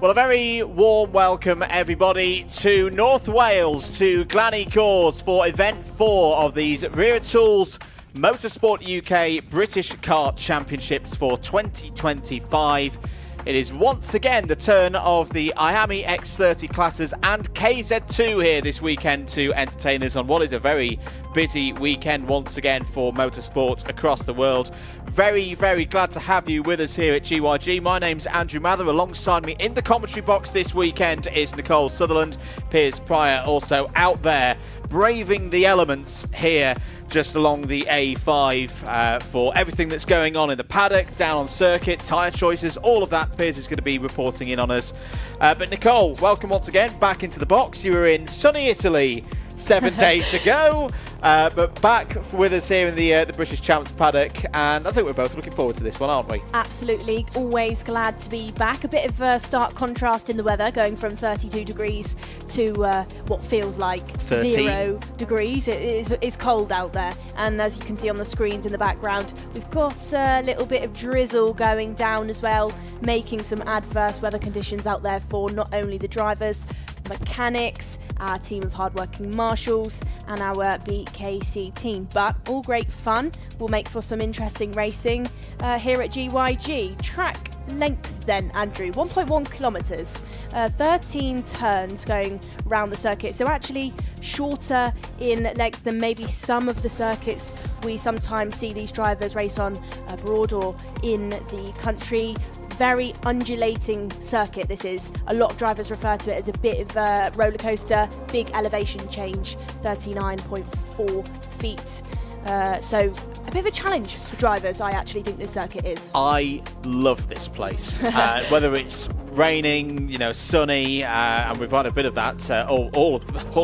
Well, a very warm welcome, everybody, to North Wales, to Glan Y Gors for event 4 of these Wera Tools Motorsport UK British Kart Championships for 2025. It is once again the turn of the IAME KZ2 classes and KZ2 here this weekend to entertain us on what is a very busy weekend once again for motorsport across the world. Very, very glad to have you with us here at GYG. My name's Andrew Mather. Alongside me in the commentary box this weekend is Nicole Sutherland. Piers Pryor also out there braving the elements here just along the A5 for everything that's going on in the paddock, down on circuit, tyre choices, all of that. Piers is going to be reporting in on us. But Nicole, welcome once again back into the box. You were in sunny Italy 7 days ago, but back with us here in the British Champs paddock, and I think we're both looking forward to this one, aren't we? Absolutely, always glad to be back. A bit of a stark contrast in the weather, going from 32 degrees to what feels like 0 degrees. It's cold out there, and as you can see on the screens in the background, we've got a little bit of drizzle going down as well, making some adverse weather conditions out there for not only the drivers, mechanics, our team of hardworking marshals and our BKC team, but all great fun. Will make for some interesting racing here at GYG. Track length then, Andrew, 1.1 kilometres, 13 turns going round the circuit, so actually shorter in length than maybe some of the circuits we sometimes see these drivers race on abroad or in the country. Very undulating circuit this is. A lot of drivers refer to it as a bit of a roller coaster. Big elevation change, 39.4 feet. So a bit of a challenge for drivers, I actually think this circuit is. I love this place. Whether it's raining, sunny, and we've had a bit of that, all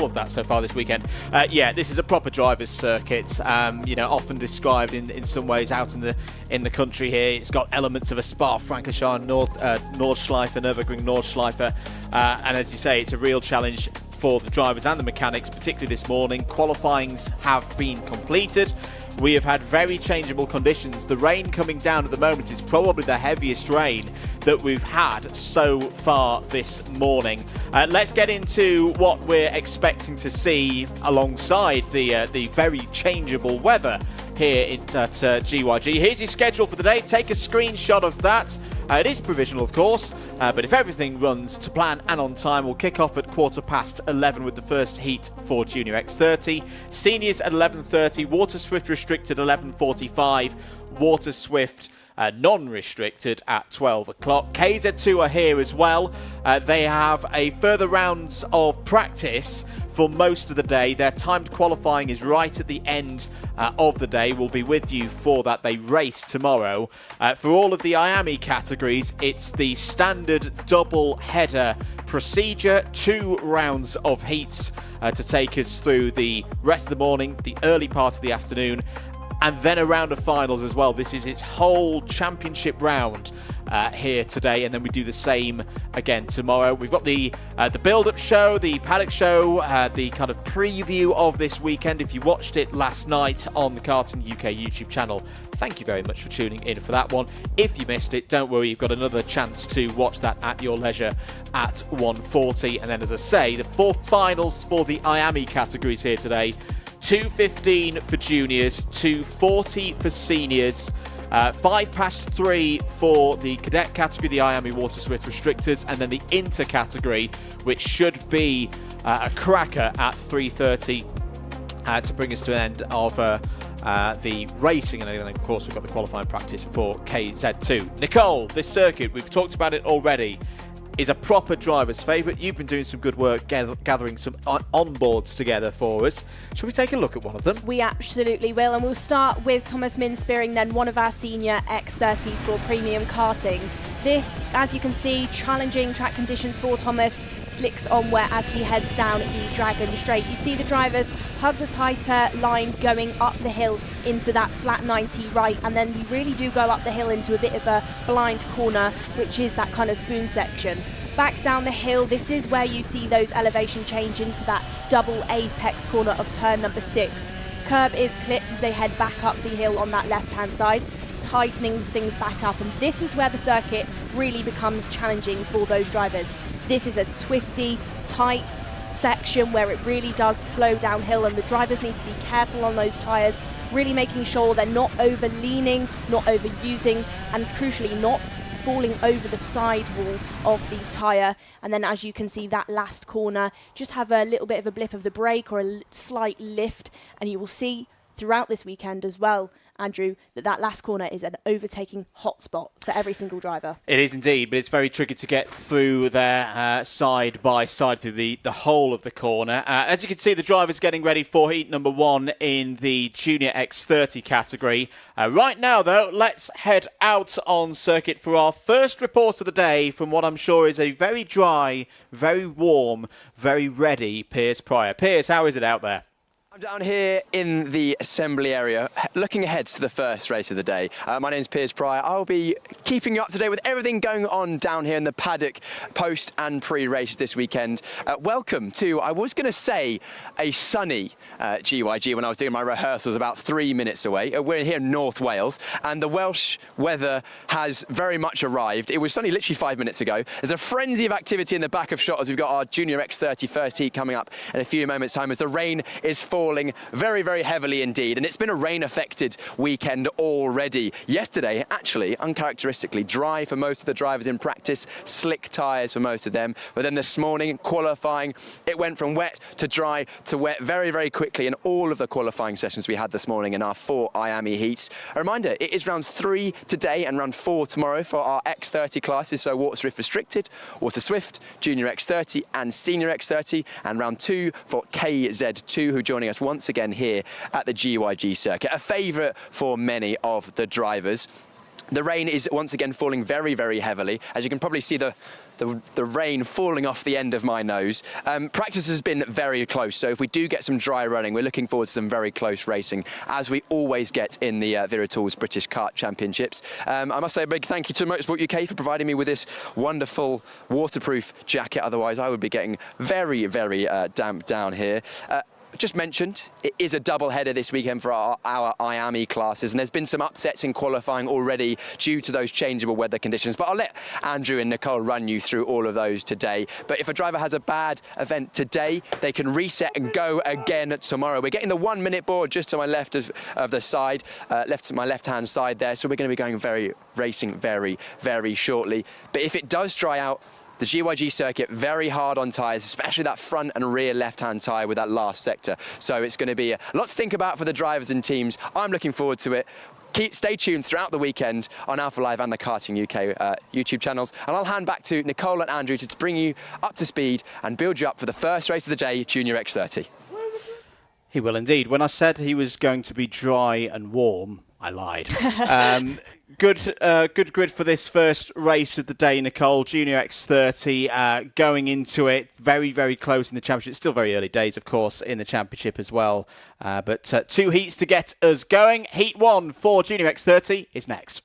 of that so far this weekend. Yeah, this is a proper driver's circuit. Often described in some ways out in the country here. It's got elements of a Spa-Francorchamps Nordschleife, Nürburgring Nordschleife, and as you say, it's a real challenge for the drivers and the mechanics, particularly this morning. Qualifyings have been completed. We have had very changeable conditions. The rain coming down at the moment is probably the heaviest rain that we've had so far this morning. Let's get into what we're expecting to see alongside the very changeable weather here at GYG. Here's your schedule for the day. Take a screenshot of that. It is provisional, of course, but if everything runs to plan and on time, we'll kick off at 11:15 with the first heat for Junior X30. Seniors at 11:30, Water Swift restricted 11:45, Water Swift non-restricted at 12 o'clock. KZ2 are here as well. They have a further rounds of practice for most of the day. Their timed qualifying is right at the end of the day. We'll be with you for that. They race tomorrow. For all of the IAME categories, it's the standard double header procedure, 2 rounds of heats to take us through the rest of the morning, the early part of the afternoon, and then a round of finals as well. This is its whole championship round here today, and then we do the same again tomorrow. We've got the build-up show, the paddock show, the kind of preview of this weekend. If you watched it last night on the Karting UK YouTube channel, thank you very much for tuning in for that one. If you missed it, don't worry, you've got another chance to watch that at your leisure at 1:40. And then, as I say, the 4 finals for the IAME categories here today. 2:15 for juniors, 2:40 for seniors, 3:05 for the cadet category, the IAME Water Swift restrictors, and then the inter category, which should be a cracker at 3:30 to bring us to an end of the racing. And then, of course, we've got the qualifying practice for KZ2. Nicole, this circuit, we've talked about it already, is a proper driver's favourite. You've been doing some good work gathering some onboards together for us. Shall we take a look at one of them? We absolutely will, and we'll start with Thomas Minspearing, then one of our senior X30s for premium karting. This, as you can see, challenging track conditions for Thomas. Slicks on wet as he heads down the Dragon Straight. You see the drivers hug the tighter line going up the hill into that flat 90 right, and then we really do go up the hill into a bit of a blind corner, which is that kind of spoon section. Back down the hill, this is where you see those elevation change into that double apex corner of turn number 6. Curb is clipped as they head back up the hill on that left hand side. tightening things back up, and this is where the circuit really becomes challenging for those drivers. This is a twisty, tight section where it really does flow downhill, and the drivers need to be careful on those tyres, really making sure they're not over leaning, not overusing, and crucially not falling over the sidewall of the tyre. And then, as you can see, that last corner, just have a little bit of a blip of the brake or a slight lift, and you will see throughout this weekend as well, Andrew, that last corner is an overtaking hotspot for every single driver. It is indeed, but it's very tricky to get through there side by side through the whole of the corner. As you can see, the drivers getting ready for heat number 1 in the Junior X30 category. Right now, though, let's head out on circuit for our first report of the day from what I'm sure is a very dry, very warm, very ready Piers Pryor. Piers, how is it out there? I'm down here in the assembly area, looking ahead to the first race of the day. My name's Piers Pryor. I'll be keeping you up to date with everything going on down here in the Paddock post and pre-race this weekend. Welcome to, I was going to say, a sunny GYG when I was doing my rehearsals about 3 minutes away. We're here in North Wales, and the Welsh weather has very much arrived. It was sunny literally 5 minutes ago. There's a frenzy of activity in the back of shot as we've got our Junior X30 first heat coming up in a few moments' time as the rain is falling very, very heavily indeed. And it's been a rain-affected weekend already. Yesterday, actually, uncharacteristically dry for most of the drivers in practice, slick tyres for most of them. But then this morning, qualifying, it went from wet to dry to wet very, very quickly in all of the qualifying sessions we had this morning in our 4 IAME heats. A reminder, it is rounds 3 today and round 4 tomorrow for our X30 classes, so Water Swift Restricted, Water Swift, Junior X30 and Senior X30, and round 2 for KZ2, who are joining us once again here at the GYG circuit, a favourite for many of the drivers. The rain is once again falling very, very heavily. As you can probably see the rain falling off the end of my nose. Practice has been very close, so if we do get some dry running, we're looking forward to some very close racing, as we always get in the Vera Tools British Kart Championships. I must say a big thank you to Motorsport UK for providing me with this wonderful waterproof jacket, otherwise I would be getting very, very damp down here. Just mentioned, it is a double header this weekend for our IAME classes, and there's been some upsets in qualifying already due to those changeable weather conditions, but I'll let Andrew and Nicole run you through all of those today. But if a driver has a bad event today, they can reset and go again tomorrow. We're getting the 1 minute board just to my left of the side, my left-hand side there, so we're going to be going racing very, very shortly. But if it does dry out, the GYG circuit, very hard on tyres, especially that front and rear left-hand tyre with that last sector. So it's going to be a lot to think about for the drivers and teams. I'm looking forward to it. Stay tuned throughout the weekend on Alpha Live and the Karting UK YouTube channels. And I'll hand back to Nicole and Andrew to bring you up to speed and build you up for the first race of the day, Junior X30. He will indeed. When I said he was going to be dry and warm, I lied. Good grid for this first race of the day, Nicole. Junior X30 going into it very, very close in the championship. Still very early days, of course, in the championship as well. But 2 heats to get us going. Heat 1 for Junior X30 is next.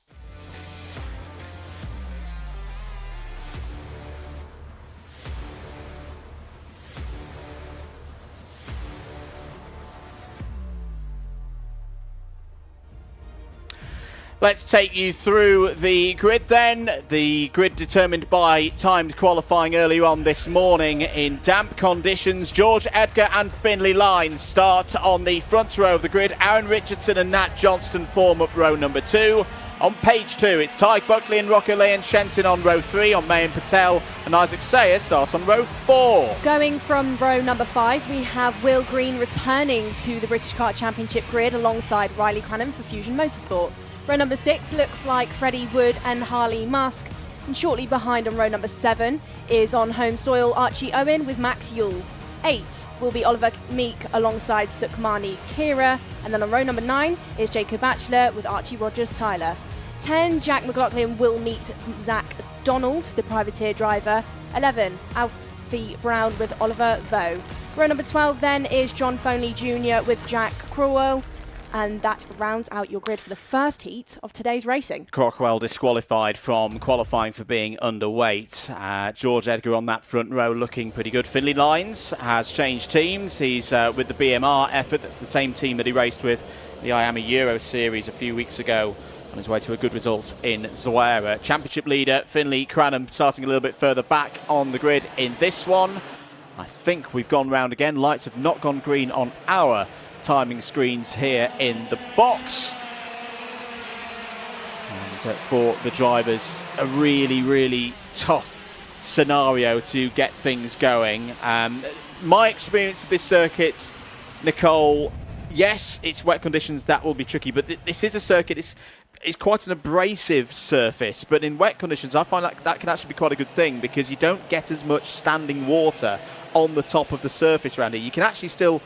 Let's take you through the grid then. The grid determined by timed qualifying earlier on this morning in damp conditions. George Edgar and Finlay Lines start on the front row of the grid. Aaron Richardson and Nat Johnston form up row number 2. On page 2, it's Tyke Buckley and Rocker Lee and Shenton on row 3. On Mayan Patel and Isaac Sayer start on row 4. Going from row number 5, we have Will Green returning to the British Kart Championship grid alongside Riley Cranham for Fusion Motorsport. Row number 6 looks like Freddie Wood and Harley Musk. And shortly behind on row number 7 is on home soil Archie Owen with Max Yule. 8 will be Oliver Meek alongside Sukmani Kira. And then on row number 9 is Jacob Batchelor with Archie Rogers Tyler. 10, Jack McLaughlin will meet Zach Donald, the privateer driver. 11, Alfie Brown with Oliver Vo. Row number 12 then is John Fonley Jr. with Jack Crowell. And that rounds out your grid for the first heat of today's racing. Crockwell disqualified from qualifying for being underweight. George Edgar on that front row looking pretty good. Finlay Lines has changed teams. He's with the BMR effort. That's the same team that he raced with the IAME Euro Series a few weeks ago on his way to a good result in Wera. Championship leader Finlay Cranham starting a little bit further back on the grid in this one. I think we've gone round again. Lights have not gone green on our timing screens here in the box. And for the drivers, a really, really tough scenario to get things going. My experience of this circuit, Nicole, yes, it's wet conditions, that will be tricky, but this is a circuit, it's quite an abrasive surface, but in wet conditions I find like that can actually be quite a good thing because you don't get as much standing water on the top of the surface around here. You can actually still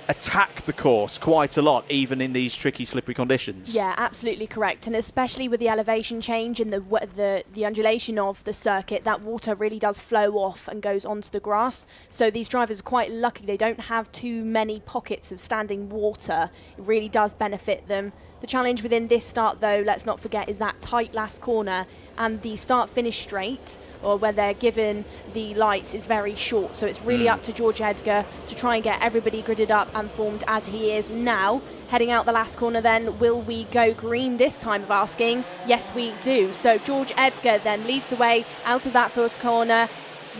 attack the course quite a lot, even in these tricky, slippery conditions. Yeah, absolutely correct. And especially with the elevation change and the undulation of the circuit, that water really does flow off and goes onto the grass. So these drivers are quite lucky. They don't have too many pockets of standing water. It really does benefit them. The challenge within this start, though, let's not forget, is that tight last corner, and the start-finish straight, or where they're given the lights, is very short. So it's really up to George Edgar to try and get everybody gridded up and formed as he is now. Heading out the last corner then, will we go green this time of asking? Yes, we do. So George Edgar then leads the way out of that first corner.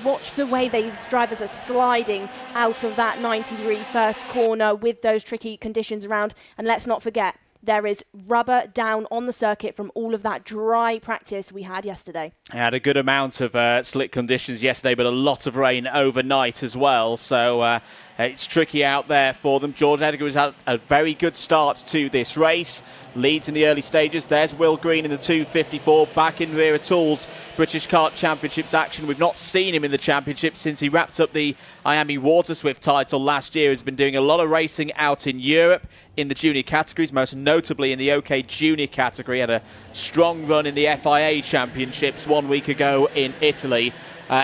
Watch the way these drivers are sliding out of that 90-degree first corner with those tricky conditions around. And let's not forget, there is rubber down on the circuit from all of that dry practice we had yesterday. I had a good amount of slick conditions yesterday, but a lot of rain overnight as well. So it's tricky out there for them. George Edgar has had a very good start to this race. Leads in the early stages. There's Will Green in the 254, back in Wera Tools British Kart Championships action. We've not seen him in the championship since he wrapped up the IAME Waterswift title last year. He's been doing a lot of racing out in Europe in the junior categories, most notably in the OK Junior category. Had a strong run in the FIA Championships 1 week ago in Italy.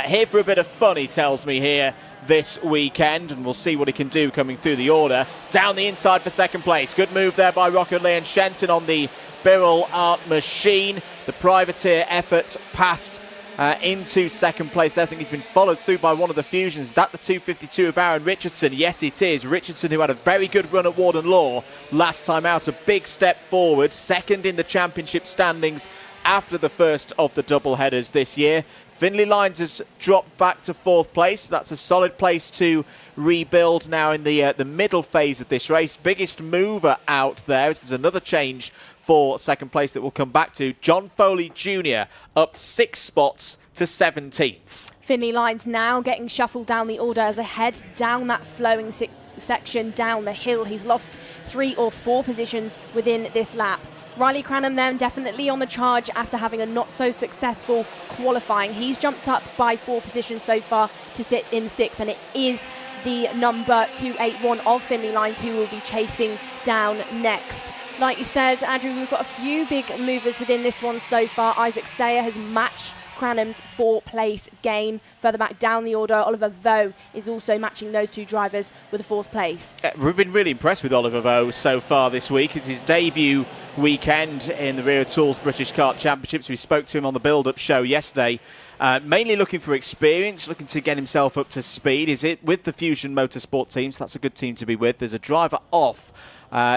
Here for a bit of fun, he tells me here, this weekend, and we'll see what he can do coming through the order. Down the inside for second place. Good move there by Rocket Lee and Shenton on the Birrell Art Machine. The privateer effort passed into second place there. I think he's been followed through by one of the Fusions. Is that the 252 of Aaron Richardson? Yes, it is. Richardson, who had a very good run at Warden Law last time out. A big step forward. Second in the championship standings after the first of the double headers this year. Finlay Lines has dropped back to fourth place. That's a solid place to rebuild now in the middle phase of this race. Biggest mover out there. There's another change for second place that we'll come back to. John Foley Jr. up 6 spots to 17th. Finlay Lines now getting shuffled down the order as a head down that flowing section down the hill. He's lost 3 or 4 positions within this lap. Riley Cranham then definitely on the charge after having a not so successful qualifying. He's jumped up by 4 positions so far to sit in 6th, and it is the number 281 of Finlay Lines who will be chasing down next. Like you said, Andrew, we've got a few big movers within this one so far. Isaac Sayer has matched Cranham's 4th-place gain. Further back down the order, Oliver Vaux is also matching those 2 drivers with a 4th place. We've been really impressed with Oliver Vaux so far this week. It's his debut weekend in the Wera Tools British Kart Championships. We spoke to him on the build-up show yesterday. Mainly looking for experience, looking to get himself up to speed. Is it with the Fusion Motorsport team? So that's a good team to be with. There's a driver off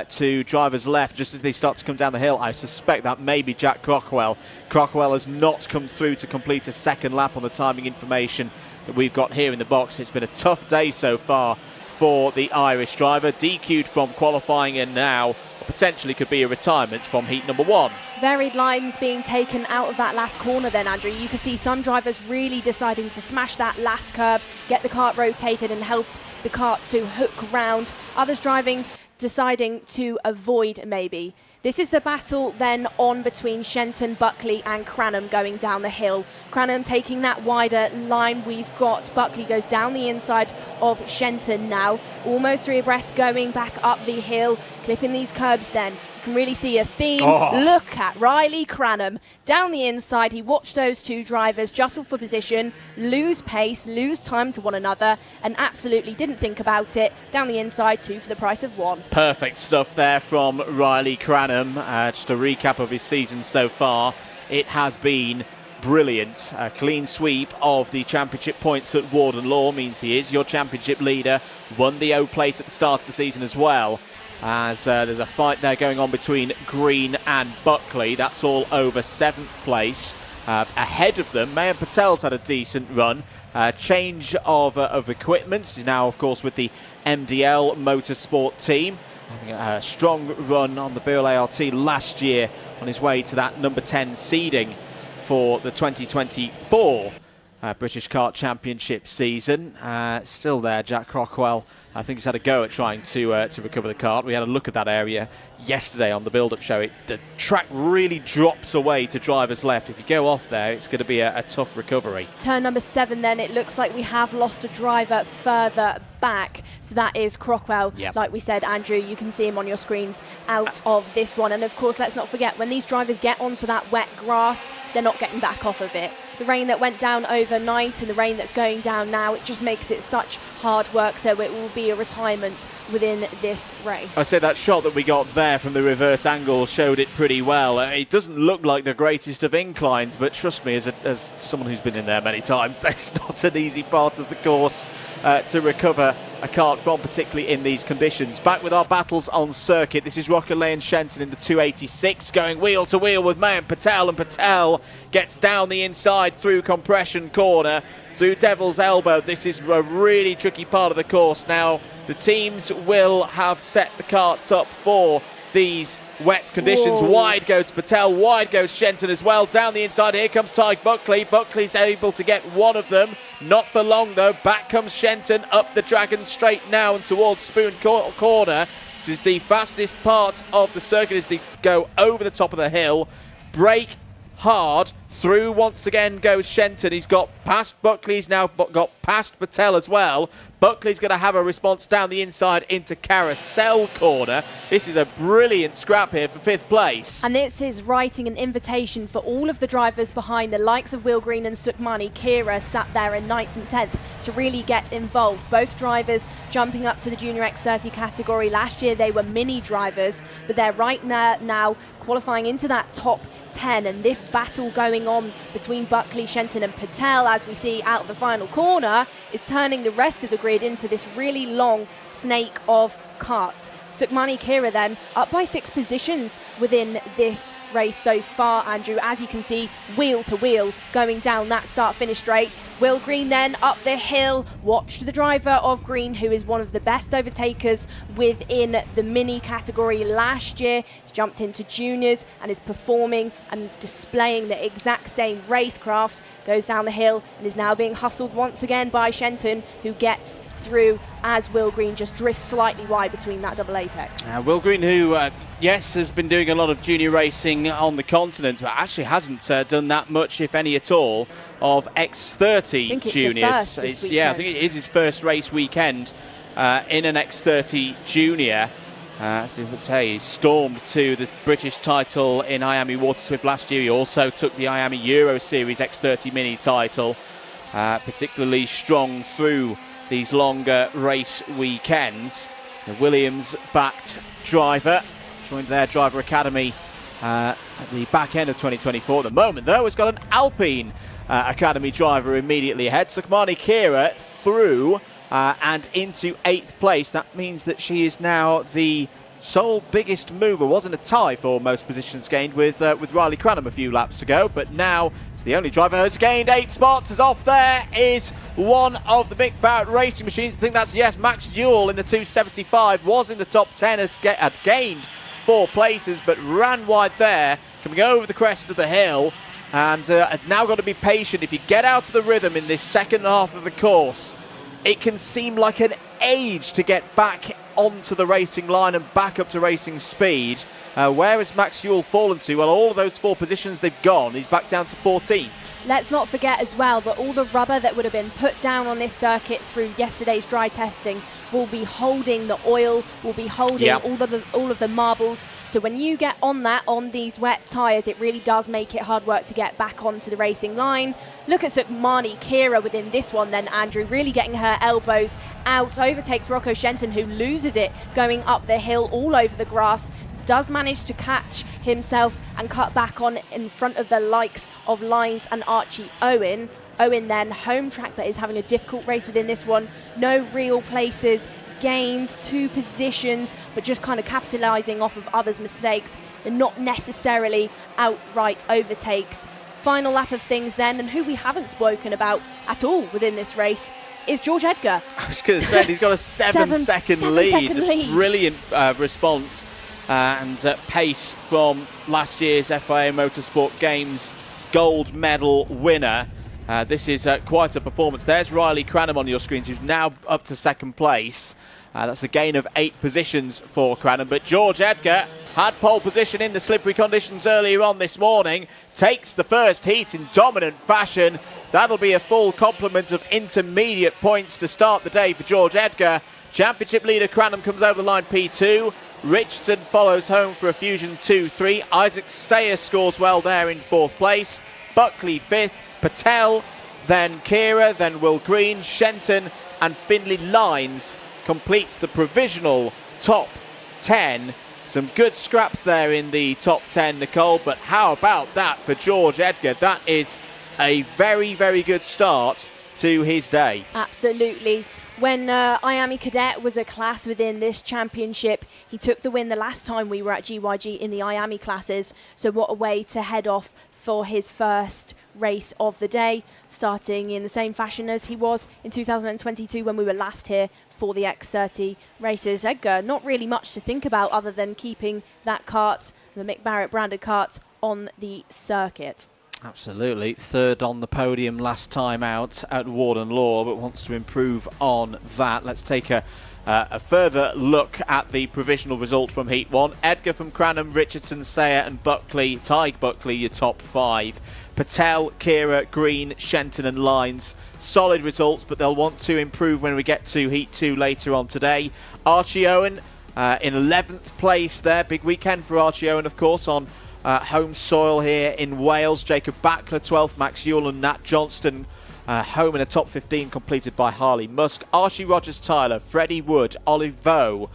to drivers left just as they start to come down the hill. I suspect that may be Jack Crockwell. Crockwell has not come through to complete a second lap on the timing information that we've got here in the box. It's been a tough day so far for the Irish driver. DQ'd from qualifying, and now potentially could be a retirement from heat number 1. Varied lines being taken out of that last corner then, Andrew. You can see some drivers really deciding to smash that last curb, get the kart rotated and help the kart to hook round. Others driving deciding to avoid maybe. This is the battle then on between Shenton, Buckley and Cranham going down the hill. Cranham taking that wider line. We've got Buckley goes down the inside of Shenton now. Almost 3 abreast going back up the hill. Clipping these curbs then. You can really see a theme. Look at Riley Cranham. Down the inside, he watched those 2 drivers jostle for position, lose pace, lose time to one another, and absolutely didn't think about it. Down the inside, 2 for the price of 1. Perfect stuff there from Riley Cranham. Just a recap of his season so far. It has been brilliant. A clean sweep of the championship points at Warden Law means he is your championship leader. Won the O-Plate at the start of the season as well. As there's a fight there going on between Green and Buckley. That's all over 7th place. Ahead of them, Mayan Patel's had a decent run. Change of equipment. He's now, of course, with the MDL Motorsport team. Having a strong run on the BOL ART last year on his way to that number 10 seeding for the 2024 British Kart Championship season. Still there, Jack Crockwell. I think he's had a go at trying to recover the kart. We had a look at that area yesterday on the build-up show. The track really drops away to drivers left. If you go off there, it's going to be a tough recovery. Turn number 7 then, it looks like we have lost a driver further back. So that is Crockwell. Yep. Like we said, Andrew, you can see him on your screens out of this one. And of course, let's not forget, when these drivers get onto that wet grass, they're not getting back off of it. The rain that went down overnight and the rain that's going down now, it just makes it such hard work. So it will be a retirement within this race. I said that shot that we got there from the reverse angle showed it pretty well. It doesn't look like the greatest of inclines, but trust me, as someone who's been in there many times, that's not an easy part of the course to recover a kart from, particularly in these conditions. Back with our battles on circuit. This is Rocker Lane Shenton in the 286 going wheel to wheel with Mayan Patel, and Patel gets down the inside through compression corner, through Devil's Elbow. This is a really tricky part of the course. Now the teams will have set the karts up for these wet conditions. Whoa. Wide goes Patel, wide goes Shenton as well. Down the inside, here comes Tyke Buckley. Buckley's able to get one of them. Not for long though. Back comes Shenton up the Dragon Straight now and towards Spoon Corner. This is the fastest part of the circuit as they go over the top of the hill. Brake hard. Through once again goes Shenton. He's got past Buckley. He's now got past Patel as well. Buckley's going to have a response down the inside into Carousel Corner. This is a brilliant scrap here for 5th place. And this is writing an invitation for all of the drivers behind the likes of Will Green and Sukhmani Kira sat there in 9th and 10th to really get involved. Both drivers jumping up to the Junior X30 category. Last year they were mini drivers, but they're right now qualifying into that top 10, and this battle going on between Buckley, Shenton and Patel, as we see out of the final corner, is turning the rest of the grid into this really long snake of karts. Sukhmani Kira then up by 6 positions within this race so far, Andrew, as you can see, wheel to wheel going down that start-finish straight. Will Green then up the hill. Watch the driver of Green, who is one of the best overtakers within the mini category last year. He's jumped into juniors and is performing and displaying the exact same racecraft. Goes down the hill and is now being hustled once again by Shenton, who gets through as Will Green just drifts slightly wide between that double apex. Will Green, who, yes, has been doing a lot of junior racing on the continent, but actually hasn't done that much, if any at all, of X30 juniors. I think it is his first race weekend in an X30 junior. As you would say, he stormed to the British title in IAME Water Swift last year. He also took the IAME Euro Series X30 mini title, particularly strong through these longer race weekends. The Williams-backed driver joined their driver academy at the back end of 2024. At the moment, though, has got an Alpine academy driver immediately ahead. Sukhmani Kira through and into 8th place. That means that she is now the sole biggest mover. Wasn't a tie for most positions gained with Riley Cranham a few laps ago, but now it's the only driver who's gained 8 spots. As off there is one of the Mick Barrett racing machines. I think that's, yes, Max Ewell in the 275 was in the top 10, had gained 4 places, but ran wide there, coming over the crest of the hill, and has now got to be patient. If you get out of the rhythm in this second half of the course, it can seem like an age to get back onto the racing line and back up to racing speed. Where has Max Ewell fallen to? Well, all of those 4 positions they've gone, he's back down to 14th. Let's not forget as well that all the rubber that would have been put down on this circuit through yesterday's dry testing will be holding the oil, will be holding all of the marbles. So when you get on these wet tyres, it really does make it hard work to get back onto the racing line. Look at Sukhmani Kira within this one then, Andrew, really getting her elbows out, overtakes Rocco Shenton, who loses it going up the hill all over the grass. does manage to catch himself and cut back on in front of the likes of Lines and Archie Owen. Owen then home track, but is having a difficult race within this one. No real places gained, 2 positions, but just kind of capitalising off of others' mistakes and not necessarily outright overtakes. Final lap of things then, and who we haven't spoken about at all within this race is George Edgar. I was going to say, he's got a 7-second lead. Brilliant response and pace from last year's FIA Motorsport Games gold medal winner. This is quite a performance. There's Riley Cranham on your screens, who's now up to 2nd place. That's a gain of 8 positions for Cranham, but George Edgar had pole position in the slippery conditions earlier on this morning, takes the first heat in dominant fashion. That'll be a full complement of intermediate points to start the day for George Edgar. Championship leader Cranham comes over the line P2. Richardson follows home for a Fusion 2-3. Isaac Sayer scores well there in 4th place. Buckley 5th. Patel, then Kira, then Will Green, Shenton and Findlay Lines completes the provisional top 10. Some good scraps there in the top 10, Nicole, but how about that for George Edgar? That is a very, very good start to his day. Absolutely. When IAME Cadet was a class within this championship, he took the win the last time we were at GYG in the IAME classes. So what a way to head off for his first race of the day, starting in the same fashion as he was in 2022 when we were last here for the X30 races. Edgar, not really much to think about other than keeping that kart, the Mick Barrett branded kart, on the circuit. Absolutely. 3rd on the podium last time out at Warden Law, but wants to improve on that. Let's take a further look at the provisional result from Heat 1. Edgar from Cranham, Richardson, Sayer and Buckley, Tig Buckley, your top 5. Patel, Kira, Green, Shenton and Lines. Solid results, but they'll want to improve when we get to Heat 2 later on today. Archie Owen in 11th place there. Big weekend for Archie Owen, of course, on home soil here in Wales. Jacob Backler 12th, Max Ewell and Nat Johnston home in a top 15 completed by Harley Musk. Archie Rogers-Tyler, Freddie Wood, Olivo,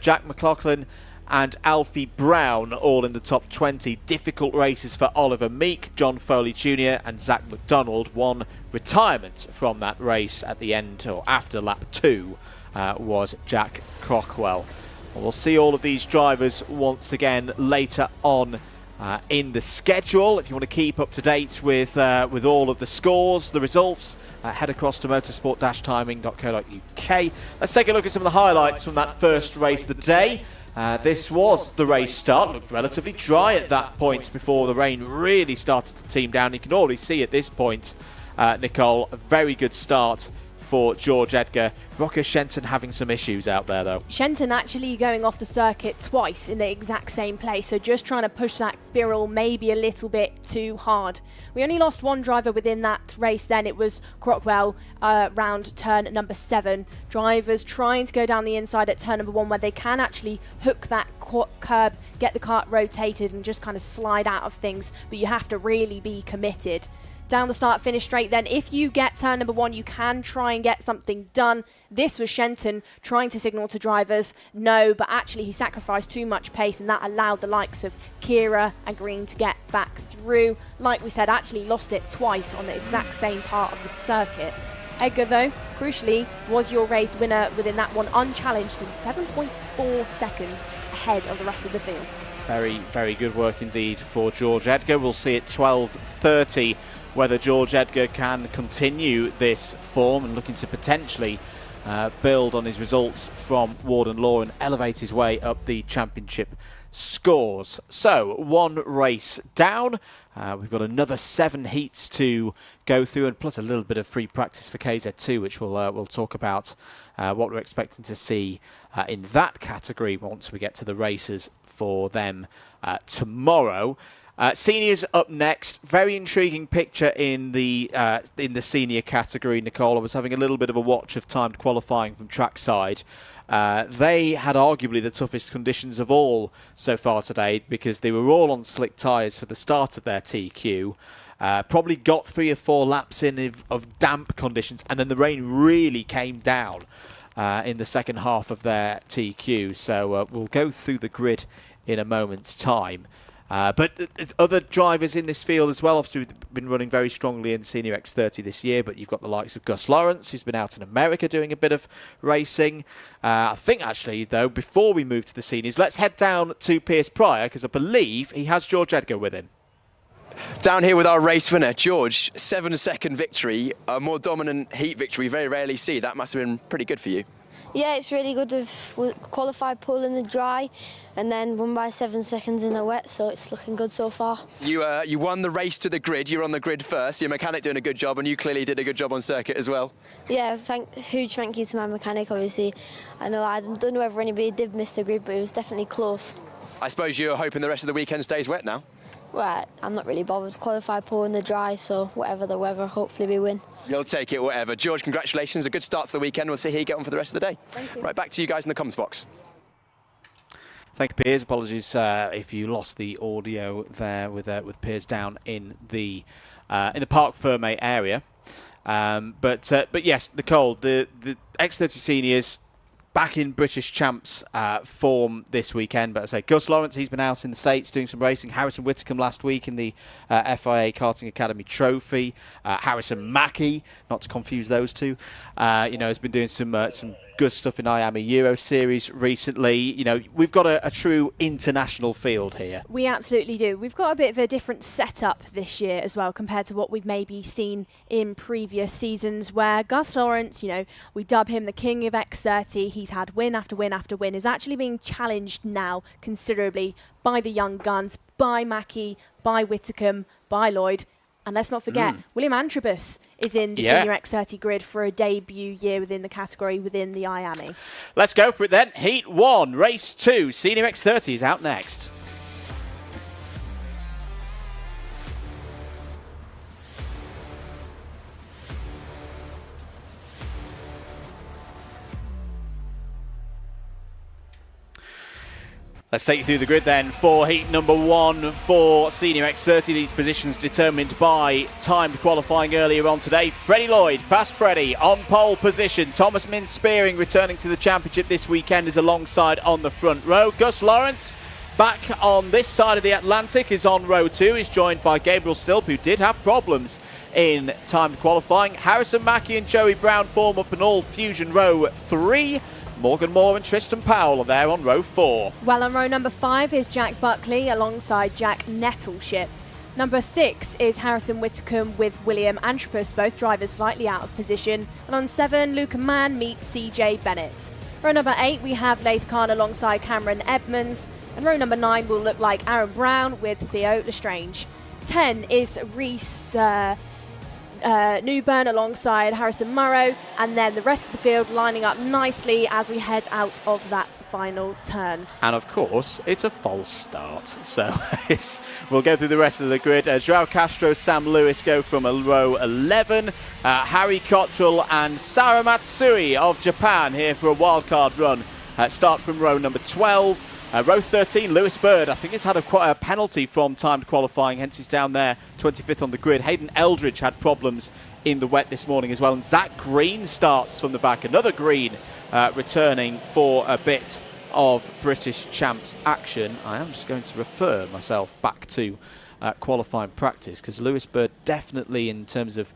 Jack McLaughlin and Alfie Brown all in the top 20. Difficult races for Oliver Meek, John Foley Jr. and Zach McDonald. One retirement from that race at the end or after lap 2 was Jack Crockwell. Well, we'll see all of these drivers once again later on in the schedule. If you want to keep up to date with all of the scores, the results, head across to motorsport-timing.co.uk. Let's take a look at some of the highlights from that first race of the day. This was the race start. Looked relatively dry at that point before the rain really started to team down. You can already see at this point, Nicole, a very good start for George Edgar. Rocker Shenton having some issues out there though. Shenton actually going off the circuit twice in the exact same place, so just trying to push that Birrell maybe a little bit too hard. We only lost 1 driver within that race then. It was Crockwell round turn number 7. Drivers trying to go down the inside at turn number 1 where they can actually hook that curb, get the kart rotated and just kind of slide out of things, but you have to really be committed. Down the start, finish straight then. If you get turn number 1, you can try and get something done. This was Shenton trying to signal to drivers, no, but actually he sacrificed too much pace and that allowed the likes of Kira and Green to get back through. Like we said, actually lost it twice on the exact same part of the circuit. Edgar, though, crucially, was your race winner within that one, unchallenged in 7.4 seconds ahead of the rest of the field. Very, very good work indeed for George Edgar. We'll see at 12:30 whether George Edgar can continue this form and looking to potentially build on his results from Warden Law and elevate his way up the championship scores. So 1 race down. We've got another 7 heats to go through, and plus a little bit of free practice for KZ2, which we'll talk about what we're expecting to see in that category once we get to the races for them tomorrow. Seniors up next. Very intriguing picture in the senior category, Nicole. I was having a little bit of a watch of timed qualifying from trackside. They had arguably the toughest conditions of all so far today because they were all on slick tyres for the start of their TQ. Probably got 3 or 4 laps in of damp conditions, and then the rain really came down in the second half of their TQ. So we'll go through the grid in a moment's time. But other drivers in this field as well. Obviously, we've been running very strongly in Senior X30 this year, but you've got the likes of Gus Lawrence, who's been out in America doing a bit of racing. I think, actually, though, before we move to the seniors, let's head down to Piers Pryor, because I believe he has George Edgar with him. Down here with our race winner, George, 7-second victory, a more dominant heat victory we very rarely see. That must have been pretty good for you. Yeah, it's really good. We've qualified pole in the dry and then won by 7 seconds in the wet, so it's looking good so far. You won the race to the grid. You were on the grid first. Your mechanic doing a good job, and you clearly did a good job on circuit as well. Yeah, huge thank you to my mechanic, obviously. I don't know whether anybody did miss the grid, but it was definitely close. I suppose you're hoping the rest of the weekend stays wet now? Right, I'm not really bothered. Qualified pole in the dry, so whatever the weather, hopefully we win. You'll take it, whatever. George, congratulations. A good start to the weekend. We'll see how you get on for the rest of the day. Thank you. Right, back to you guys in the comments box. Thank you, Piers. Apologies if you lost the audio there with Piers down in the Parc Fermé area. But yes, Nicole, the X30 seniors back in British champs form this weekend. But I say Gus Lawrence, he's been out in the States doing some racing. Harrison Whitcomb last week in the FIA Karting Academy Trophy. Harrison Mackie, not to confuse those two, has been doing some good stuff in IAME Euro Series recently. We've got a true international field here. We absolutely do. We've got a bit of a different setup this year as well compared to what we've maybe seen in previous seasons, where Gus Lawrence, we dub him the king of X30. He's had win after win after win, is actually being challenged now considerably by the young guns, by Mackie, by Whitcomb, by Lloyd. And let's not forget, William Antrobus is in the Senior X30 grid for a debut year within the category within the IAME. Let's go for it then. Heat 1, Race 2, Senior X30 is out next. Let's take you through the grid then for heat number 1 for Senior X30. These positions determined by timed qualifying earlier on today. Freddie Lloyd, Fast Freddie, on pole position. Thomas Min-Spearing returning to the championship this weekend is alongside on the front row. Gus Lawrence, back on this side of the Atlantic, is on row 2. He's joined by Gabriel Stilp, who did have problems in timed qualifying. Harrison Mackie and Joey Brown form up an all-fusion row 3. Morgan Moore and Tristan Powell are there on row 4. Well, on row number 5 is Jack Buckley alongside Jack Nettleship. Number 6 is Harrison Whitcomb with William Antrobus, both drivers slightly out of position. And on 7, Luca Mann meets CJ Bennett. Row number 8, we have Laith Khan alongside Cameron Edmonds. And row number 9 will look like Aaron Brown with Theo Lestrange. 10 is Reese Newburn alongside Harrison Murrow, and then the rest of the field lining up nicely as we head out of that final turn. And of course, it's a false start. So we'll go through the rest of the grid. Joao Castro, Sam Lewis go from row 11. Harry Cottrell and Sara Matsui of Japan here for a wildcard run. Start from row number 12. Row 13, Lewis Bird, I think he's had quite a penalty from timed qualifying, hence he's down there, 25th on the grid. Hayden Eldridge had problems in the wet this morning as well. And Zach Green starts from the back. Another Green returning for a bit of British champs action. I am just going to refer myself back to qualifying practice, because Lewis Bird definitely, in terms of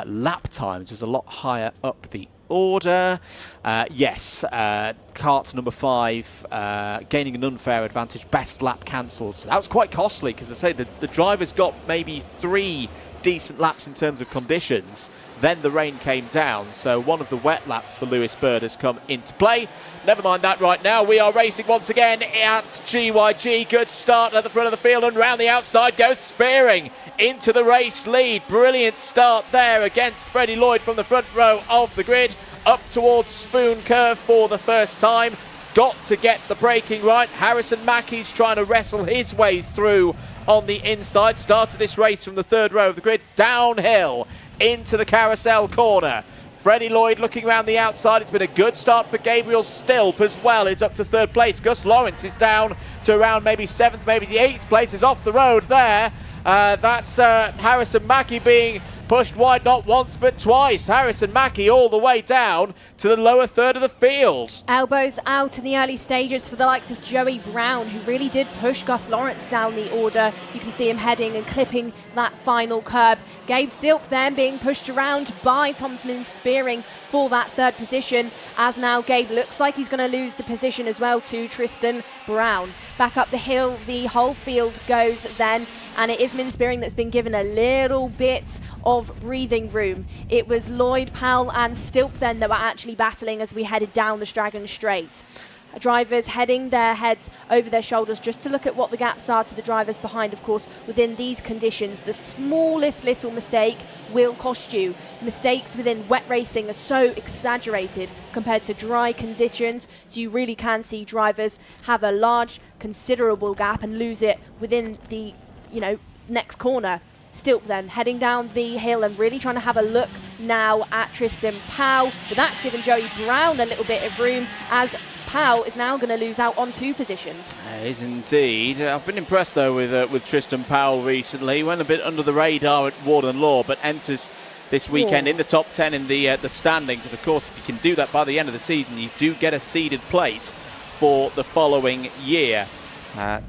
lap times, was a lot higher up the order. Kart number 5 gaining an unfair advantage, best lap cancelled. So that was quite costly, because I say the drivers got maybe 3 decent laps in terms of conditions. Then the rain came down, so one of the wet laps for Lewis Bird has come into play. Never mind that right now. We are racing once again at GYG. Good start at the front of the field, and round the outside goes Spearing into the race lead. Brilliant start there against Freddie Lloyd from the front row of the grid. Up towards Spoon Curve for the first time. Got to get the braking right. Harrison Mackie's trying to wrestle his way through on the inside. Started this race from the third row of the grid, downhill into the carousel corner. Freddie Lloyd looking around the outside. It's been a good start for Gabriel Stilp as well. Is up to third place. Gus Lawrence is down to around maybe 7th, maybe the 8th place. Is off the road there. That's Harrison Mackie being pushed wide not once but twice. Harrison Mackie all the way down to the lower third of the field. Elbows out in the early stages for the likes of Joey Brown, who really did push Gus Lawrence down the order. You can see him heading and clipping that final curb. Gabe Stilp then being pushed around by Thomas Min-Spearing for that third position, as now Gabe looks like he's going to lose the position as well to Tristan Brown. Back up the hill, the whole field goes then, and it is Min-Spearing that's been given a little bit of breathing room. It was Lloyd, Powell and Stilp then that were actually battling as we headed down the Stragan Straight. Drivers heading their heads over their shoulders just to look at what the gaps are to the drivers behind. Of course, within these conditions, the smallest little mistake will cost you. Mistakes within wet racing are so exaggerated compared to dry conditions, so you really can see drivers have a large, considerable gap and lose it within the, next corner. Stilp then heading down the hill and really trying to have a look now at Tristan Powell, but that's given Joey Brown a little bit of room, as Powell is now going to lose out on 2 positions. It is indeed. I've been impressed though with Tristan Powell recently. He went a bit under the radar at Warden Law, but enters this weekend in the top 10 in the standings. And of course, if you can do that by the end of the season, you do get a seeded plate for the following year.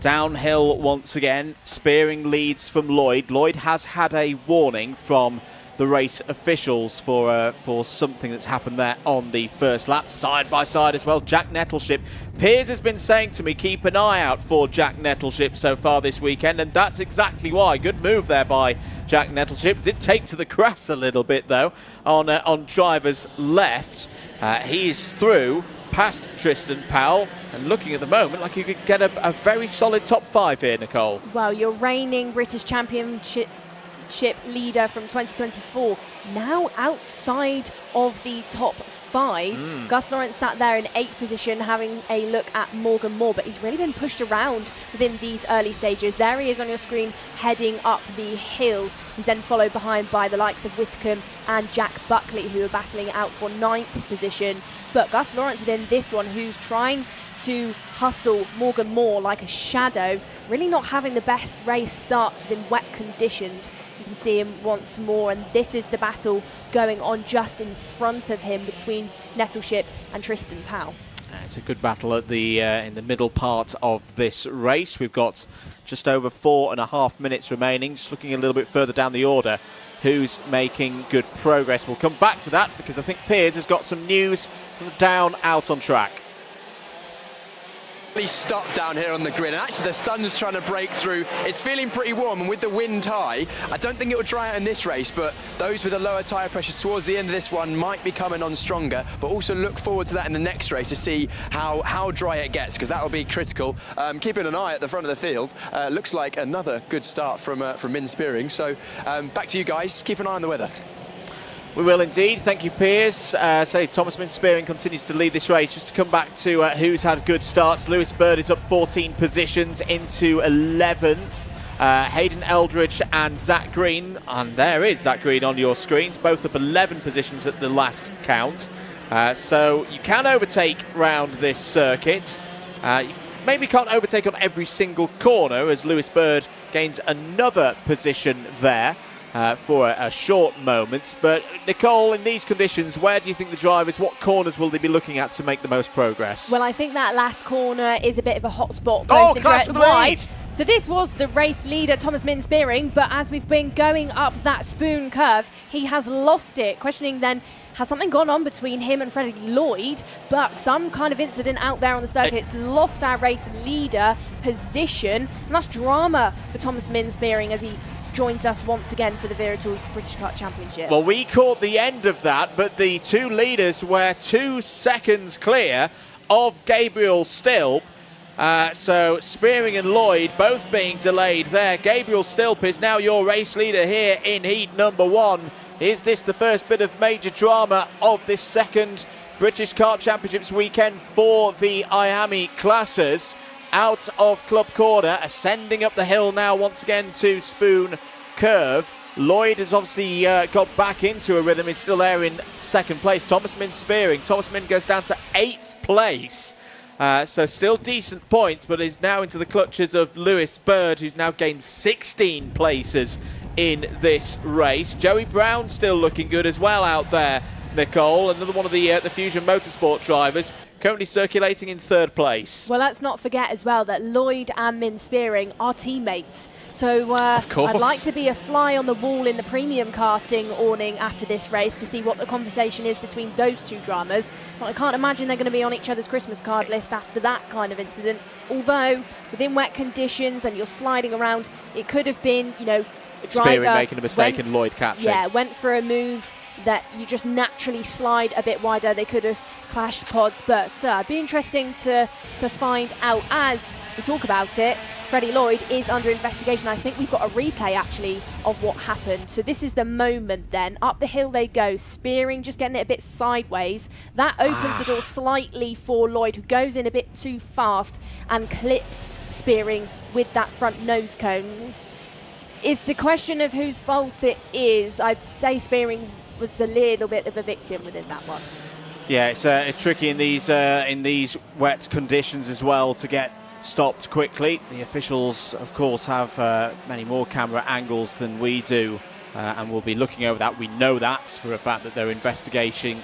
Downhill once again. Spearing leads from Lloyd. Lloyd has had a warning from the race officials for something that's happened there on the first lap, side by side as well. Jack Nettleship. Piers has been saying to me, keep an eye out for Jack Nettleship so far this weekend, and that's exactly why. Good move there by Jack Nettleship. Did take to the grass a little bit though on driver's left. He's through past Tristan Powell and looking at the moment like you could get a very solid top 5 here, Nicole. Well, your reigning British Championship leader from 2024 now outside of the top 5. Gus Lawrence sat there in 8th position having a look at Morgan Moore, but he's really been pushed around within these early stages. There he is on your screen heading up the hill. He's then followed behind by the likes of Whitcomb and Jack Buckley, who are battling out for 9th position. But Gus Lawrence within this one, who's trying to hustle Morgan Moore like a shadow, really not having the best race starts within wet conditions. You can see him once more, and this is the battle going on just in front of him between Nettleship and Tristan Powell. It's a good battle at the in the middle part of this race. We've got just over 4.5 minutes remaining. Just looking a little bit further down the order, who's making good progress. We'll come back to that because I think Piers has got some news from down out on track. Stopped down here on the grid, and actually the sun's trying to break through. It's feeling pretty warm, and with the wind high, I don't think it will dry out in this race, but those with the lower tyre pressures towards the end of this one might be coming on stronger. But also look forward to that in the next race to see how dry it gets, because that will be critical. Keeping an eye at the front of the field, looks like another good start from Min-Spearing. So back to you guys. Keep an eye on the weather. We will indeed. Thank you, Piers. Thomas Min-Spearing continues to lead this race. Just to come back to who's had good starts. Lewis Bird is up 14 positions into 11th. Hayden Eldridge and Zach Green. And there is Zach Green on your screens. Both up 11 positions at the last count. So you can overtake round this circuit. You maybe can't overtake on every single corner as Lewis Bird gains another position there. For a short moment. But Nicole, in these conditions, where do you think the drivers, what corners will they be looking at to make the most progress? Well, I think that last corner is a bit of a hot spot. Oh, clash for the lead! So this was the race leader, Thomas Min-Spearing, but as we've been going up that spoon curve, he has lost it. Questioning then, has something gone on between him and Freddie Lloyd? But some kind of incident out there on the circuit. It's lost our race leader position, and that's drama for Thomas Min-Spearing as he joins us once again for the Wera British Kart Championship. Well, we caught the end of that, but the 2 leaders were 2 seconds clear of Gabriel Stilp. So Spearing and Lloyd both being delayed there. Gabriel Stilp is now your race leader here in heat number 1. Is this the first bit of major drama of this second British Kart Championships weekend for the IAME classes? Out of Club Corner, ascending up the hill now once again to Spoon Curve. Lloyd has obviously got back into a rhythm. He's still there in 2nd place. Thomas Min-Spearing. Thomas Min goes down to 8th place. So still decent points, but is now into the clutches of Lewis Bird, who's now gained 16 places in this race. Joey Brown still looking good as well out there, Nicole. Another one of the Fusion Motorsport drivers currently circulating in 3rd place. Well, let's not forget as well that Lloyd and Min Spearing are teammates. So of course. I'd like to be a fly on the wall in the premium karting awning after this race to see what the conversation is between those two dramas. But I can't imagine they're going to be on each other's Christmas card list after that kind of incident. Although, within wet conditions and you're sliding around, it could have been, you know, a driver Spearing making a mistake and Lloyd catching. Yeah, went for a move that you just naturally slide a bit wider. They could have clashed pods, but it'd be interesting to find out as we talk about it. Freddie Lloyd is under investigation. I think we've got a replay actually of what happened. So this is the moment then. Up the hill they go. Spearing just getting it a bit sideways. That opens the door slightly for Lloyd, who goes in a bit too fast and clips Spearing with that front nose cone. It's a question of whose fault it is. I'd say Spearing was a little bit of a victim within that one. Yeah, it's tricky in these wet conditions as well to get stopped quickly. The officials, of course, have many more camera angles than we do, and we'll be looking over that. We know that for a fact that they're investigating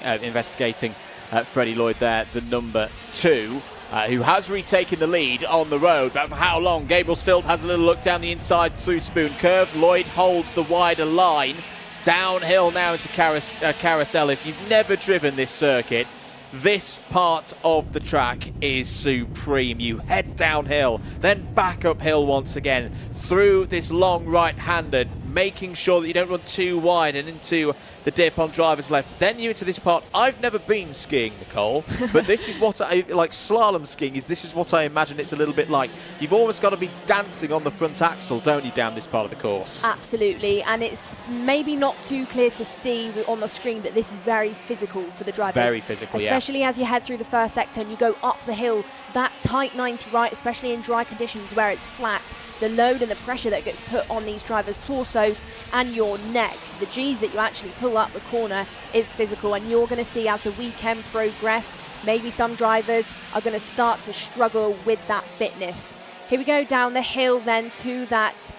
Freddie Lloyd there, the number 2. Who has retaken the lead on the road, but for how long? Gabriel Stilt has a little look down the inside through Spoon Curve. Lloyd holds the wider line. Downhill now into Carousel. If you've never driven this circuit, this part of the track is supreme. You head downhill, then back uphill once again through this long right-handed, making sure that you don't run too wide and into the dip on driver's left. Then you're into this part. I've never been skiing, Nicole, but this is what I like. Slalom skiing this is what I imagine it's a little bit like. You've almost got to be dancing on the front axle, don't you, down this part of the course? Absolutely, and it's maybe not too clear to see on the screen, but this is very physical for the drivers. Very physical, especially as you head through the first sector and you go up the hill. That tight 90 right, especially in dry conditions where it's flat, the load and the pressure that gets put on these drivers' torsos and your neck, the G's that you actually pull up the corner is physical, and you're going to see as the weekend progress, maybe some drivers are going to start to struggle with that fitness. Here we go down the hill then to that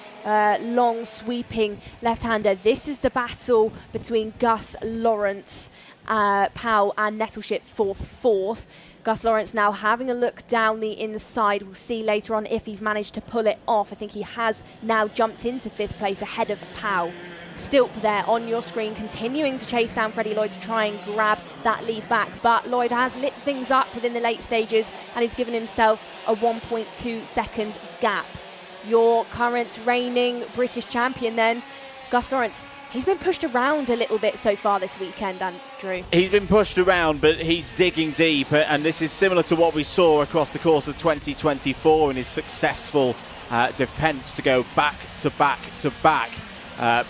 long sweeping left-hander. This is the battle between Gus Lawrence, Powell and Nettleship for 4th. Gus Lawrence now having a look down the inside. We'll see later on if he's managed to pull it off. I think he has now jumped into 5th place ahead of Powell. Still there on your screen, continuing to chase down Freddie Lloyd to try and grab that lead back. But Lloyd has lit things up within the late stages and he's given himself a 1.2 second gap. Your current reigning British champion then, Gus Lawrence. He's been pushed around a little bit so far this weekend, Andrew. He's been pushed around, but he's digging deep, and this is similar to what we saw across the course of 2024 in his successful defence to go back to back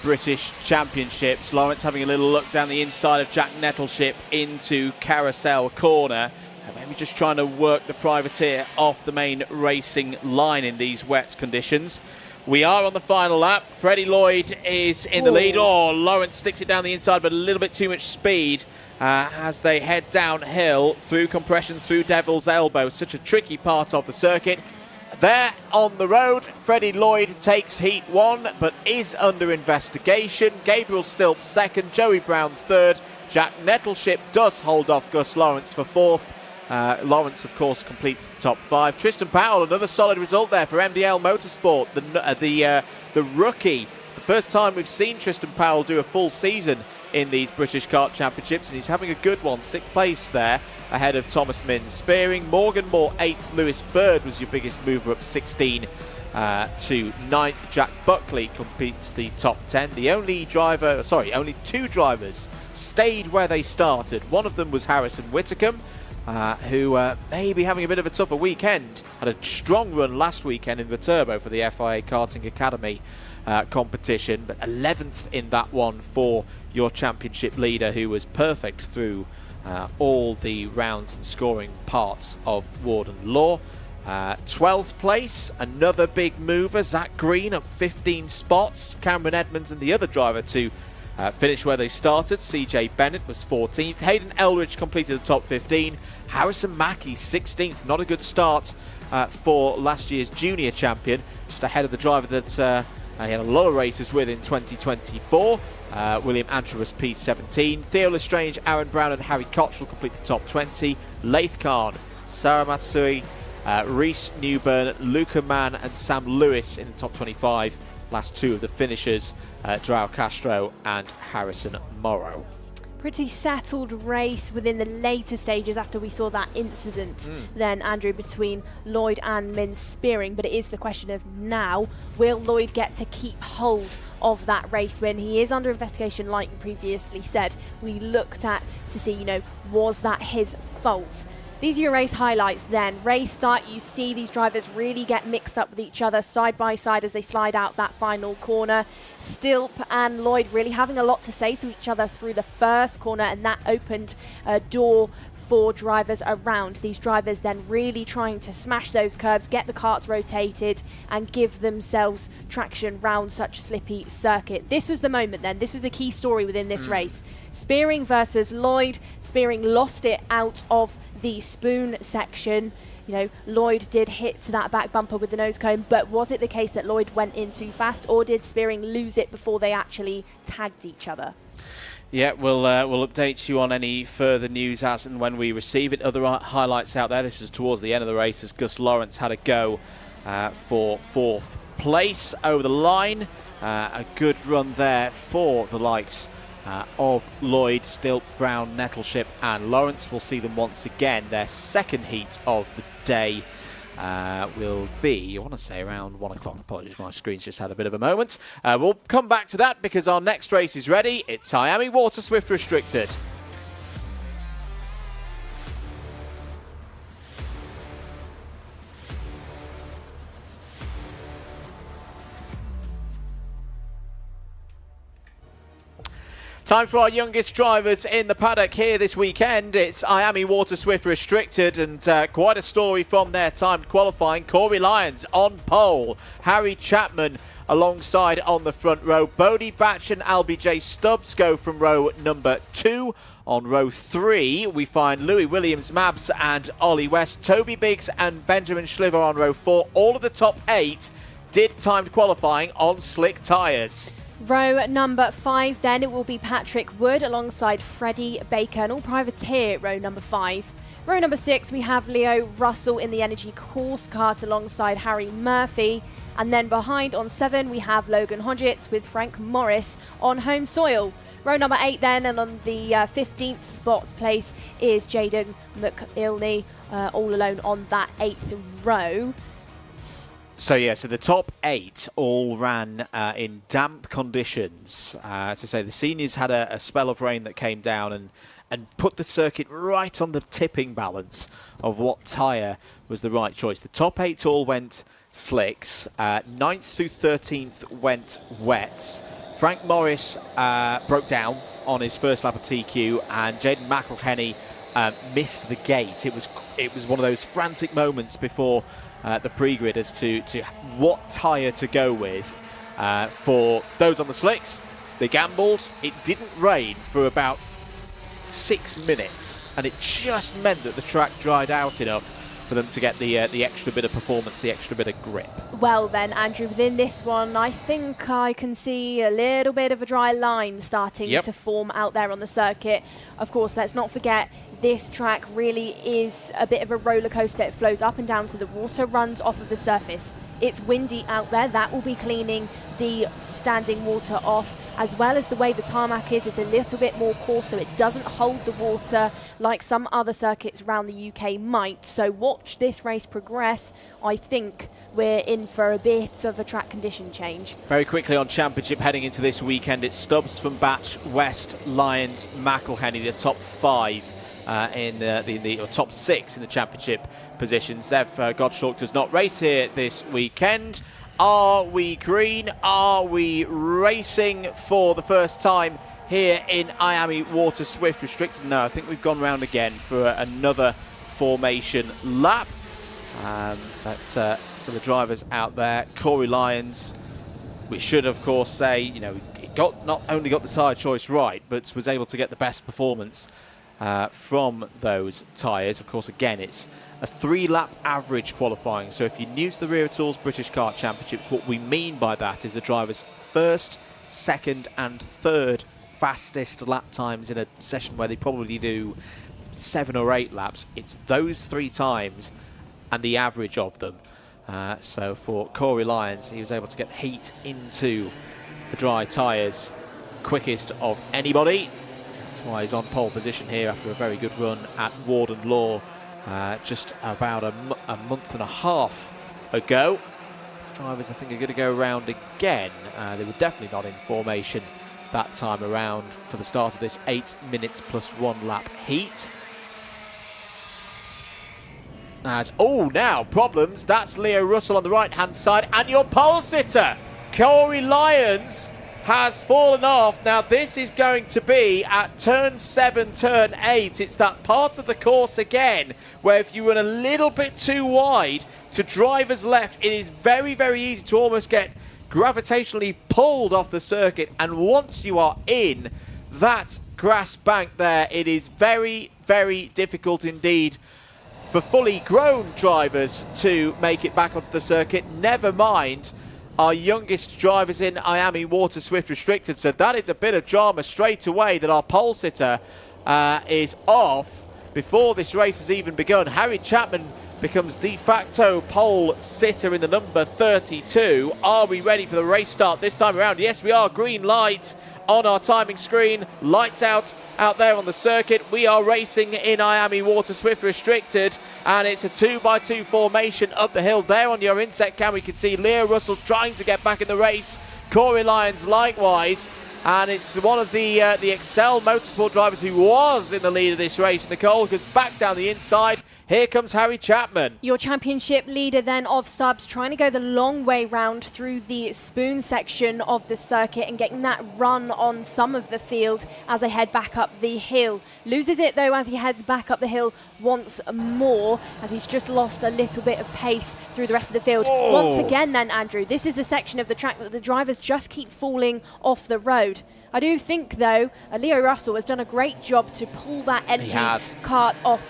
British Championships. Lawrence having a little look down the inside of Jack Nettleship into Carousel Corner, and maybe just trying to work the privateer off the main racing line in these wet conditions. We are on the final lap. Freddie Lloyd is in the lead. Oh, Lawrence sticks it down the inside, but a little bit too much speed as they head downhill through compression, through Devil's Elbow. Such a tricky part of the circuit. There on the road, Freddie Lloyd takes heat 1, but is under investigation. Gabriel Stilt 2nd, Joey Brown 3rd. Jack Nettleship does hold off Gus Lawrence for 4th. Lawrence, of course, completes the top 5. Tristan Powell, another solid result there for MDL Motorsport, the rookie. It's the first time we've seen Tristan Powell do a full season in these British Kart Championships, and he's having a good one. 6th place there, ahead of Thomas Min Spearing. Morgan Moore 8th. Lewis Bird was your biggest mover, up 16 to 9th. Jack Buckley completes the top 10. Only 2 drivers stayed where they started. One of them was Harrison Whitcomb, who may be having a bit of a tougher weekend. Had a strong run last weekend in the Turbo for the FIA Karting Academy competition, but 11th in that one for your championship leader, who was perfect through all the rounds and scoring parts of Warden Law. 12th place, another big mover, Zach Green up 15 spots. Cameron Edmonds and the other driver to finish where they started. CJ Bennett was 14th. Hayden Elridge completed the top 15. Harrison Mackie 16th. Not a good start for last year's junior champion. Just ahead of the driver that He had a lot of races with in 2024. William Antrobus P17. Theo Lestrange, Aaron Brown and Harry Koch will complete the top 20. Laith Khan, Sarah Matsui, Reese Newburn, Luca Mann and Sam Lewis in the top 25. Last two of the finishers, Joao Castro and Harrison Morrow. Pretty settled race within the later stages after we saw that incident then, Andrew, between Lloyd and Min's spearing. But it is the question of now, will Lloyd get to keep hold of that race win? He is under investigation, like you previously said. We looked at to see, was that his fault? These are your race highlights then. Race start, you see these drivers really get mixed up with each other side by side as they slide out that final corner. Stilp and Lloyd really having a lot to say to each other through the first corner, and that opened a door for drivers around. These drivers then really trying to smash those curbs, get the karts rotated and give themselves traction round such a slippy circuit. This was the moment then. This was the key story within this race. Spearing versus Lloyd. Spearing lost it out of the spoon section. Lloyd did hit to that back bumper with the nose cone, but was it the case that Lloyd went in too fast, or did Spearing lose it before they actually tagged each other? Yeah, we'll update you on any further news as and when we receive it. Other highlights out there. This is towards the end of the race as Gus Lawrence had a go for 4th place over the line. A good run there for the likes of Lloyd, Stilp, Brown, Nettleship and Lawrence. We'll see them once again. Their second heat of the day will be, I want to say, around 1 o'clock. Apologies, my screen's just had a bit of a moment. We'll come back to that because our next race is ready. It's IAME Water Swift Restricted. Time for our youngest drivers in the paddock here this weekend. It's IAME Water Swift Restricted, and quite a story from their timed qualifying. Corey Lyons on pole, Harry Chapman alongside on the front row. Bodie Batch and LBJ Stubbs go from row number 2. On row 3, we find Louis Williams, Mabs and Ollie West. Toby Biggs and Benjamin Schliver on row 4. All of the top 8 did timed qualifying on slick tyres. Row number 5 then, it will be Patrick Wood alongside Freddie Baker, an all-privateer, row number 5. Row number 6, we have Leo Russell in the Energy Course Kart alongside Harry Murphy. And then behind on 7, we have Logan Hodgetts with Frank Morris on home soil. Row number 8 then, and on the 15th spot place is Jaden McIlney, all alone on that 8th row. So the top 8 all ran in damp conditions. As I say, the seniors had a spell of rain that came down and put the circuit right on the tipping balance of what tyre was the right choice. The top 8 all went slicks. 9th through 13th went wets. Frank Morris broke down on his first lap of TQ, and Jaden McElhenney missed the gate. It was one of those frantic moments before the pre-grid as to what tyre to go with. For those on the slicks, they gambled. It didn't rain for about 6 minutes, and it just meant that the track dried out enough for them to get the extra bit of performance, the extra bit of grip. Well then, Andrew, within this one, I think I can see a little bit of a dry line starting to form out there on the circuit. Of course, let's not forget, this track really is a bit of a roller coaster. It flows up and down, so the water runs off of the surface. It's windy out there. That will be cleaning the standing water off, as well as the way the tarmac is. It's a little bit more coarse, so it doesn't hold the water like some other circuits around the UK might. So watch this race progress. I think we're in for a bit of a track condition change. Very quickly on championship heading into this weekend, it's Stubbs from Batch, West, Lyons, McElhenney, the top 5 in the top 6 in the championship positions. Zev Gottschalk does not race here this weekend. Are we green? Are we racing for the first time here in IAME Water Swift Restricted? No, I think we've gone round again for another formation lap. That's for the drivers out there. Corey Lyons, we should of course say, he not only got the tyre choice right, but was able to get the best performance from those tyres. Of course, again, it's a 3-lap average qualifying. So if you're new to the Wera Tools British Kart Championships, what we mean by that is the driver's first, second and third fastest lap times in a session where they probably do 7 or 8 laps. It's those 3 times and the average of them. So for Corey Lyons, he was able to get the heat into the dry tyres quickest of anybody. That's why he's on pole position here after a very good run at Warden Law just about a month and a half ago. Drivers, I think, are going to go around again. They were definitely not in formation that time around for the start of this 8 minutes plus 1 lap heat. Now problems. That's Leo Russell on the right-hand side, and your pole sitter, Corey Lyons, has fallen off. Now this is going to be at turn 7, turn 8. It's that part of the course again where if you run a little bit too wide to driver's left, it is very, very easy to almost get gravitationally pulled off the circuit. And once you are in that grass bank there, it is very, very difficult indeed for fully grown drivers to make it back onto the circuit, never mind our youngest drivers in IAME Water Swift Restricted. So that is a bit of drama straight away that our pole sitter is off before this race has even begun. Harry Chapman becomes de facto pole sitter in the number 32. Are we ready for the race start this time around? Yes, we are. Green light on our timing screen. Lights out there on the circuit. We are racing in IAME Water Swift Restricted, and it's a 2x2 formation up the hill. There on your inset cam, we can see Leo Russell trying to get back in the race. Corey Lyons likewise. And it's one of the Excel Motorsport drivers who was in the lead of this race, Nicole, because back down the inside, here comes Harry Chapman. Your championship leader then of subs, trying to go the long way round through the spoon section of the circuit and getting that run on some of the field as they head back up the hill. Loses it though as he heads back up the hill once more, as he's just lost a little bit of pace through the rest of the field. Oh. Once again then, Andrew, this is the section of the track that the drivers just keep falling off the road. I do think, though, Leo Russell has done a great job to pull that entry kart off.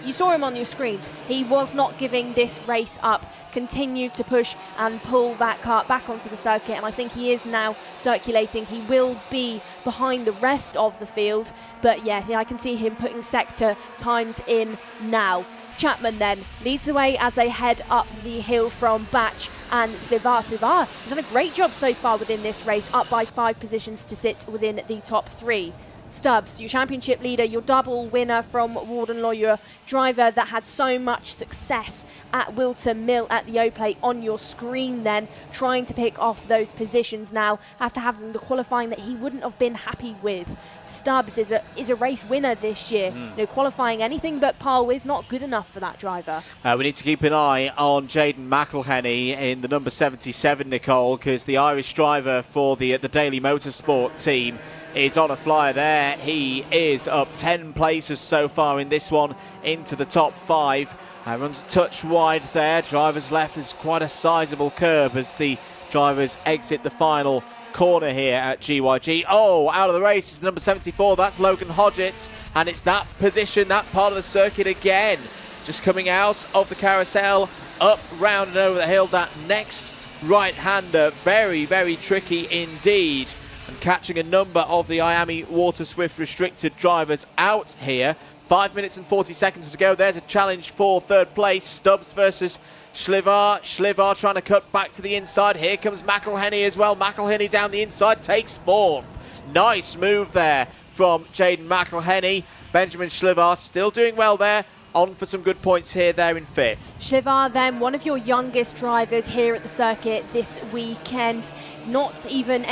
You saw him on your screens. He was not giving this race up. Continued to push and pull that kart back onto the circuit, and I think he is now circulating. He will be behind the rest of the field, but yeah, I can see him putting sector times in now. Chapman then leads the way as they head up the hill from Batch and Slivar. Slivar has done a great job so far within this race, up by 5 positions to sit within the top 3. Stubbs, your championship leader, your double winner from Warden Law, your driver that had so much success at Wilton Mill at the O-Plate on your screen then, trying to pick off those positions now after having the qualifying that he wouldn't have been happy with. Stubbs is a race winner this year. Qualifying anything but pole is not good enough for that driver. We need to keep an eye on Jaden McElhenney in the number 77, Nicole, because the Irish driver for the Daily Motorsport team is on a flyer there. He is up 10 places so far in this one into the top 5. Runs a touch wide there. Driver's left is quite a sizable curb as the drivers exit the final corner here at GYG. Oh, out of the race is number 74. That's Logan Hodgetts, and it's that position, that part of the circuit again. Just coming out of the carousel, up, round and over the hill. That next right-hander, very, very tricky indeed. And catching a number of the IAME Water Swift Restricted drivers out here. 5 minutes and 40 seconds to go. There's a challenge for third place. Stubbs versus Slivar. Slivar trying to cut back to the inside. Here comes McElhenney as well. McElhenney down the inside, takes 4th. Nice move there from Jaden McElhenney. Benjamin Slivar still doing well there. On for some good points here, there in 5th. Slivar then, one of your youngest drivers here at the circuit this weekend. Not even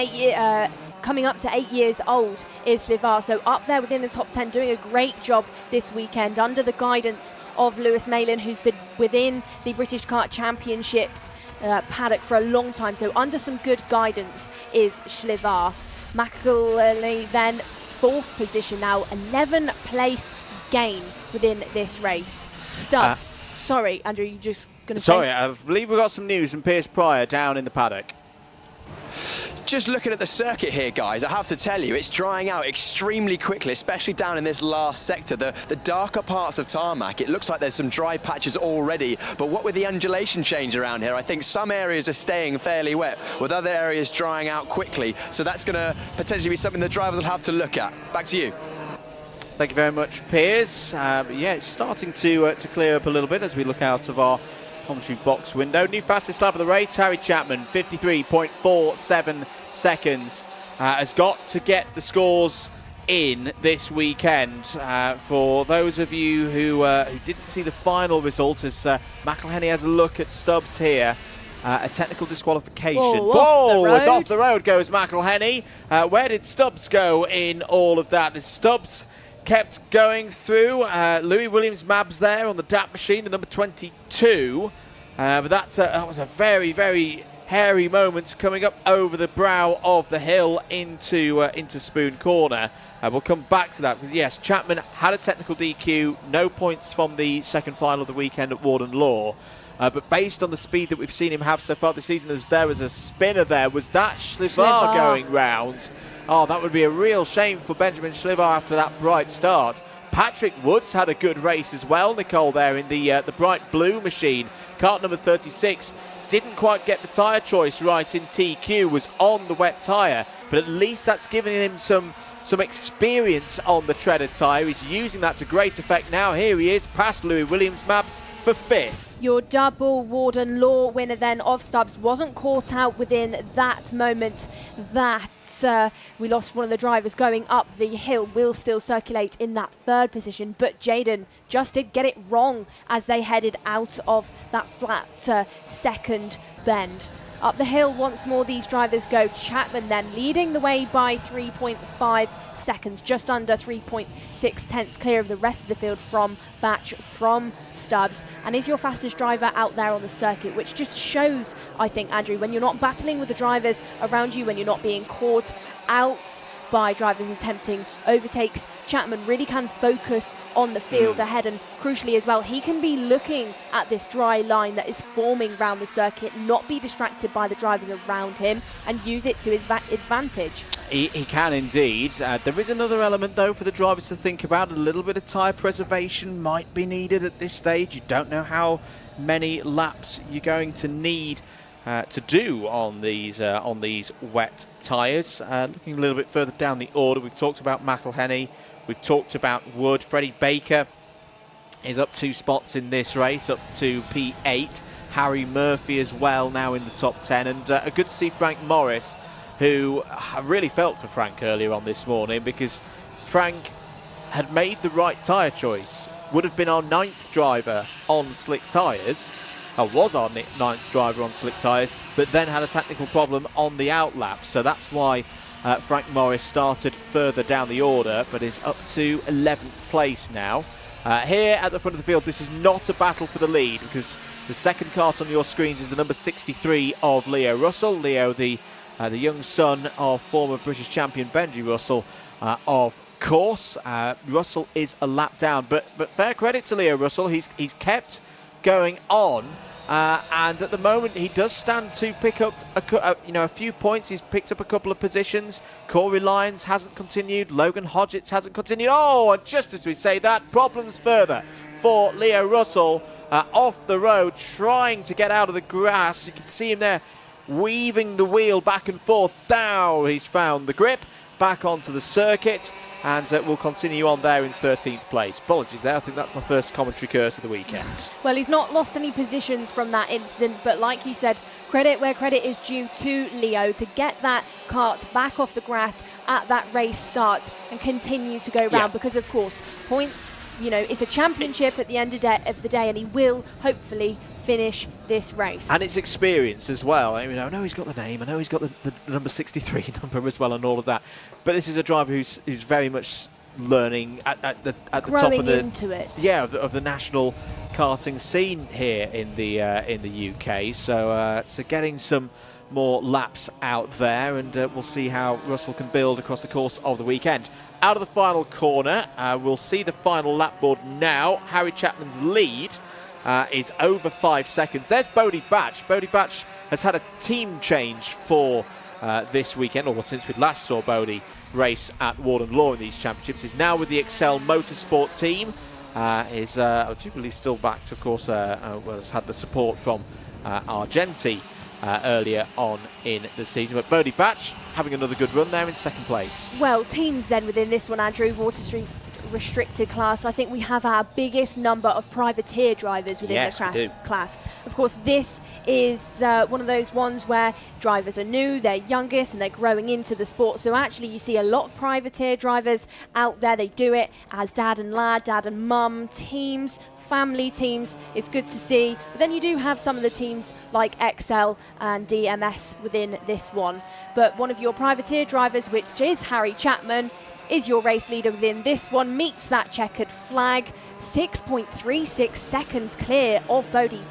coming up to 8 years old is Slivar, so up there within the top 10, doing a great job this weekend under the guidance of Lewis Malin, who's been within the British Kart Championships paddock for a long time, so under some good guidance is Slivar. McElhenney then 4th position now, 11th place gain within this race. Stubbs, sorry Andrew, you just going to say? Sorry, I believe we've got some news from Piers Pryor down in the paddock. Just looking at the circuit here, guys, I have to tell you, it's drying out extremely quickly, especially down in this last sector. The darker parts of tarmac, it looks like there's some dry patches already, but what with the undulation change around here, I think some areas are staying fairly wet, with other areas drying out quickly. So that's going to potentially be something the drivers will have to look at. Back to you. Thank you very much, Piers. Yeah, it's starting to clear up a little bit as we look out of our commentary box window. New fastest lap of the race, Harry Chapman, 53.47 seconds. Has got to get the scores in this weekend. For those of you who didn't see the final result, as McElhenney has a look at Stubbs here. A technical disqualification. It's off the road goes McElhenney. Where did Stubbs go in all of that? As Stubbs kept going through. Louis Williams-Mabs there on the DAP machine, the number 22. But that was a very, very hairy moment coming up over the brow of the hill into Spoon Corner. We'll come back to that. Yes, Chapman had a technical DQ, no points from the second final of the weekend at Warden Law. But based on the speed that we've seen him have so far this season, there was a spinner there. Was that Schlivar going round? Oh, that would be a real shame for Benjamin Schlivar after that bright start. Patrick Woods had a good race as well, Nicole, there in the bright blue machine. Kart number 36 didn't quite get the tyre choice right in TQ, was on the wet tyre, but at least that's given him some experience on the treaded tyre. He's using that to great effect now. Here he is, past Louis Williams-Mabs for 5th. Your double Warden Law winner then of Stubbs wasn't caught out within that moment that we lost one of the drivers going up the hill. Will still circulate in that 3rd position, but Jaden just did get it wrong as they headed out of that flat 2nd bend. Up the hill once more these drivers go. Chapman then leading the way by 3.5 seconds, just under 3.6 tenths clear of the rest of the field from Batch, from Stubbs, and is your fastest driver out there on the circuit, which just shows, I think, Andrew, when you're not battling with the drivers around you, when you're not being caught out by drivers attempting overtakes, Chapman really can focus on the field ahead, and crucially as well, he can be looking at this dry line that is forming around the circuit, not be distracted by the drivers around him, and use it to his advantage. He can indeed. There is another element though for the drivers to think about. A little bit of tyre preservation might be needed at this stage. You don't know how many laps you're going to need to do on these wet tyres. Looking a little bit further down the order, we've talked about McElhenney, we've talked about Wood. Freddie Baker is up 2 spots in this race, up to P8. Harry Murphy as well now in the top 10, and good to see Frank Morris, who I really felt for Frank earlier on this morning, because Frank had made the right tyre choice. Would have been our 9th driver on slick tyres. Was our 9th driver on slick tyres, but then had a technical problem on the outlap. So that's why Frank Morris started further down the order, but is up to 11th place now. Here at the front of the field, this is not a battle for the lead, because the second kart on your screens is the number 63 of Leo Russell. Leo, the young son of former British champion Benji Russell, of course. Russell is a lap down, but fair credit to Leo Russell. He's kept going on, and at the moment he does stand to pick up a few points. He's picked up a couple of positions. Corey Lyons hasn't continued. Logan Hodgetts hasn't continued. Oh, and just as we say that, problems further for Leo Russell off the road, trying to get out of the grass. You can see him there weaving the wheel back and forth. Now he's found the grip, back onto the circuit, and we'll continue on there in 13th place. Apologies there, I think that's my first commentary curse of the weekend. Well, he's not lost any positions from that incident, but like you said, credit where credit is due to Leo to get that kart back off the grass at that race start and continue to go round, because of course points, it's a championship at the end of the day, and he will hopefully finish this race. And it's experience as well. I know he's got the name, I know he's got the number 63 number as well, and all of that, but this is a driver who's very much learning at the top of the into it. of the national karting scene here in the UK. So getting some more laps out there, and we'll see how Russell can build across the course of the weekend. Out of the final corner, we'll see the final lap board now. Harry Chapman's lead is over 5 seconds. There's Bodie Batch. Bodie Batch has had a team change for this weekend, or since we last saw Bodie race at Warden Law in these championships, is now with the Excel Motorsport team. Is, I do believe, still backed, of course, well, has had the support from Argenti earlier on in the season. But Bodie Batch having another good run there in second place. Well, teams then within this one, Andrew, Water restricted class, I think we have our biggest number of privateer drivers within the class. Of course, this is one of those ones where drivers are new, they're youngest, and they're growing into the sport. So actually you see a lot of privateer drivers out there. They do it as dad and lad, dad and mum teams, family teams. It's good to see. But then you do have some of the teams like XL and DMS within this one. But one of your privateer drivers, which is Harry Chapman, is your race leader within this one, meets that checkered flag. 6.36 seconds clear of Bodie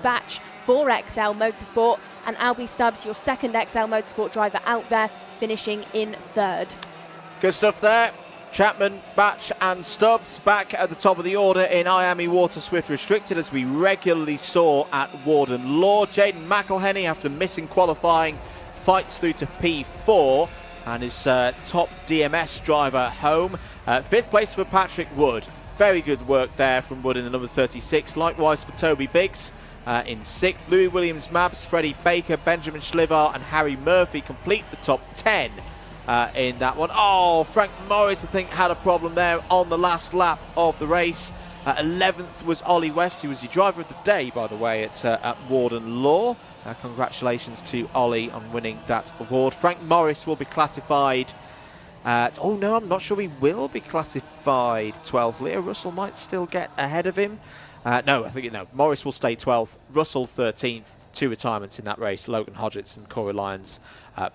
Batch for XL Motorsport, and Albie Stubbs, your second XL Motorsport driver out there, finishing in third. Good stuff there. Chapman, Batch and Stubbs back at the top of the order in IAME Water Swift Restricted, as we regularly saw at Warden Law. Jaden McElhenney, after missing qualifying, fights through to P4 and his top DMS driver home. Fifth place for Patrick Wood. Very good work there from Wood in the number 36. Likewise for Toby Biggs in sixth. Louis Williams-Mabs, Freddie Baker, Benjamin Schlivar and Harry Murphy complete the top 10 in that one. Oh, Frank Morris, I think, had a problem there on the last lap of the race. 11th was Ollie West, who was the driver of the day, by the way, at Warden Law. Congratulations to Ollie on winning that award. Frank Morris will be classified oh no, I'm not sure he will be classified 12th. Leo Russell might still get ahead of him. No, I think no. Morris will stay 12th. Russell 13th. 2 retirements in that race. Logan Hodgetts and Corey Lyons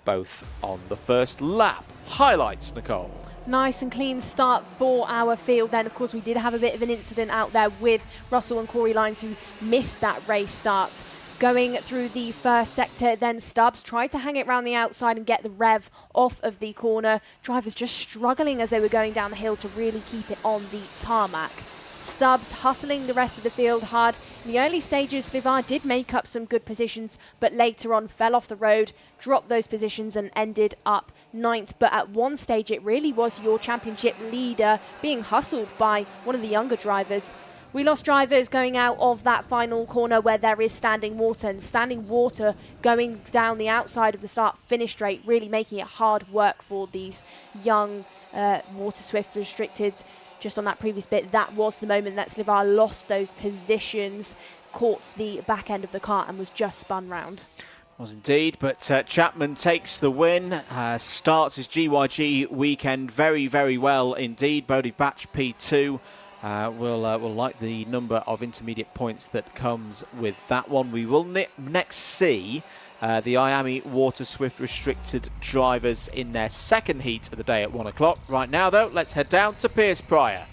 both on the first lap. Highlights, Nicole. Nice and clean start for our field then. Of course, we did have a bit of an incident out there with Russell and Corey Lyons, who missed that race start. Going through the first sector, then Stubbs tried to hang it around the outside and get the rev off of the corner. Drivers just struggling as they were going down the hill to really keep it on the tarmac. Stubbs hustling the rest of the field hard. In the early stages, Schlivar did make up some good positions, but later on fell off the road, dropped those positions and ended up 9th. But at one stage, it really was your championship leader being hustled by one of the younger drivers. We lost drivers going out of that final corner where there is standing water, and standing water going down the outside of the start-finish straight, really making it hard work for these young Water Swift Restricted. Just on that previous bit, that was the moment that Schlivar lost those positions, caught the back end of the car and was just spun round. Was indeed, but Chapman takes the win, starts his GYG weekend very, very well indeed. Bodie Batch P2. We'll like the number of intermediate points that comes with that one. We will next see the IAME Water Swift Restricted drivers in their second heat of the day at 1 o'clock. Right now, though, let's head down to Piers Pryor.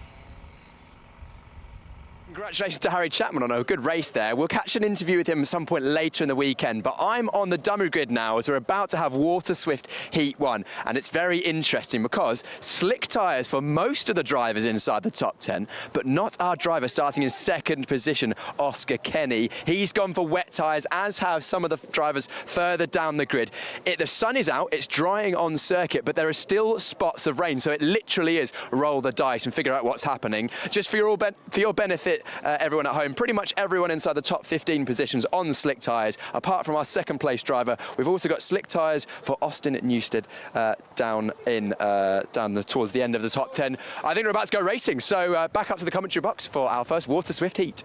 Congratulations to Harry Chapman on a good race there. We'll catch an interview with him at some point later in the weekend, but I'm on the dummy grid now as we're about to have Water Swift Heat 1, and it's very interesting because slick tyres for most of the drivers inside the top 10, but not our driver starting in second position, Oscar Kenny. He's gone for wet tyres, as have some of the drivers further down the grid. The sun is out, it's drying on circuit, but there are still spots of rain, so it literally is roll the dice and figure out what's happening. Just for your benefit, everyone at home, pretty much everyone inside the top 15 positions on slick tyres, apart from our second place driver. We've also got slick tyres for Austin Newstead down towards the end of the top 10. I think we're about to go racing, so back up to the commentary box for our first Water Swift heat.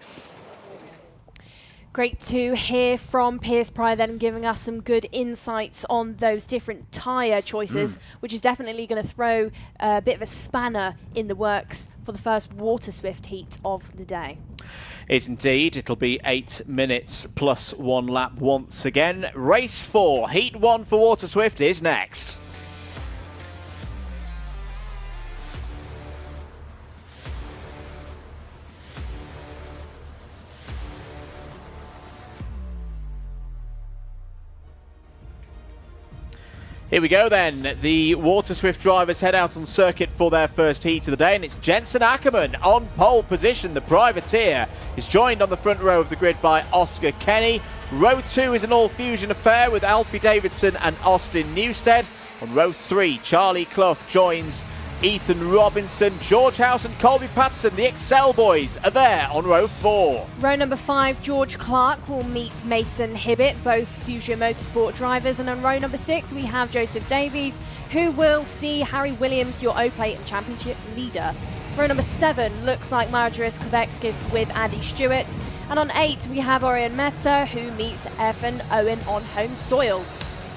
Great to hear from Piers Pryor then, giving us some good insights on those different tyre choices, which is definitely going to throw a bit of a spanner in the works for the first Water Swift heat of the day. It's indeed. It'll be 8 minutes plus 1 lap once again. Race 4, Heat 1 for Water Swift is next. Here we go then. The Water Swift drivers head out on circuit for their first heat of the day, and it's Jensen Ackerman on pole position. The privateer is joined on the front row of the grid by Oscar Kenny. Row 2 is an all-fusion affair with Alfie Davidson and Austin Newstead. On row 3, Charlie Clough joins Ethan Robinson. George House and Colby Patterson, the Excel boys, are there on row 4. Row number 5, George Clark will meet Mason Hibbett, both Fusion Motorsport drivers. And on row number 6, we have Joseph Davies, who will see Harry Williams, your O-Plate and Championship leader. Row number 7 looks like Marius Kvekskis with Andy Stewart. And on 8, we have Orion Meta, who meets Evan Owen on home soil.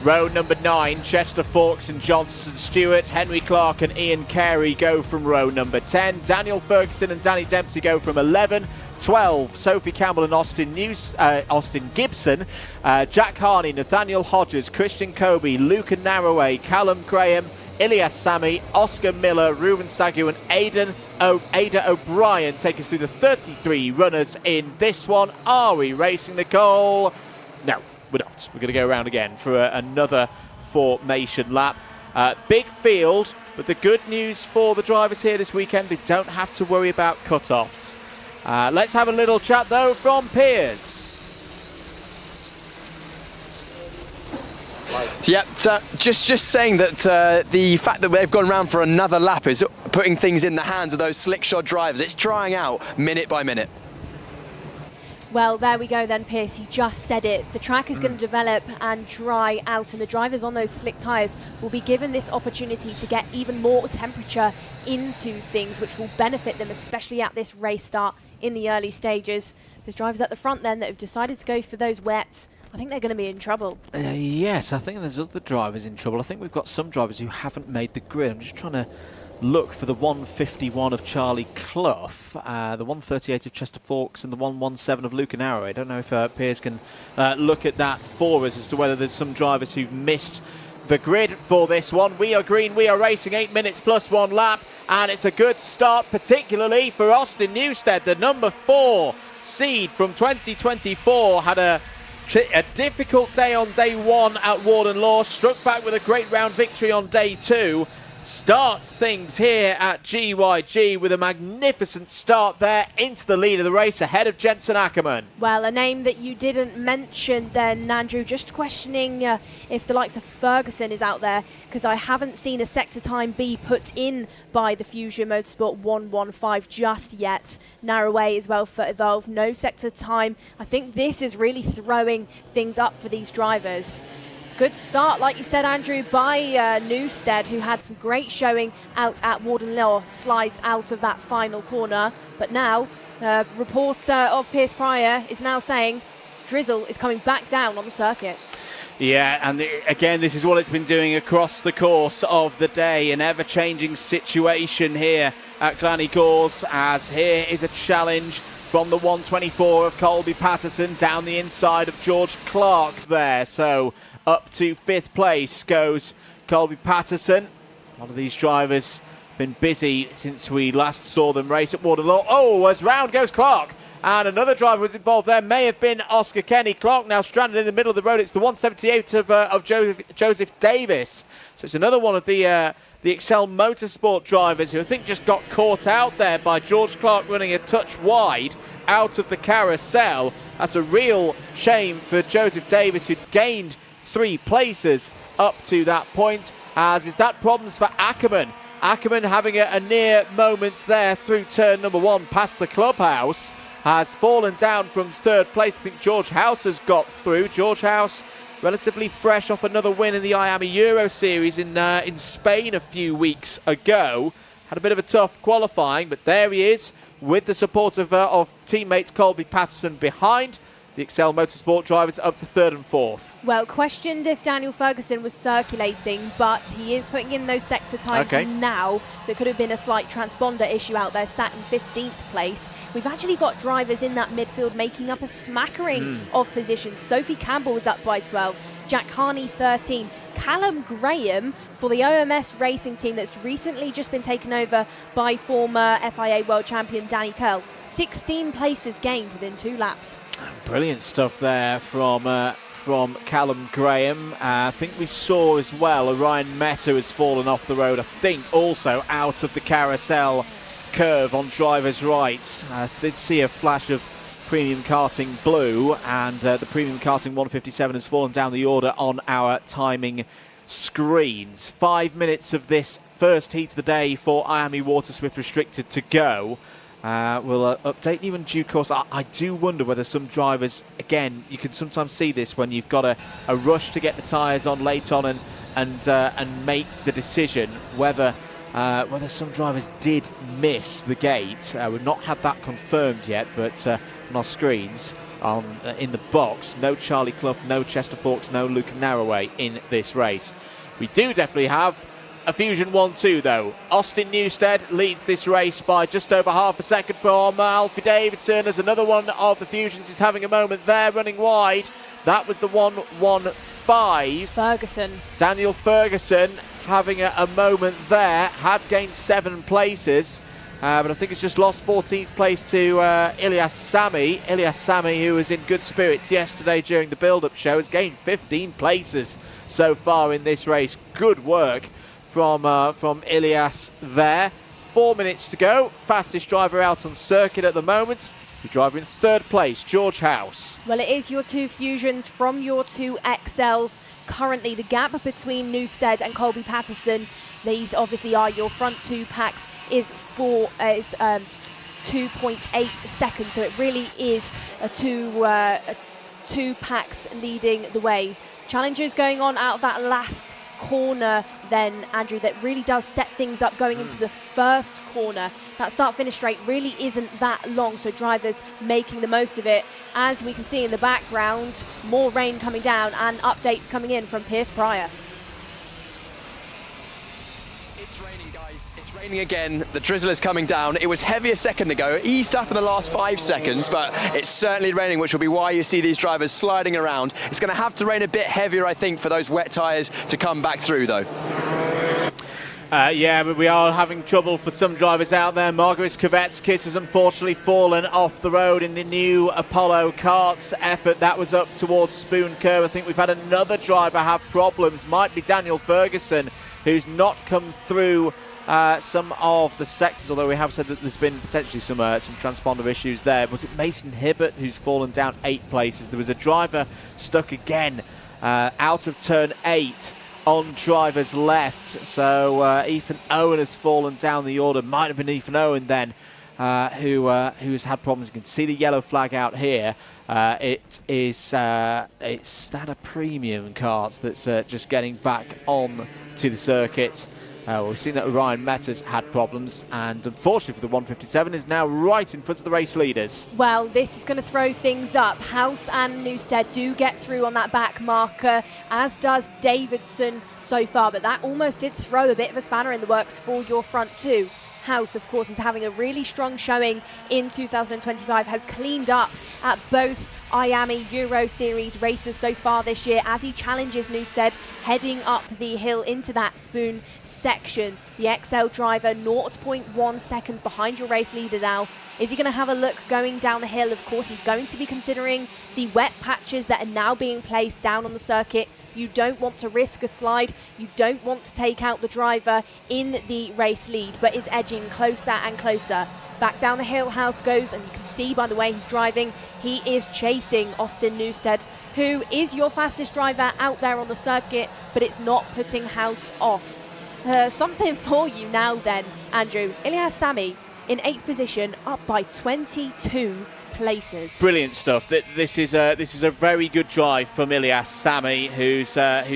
Row number 9, Chester Fawkes and Johnson Stewart. Henry Clark and Ian Carey go from row number 10. Daniel Ferguson and Danny Dempsey go from 11. 12, Sophie Campbell and Austin Gibson. Jack Harney, Nathaniel Hodges, Christian Kobe, Luca Narroway, Callum Graham, Ilias Sami, Oscar Miller, Ruben Sagu and Ada O'Brien take us through the 33 runners in this one. Are we racing the goal? No, we're not. We're going to go around again for another formation lap. Big field, but the good news for the drivers here this weekend, they don't have to worry about cut-offs. Let's have a little chat though from Piers. Yeah, so just saying that the fact that they've gone round for another lap is putting things in the hands of those slickshod drivers. It's trying out minute by minute. Well, there we go then, Pierce. He just said it. The track is going to develop and dry out, and the drivers on those slick tyres will be given this opportunity to get even more temperature into things, which will benefit them, especially at this race start in the early stages. There's drivers at the front then that have decided to go for those wets. I think they're going to be in trouble. Yes, I think there's other drivers in trouble. I think we've got some drivers who haven't made the grid. I'm just trying to look for the 151 of Charlie Clough, the 138 of Chester Fawkes and the 117 of Luca Narrow. I don't know if Piers can look at that for us as to whether there's some drivers who've missed the grid for this one. We are green, we are racing, 8 minutes plus 1 lap, and it's a good start, particularly for Austin Newstead, the number 4 seed from 2024. Had a difficult day on day 1 at Warden Law, struck back with a great round victory on day 2. Starts things here at GYG with a magnificent start there into the lead of the race ahead of Jensen Ackerman. Well, a name that you didn't mention then, Andrew, just questioning if the likes of Ferguson is out there, because I haven't seen a sector time be put in by the Fusion Motorsport 115 just yet. Narroway as well for Evolve, no sector time. I think this is really throwing things up for these drivers. Good start, like you said, Andrew, by Newstead, who had some great showing out at Warden Law, slides out of that final corner. But now, reporter of Piers Pryor is now saying drizzle is coming back down on the circuit. Yeah, and again, this is what it's been doing across the course of the day. An ever-changing situation here at Glan Y Gors, as here is a challenge from the 124 of Colby Patterson down the inside of George Clark there. So up to 5th place goes Colby Patterson. A lot of these drivers been busy since we last saw them race at Waterloo. Oh, as round goes Clark. And another driver was involved there, may have been Oscar Kenny. Clark now stranded in the middle of the road. It's the 178 of Joseph Davis. So it's another one of the Excel Motorsport drivers who I think just got caught out there by George Clark running a touch wide out of the carousel. That's a real shame for Joseph Davis, who'd gained 3 places up to that point, as is that problems for Ackerman. Ackerman having a near moment there through turn number 1 past the clubhouse, has fallen down from 3rd place. I think George House has got through. George House relatively fresh off another win in the IAME Euro Series in Spain a few weeks ago. Had a bit of a tough qualifying, but there he is with the support of teammate Colby Patterson behind. The Excel Motorsport drivers up to 3rd and 4th. Well, questioned if Daniel Ferguson was circulating, but he is putting in those sector times now, so it could have been a slight transponder issue out there, sat in 15th place. We've actually got drivers in that midfield making up a smattering of positions. Sophie Campbell was up by 12, Jack Harney 13, Callum Graham for the OMS racing team that's recently just been taken over by former FIA World Champion Danny Curl. 16 places gained within 2 laps. Brilliant stuff there from Callum Graham. I think we saw as well Orion Meta has fallen off the road, I think also out of the carousel curve on driver's right. I did see a flash of Premium Karting Blue, and the Premium Karting 157 has fallen down the order on our timing screens. 5 minutes of this first heat of the day for IAME Water Swift Restricted to go. We'll update you in due course. I do wonder whether some drivers, again, you can sometimes see this when you've got a rush to get the tyres on late on and make the decision whether some drivers did miss the gate. We've not had that confirmed yet, but on our screens, in the box, no Charlie Clough, no Chester Fawkes, no Luke Narroway in this race. We do definitely have a Fusion 1-2 though. Austin Newstead leads this race by just over half a second from Alfie Davidson, as another one of the Fusions is having a moment there, running wide. That was the 1-1-5. Ferguson. Daniel Ferguson having a moment there, had gained 7 places, but I think it's just lost 14th place to Ilyas Sami. Ilyas Sami, who was in good spirits yesterday during the build-up show, has gained 15 places so far in this race. Good work from Ilyas there. 4 minutes to go. Fastest driver out on circuit at the moment. The driver in 3rd place, George House. Well, it is your 2 Fusions from your 2 XLs. Currently, the gap between Newstead and Colby Patterson, these obviously are your front 2 packs, is 2.8 seconds. So it really is a two packs leading the way. Challenges going on out of that last corner then, Andrew, that really does set things up going into the first corner. That start-finish straight really isn't that long, so drivers making the most of it. As we can see in the background, more rain coming down and updates coming in from Piers Pryor. It's raining, guys. It's raining again. The drizzle is coming down. It was heavy a second ago. It eased up in the last 5 seconds, but it's certainly raining, which will be why you see these drivers sliding around. It's going to have to rain a bit heavier, I think, for those wet tyres to come back through, though. Yeah, but we are having trouble for some drivers out there. Margaret Kvetskis has unfortunately fallen off the road in the new Apollo Karts effort. That was up towards Spoon Curve. I think we've had another driver have problems. Might be Daniel Ferguson, who's not come through some of the sectors, although we have said that there's been potentially some transponder issues there. Was it Mason Hibbert who's fallen down 8 places? There was a driver stuck again out of turn 8 on driver's left, so Ethan Owen has fallen down the order. Might have been Ethan Owen then who's had problems. You can see the yellow flag out here. It's that a Premium Karts that's just getting back on to the circuit. We've seen that Ryan Metters had problems, and unfortunately for the 157 is now right in front of the race leaders. Well, this is going to throw things up. House and Newstead do get through on that back marker, as does Davidson so far, but that almost did throw a bit of a spanner in the works for your front 2. House, of course, is having a really strong showing in 2025, has cleaned up at both IAME Euro Series races so far this year as he challenges Newstead heading up the hill into that Spoon section. The XL driver 0.1 seconds behind your race leader now. Is he going to have a look going down the hill? Of course, he's going to be considering the wet patches that are now being placed down on the circuit. You don't want to risk a slide. You don't want to take out the driver in the race lead, but is edging closer and closer. Back down the hill, House goes, and you can see by the way he's driving, he is chasing Austin Newstead, who is your fastest driver out there on the circuit, but it's not putting House off. Something for you now then, Andrew. Ilyas Sami in 8th position, up by 22 places. Brilliant stuff. This is a very good drive from Ilyas Sami, who's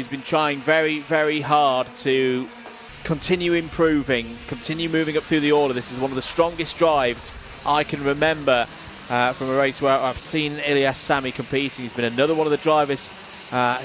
been trying very, very hard to continue improving, continue moving up through the order. This is one of the strongest drives I can remember from a race where I've seen Ilyas Sami competing. He's been another one of the drivers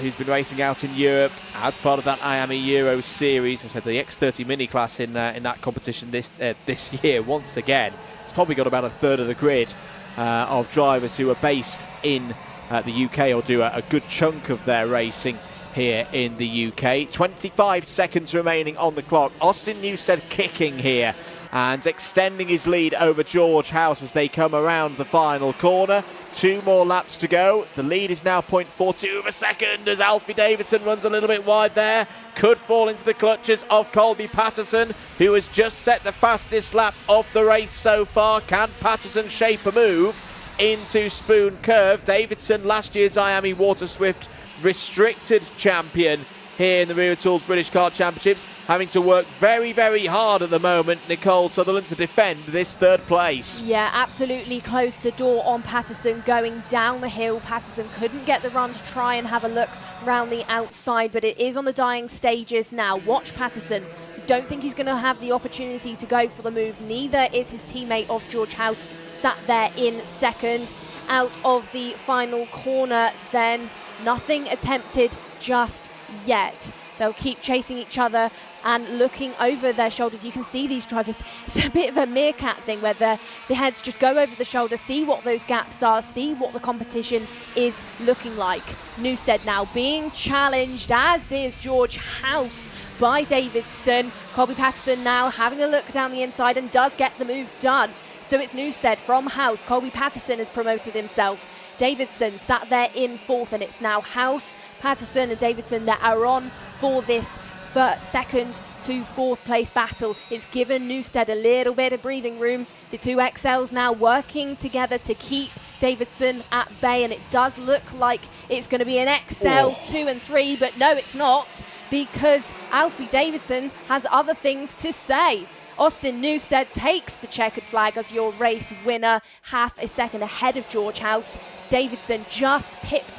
who's been racing out in Europe as part of that IAME Euro Series. I said the X30 mini class in that competition this year once again. It's probably got about a third of the grid of drivers who are based in the UK or do a good chunk of their racing here in the UK. 25 seconds remaining on the clock. Austin Newstead kicking here and extending his lead over George House as they come around the final corner. 2 more laps to go. The lead is now 0.42 of a second as Alfie Davidson runs a little bit wide there. Could fall into the clutches of Colby Patterson, who has just set the fastest lap of the race so far. Can Patterson shape a move into Spoon Curve. Davidson, last year's IAME Water Swift restricted champion here in the Wera Tools British Kart Championships, having to work very, very hard at the moment, Nicole Sutherland, to defend this third place. Yeah, absolutely closed the door on Patterson going down the hill. Patterson couldn't get the run to try and have a look round the outside, but it is on the dying stages now. Watch Patterson. Don't think he's going to have the opportunity to go for the move. Neither is his teammate of George House, sat there in second. Out of the final corner then, nothing attempted just yet. They'll keep chasing each other and looking over their shoulders. You can see these drivers, it's a bit of a meerkat thing where the heads just go over the shoulder, see what those gaps are, see what the competition is looking like. Newstead now being challenged, as is George House, by Davidson. Colby Patterson now having a look down the inside and does get the move done. So it's Newstead from House. Colby Patterson has promoted himself. Davidson sat there in fourth, and it's now House, Patterson and Davidson that are on for this second to fourth place battle. It's given Newstead a little bit of breathing room. The two XLs now working together to keep Davidson at bay, and it does look like it's going to be an XL 2 and 3, but no, it's not, because Alfie Davidson has other things to say. Austin Newstead takes the checkered flag as your race winner, half a second ahead of George House. Davidson just pipped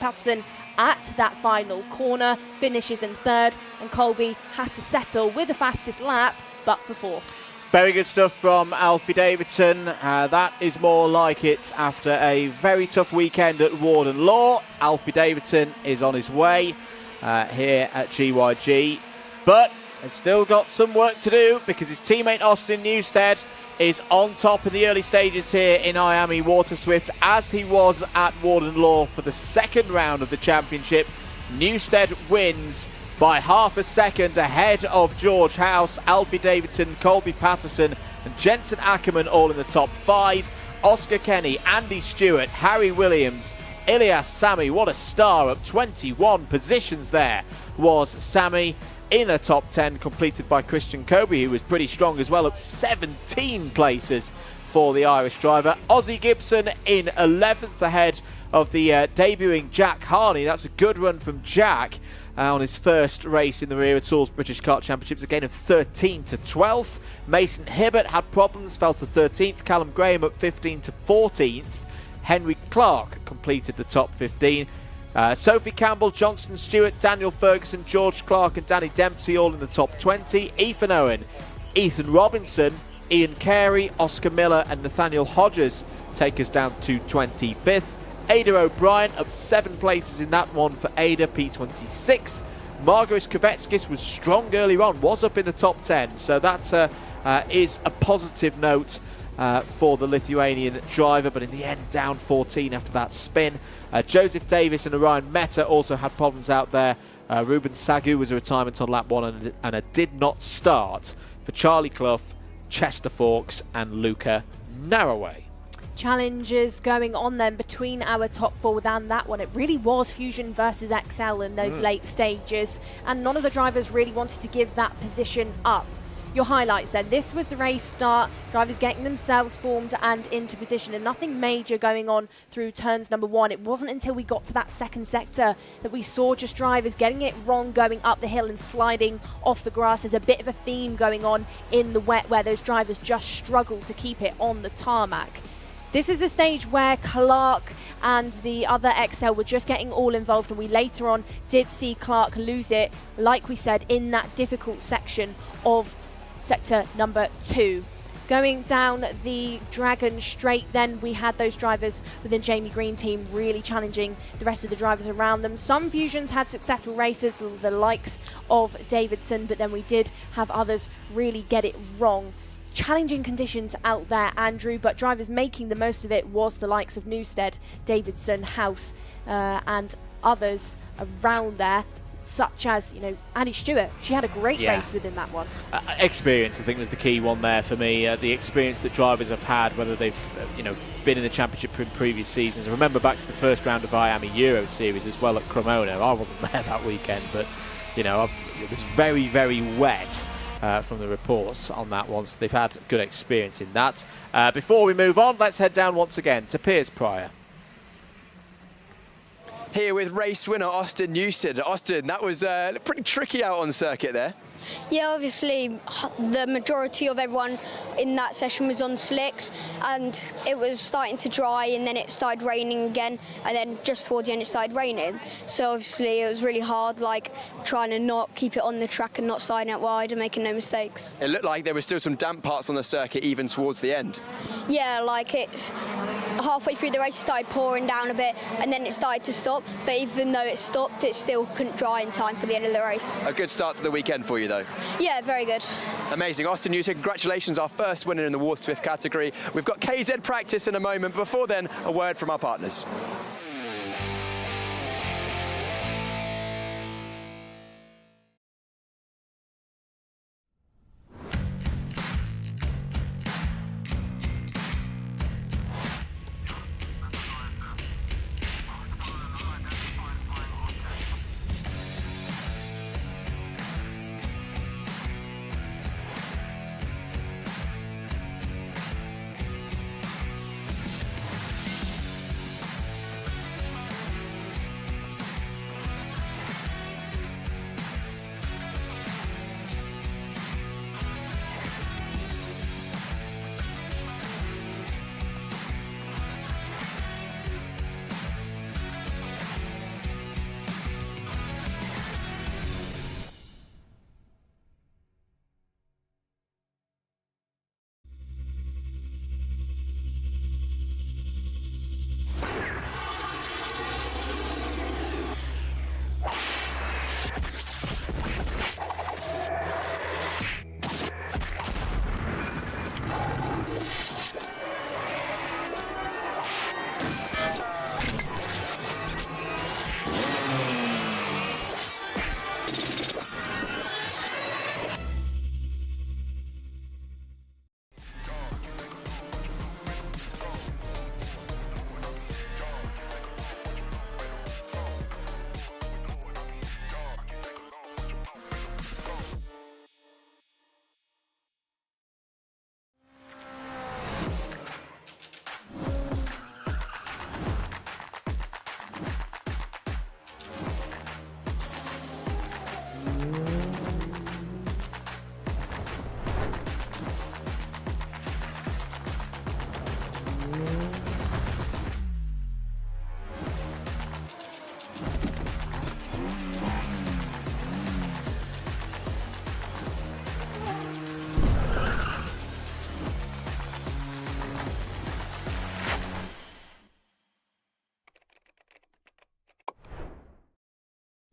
Patterson at that final corner, finishes in third, and Colby has to settle with the fastest lap, but for fourth. Very good stuff from Alfie Davidson. That is more like it after a very tough weekend at Warden Law. Alfie Davidson is on his way here at GYG, but has still got some work to do because his teammate Austin Newstead is on top of the early stages here in IAME Water Swift, as he was at Warden Law for the second round of the championship. Newstead wins by half a second ahead of George House, Alfie Davidson, Colby Patterson and Jensen Ackerman all in the top 5. Oscar Kenny, Andy Stewart, Harry Williams, Ilias Sami, what a star, up 21 positions there was Sami. In a top 10 completed by Christian Kobe, who was pretty strong as well, up 17 places for the Irish driver. Ozzie Gibson in 11th ahead of the debuting Jack Harney. That's a good run from Jack on his first race in the Wera Tools British Kart Championships, a gain of 13 to 12th. Mason Hibbert had problems, fell to 13th. Callum Graham up 15 to 14th. Henry Clark completed the top 15. Sophie Campbell, Johnston Stewart, Daniel Ferguson, George Clark and Danny Dempsey all in the top 20. Ethan Owen, Ethan Robinson, Ian Carey, Oscar Miller and Nathaniel Hodges take us down to 25th. Ada O'Brien up 7 places in that one for Ada, P26. Margaret Kovetskis was strong early on, was up in the top 10, so that is a positive note for the Lithuanian driver, but in the end down 14 after that spin. Joseph Davis and Orion Meta also had problems out there. Ruben Sagu was a retirement on lap 1 and a did not start for Charlie Clough, Chester Fawkes and Luca Narroway. Challenges going on then between our top 4 and that one. It really was Fusion versus XL in those late stages, and none of the drivers really wanted to give that position up. Your highlights then. This was the race start, drivers getting themselves formed and into position, and nothing major going on through turns number 1. It wasn't until we got to that second sector that we saw just drivers getting it wrong going up the hill and sliding off the grass. There's a bit of a theme going on in the wet where those drivers just struggle to keep it on the tarmac. This is a stage where Clark and the other XL were just getting all involved, and we later on did see Clark lose it, like we said, in that difficult section of sector number 2. Going down the Dragon Straight then, we had those drivers within Jamie Green team really challenging the rest of the drivers around them. Some Fusions had successful races, the likes of Davidson, but then we did have others really get it wrong. Challenging conditions out there, Andrew, but drivers making the most of it was the likes of Newstead, Davidson, House and others around there, such as, you know, Annie Stewart. She had a great race within that one. Experience, I think, was the key one there for me. The experience that drivers have had, whether they've been in the championship in previous seasons. I remember back to the first round of IAME Euro Series as well at Cremona. I wasn't there that weekend, but it was very, very wet. from the reports on that one, so they've had good experience in that. Before we move on, let's head down once again to Piers Pryor. Here with race winner Austin Newsted. Austin, that was pretty tricky out on the circuit there. Yeah, obviously the majority of everyone in that session was on slicks, and it was starting to dry, and then it started raining again, and then just towards the end it started raining. So obviously it was really hard, like trying to not keep it on the track and not sliding out wide and making no mistakes. It looked like there were still some damp parts on the circuit even towards the end. Yeah, like it's halfway through the race it started pouring down a bit, and then it started to stop, but even though it stopped, it still couldn't dry in time for the end of the race. A good start to the weekend for you though. Yeah, very good. Amazing. Austin Newsted, congratulations, our first winner in the Water Swift category. We've got KZ practice in a moment. Before then, a word from our partners.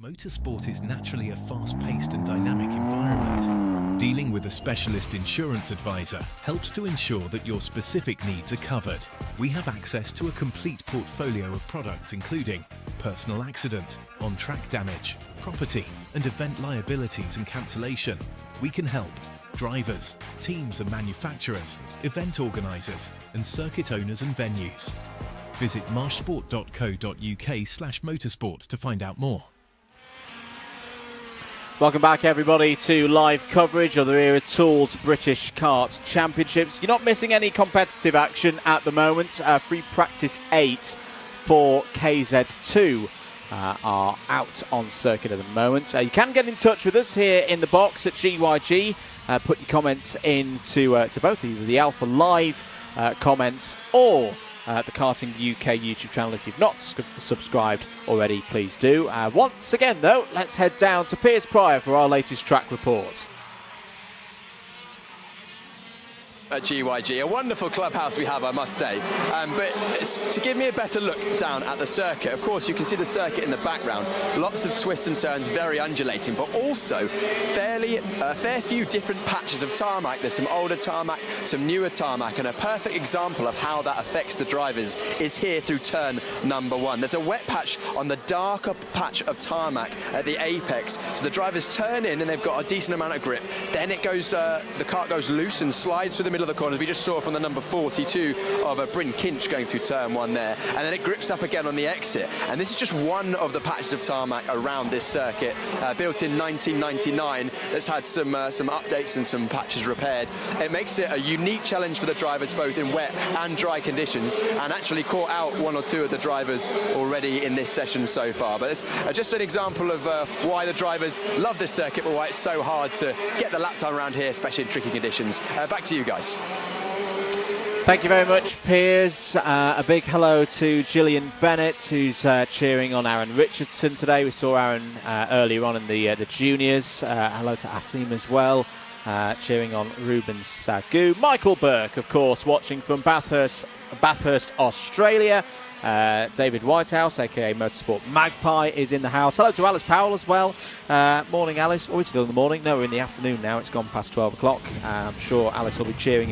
Motorsport is naturally a fast-paced and dynamic environment. Dealing with a specialist insurance advisor helps to ensure that your specific needs are covered. We have access to a complete portfolio of products including personal accident, on-track damage, property and event liabilities and cancellation. We can help drivers, teams and manufacturers, event organisers and circuit owners and venues. Visit marshsport.co.uk/motorsport to find out more. Welcome back, everybody, to live coverage of the Wera Tools British Kart Championships. You're not missing any competitive action at the moment. Free practice 8 for KZ2 are out on circuit at the moment. You can get in touch with us here in the box at GYG. Put your comments into to both either the Alpha Live comments or the Karting UK YouTube channel. If you've not subscribed already, please do. Once again, though, let's head down to Piers Pryor for our latest track report. At GYG, a wonderful clubhouse we have, I must say, but it's to give me a better look down at the circuit. Of course, you can see the circuit in the background, lots of twists and turns, very undulating, but also fair few different patches of tarmac. There's some older tarmac, some newer tarmac, and a perfect example of how that affects the drivers is here through turn number 1. There's a wet patch on the darker patch of tarmac at the apex, so the drivers turn in and they've got a decent amount of grip. Then it goes, the kart goes loose and slides through the middle middle of the corners. We just saw from the number 42 of Bryn Kinch going through turn 1 there, and then it grips up again on the exit. And this is just one of the patches of tarmac around this circuit, built in 1999. That's had some updates and some patches repaired. It makes it a unique challenge for the drivers, both in wet and dry conditions, and actually caught out 1 or 2 of the drivers already in this session so far. But it's just an example of why the drivers love this circuit, but why it's so hard to get the lap time around here, especially in tricky conditions. Back to you guys. Thank you very much, Piers. A big hello to Gillian Bennett, who's cheering on Aaron Richardson today. We saw Aaron earlier on in the juniors. Hello to Asim as well, cheering on Ruben Sagu. Michael Burke, of course, watching from Bathurst, Australia. David Whitehouse, aka Motorsport Magpie, is in the house. Hello to Alice Powell as well. Morning, Alice. Oh, it's still in the morning. No, we're in the afternoon now. It's gone past 12 o'clock. I'm sure Alice will be tuning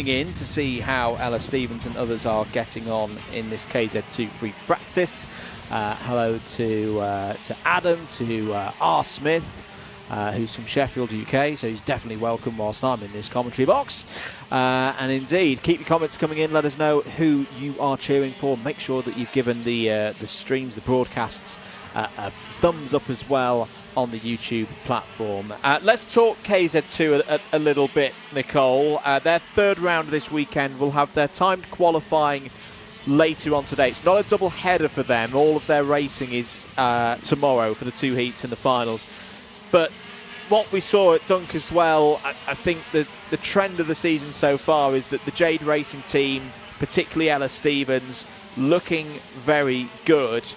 in to see how Ella Stevens and others are getting on in this KZ2 free practice. Hello to Adam, to R. Smith, who's from Sheffield, UK, so he's definitely welcome whilst I'm in this commentary box. And indeed, keep your comments coming in. Let us know who you are cheering for. Make sure that you've given the streams, the broadcasts, a thumbs up as well on the YouTube platform. Let's talk KZ2 a little bit, Nicole. Their third round this weekend will have their timed qualifying later on today. It's not a double header for them. All of their racing is tomorrow for the 2 heats and the finals. But what we saw at Dunk as well, I think the trend of the season so far is that the Jade Racing team, particularly Ella Stevens, looking very good.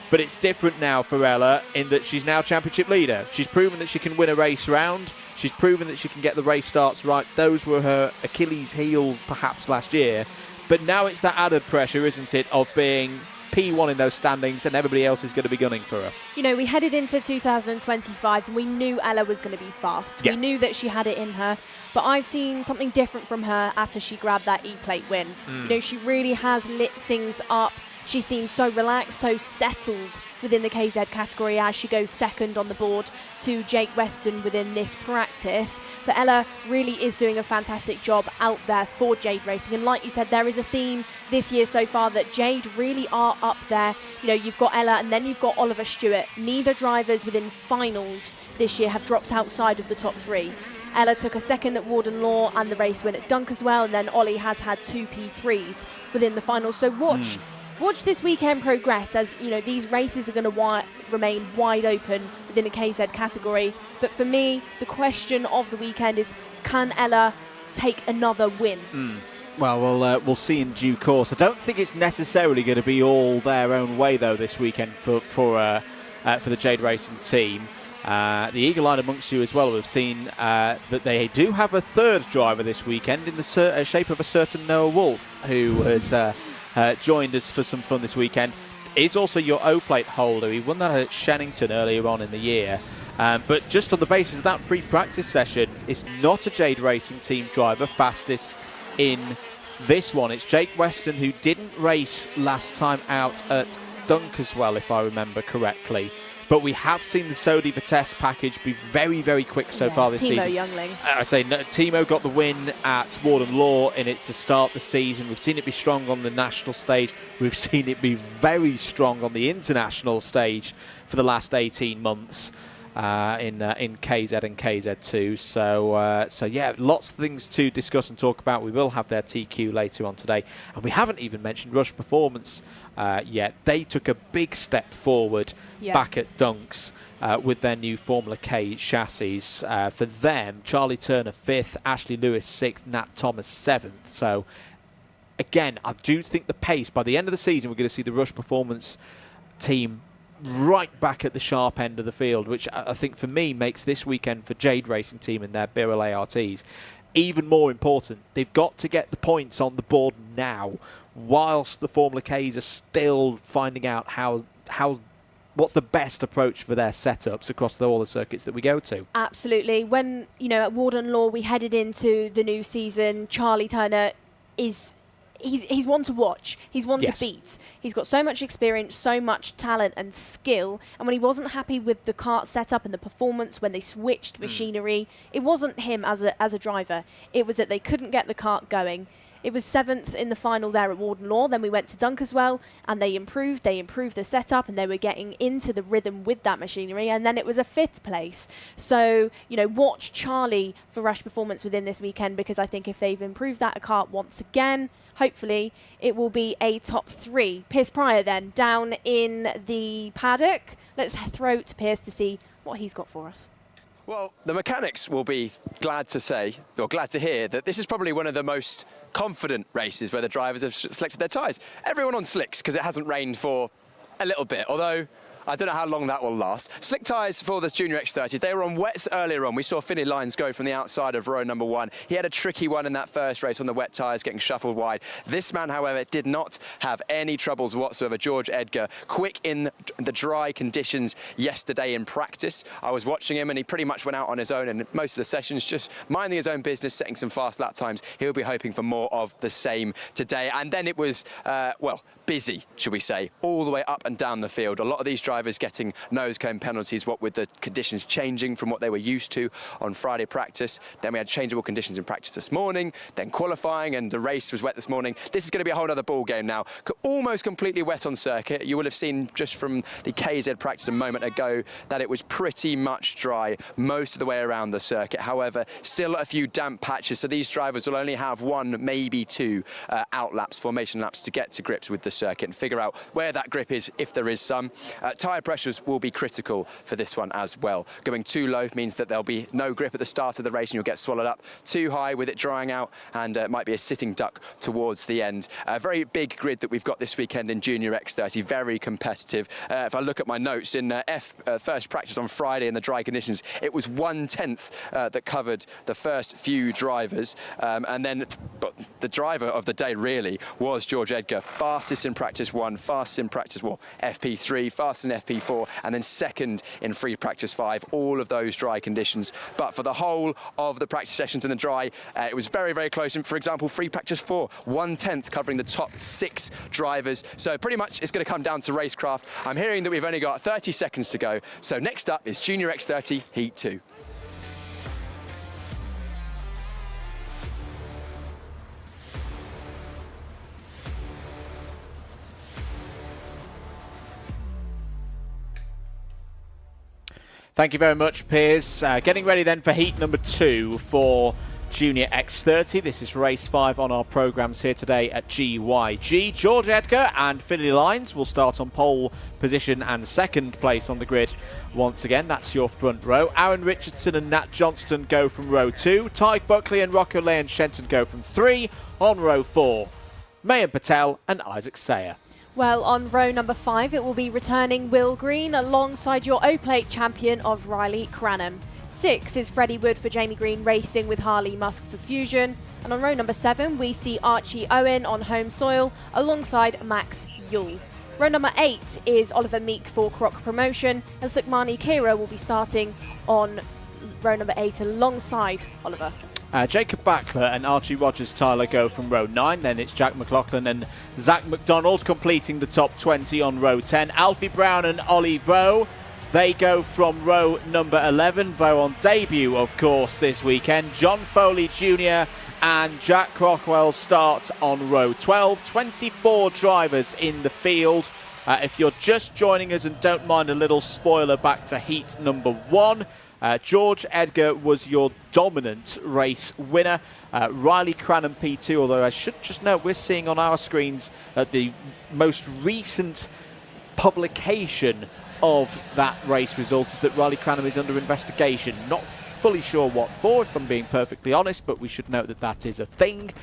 But it's different now for Ella in that she's now championship leader. She's proven that she can win a race round. She's proven that she can get the race starts right. Those were her Achilles heels perhaps last year. But now it's that added pressure, isn't it, of being P1 in those standings, and everybody else is going to be gunning for her. You know, we headed into 2025 and we knew Ella was going to be fast. Yeah. We knew that she had it in her, but I've seen something different from her after she grabbed that E-plate win. You know, she really has lit things up. She seems so relaxed, so settled within the KZ category as she goes second on the board to Jake Weston within this practice. But Ella really is doing a fantastic job out there for Jade Racing. And like you said, there is a theme this year so far that Jade really are up there. You know, you've got Ella and then you've got Oliver Stewart. Neither drivers within finals this year have dropped outside of the top 3. Ella took a second at Warden Law and the race win at Dunk as well. And then Ollie has had 2 P3s within the finals. So watch this weekend progress, as you know these races are going to remain wide open within the KZ category. But for me, the question of the weekend is, can Ella take another win? Well, we'll see in due course. I don't think it's necessarily going to be all their own way though this weekend for the Jade Racing team. The Eagle Eye amongst you as well have seen that they do have a third driver this weekend in the shape of a certain Noah Wolf, who has joined us for some fun this weekend. Is also your O-plate holder. He won that at Shannington earlier on in the year. But just on the basis of that free practice session, it's not a Jade Racing team driver fastest in this one. It's Jake Weston, who didn't race last time out at Dunk as well, if I remember correctly. But we have seen the Sodi Vitesse package be very, very quick so far this season. Timo Youngling. I say Timo got the win at Warden Law in it to start the season. We've seen it be strong on the national stage. We've seen it be very strong on the international stage for the last 18 months in KZ and KZ2. So yeah, lots of things to discuss and talk about. We will have their TQ later on today. And we haven't even mentioned Rush Performance yet. They took a big step forward back at Dunks with their new Formula K chassis. For them, Charlie Turner 5th, Ashley Lewis 6th, Nat Thomas 7th. So again, I do think the pace, by the end of the season, we're going to see the Rush Performance team right back at the sharp end of the field, which I think for me makes this weekend for Jade Racing team and their Birrell ARTs even more important. They've got to get the points on the board now, whilst the Formula Ks are still finding out what's the best approach for their setups across all the circuits that we go to. Absolutely. When, you know, at Warden Law we headed into the new season, Charlie Turner he's one to watch. He's one Yes. to beat. He's got so much experience, so much talent and skill. And when he wasn't happy with the kart setup and the performance, when they switched machinery, it wasn't him as a driver. It was that they couldn't get the kart going. It was 7th in the final there at Warden Law. Then we went to Dunkerswell, and they improved the setup, and they were getting into the rhythm with that machinery. And then it was a 5th place. So, you know, watch Charlie for Rush performance within this weekend, because I think if they've improved that kart once again, hopefully it will be a top 3. Piers Pryor then, down in the paddock. Let's throw to Piers to see what he's got for us. Well, the mechanics will be glad to say, or glad to hear, that this is probably one of the most confident races where the drivers have selected their tyres. Everyone on slicks, because it hasn't rained for a little bit, although I don't know how long that will last. Slick tyres for the Junior X30s. They were on wets earlier on. We saw Finley Lyons go from the outside of row number 1. He had a tricky one in that first race on the wet tyres, getting shuffled wide. This man, however, did not have any troubles whatsoever. George Edgar, quick in the dry conditions yesterday in practice. I was watching him, and he pretty much went out on his own, and most of the sessions just minding his own business, setting some fast lap times. He'll be hoping for more of the same today. And then it was, well, busy, should we say, all the way up and down the field. A lot of these drivers getting nose cone penalties, what with the conditions changing from what they were used to on Friday practice. Then we had changeable conditions in practice this morning, then qualifying, and the race was wet this morning. This is going to be a whole other ball game now. Almost completely wet on circuit. You will have seen just from the KZ practice a moment ago that it was pretty much dry most of the way around the circuit. However, still a few damp patches, so these drivers will only have 1, maybe 2 out laps, formation laps, to get to grips with the circuit and figure out where that grip is, if there is some. Tyre pressures will be critical for this one as well. Going too low means that there'll be no grip at the start of the race and you'll get swallowed up. Too high with it drying out, and it might be a sitting duck towards the end. A very big grid that we've got this weekend in Junior X30, very competitive. If I look at my notes, in first practice on Friday in the dry conditions, it was 1/10 that covered the first few drivers. And then but the driver of the day really was George Edgar, fastest in practice 1, fastest in practice FP3, fastest in FP4, and then second in free practice 5, all of those dry conditions. But for the whole of the practice sessions in the dry, it was very, very close. And for example, free practice 4, 1/10 covering the top 6 drivers. So pretty much it's going to come down to racecraft. I'm hearing that we've only got 30 seconds to go. So next up is Junior X30 Heat 2. Thank you very much, Piers. Getting ready then for heat number 2 for Junior X30. This is race 5 on our programmes here today at GYG. George Edgar and Finley Lyons will start on pole position and second place on the grid once again. That's your front row. Aaron Richardson and Nat Johnston go from row 2. Tyke Buckley and Rocco Lane Shenton go from 3. On row 4, Mayan Patel and Isaac Sayer. Well, on row number 5, it will be returning Will Green alongside your O-Plate champion of Riley Cranham. 6 is Freddie Wood for Jamie Green Racing with Harley Musk for Fusion. And on row number 7, we see Archie Owen on home soil alongside Max Yule. Row number 8 is Oliver Meek for Croc Promotion, and Sukhmani Kira will be starting on row number 8 alongside Oliver. Jacob Backler and Archie Rogers-Tyler go from row 9. Then it's Jack McLaughlin and Zach McDonald completing the top 20 on row 10. Alfie Brown and Ollie Rowe, they go from row number 11. Rowe on debut, of course, this weekend. John Foley Jr. and Jack Crockwell start on row 12. 24 drivers in the field. If you're just joining us and don't mind a little spoiler back to heat number 1, George Edgar was your dominant race winner. Riley Cranham P2, although I should just note we're seeing on our screens the most recent publication of that race result is that Riley Cranham is under investigation. Not fully sure what for, if I'm being perfectly honest, but we should note that that is a thing.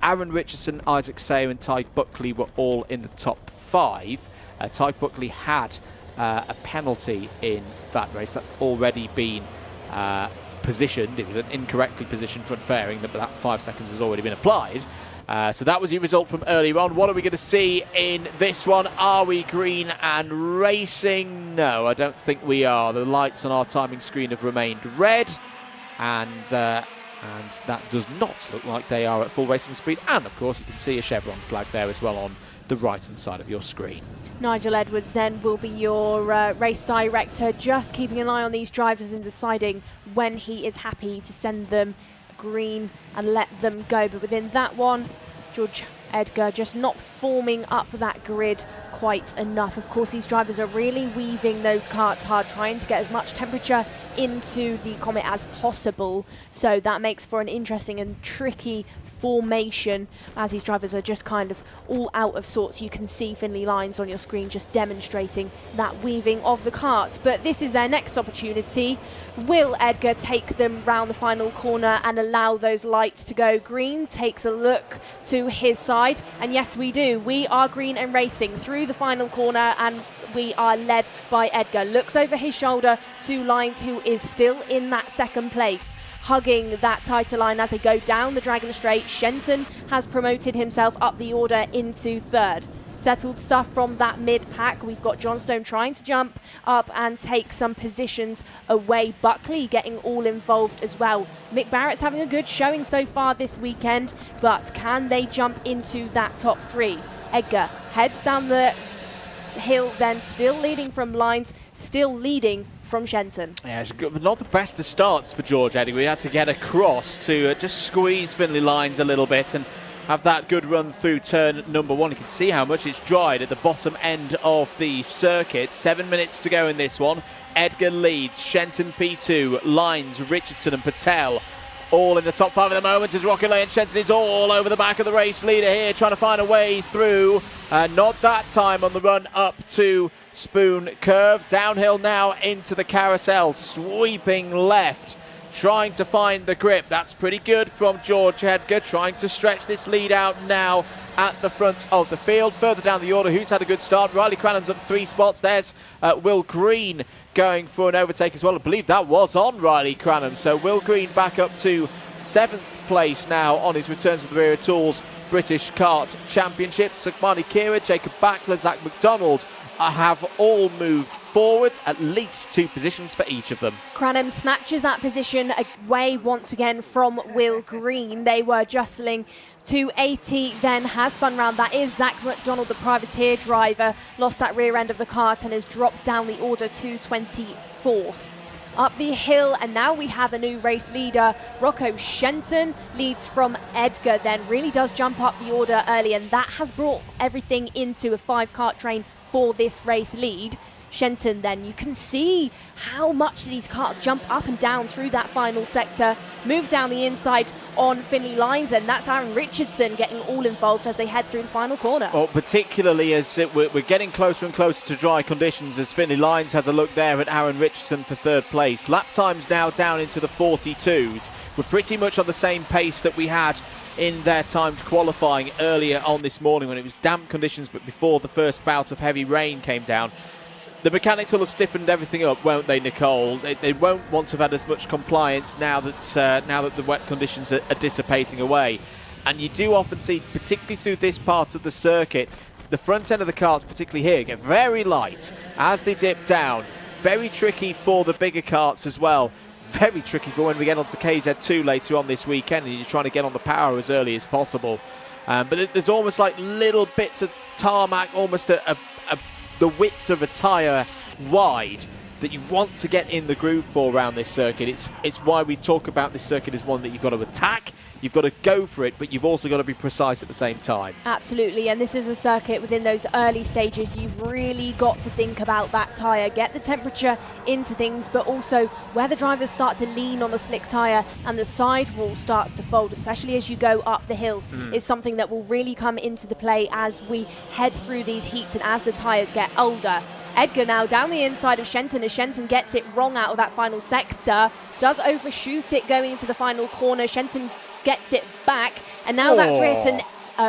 Aaron Richardson, Isaac Sayer and Tyke Buckley were all in the top 5. Tyke Buckley had a penalty in that race. That's already been positioned. It was an incorrectly positioned front fairing, but that 5 seconds has already been applied. So that was the result from earlier on. What are we going to see in this one? Are we green and racing? No, I don't think we are. The lights on our timing screen have remained red. And and that does not look like they are at full racing speed. And of course you can see a chevron flag there as well on the right hand side of your screen. Nigel Edwards then will be your race director, just keeping an eye on these drivers and deciding when he is happy to send them green and let them go. But within that one, George Edgar just not forming up that grid quite enough. Of course, these drivers are really weaving those karts hard, trying to get as much temperature into the Comet as possible. So that makes for an interesting and tricky formation as these drivers are just kind of all out of sorts. You can see Finley Lines on your screen just demonstrating that weaving of the kart. But this is their next opportunity. Will Edgar take them round the final corner and allow those lights to go green? Takes a look to his side, and yes, we do. We are green and racing through the final corner, and we are led by Edgar. Looks over his shoulder to Lines, who is still in that second place, hugging that title line as they go down the Dragon Straight. Shenton has promoted himself up the order into third. Settled stuff from that mid-pack. We've got Johnstone trying to jump up and take some positions away. Buckley getting all involved as well. Mick Barrett's having a good showing so far this weekend, but can they jump into that top three? Edgar heads down the hill, then still leading from Lines, still leading from Shenton. Yeah, it's not the best of starts for George Edgar. We had to get across to just squeeze Finley Lines a little bit and have that good run through turn number one. You can see how much it's dried at the bottom end of the circuit. 7 minutes to go in this one. Edgar leads, Shenton P2, Lines, Richardson and Patel all in the top five at the moment as Rocket Lane. Shenton is all over the back of the race leader here, trying to find a way through. Not that time on the run up to Spoon Curve. Downhill now into the carousel, sweeping left, trying to find the grip. That's pretty good from George Edgar, trying to stretch this lead out now at the front of the field. Further down the order, who's had a good start? Riley Cranham's up 3 spots. There's Will Green going for an overtake as well. I believe that was on Riley Cranham. So Will Green back up to 7th place now on his return to the Wera Tools British Kart Championships. Sukmani Kira, Jacob Backler, Zach McDonald have all moved forward, at least 2 positions for each of them. Cranham snatches that position away once again from Will Green. They were jostling. 280 then has spun round. That is Zach McDonald, the privateer driver, lost that rear end of the kart and has dropped down the order to 24th. Up the hill, and now we have a new race leader. Rocco Shenton leads from Edgar, then really does jump up the order early, and that has brought everything into a 5-kart train for this race lead. Shenton then, you can see how much these karts jump up and down through that final sector, move down the inside on Finley Lines, and that's Aaron Richardson getting all involved as they head through the final corner. Well, particularly as we're getting closer and closer to dry conditions, as Finley Lines has a look there at Aaron Richardson for 3rd place. Lap times now down into the 42s. We're pretty much on the same pace that we had in their timed qualifying earlier on this morning when it was damp conditions, but before the first bout of heavy rain came down. The mechanics will have stiffened everything up, won't they, Nicole? They won't want to have had as much compliance now that the wet conditions are dissipating away. And you do often see, particularly through this part of the circuit, the front end of the karts, particularly here, get very light as they dip down. Very tricky for the bigger karts as well. Very tricky for when we get onto KZ2 later on this weekend and you're trying to get on the power as early as possible. But there's almost like little bits of tarmac, almost the width of a tyre wide, that you want to get in the groove for around this circuit. It's why we talk about this circuit as one that you've got to attack, you've got to go for it, but you've also got to be precise at the same time. Absolutely, and this is a circuit within those early stages. You've really got to think about that tyre, get the temperature into things, but also where the drivers start to lean on the slick tyre and the sidewall starts to fold, especially as you go up the hill, is something that will really come into the play as we head through these heats and as the tyres get older. Edgar now down the inside of Shenton as Shenton gets it wrong out of that final sector, does overshoot it going into the final corner. Shenton gets it back, and now that's written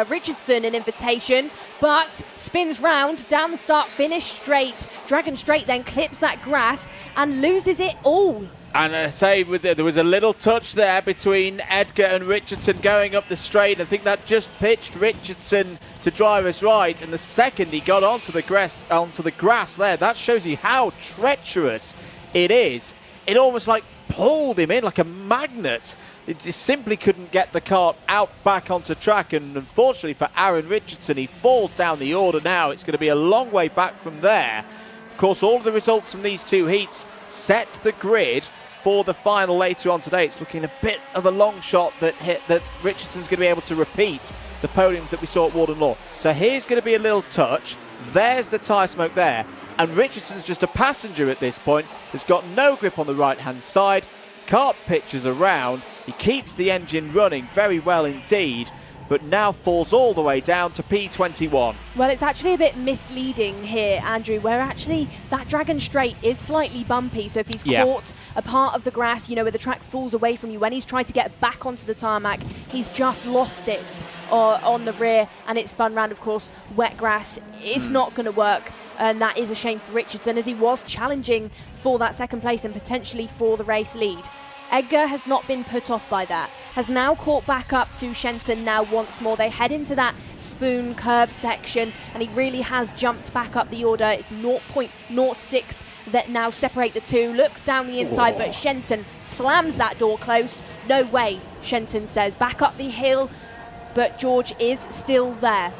Richardson an invitation, but spins round down the start finish straight. Dragon Straight then clips that grass and loses it all. And I say there was a little touch there between Edgar and Richardson going up the straight. I think that just pitched Richardson to driver's right, and the second he got onto the grass there, that shows you how treacherous it is. It almost like pulled him in like a magnet. It just simply couldn't get the kart out back onto track, and unfortunately for Aaron Richardson, he falls down the order now. It's going to be a long way back from there. Of course, all of the results from these two heats set the grid for the final later on today. It's looking a bit of a long shot that Richardson's going to be able to repeat the podiums that we saw at Warden Law. So here's going to be a little touch. There's the tyre smoke there. And Richardson's just a passenger at this point. Has got no grip on the right-hand side. Kart pitches around. He keeps the engine running very well indeed, but now falls all the way down to P21. Well, it's actually a bit misleading here, Andrew, where actually that Dragon Straight is slightly bumpy. So if he's caught a part of the grass, you know, where the track falls away from you, when he's tried to get back onto the tarmac, he's just lost it on the rear, and it's spun round. Of course, wet grass, it's not going to work. And that is a shame for Richardson, as he was challenging for that second place and potentially for the race lead. Edgar has not been put off by that, has now caught back up to Shenton now once more. They head into that spoon curve section, and he really has jumped back up the order. It's 0.06 that now separate the two. Looks down the inside, but Shenton slams that door close. No way, Shenton says. Back up the hill, but George is still there.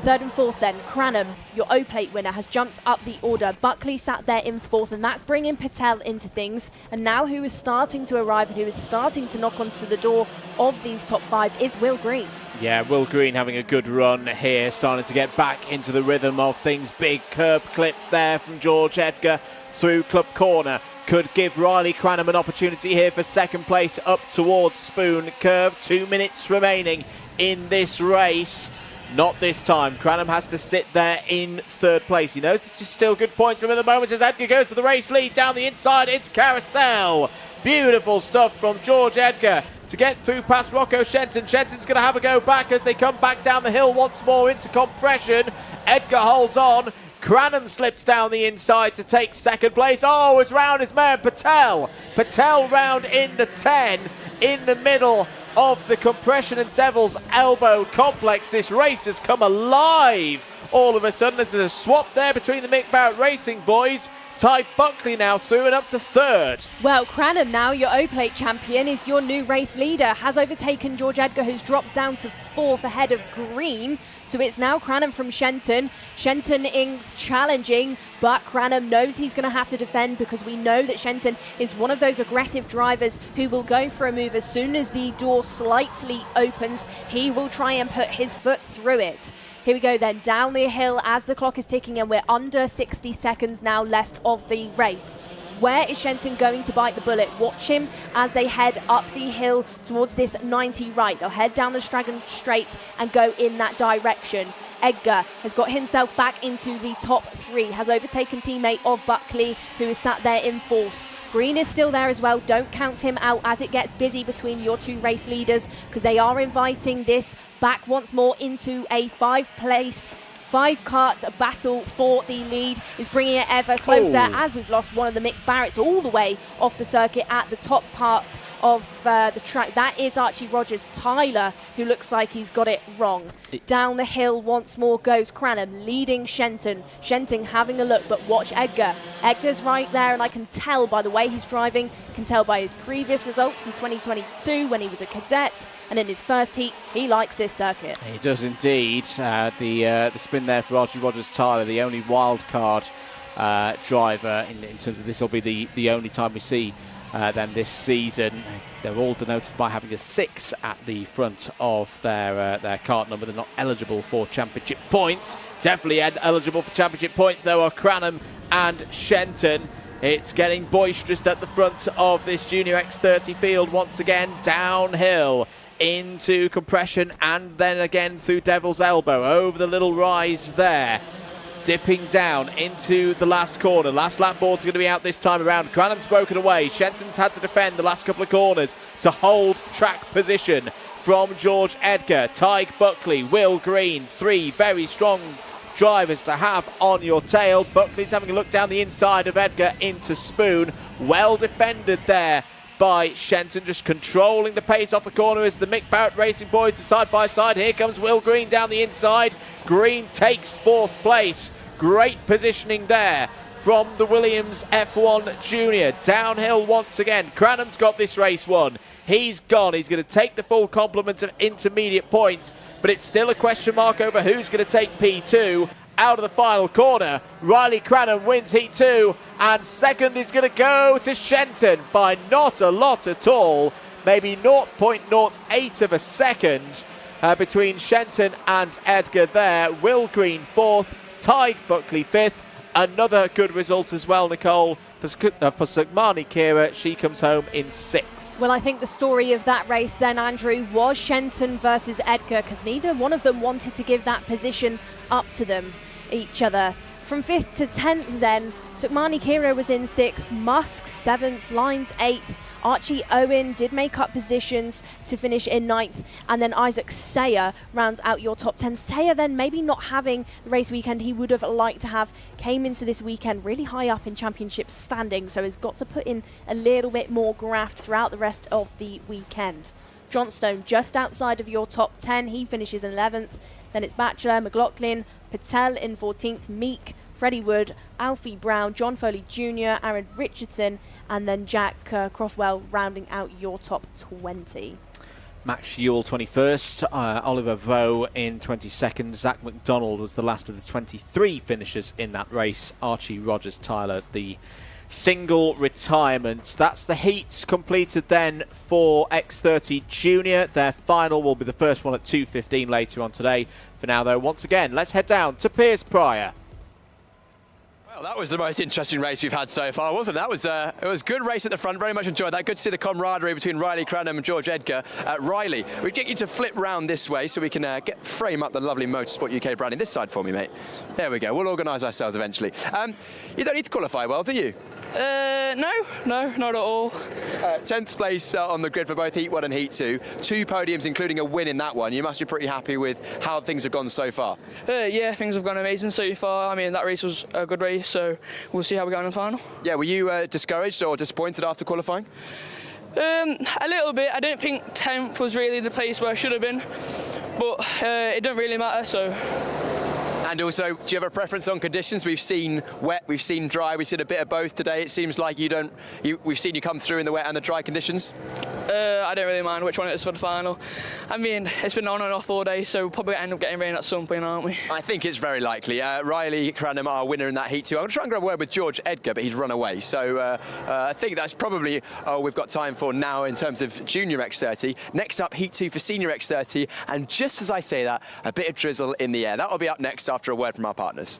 Third and fourth then, Cranham, your O-plate winner, has jumped up the order. Buckley sat there in fourth, and that's bringing Patel into things. And now who is starting to arrive and who is starting to knock onto the door of these top five is Will Green. Yeah, Will Green having a good run here, starting to get back into the rhythm of things. Big curb clip there from George Edgar through Club Corner. Could give Riley Cranham an opportunity here for second place up towards Spoon Curve. 2 minutes remaining in this race. Not this time. Cranham has to sit there in third place. He knows this is still good points for him at the moment as Edgar goes for the race lead down the inside. It's Carousel. Beautiful stuff from George Edgar to get through past Rocco Shenton. Shenton's going to have a go back as they come back down the hill once more into compression. Edgar holds on. Cranham slips down the inside to take second place. Oh, it's round his man Patel. Patel round in the 10 in the middle of the compression and Devil's Elbow complex. This race has come alive all of a sudden. There's a swap there between the Mick Barrett Racing boys. Ty Buckley now through and up to third. Well, Cranham, now your O-plate champion, is your new race leader. Has overtaken George Edgar, who's dropped down to fourth ahead of Green. So it's now Cranham from Shenton. Shenton is challenging, but Cranham knows he's going to have to defend, because we know that Shenton is one of those aggressive drivers who will go for a move as soon as the door slightly opens. He will try and put his foot through it. Here we go then, down the hill as the clock is ticking, and we're under 60 seconds now left of the race. Where is Shenton going to bite the bullet? Watch him as they head up the hill towards this 90 right. They'll head down the Dragon Straight and go in that direction. Edgar has got himself back into the top three, has overtaken teammate of Buckley, who is sat there in fourth. Green is still there as well. Don't count him out as it gets busy between your two race leaders, because they are inviting this back once more into a five-kart battle for the lead. Is bringing it ever closer as we've lost one of the Mick Barretts all the way off the circuit at the top part of the track. That is Archie Rogers. Tyler, who looks like he's got it wrong. Down the hill once more goes Cranham, leading Shenton. Shenton having a look, but watch Edgar. Edgar's right there, and I can tell by the way he's driving, can tell by his previous results in 2022 when he was a cadet, and in his first heat, he likes this circuit. He does indeed. The spin there for Archie Rogers Tyler, the only wildcard driver in terms of this will be the only time we see them this season. They're all denoted by having a 6 at the front of their kart number. They're not eligible for championship points. Definitely eligible for championship points though are Cranham and Shenton. It's getting boisterous at the front of this Junior X30 field once again, downhill into compression and then again through Devil's Elbow over the little rise there. Dipping down into the last corner. Last lap board's going to be out this time around. Cranham's broken away. Shenton's had to defend the last couple of corners to hold track position from George Edgar. Tyke Buckley, Will Green, 3 very strong drivers to have on your tail. Buckley's having a look down the inside of Edgar into Spoon. Well defended there by Shenton, just controlling the pace off the corner as the Mick Barrett Racing boys are side by side. Here comes Will Green down the inside. Green takes fourth place. Great positioning there from the Williams F1 Junior. Downhill once again. Cranham's got this race won. He's gone. He's going to take the full complement of intermediate points, but it's still a question mark over who's going to take P2 out of the final corner. Riley Cranham wins Heat 2, and second is going to go to Shenton by not a lot at all. Maybe 0.08 of a second between Shenton and Edgar there. Will Green fourth, Tig Buckley fifth. Another good result as well, Nicole, for Sukmani Kira. She comes home in sixth. Well, I think the story of that race then, Andrew, was Shenton versus Edgar, because neither one of them wanted to give that position up to them, each other. From 5th to 10th then, Sukmani Kira was in 6th, Musk 7th, Lines 8th, Archie Owen did make up positions to finish in 9th, and then Isaac Sayer rounds out your top 10. Sayer then maybe not having the race weekend he would have liked to have, came into this weekend really high up in championship standing, so has got to put in a little bit more graft throughout the rest of the weekend. Johnstone just outside of your top 10, he finishes in 11th. Then it's Batchelor, McLaughlin, Patel in 14th, Meek, Freddie Wood, Alfie Brown, John Foley Jr., Aaron Richardson, and then Jack Crothwell rounding out your top 20. Max Ewell 21st, Oliver Vaux in 22nd, Zach McDonald was the last of the 23 finishers in that race, Archie Rogers Tyler the single retirement. That's the heats completed then for X30 Junior. Their final will be the first one at 2:15 later on today. For now though, once again, let's head down to Piers Prior. Well, that was the most interesting race we've had so far, wasn't it? It was a good race at the front. Very much enjoyed that. Good to see the camaraderie between Riley Cranham and George Edgar. Riley, we get you to flip round this way so we can frame up the lovely Motorsport UK branding. This side for me, mate. There we go. We'll organise ourselves eventually. You don't need to qualify well, do you? No, not at all. 10th place on the grid for both Heat 1 and Heat 2. 2 podiums, including a win in that one. You must be pretty happy with how things have gone so far. Yeah, things have gone amazing so far. I mean, that race was a good race, so we'll see how we go in the final. Yeah, were you discouraged or disappointed after qualifying? A little bit. I don't think 10th was really the place where I should have been, but it doesn't really matter, so... And also, do you have a preference on conditions? We've seen wet, we've seen dry, we've seen a bit of both today. It seems like we've seen you come through in the wet and the dry conditions. I don't really mind which one it is for the final. I mean, it's been on and off all day, so we'll probably end up getting rain at some point, aren't we? I think it's very likely. Riley Cranham, our winner in that Heat 2. I'm going to try and grab a word with George Edgar, but he's run away. So I think that's probably all we've got time for now in terms of Junior X30. Next up, Heat 2 for Senior X30. And just as I say that, a bit of drizzle in the air. That'll be up next after a word from our partners.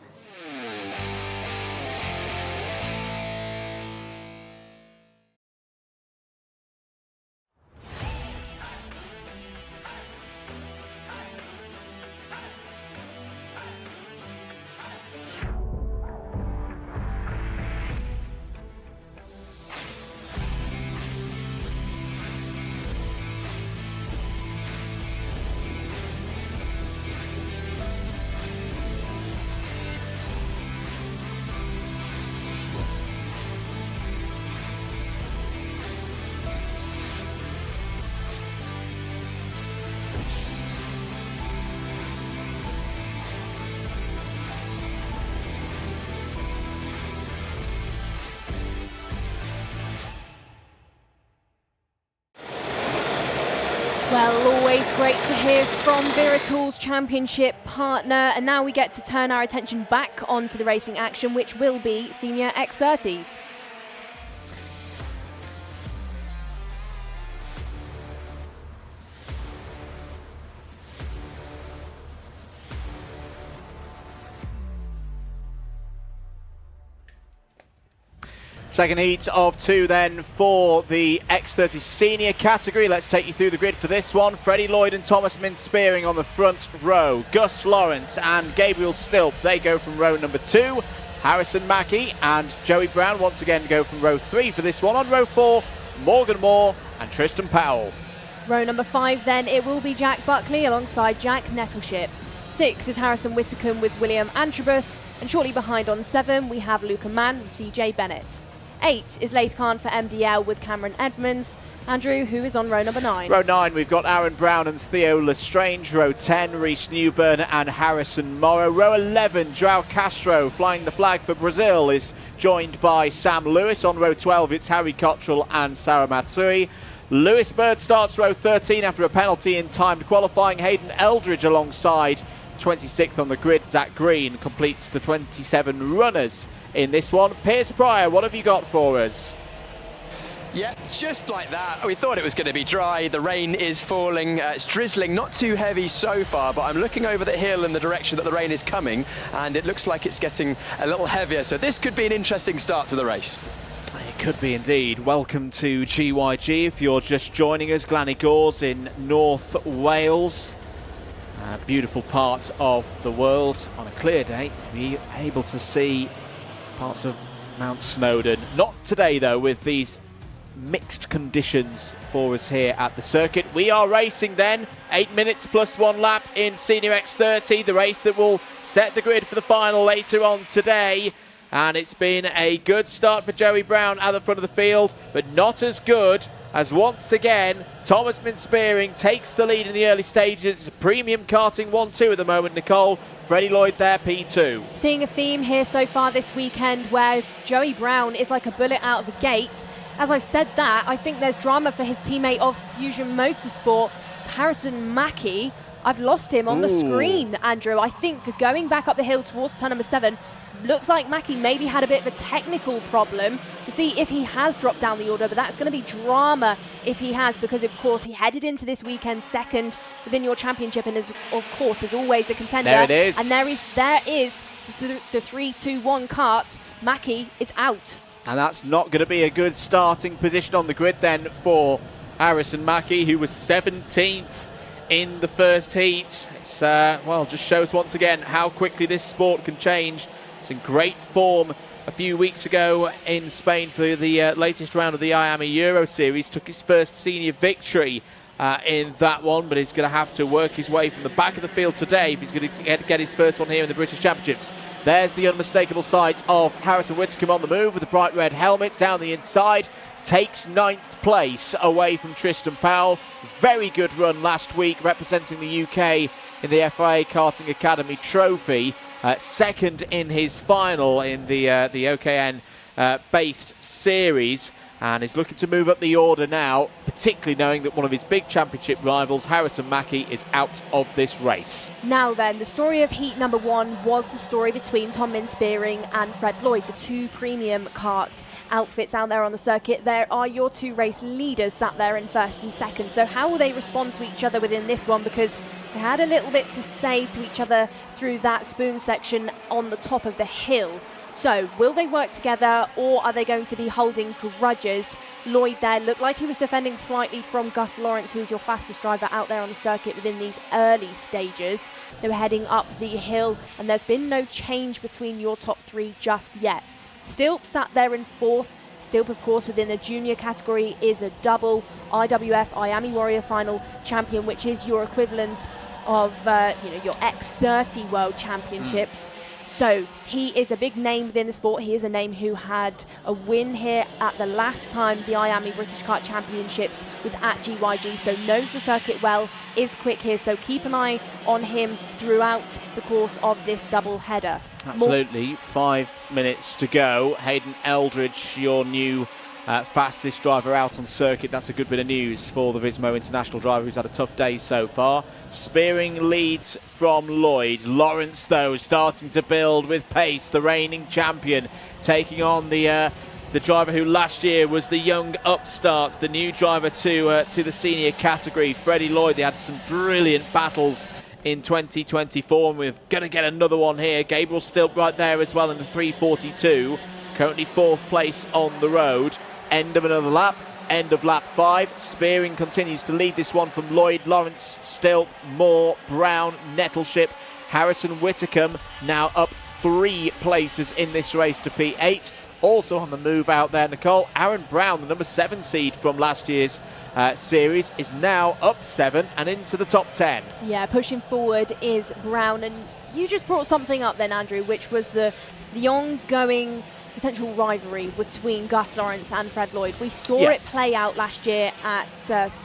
Well, always great to hear from Viratul's championship partner, and now we get to turn our attention back onto the racing action, which will be Senior X30s. Second heat of 2 then for the X30 senior category. Let's take you through the grid for this one. Freddie Lloyd and Thomas Min-Spearing on the front row. Gus Lawrence and Gabriel Stilp, they go from row number 2. Harrison Mackey and Joey Brown once again go from row 3 for this one. On row 4, Morgan Moore and Tristan Powell. Row number 5 then, it will be Jack Buckley alongside Jack Nettleship. 6 is Harrison Whitacombe with William Antrobus, and shortly behind on 7 we have Luca Mann with CJ Bennett. 8 is Laith Khan for MDL with Cameron Edmonds. Andrew, who is on row number 9? Row 9, we've got Aaron Brown and Theo Lestrange. Row 10, Rhys Newburn and Harrison Morrow. Row 11, Joao Castro flying the flag for Brazil is joined by Sam Lewis. On row 12, it's Harry Cottrell and Sarah Matsui. Lewis Bird starts row 13 after a penalty in timed qualifying. Hayden Eldridge alongside 26th on the grid. Zach Green completes the 27 runners in this one. Piers Pryor, what have you got for us? Yeah, just like that. We thought it was going to be dry. The rain is falling. It's drizzling, not too heavy so far, but I'm looking over the hill in the direction that the rain is coming, and it looks like it's getting a little heavier. So this could be an interesting start to the race. It could be indeed. Welcome to GYG. If you're just joining us, Glan Y Gors in North Wales. Beautiful parts of the world. On a clear day, be able to see parts of Mount Snowdon. Not today, though, with these mixed conditions for us here at the circuit. We are racing then, 8 minutes plus 1 lap in Senior X30, the race that will set the grid for the final later on today. And it's been a good start for Joey Brown at the front of the field, but not as good as once again Thomas Minspearing takes the lead in the early stages. Premium Karting 1-2 at the moment, Nicole. Freddie Lloyd there, P2. Seeing a theme here so far this weekend where Joey Brown is like a bullet out of the gate. As I've said that, I think there's drama for his teammate of Fusion Motorsport, it's Harrison Mackie. I've lost him on the screen, Andrew. I think going back up the hill towards turn number 7, looks like Mackie maybe had a bit of a technical problem. We'll see if he has dropped down the order, but that's going to be drama if he has, because of course he headed into this weekend second within your championship and is, of course, is always a contender. There it is. And there is the 3-2-1 Kart. Mackie is out. And that's not going to be a good starting position on the grid then for Harrison Mackie, who was 17th in the first heat. It's, well, just shows once again how quickly this sport can change. It's in great form a few weeks ago in Spain for the latest round of the IAME Euro Series. Took his first senior victory in that one, but he's going to have to work his way from the back of the field today if he's going to get his first one here in the British Championships. There's the unmistakable sides of Harrison Whittaker on the move with the bright red helmet down the inside. Takes 9th place away from Tristan Powell. Very good run last week representing the UK in the FIA Karting Academy Trophy. Second in his final in the OKN based series, and is looking to move up the order now, particularly knowing that one of his big championship rivals, Harrison Mackie, is out of this race. Now then, the story of heat number 1 was the story between Tom Minspearing and Fred Lloyd, the 2 premium kart outfits out there on the circuit. There are your 2 race leaders sat there in first and second. So how will they respond to each other within this one? Because they had a little bit to say to each other through that spoon section on the top of the hill. So, will they work together, or are they going to be holding grudges? Lloyd there looked like he was defending slightly from Gus Lawrence, who's your fastest driver out there on the circuit within these early stages. They were heading up the hill, and there's been no change between your top 3 just yet. Stilp sat there in 4th. Stilp, of course, within the junior category is a double IWF IAME Warrior Final champion, which is your equivalent of your X30 World Championships. So he is a big name within the sport. He is a name who had a win here at the last time the IAME British Kart Championships was at GYG, so knows the circuit well, is quick here, so keep an eye on him throughout the course of this double header. Absolutely. 5 minutes to go. Hayden Eldridge, your new fastest driver out on circuit. That's a good bit of news for the Vismo international driver who's had a tough day so far. Spearing leads from Lloyd. Lawrence, though, starting to build with pace. The reigning champion taking on the driver who last year was the young upstart, the new driver to the senior category, Freddie Lloyd. They had some brilliant battles in 2024, and we're going to get another one here. Gabriel Stilp right there as well in the 3:42. Currently 4th place on the road. End of another lap, end of lap 5. Spearing continues to lead this one from Lloyd, Lawrence, Stilp, Moore, Brown, Nettleship, Harrison Whittaker now up 3 places in this race to P8. Also on the move out there, Nicole, Aaron Brown, the number 7 seed from last year's series, is now up 7 and into the top 10. Yeah, pushing forward is Brown, and you just brought something up then, Andrew, which was the ongoing potential rivalry between Gus Lawrence and Fred Lloyd. We saw Yeah. it play out last year at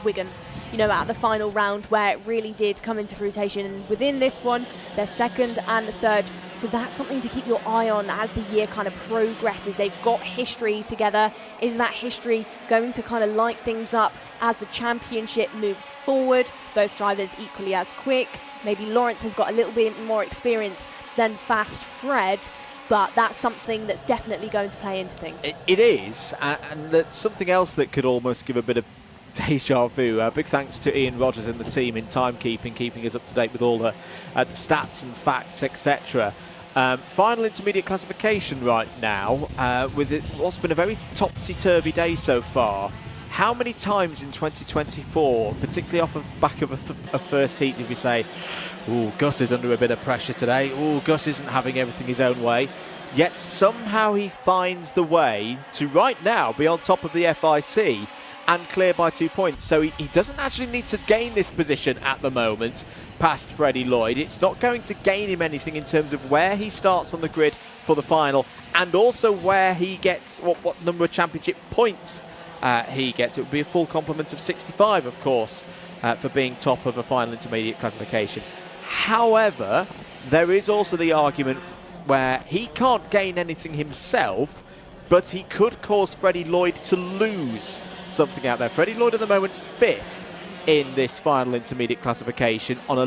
Wigan, you know, at the final round where it really did come into fruition. And within this one, they're second and third. So that's something to keep your eye on as the year kind of progresses. They've got history together. Is that history going to kind of light things up as the championship moves forward? Both drivers equally as quick. Maybe Lawrence has got a little bit more experience than Fast Fred, but that's something that's definitely going to play into things. It is, and that's something else that could almost give a bit of deja vu. Big thanks to Ian Rogers and the team in timekeeping, keeping us up to date with all the stats and facts, etc. Final intermediate classification right now, with what's been a very topsy-turvy day so far. How many times in 2024, particularly off of back of a first heat, did we say, ooh, Gus is under a bit of pressure today, ooh, Gus isn't having everything his own way, yet somehow he finds the way to right now be on top of the FIC and clear by 2 points. So he doesn't actually need to gain this position at the moment past Freddie Lloyd. It's not going to gain him anything in terms of where he starts on the grid for the final, and also where he gets, what number of championship points he gets. It would be a full complement of 65, of course, for being top of a final intermediate classification. However, there is also the argument where he can't gain anything himself, but he could cause Freddie Lloyd to lose something out there. Freddie Lloyd at the moment 5th in this final intermediate classification on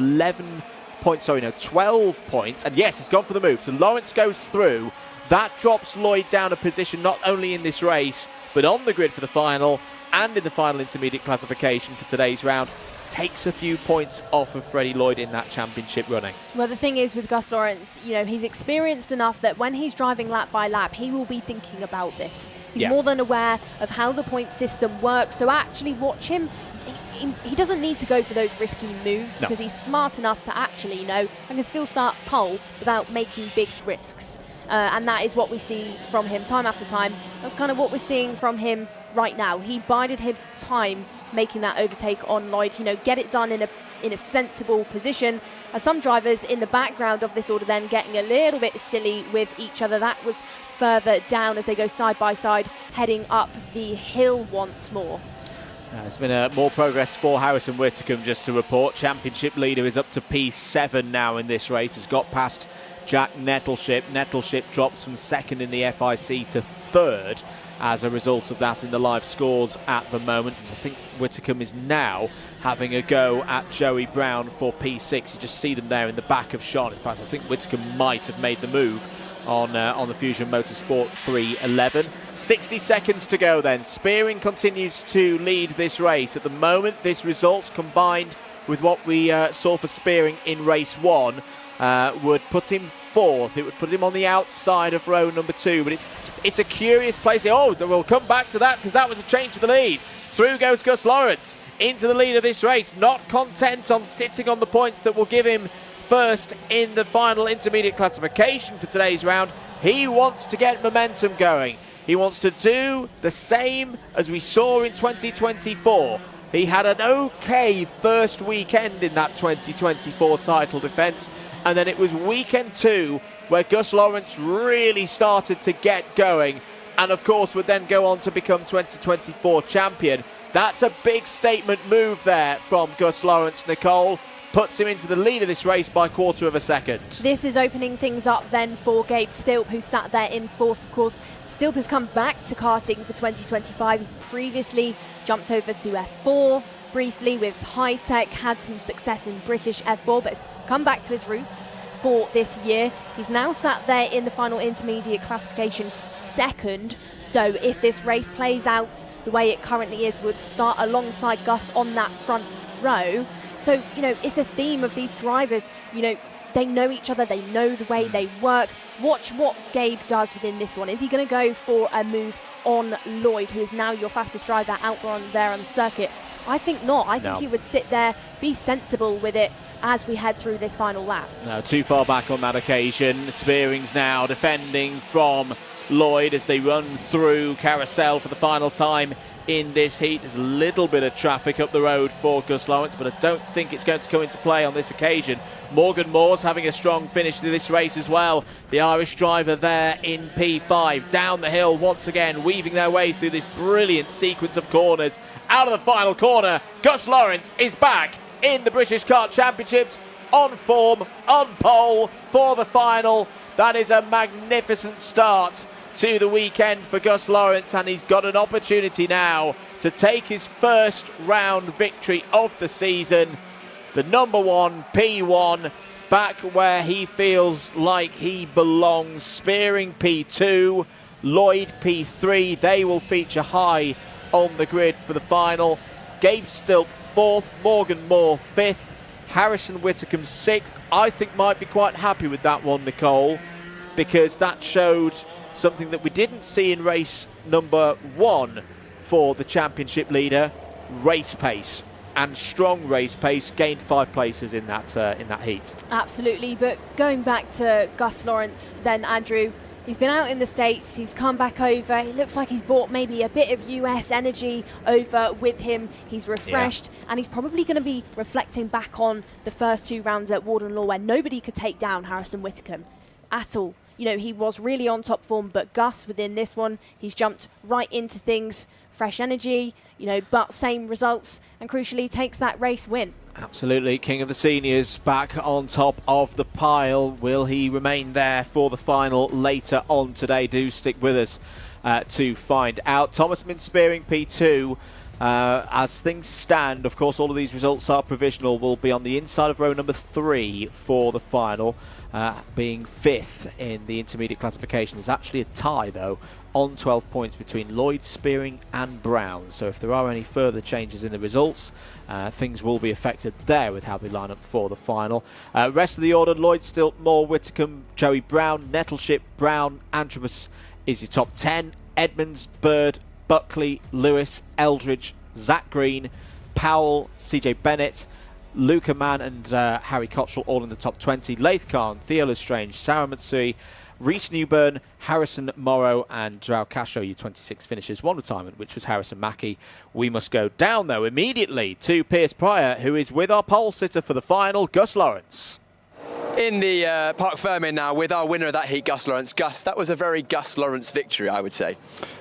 12 points. And yes, he's gone for the move. So Lawrence goes through. That drops Lloyd down a position not only in this race, but on the grid for the final and in the final intermediate classification for today's round. Takes a few points off of Freddie Lloyd in that championship running. Well, the thing is with Gus Lawrence, you know, he's experienced enough that when he's driving lap by lap, he will be thinking about this. He's more than aware of how the point system works. So actually watch him. He doesn't need to go for those risky moves because he's smart enough to actually, you know, I can still start pole without making big risks. And that is what we see from him time after time. That's kind of what we're seeing from him right now. He bided his time making that overtake on Lloyd, you know, get it done in a sensible position. As some drivers in the background of this order then getting a little bit silly with each other. That was further down as they go side by side, heading up the hill once more. There's been more progress for Harrison Whitcomb, just to report. Championship leader is up to P7 now in this race. Has got past Jack Nettleship. Nettleship drops from 2nd in the FIC to 3rd as a result of that in the live scores at the moment. I think Whitcomb is now having a go at Joey Brown for P6. You just see them there in the back of Sean. In fact, I think Whitcomb might have made the move on the Fusion Motorsport 311. 60 seconds to go then. Spearing continues to lead this race. At the moment, this result combined with what we saw for Spearing in race 1 would put him 4th. It would put him on the outside of row number 2, but it's a curious place. Oh, we'll come back to that because that was a change for the lead. Through goes Gus Lawrence into the lead of this race, not content on sitting on the points that will give him first in the final intermediate classification for today's round. He wants to get momentum going. He wants to do the same as we saw in 2024. He had an okay first weekend in that 2024 title defence, and then it was weekend 2 where Gus Lawrence really started to get going, and of course would then go on to become 2024 champion. That's a big statement move there from Gus Lawrence, Nicole. Puts him into the lead of this race by 1/4 of a second. This is opening things up then for Gabe Stilp, who sat there in 4th. Of course, Stilp has come back to karting for 2025. He's previously jumped over to F4 briefly with High Tech, had some success in British F4, but has come back to his roots for this year. He's now sat there in the final intermediate classification 2nd. So if this race plays out the way it currently is, would start alongside Gus on that front row. So, you know, it's a theme of these drivers. You know, they know each other, they know the way they work. Watch what Gabe does within this one. Is he going to go for a move on Lloyd, who is now your fastest driver out there on the circuit? I think not. I think he would sit there, be sensible with it as we head through this final lap. No, too far back on that occasion. Spearing's now defending from Lloyd as they run through Carousel for the final time in this heat. There's a little bit of traffic up the road for Gus Lawrence, but I don't think it's going to come into play on this occasion. Morgan Moore's having a strong finish to this race as well. The Irish driver there in P5. Down the hill once again, weaving their way through this brilliant sequence of corners. Out of the final corner, Gus Lawrence is back in the British Kart Championships, on form, on pole for the final. That is a magnificent start to the weekend for Gus Lawrence, and he's got an opportunity now to take his first round victory of the season. The number one P1 back where he feels like he belongs. Spearing P2, Lloyd P3. They will feature high on the grid for the final. Gabe Stilp 4th, Morgan Moore 5th, Harrison Whitcomb 6th. I think might be quite happy with that one, Nicole, because that showed something that we didn't see in race number 1 for the championship leader, race pace. And strong race pace, gained 5 places in that heat. Absolutely, but going back to Gus Lawrence then, Andrew, he's been out in the States, he's come back over, it looks like he's brought maybe a bit of US energy over with him, he's refreshed, and he's probably going to be reflecting back on the first 2 rounds at Warden Law where nobody could take down Harrison Whitcomb at all. You know, he was really on top form, but Gus within this one, he's jumped right into things, fresh energy, you know, but same results, and crucially takes that race win. Absolutely. King of the Seniors back on top of the pile. Will he remain there for the final later on today? Do stick with us to find out. Thomas Spearing P2. As things stand, of course, all of these results are provisional. Will be on the inside of row number 3 for the final, being 5th in the intermediate classification. There's actually a tie, though, on 12 points between Lloyd, Spearing and Brown. So if there are any further changes in the results, things will be affected there with how they line up for the final. Rest of the order: Lloyd, Stilt, Moore, Whitcomb, Joey Brown, Nettleship, Brown, Antrobus is your top 10. Edmonds, Bird, Buckley, Lewis, Eldridge, Zach Green, Powell, CJ Bennett, Luca Mann and Harry Cottrell all in the top 20. Laith Khan, Theo Lestrange, Sarah Matsui, Reese Newburn, Harrison Morrow and Joao Castro, your 26 finishers. One retirement, which was Harrison Mackie. We must go down, though, immediately to Piers Pryor, who is with our pole sitter for the final, Gus Lawrence. In the Parc Fermé now with our winner of that heat, Gus Lawrence. Gus, that was a very Gus Lawrence victory, I would say.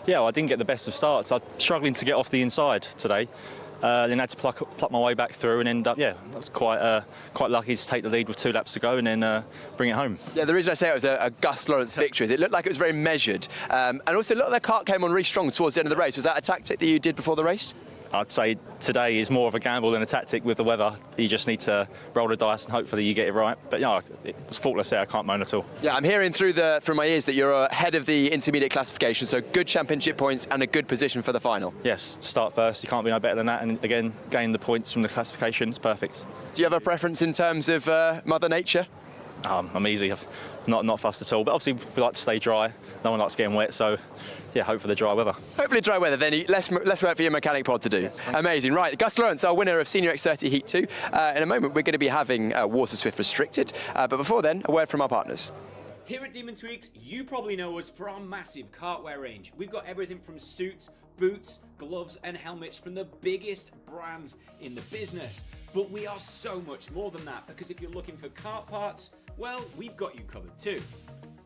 Yeah, well, I didn't get the best of starts. I'm struggling to get off the inside today. Then had to pluck my way back through and end up, I was quite lucky to take the lead with 2 laps to go and then bring it home. Yeah, the reason I say it was a Gus Lawrence victory is it looked like it was very measured. And also, looked like the kart came on really strong towards the end of the race. Was that a tactic that you did before the race? I'd say today is more of a gamble than a tactic with the weather. You just need to roll the dice and hopefully you get it right. But it was faultless there, I can't moan at all. Yeah, I'm hearing through my ears that you're ahead of the intermediate classification, so good championship points and a good position for the final. Yes, start first, you can't be no better than that, and again, gain the points from the classification, it's perfect. Do you have a preference in terms of Mother Nature? I'm easy, I'm not fussed at all, but obviously we like to stay dry, no one likes getting wet, so yeah, hope for the dry weather. Hopefully dry weather, then less work for your mechanic pod to do. Yes, amazing. Right, Gus Lawrence, our winner of Senior X30 Heat 2. In a moment, we're going to be having Water Swift Restricted. But before then, a word from our partners. Here at Demon Tweaks, you probably know us for our massive cartwear range. We've got everything from suits, boots, gloves and helmets from the biggest brands in the business. But we are so much more than that, because if you're looking for kart parts, well, we've got you covered too.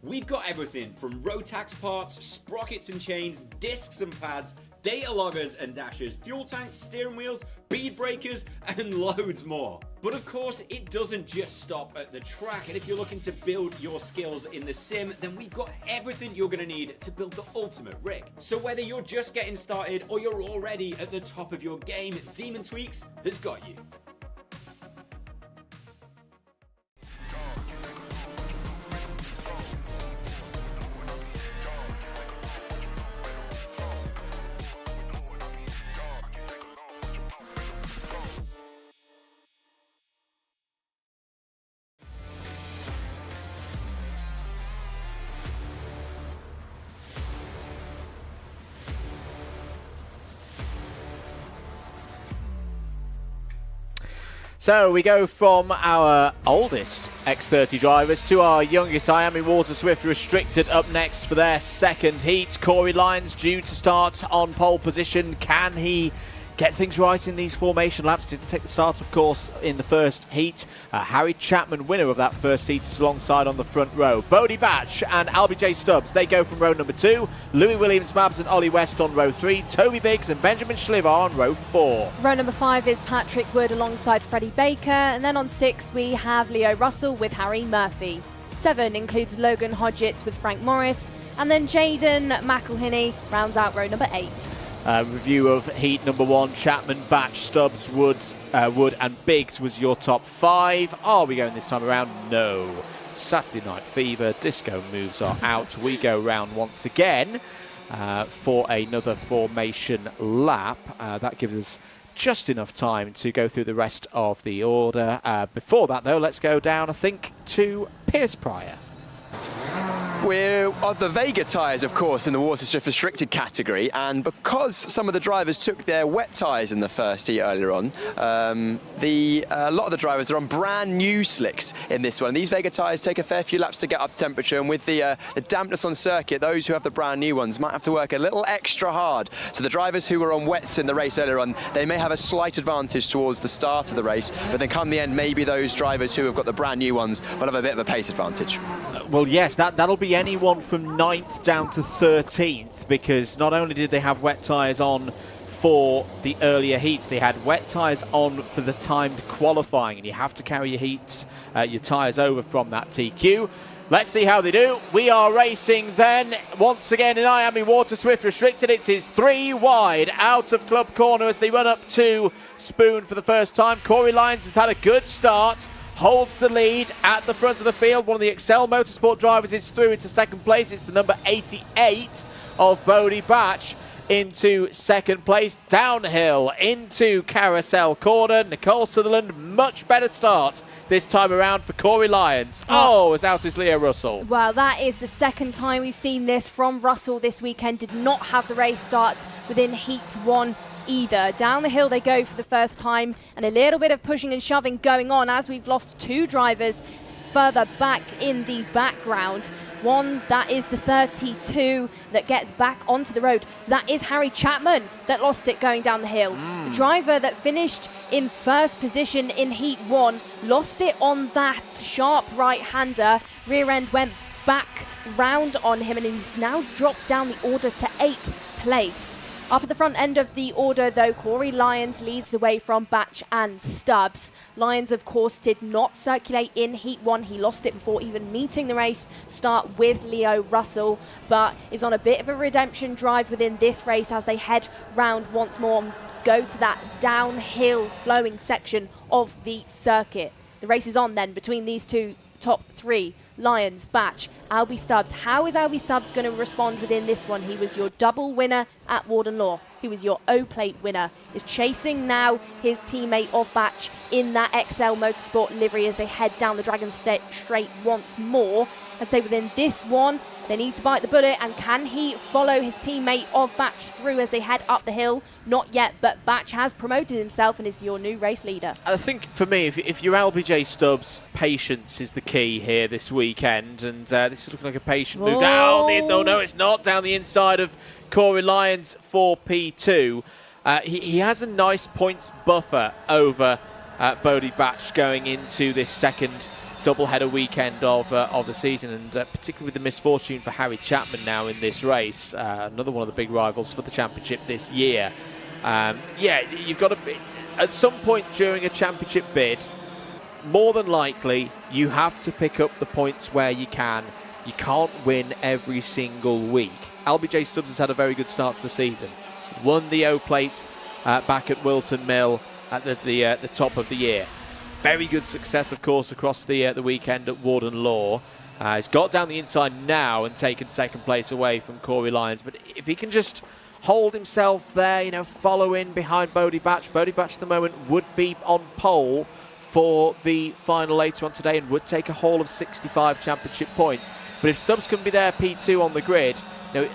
We've got everything from Rotax parts, sprockets and chains, discs and pads, data loggers and dashers, fuel tanks, steering wheels, bead breakers and loads more. But of course, it doesn't just stop at the track, and if you're looking to build your skills in the sim, then we've got everything you're going to need to build the ultimate rig. So whether you're just getting started or you're already at the top of your game, Demon Tweaks has got you. So we go from our oldest X30 drivers to our youngest IAME Water Swift Restricted up next for their second heat. Corey Lyons due to start on pole position. Can he get things right in these formation laps? Didn't take the start, of course, in the first heat. Harry Chapman, winner of that first heat, is alongside on the front row. Bodie Batch and LBJ Stubbs, they go from row number 2. Louis Williams-Mabs and Ollie West on row 3. Toby Biggs and Benjamin Schliver on row 4. Row number 5 is Patrick Wood alongside Freddie Baker. And then on 6, we have Leo Russell with Harry Murphy. 7 includes Logan Hodgetts with Frank Morris. And then Jaden McElhinney rounds out row number 8. Review of heat number 1, Chapman, Batch, Stubbs, Wood and Biggs was your top 5. Are we going this time around? No. Saturday Night Fever, disco moves are out. We go round once again for another formation lap. That gives us just enough time to go through the rest of the order. Before that, though, let's go down, I think, to Piers Pryor. We're on the Vega tyres, of course, in the Water Swift Restricted category, and because some of the drivers took their wet tyres in the first heat earlier on, a lot of the drivers are on brand new slicks in this one. These Vega tyres take a fair few laps to get up to temperature, and with the dampness on circuit, those who have the brand new ones might have to work a little extra hard. So the drivers who were on wets in the race earlier on, they may have a slight advantage towards the start of the race, but then come the end, maybe those drivers who have got the brand new ones will have a bit of a pace advantage. Well, yes, that'll be anyone from 9th down to 13th, because not only did they have wet tyres on for the earlier heats, they had wet tyres on for the timed qualifying, and you have to carry your heats, your tyres over from that TQ. Let's see how they do. We are racing then once again in IAME Water Swift Restricted. It is 3 wide out of club corner as they run up to Spoon for the first time. Corey Lyons has had a good start, holds the lead at the front of the field. One of the Excel Motorsport drivers is through into second place. It's the number 88 of Bodie Batch into second place. Downhill into Carousel Corner. Nicole Sutherland, much better start this time around for Corey Lyons. As out is Leo Russell. Well, that is the second time we've seen this from Russell this weekend. Did not have the race start within Heat 1 either. Down the hill they go for the first time, and a little bit of pushing and shoving going on as we've lost 2 drivers further back in the background. One, that is the 32 that gets back onto the road. So that is Harry Chapman that lost it going down the hill. The driver that finished in first position in Heat 1 lost it on that sharp right-hander. Rear end went back round on him, and he's now dropped down the order to 8th place. Up at the front end of the order, though, Corey Lyons leads the way from Batch and Stubbs. Lyons, of course, did not circulate in Heat 1. He lost it before even meeting the race start with Leo Russell, but is on a bit of a redemption drive within this race as they head round once more and go to that downhill flowing section of the circuit. The race is on then between these two top 3. Lyons, Batch, Albie Stubbs. How is Albie Stubbs going to respond within this one? He was your double winner at Warden Law. He was your O-Plate winner. Is chasing now his teammate of Batch in that XL Motorsport livery as they head down the Dragon Straight once more. I'd say within this one, they need to bite the bullet, and can he follow his teammate of Batch through as they head up the hill? Not yet, but Batch has promoted himself and is your new race leader. I think for me, if you're LBJ Stubbs, patience is the key here this weekend, and this is looking like a patient move down the... No, it's not. Down the inside of Corey Lyons for P2. He has a nice points buffer over Bodie Batch going into this second doubleheader weekend of the season, and particularly with the misfortune for Harry Chapman now in this race, another one of the big rivals for the championship this year. You've got to be, at some point during a championship bid, more than likely you have to pick up the points where you can. You can't win every single week. LBJ Stubbs has had a very good start to the season. Won the O-Plate back at Wilton Mill at the top of the year. Very good success, of course, across the weekend at Warden Law. He's got down the inside now and taken second place away from Corey Lyons. But if he can just hold himself there, follow in behind Bodie Batch. Bodie Batch at the moment would be on pole for the final later on today and would take a haul of 65 championship points. But if Stubbs can be there P2 on the grid,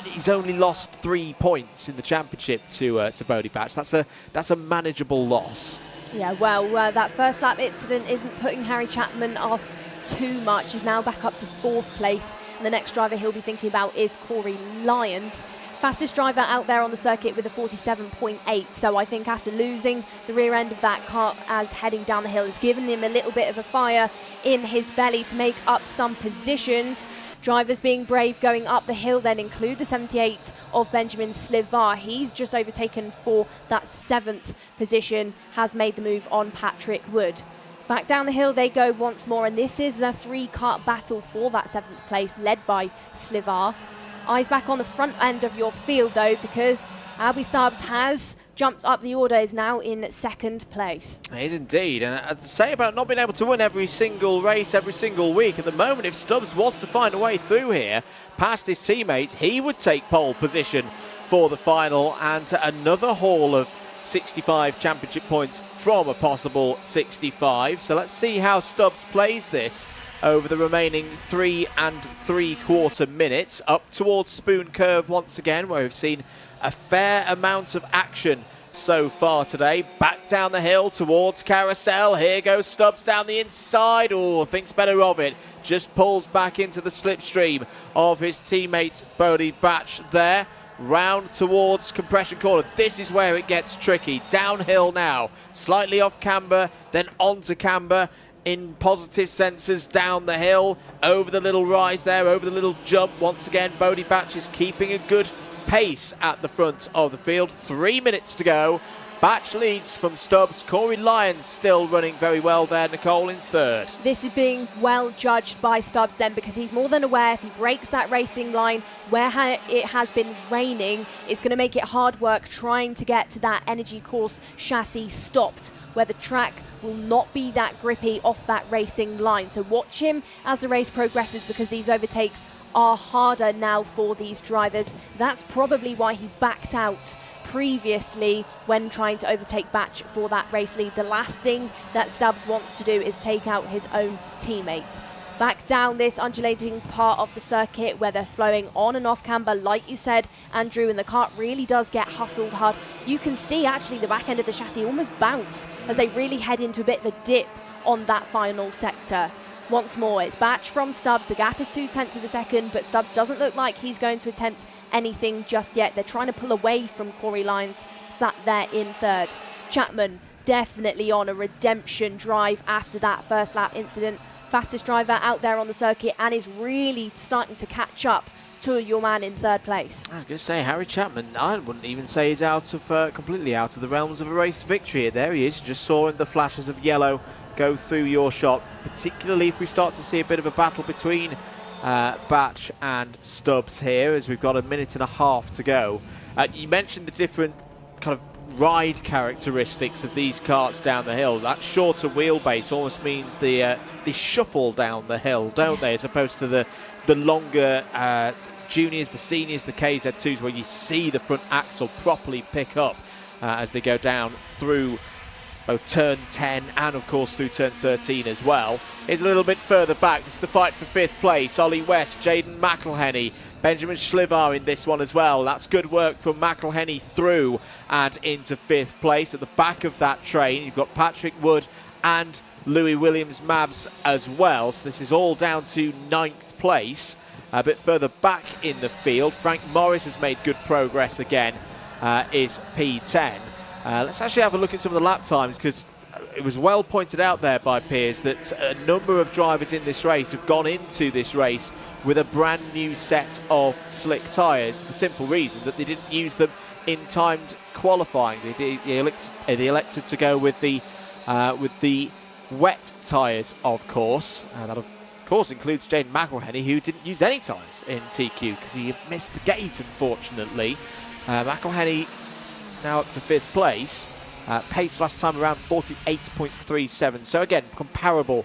he's only lost 3 points in the championship to Bodie Batch. That's a manageable loss. Yeah, well, that first lap incident isn't putting Harry Chapman off too much. He's now back up to 4th place, and the next driver he'll be thinking about is Corey Lyons. Fastest driver out there on the circuit with a 47.8, so I think after losing the rear end of that car as heading down the hill, it's given him a little bit of a fire in his belly to make up some positions. Drivers being brave going up the hill then include the 78 of Benjamin Slivar. He's just overtaken for that 7th position, has made the move on Patrick Wood. Back down the hill they go once more, and this is the 3-kart battle for that 7th place, led by Slivar. Eyes back on the front end of your field though, because Albie Stubbs has jumped up the order, is now in 2nd place. It is indeed, and to say about not being able to win every single race, every single week, at the moment if Stubbs was to find a way through here, past his teammates, he would take pole position for the final, and another haul of 65 championship points from a possible 65. So let's see how Stubbs plays this over the remaining 3 3/4 minutes. Up towards Spoon Curve once again, where we've seen a fair amount of action so far today. Back down the hill towards Carousel. Here goes Stubbs down the inside. Oh, thinks better of it. Just pulls back into the slipstream of his teammate Bodie Batch there. Round towards Compression Corner. This is where it gets tricky. Downhill now. Slightly off camber, then onto camber. In positive senses down the hill, over the little rise there, over the little jump. Once again, Bodie Batch is keeping a good pace at the front of the field. 3 minutes to go. Batch leads from Stubbs. Corey Lyons still running very well there. Nicole in 3rd. This is being well judged by Stubbs then, because he's more than aware if he breaks that racing line where it has been raining, it's going to make it hard work trying to get to that Energy Course chassis stopped, where the track will not be that grippy off that racing line. So watch him as the race progresses, because these overtakes are harder now for these drivers. That's probably why he backed out previously when trying to overtake Batch for that race lead. The last thing that Stubbs wants to do is take out his own teammate. Back down this undulating part of the circuit where they're flowing on and off camber, like you said, Andrew, and the kart really does get hustled hard. You can see actually the back end of the chassis almost bounce as they really head into a bit of a dip on that final sector. Once more, it's Batch from Stubbs. The gap is 0.2 of a second, but Stubbs doesn't look like he's going to attempt anything just yet. They're trying to pull away from Corey Lyons, sat there in 3rd. Chapman definitely on a redemption drive after that first lap incident. Fastest driver out there on the circuit, and is really starting to catch up to your man in 3rd place. I was going to say, Harry Chapman, I wouldn't even say he's out of completely out of the realms of a race victory. There he is. Just saw the flashes of yellow go through your shot, particularly if we start to see a bit of a battle between Batch and Stubbs here, as we've got a minute and a half to go. You mentioned the different kind of ride characteristics of these karts down the hill. That shorter wheelbase almost means they shuffle down the hill, don't they, as opposed to the longer juniors, the seniors, the KZ2s, where you see the front axle properly pick up as they go down through both turn 10 and of course through turn 13 as well. Here's a little bit further back. This is the fight for 5th place. Ollie West, Jaden McElhenney, Benjamin Slivar in this one as well. That's good work from McElhenney through and into 5th place. At the back of that train, you've got Patrick Wood and Louis Williams-Mabs as well. So this is all down to 9th place. A bit further back in the field, Frank Morris has made good progress again, is P10. Let's actually have a look at some of the lap times, because it was well pointed out there by Piers that a number of drivers in this race have gone into this race with a brand new set of slick tyres, for the simple reason that they didn't use them in timed qualifying. They elected to go with the wet tyres, of course. That of course includes Jaden McElhenney, who didn't use any tyres in TQ because he missed the gate, unfortunately. McElhenney now up to 5th place. Pace last time around 48.37. So again, comparable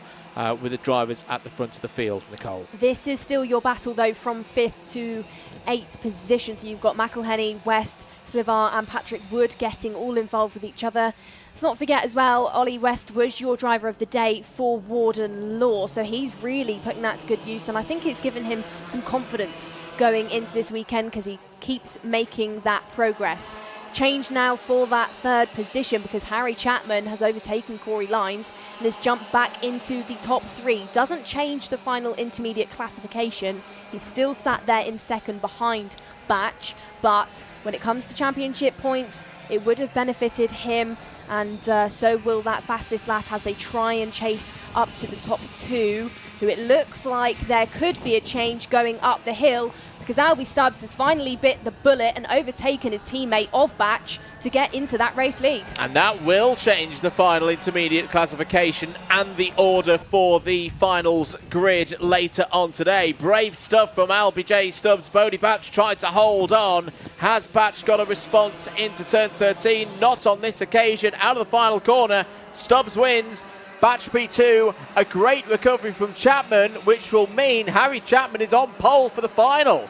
with the drivers at the front of the field, Nicole. This is still your battle though from 5th to 8th position. So you've got McElhenney, West, Slivar and Patrick Wood getting all involved with each other. Let's not forget as well, Ollie West was your driver of the day for Warden Law. So he's really putting that to good use, and I think it's given him some confidence going into this weekend because he keeps making that progress. change now for that third position because Harry Chapman has overtaken Corey Lyons and has jumped back into the top 3. Doesn't change the final intermediate classification. He's still sat there in second behind Batch, but when it comes to championship points, it would have benefited him, and so will that fastest lap as they try and chase up to the top 2, who it looks like there could be a change going up the hill, because Albie Stubbs has finally bit the bullet and overtaken his teammate of Batch to get into that race lead. And that will change the final intermediate classification and the order for the finals grid later on today. Brave stuff from Albie J. Stubbs. Bodie Batch tried to hold on. Has Batch got a response into turn 13? Not on this occasion. Out of the final corner, Stubbs wins. Batch P2, a great recovery from Chapman, which will mean Harry Chapman is on pole for the final.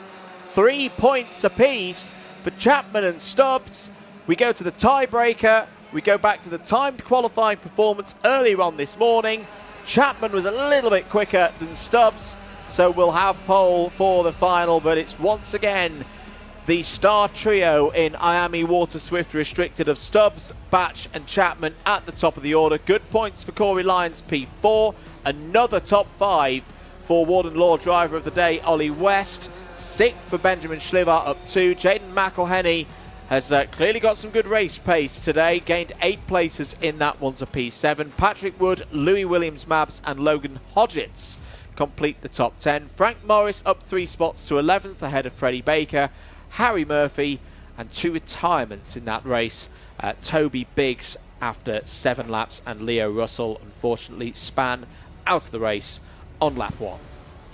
3 points apiece for Chapman and Stubbs. We go to the tiebreaker. We go back to the timed qualifying performance earlier on this morning. Chapman was a little bit quicker than Stubbs, so we'll have pole for the final, but it's once again the star trio in IAME Water Swift Restricted of Stubbs, Batch and Chapman at the top of the order. Good points for Corey Lyons, P4. Another top 5 for Warden Law Driver of the Day, Ollie West. 6th for Benjamin Schlivar, up 2. Jaden McElhenney has clearly got some good race pace today. Gained 8 places in that one to P7. Patrick Wood, Louis Williams-Mabs and Logan Hodgetts complete the top 10. Frank Morris up 3 spots to 11th ahead of Freddie Baker. Harry Murphy, and 2 retirements in that race. Toby Biggs after 7 laps, and Leo Russell unfortunately span out of the race on lap 1.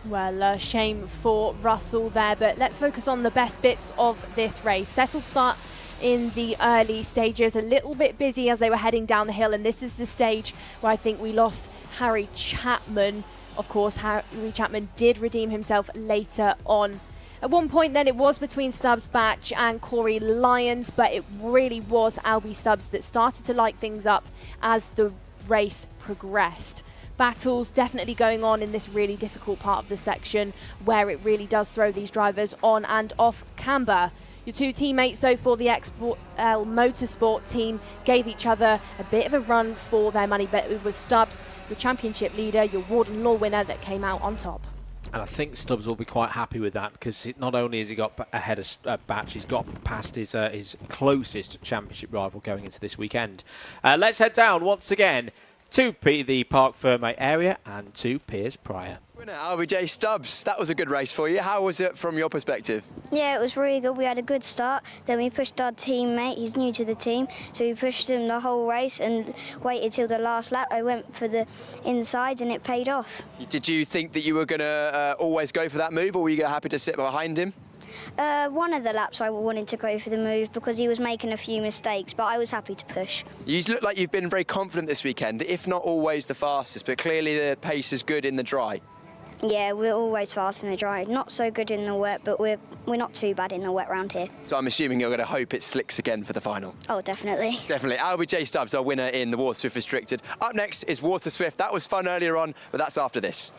Well, shame for Russell there, but let's focus on the best bits of this race. Settled start in the early stages, a little bit busy as they were heading down the hill, and this is the stage where I think we lost Harry Chapman. Of course, Harry Chapman did redeem himself later on. At one point then it was between Stubbs, Batch and Corey Lyons, but it really was Albie Stubbs that started to light things up as the race progressed. Battles definitely going on in this really difficult part of the section where it really does throw these drivers on and off camber. Your 2 teammates though for the XL Motorsport team gave each other a bit of a run for their money, but it was Stubbs, your championship leader, your Warden Law winner, that came out on top. And I think Stubbs will be quite happy with that, because not only has he got ahead of Batch, he's got past his closest championship rival going into this weekend. Let's head down once again to the Parc Fermé area and to Piers Pryor. Winner Albie J. Stubbs, that was a good race for you. How was it from your perspective? Yeah, it was really good. We had a good start. Then we pushed our teammate. He's new to the team, so we pushed him the whole race and waited till the last lap. I went for the inside and it paid off. Did you think that you were going to always go for that move, or were you happy to sit behind him? One of the laps I wanted to go for the move because he was making a few mistakes, but I was happy to push. You look like you've been very confident this weekend, if not always the fastest, but clearly the pace is good in the dry. Yeah, we're always fast in the dry. Not so good in the wet, but we're not too bad in the wet round here. So I'm assuming you're going to hope it slicks again for the final. Oh, definitely. Definitely. Albie J. Stubbs, our winner in the Water Swift Restricted. Up next is Water Swift. That was fun earlier on, but that's after this.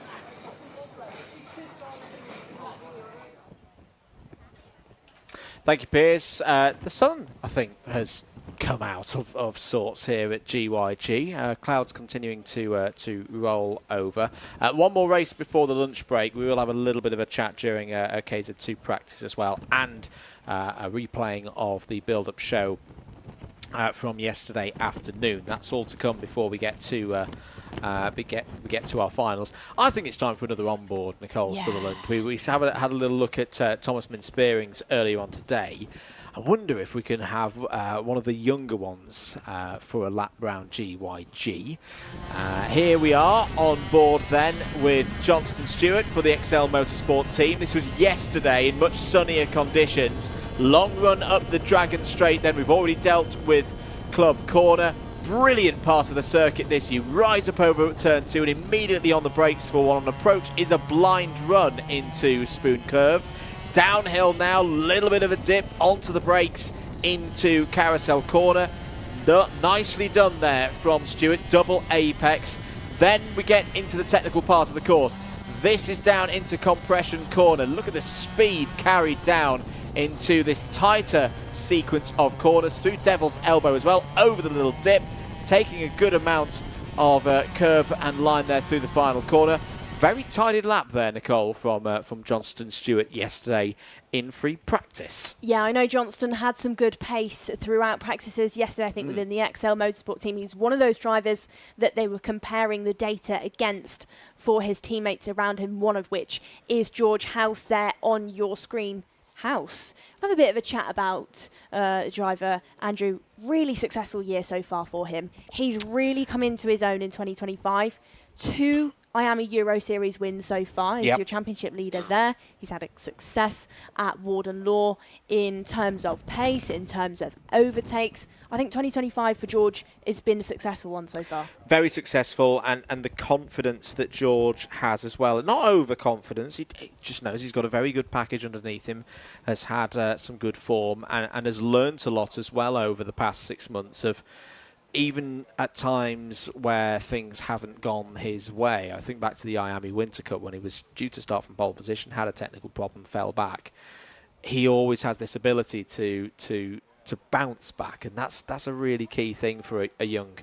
Thank you, Piers. The sun, I think, has come out of sorts here at GYG. Clouds continuing to roll over. One more race before the lunch break. We will have a little bit of a chat during a KZ2 practice as well, and a replaying of the build-up show from yesterday afternoon. That's all to come before we get to we get to our finals. I think it's time for another onboard, Nicole Sutherland. We had a little look at Thomas Minspearings earlier on today. I wonder if we can have one of the younger ones for a lap round GYG. Here we are on board then with Johnston Stewart for the XL Motorsport team. This was yesterday in much sunnier conditions. Long run up the Dragon Straight, then we've already dealt with Club Corner. Brilliant part of the circuit this. You rise up over turn 2 and immediately on the brakes for one. On approach is a blind run into Spoon Curve. Downhill now, little bit of a dip onto the brakes into Carousel Corner. Nicely done there from Stewart, double apex. Then we get into the technical part of the course. This is down into Compression Corner. Look at the speed carried down into this tighter sequence of corners through Devil's Elbow as well, over the little dip, taking a good amount of curb and line there through the final corner. Very tidy lap there, Nicole, from Johnston Stewart yesterday in free practice. Yeah, I know Johnston had some good pace throughout practices yesterday, I think, within the XL Motorsport team. He's one of those drivers that they were comparing the data against for his teammates around him, one of which is George House there on your screen. House. We'll have a bit of a chat about driver Andrew. Really successful year so far for him. He's really come into his own in 2025. 2 IAME Euro Series wins so far. He's your championship leader there. He's had a success at Warden Law in terms of pace, in terms of overtakes. I think 2025 for George has been a successful one so far. Very successful, and the confidence that George has as well. Not overconfidence, he just knows he's got a very good package underneath him, has had some good form, and has learnt a lot as well over the past 6 months of even at times where things haven't gone his way. I think back to the IAME Winter Cup when he was due to start from pole position, had a technical problem, fell back. He always has this ability to bounce back, and that's a really key thing for a young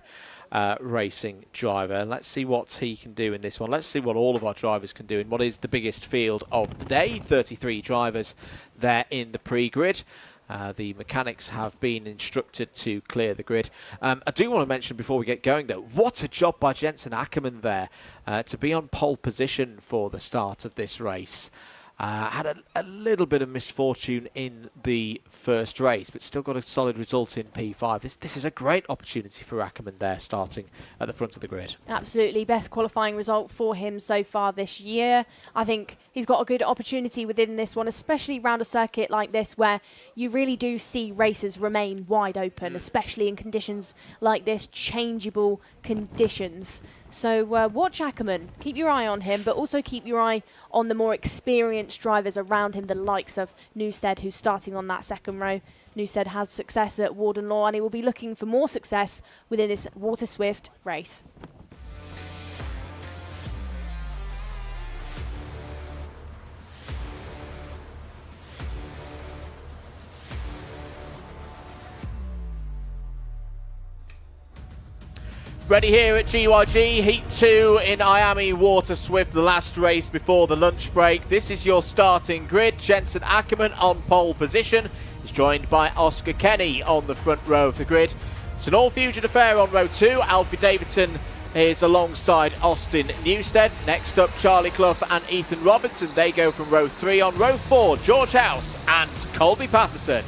racing driver. Let's see what he can do in this one. Let's see what all of our drivers can do in what is the biggest field of the day. 33 drivers there in the pre-grid. The mechanics have been instructed to clear the grid. I do want to mention before we get going, though, what a job by Jensen Ackerman there to be on pole position for the start of this race. Had a little bit of misfortune in the first race, but still got a solid result in P5. This is a great opportunity for Ackerman there, starting at the front of the grid. Absolutely, best qualifying result for him so far this year. I think he's got a good opportunity within this one, especially around a circuit like this where you really do see racers remain wide open, especially in conditions like this, changeable conditions. So watch Ackerman, keep your eye on him, but also keep your eye on the more experienced drivers around him, the likes of Newstead, who's starting on that second row. Newstead has success at Warden Law, and he will be looking for more success within this Water Swift race. Ready here at GYG, Heat 2 in IAME Water Swift, the last race before the lunch break. This is your starting grid. Jensen Ackerman on pole position. He's joined by Oscar Kenny on the front row of the grid. It's an all-fusion affair on row 2. Alfie Davidson is alongside Austin Newstead. Next up, Charlie Clough and Ethan Robertson. They go from row 3. On row 4, George House and Colby Patterson.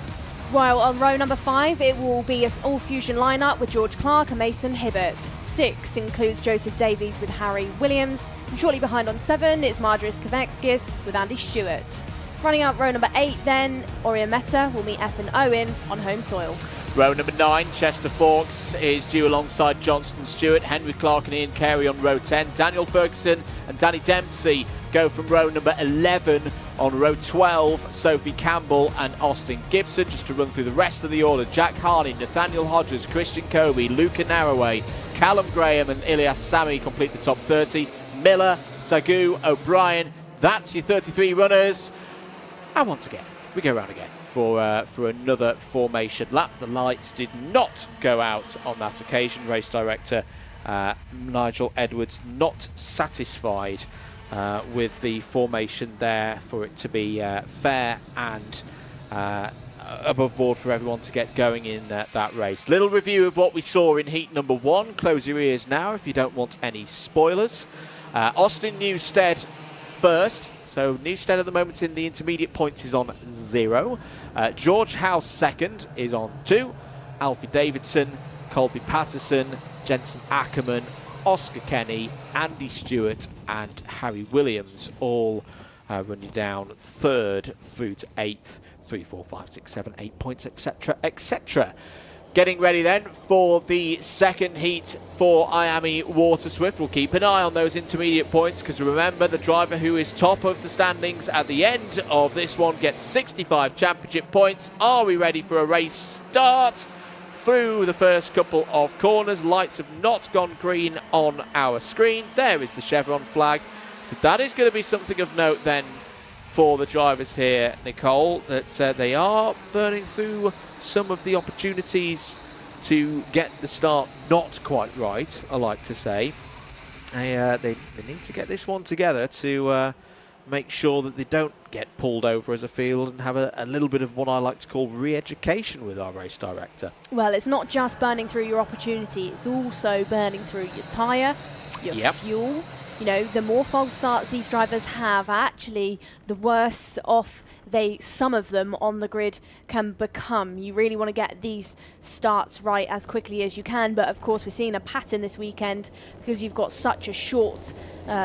While on row number 5, it will be an all-fusion lineup with George Clark and Mason Hibbert. 6 includes Joseph Davies with Harry Williams. And shortly behind on 7 is Marjoris Kavekskis with Andy Stewart. Running out row number 8 then, Orion Meta will meet Ethan Owen on home soil. Row number 9, Chester Forks is due alongside Johnston Stewart, Henry Clark and Ian Carey on row 10. Daniel Ferguson and Danny Dempsey go from row number 11. On row 12, Sophie Campbell and Austin Gibson. Just to run through the rest of the order, Jack Harney, Nathaniel Hodges, Christian Kobe, Luca Narroway, Callum Graham and Ilias Sami complete the top 30. Miller, Sagu, O'Brien, that's your 33 runners. And once again, we go around again for another formation lap. The lights did not go out on that occasion. Race director Nigel Edwards not satisfied with the formation there for it to be fair and above board for everyone to get going in that race. Little review of what we saw in heat number 1. Close your ears now if you don't want any spoilers. Austin Newstead first. So Newstead at the moment in the intermediate points is on 0. George House second is on 2. Alfie Davidson, Colby Patterson, Jensen Ackerman, Oscar Kenny, Andy Stewart and Harry Williams all running down 3rd through to 8th, 3, 4, 5, 6, 7, 8 points, etc, etc. Getting ready then for the second heat for IAME Water Swift. We'll keep an eye on those intermediate points because remember, the driver who is top of the standings at the end of this one gets 65 championship points. Are we ready for a race start? Through the first couple of corners, lights have not gone green on our screen. There is the chevron flag. So that is going to be something of note then for the drivers here, Nicole, that they are burning through some of the opportunities to get the start not quite right, I like to say. They need to get this one together to make sure that they don't get pulled over as a field and have a little bit of what I like to call re-education with our race director. Well, it's not just burning through your opportunity, it's also burning through your tyre, your fuel. You know, the more false starts these drivers have, actually, the worse off some of them on the grid can become. You really want to get these starts right as quickly as you can, but of course we're seeing a pattern this weekend because you've got such a short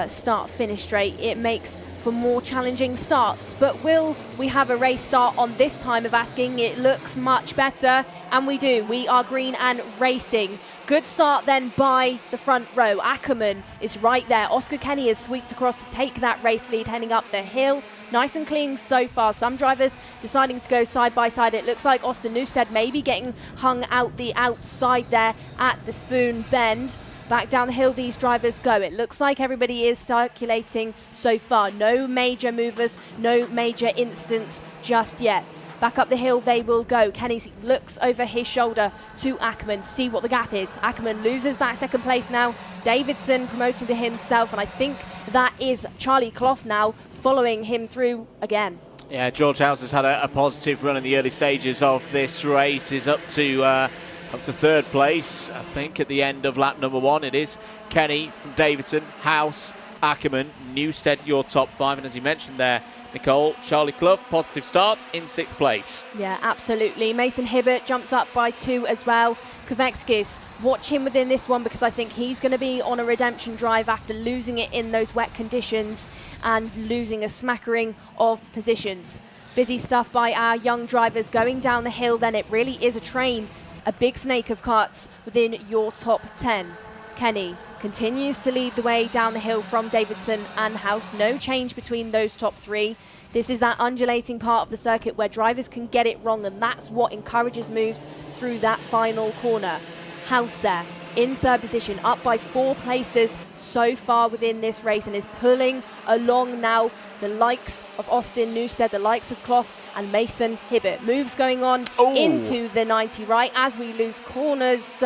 start-finish straight. It makes for more challenging starts. But will we have a race start on this time of asking? It looks much better, and we do. We are green and racing. Good start then by the front row. Ackerman is right there. Oscar Kenny has sweeped across to take that race lead heading up the hill. Nice and clean so far. Some drivers deciding to go side by side. It looks like Austin Newstead maybe getting hung out the outside there at the Spoon Bend. Back down the hill these drivers go. It looks like everybody is circulating so far. No major movers, no major incidents just yet. Back up the hill they will go. Kenny looks over his shoulder to Ackerman, see what the gap is. Ackerman loses that second place now. Davidson promoting to himself, and I think that is Charlie Clough now following him through again. Yeah, George House has had a positive run in the early stages of this race. Is up to third place, I think, at the end of lap number 1. It is Kenny from Davidson, House, Ackerman, Newstead, your top 5, and as you mentioned there, Nicole, Charlie Clough, positive start in 6th place. Yeah, absolutely. Mason Hibbert jumped up by 2 as well. Kovekskis, watch him within this one because I think he's going to be on a redemption drive after losing it in those wet conditions and losing a smattering of positions. Busy stuff by our young drivers going down the hill. Then it really is a train, a big snake of karts within your top 10. Kenny continues to lead the way down the hill from Davidson and House. No change between those top 3. This is that undulating part of the circuit where drivers can get it wrong, and that's what encourages moves through that final corner. House there in 3rd position, up by 4 places so far within this race, and is pulling along now the likes of Austin Newstead, the likes of Clough and Mason Hibbert. Moves going on into the 90 right as we lose corners.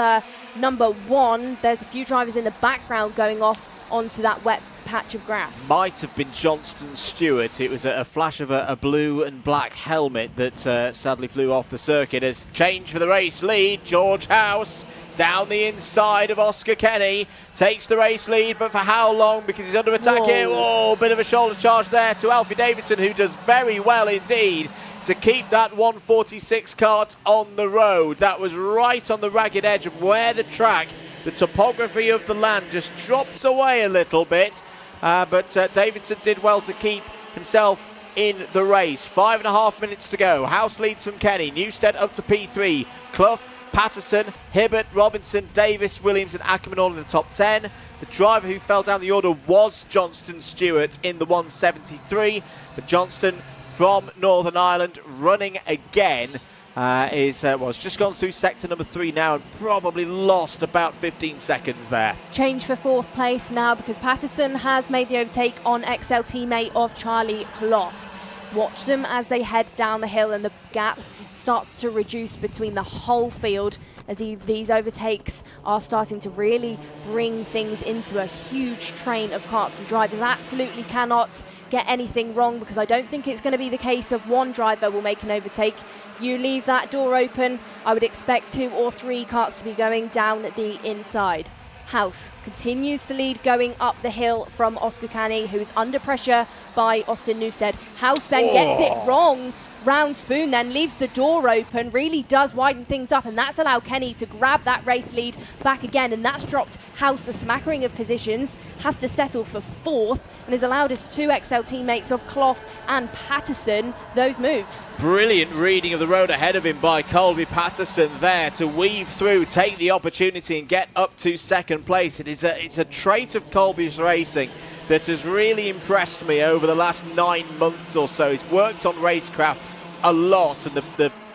Number 1, there's a few drivers in the background going off onto that wet patch of grass. Might have been Johnston Stewart. It was a flash of a blue and black helmet that sadly flew off the circuit. As change for the race lead, George House down the inside of Oscar Kenny takes the race lead, but for how long? Because he's under attack here. Oh, bit of a shoulder charge there to Alfie Davidson, who does very well indeed to keep that 146 kart on the road. That was right on the ragged edge of where the track, the topography of the land just drops away a little bit. But Davidson did well to keep himself in the race. 5.5 minutes to go. House leads from Kenny. Newstead up to P3. Clough, Patterson, Hibbert, Robinson, Davis, Williams and Ackerman all in the top 10. The driver who fell down the order was Johnston Stewart in the 173. But Johnston from Northern Ireland running again has just gone through sector number 3 now and probably lost about 15 seconds there. Change for 4th place now because Patterson has made the overtake on XL teammate of Charlie Clough. Watch them as they head down the hill and the gap starts to reduce between the whole field as these overtakes are starting to really bring things into a huge train of karts, and drivers absolutely cannot get anything wrong because I don't think it's going to be the case of one driver will make an overtake. You leave that door open, I would expect 2 or 3 karts to be going down the inside. House continues to lead going up the hill from Oscar Kenny, who's under pressure by Austin Newstead. House then gets it wrong. Round Spoon then leaves the door open, really does widen things up, and that's allowed Kenny to grab that race lead back again, and that's dropped House a smattering of positions, has to settle for 4th, and has allowed his 2 XL teammates of Clough and Patterson those moves. Brilliant reading of the road ahead of him by Colby Patterson there to weave through, take the opportunity and get up to 2nd place. It's a trait of Colby's racing that has really impressed me over the last 9 months or so. He's worked on racecraft a lot, and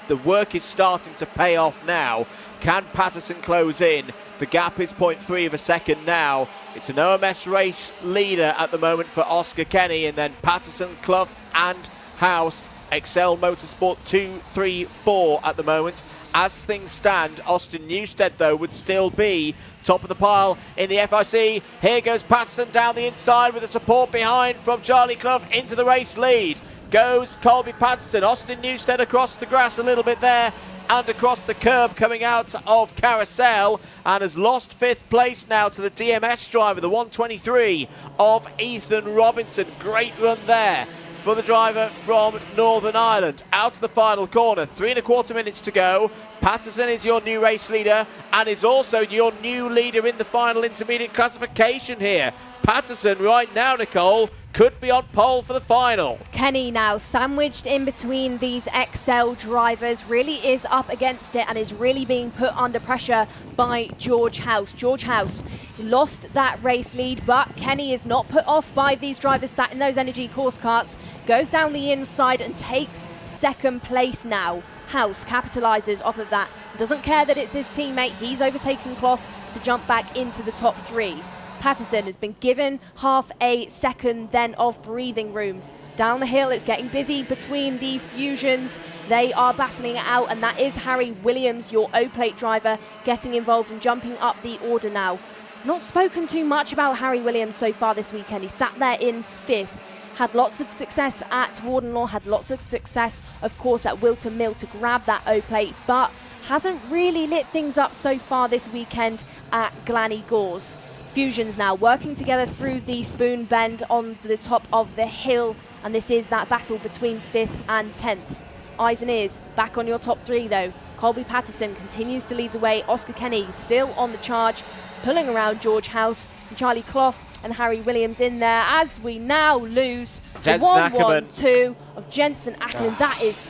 the work is starting to pay off now. Can Patterson close in? The gap is 0.3 of a second now. It's an OMS race leader at the moment for Oscar Kenny, and then Patterson, Clough and House, Excel Motorsport 2, 3, 4 at the moment. As things stand, Austin Newstead, though, would still be top of the pile in the FIC. Here goes Patterson down the inside with the support behind from Charlie Clough into the race lead. Goes Colby Patterson. Austin Newstead across the grass a little bit there and across the curb coming out of Carousel, and has lost 5th place now to the DMS driver, the 123 of Ethan Robinson. Great run there for the driver from Northern Ireland. Out to the final corner, 3¼ minutes to go. Patterson is your new race leader and is also your new leader in the final intermediate classification here. Patterson right now, Nicole, could be on pole for the final. Kenny now sandwiched in between these Excel drivers, really is up against it and is really being put under pressure by George House. George House lost that race lead, but Kenny is not put off by these drivers sat in those energy course carts, goes down the inside and takes 2nd place now. House capitalises off of that, doesn't care that it's his teammate, he's overtaken Clough to jump back into the top 3. Patterson has been given half a second then of breathing room. Down the hill, it's getting busy between the Fusions. They are battling it out, and that is Harry Williams, your O-plate driver, getting involved and jumping up the order now. Not spoken too much about Harry Williams so far this weekend. He sat there in 5th. Had lots of success at Wardenlaw, had lots of success, of course, at Wilton Mill to grab that O-plate, but hasn't really lit things up so far this weekend at Glan Y Gors. Fusions now working together through the spoon bend on the top of the hill, and this is that battle between 5th and 10th. Eyes and ears back on your top 3 though. Colby Patterson continues to lead the way. Oscar Kenny still on the charge, pulling around George House and Charlie Clough and Harry Williams in there, as we now lose the 1-1-2 of Jensen Ackerman. That is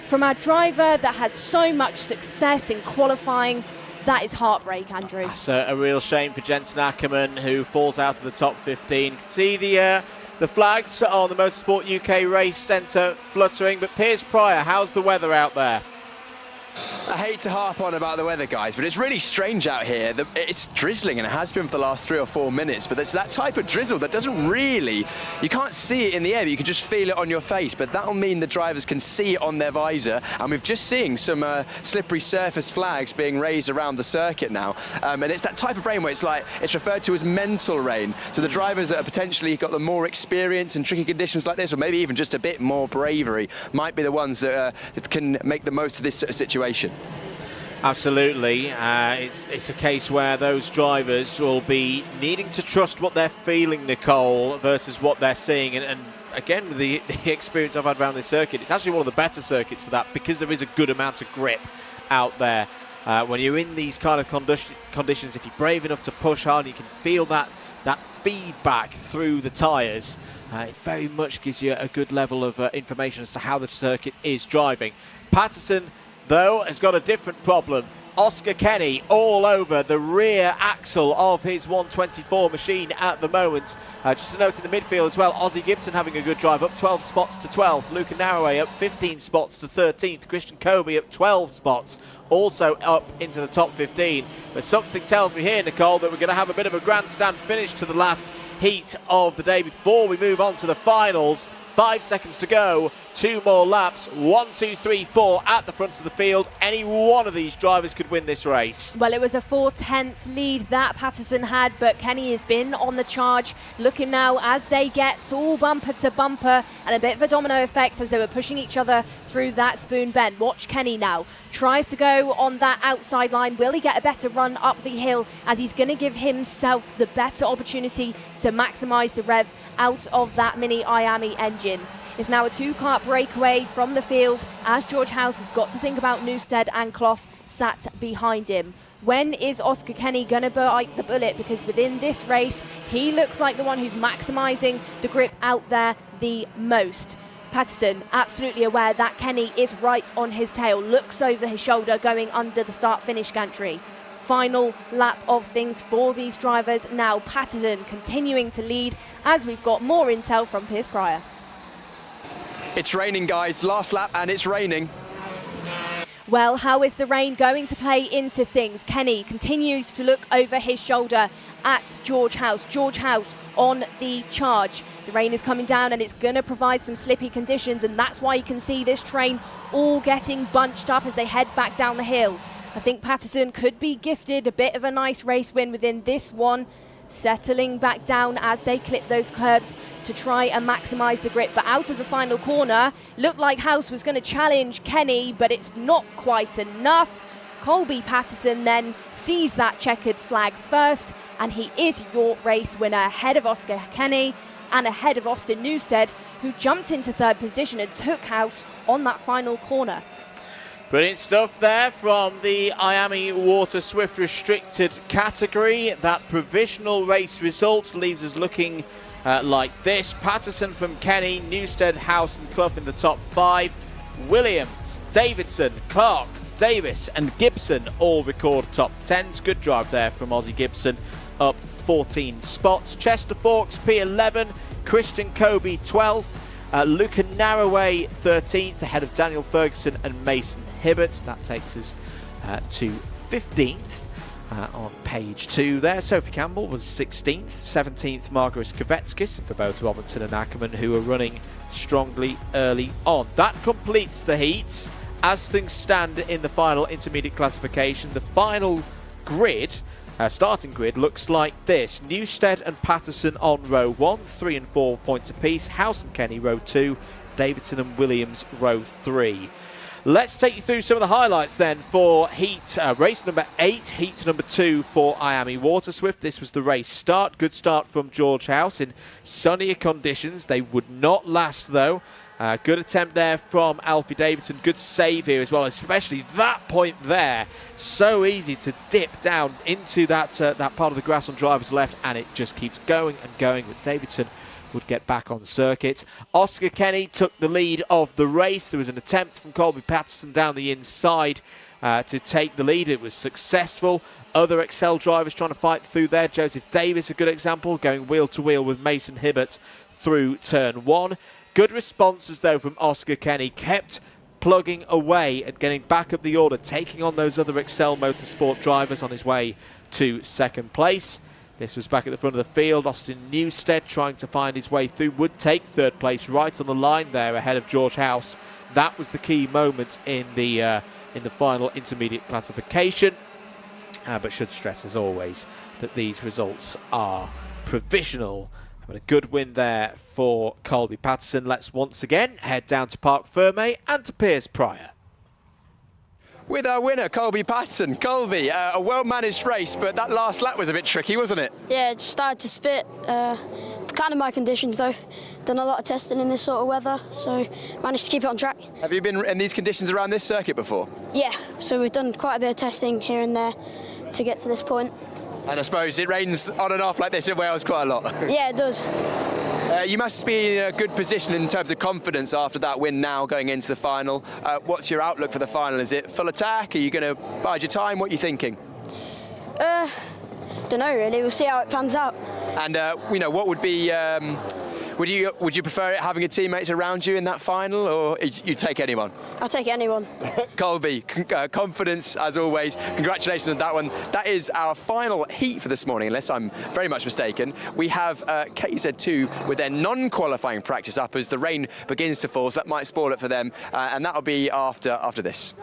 from our driver that had so much success in qualifying. That is heartbreak, Andrew. It's a real shame for Jensen Ackerman, who falls out of the top 15. You can see the flags on the Motorsport UK Race Centre fluttering, but Piers Pryor, how's the weather out there? I hate to harp on about the weather, guys, but it's really strange out here. It's drizzling, and it has been for the last 3 or 4 minutes, but it's that type of drizzle that doesn't really, you can't see it in the air, but you can just feel it on your face, but that'll mean the drivers can see it on their visor, and we've just seen some slippery surface flags being raised around the circuit now, and it's that type of rain where it's referred to as mental rain, so the drivers that are potentially got the more experience in tricky conditions like this, or maybe even just a bit more bravery, might be the ones that can make the most of this sort of situation. Absolutely. It's a case where those drivers will be needing to trust what they're feeling, Nicole, versus what they're seeing. And again, with the experience I've had around this circuit, it's actually one of the better circuits for that, because there is a good amount of grip out there. When you're in these kind of conditions, if you're brave enough to push hard, you can feel that feedback through the tyres. It very much gives you a good level of information as to how the circuit is driving. Patterson, though, has got a different problem. Oscar Kenny all over the rear axle of his 124 machine at the moment. Just a note in the midfield as well, Ozzie Gibson having a good drive, up 12 spots to 12th. Luca Narroway up 15 spots to 13th. Christian Kobe up 12 spots, also up into the top 15. But something tells me here, Nicole, that we're going to have a bit of a grandstand finish to the last heat of the day before we move on to the finals. 5 seconds to go, 2 more laps, 1, 2, 3, 4 at the front of the field. Any one of these drivers could win this race. Well, it was a 4/10 lead that Patterson had, but Kenny has been on the charge, looking now as they get all bumper to bumper, and a bit of a domino effect as they were pushing each other through that spoon bend. Watch Kenny now. Tries to go on that outside line. Will he get a better run up the hill, as he's going to give himself the better opportunity to maximise the rev out of that mini IAME engine? It's now a 2-kart breakaway from the field, as George House has got to think about Newstead and Clough sat behind him. When is Oscar Kenny going to bite the bullet? Because within this race, he looks like the one who's maximising the grip out there the most. Patterson absolutely aware that Kenny is right on his tail, looks over his shoulder going under the start-finish gantry. Final lap of things for these drivers. Now Patterson continuing to lead, as we've got more intel from Piers Pryor. It's raining, guys. Last lap and it's raining. Well, how is the rain going to play into things? Kenny continues to look over his shoulder at George House. George House on the charge. The rain is coming down and it's going to provide some slippy conditions, and that's why you can see this train all getting bunched up as they head back down the hill. I think Patterson could be gifted a bit of a nice race win within this one, settling back down as they clip those curbs to try and maximise the grip. But out of the final corner, looked like House was going to challenge Kenny, but it's not quite enough. Colby Patterson then sees that checkered flag first, and he is your race winner ahead of Oscar Kenny and ahead of Austin Newstead, who jumped into third position and took House on that final corner. Brilliant stuff there from the IAME Water Swift restricted category. That provisional race result leaves us looking like this. Patterson from Kenny, Newstead, House and Clough in the top 5. Williams, Davidson, Clark, Davis and Gibson all record top 10s. Good drive there from Ozzie Gibson, up 14 spots. Chester Forks P11, Christian Kobe 12th, Luca Narroway 13th, ahead of Daniel Ferguson and Mason Hibbert. That takes us to 15th on page 2 there. Sophie Campbell was 16th, 17th Margaret Kvetskis for both Robinson and Ackerman, who are running strongly early on. That completes the heats. As things stand in the final intermediate classification, the final grid, starting grid, looks like this. Newstead and Patterson on row 1, 3 and 4 points apiece. House and Kenny row 2, Davidson and Williams row 3. Let's take you through some of the highlights then for heat race number 8, heat number 2 for IAME Water Swift. This was the race start. Good start from George House in sunnier conditions. They would not last though. Good attempt there from Alfie Davidson. Good save here as well, especially that point there. So easy to dip down into that that part of the grass on driver's left, and it just keeps going and going. But Davidson would get back on circuit. Oscar Kenny took the lead of the race. There was an attempt from Colby Patterson down the inside to take the lead. It was successful. Other Excel drivers trying to fight through there. Joseph Davis, a good example, going wheel to wheel with Mason Hibbert through turn 1. Good responses though from Oscar Kenny, kept plugging away and getting back up the order, taking on those other Excel Motorsport drivers on his way to second place. This was back at the front of the field. Austin Newstead trying to find his way through, would take third place right on the line there ahead of George House. That was the key moment in the final intermediate classification. But should stress as always that these results are provisional. But a good win there for Colby Patterson. Let's once again head down to Parc Ferme and to Piers Pryor. With our winner, Colby Patterson. Colby, a well-managed race, but that last lap was a bit tricky, wasn't it? Yeah, it started to spit. Kind of my conditions, though. Done a lot of testing in this sort of weather, so managed to keep it on track. Have you been in these conditions around this circuit before? Yeah, so we've done quite a bit of testing here and there to get to this point. And I suppose it rains on and off like this in Wales quite a lot. Yeah, it does. You must be in a good position in terms of confidence after that win now going into the final. What's your outlook for the final? Is it full attack? Are you going to bide your time? What are you thinking? Don't know really. We'll see how it pans out. And what would be? Would you prefer it having your teammates around you in that final, or you take anyone? I'll take anyone. Colby, confidence as always. Congratulations on that one. That is our final heat for this morning, unless I'm very much mistaken. We have KZ2 with their non-qualifying practice up as the rain begins to fall, so that might spoil it for them, and that'll be after this.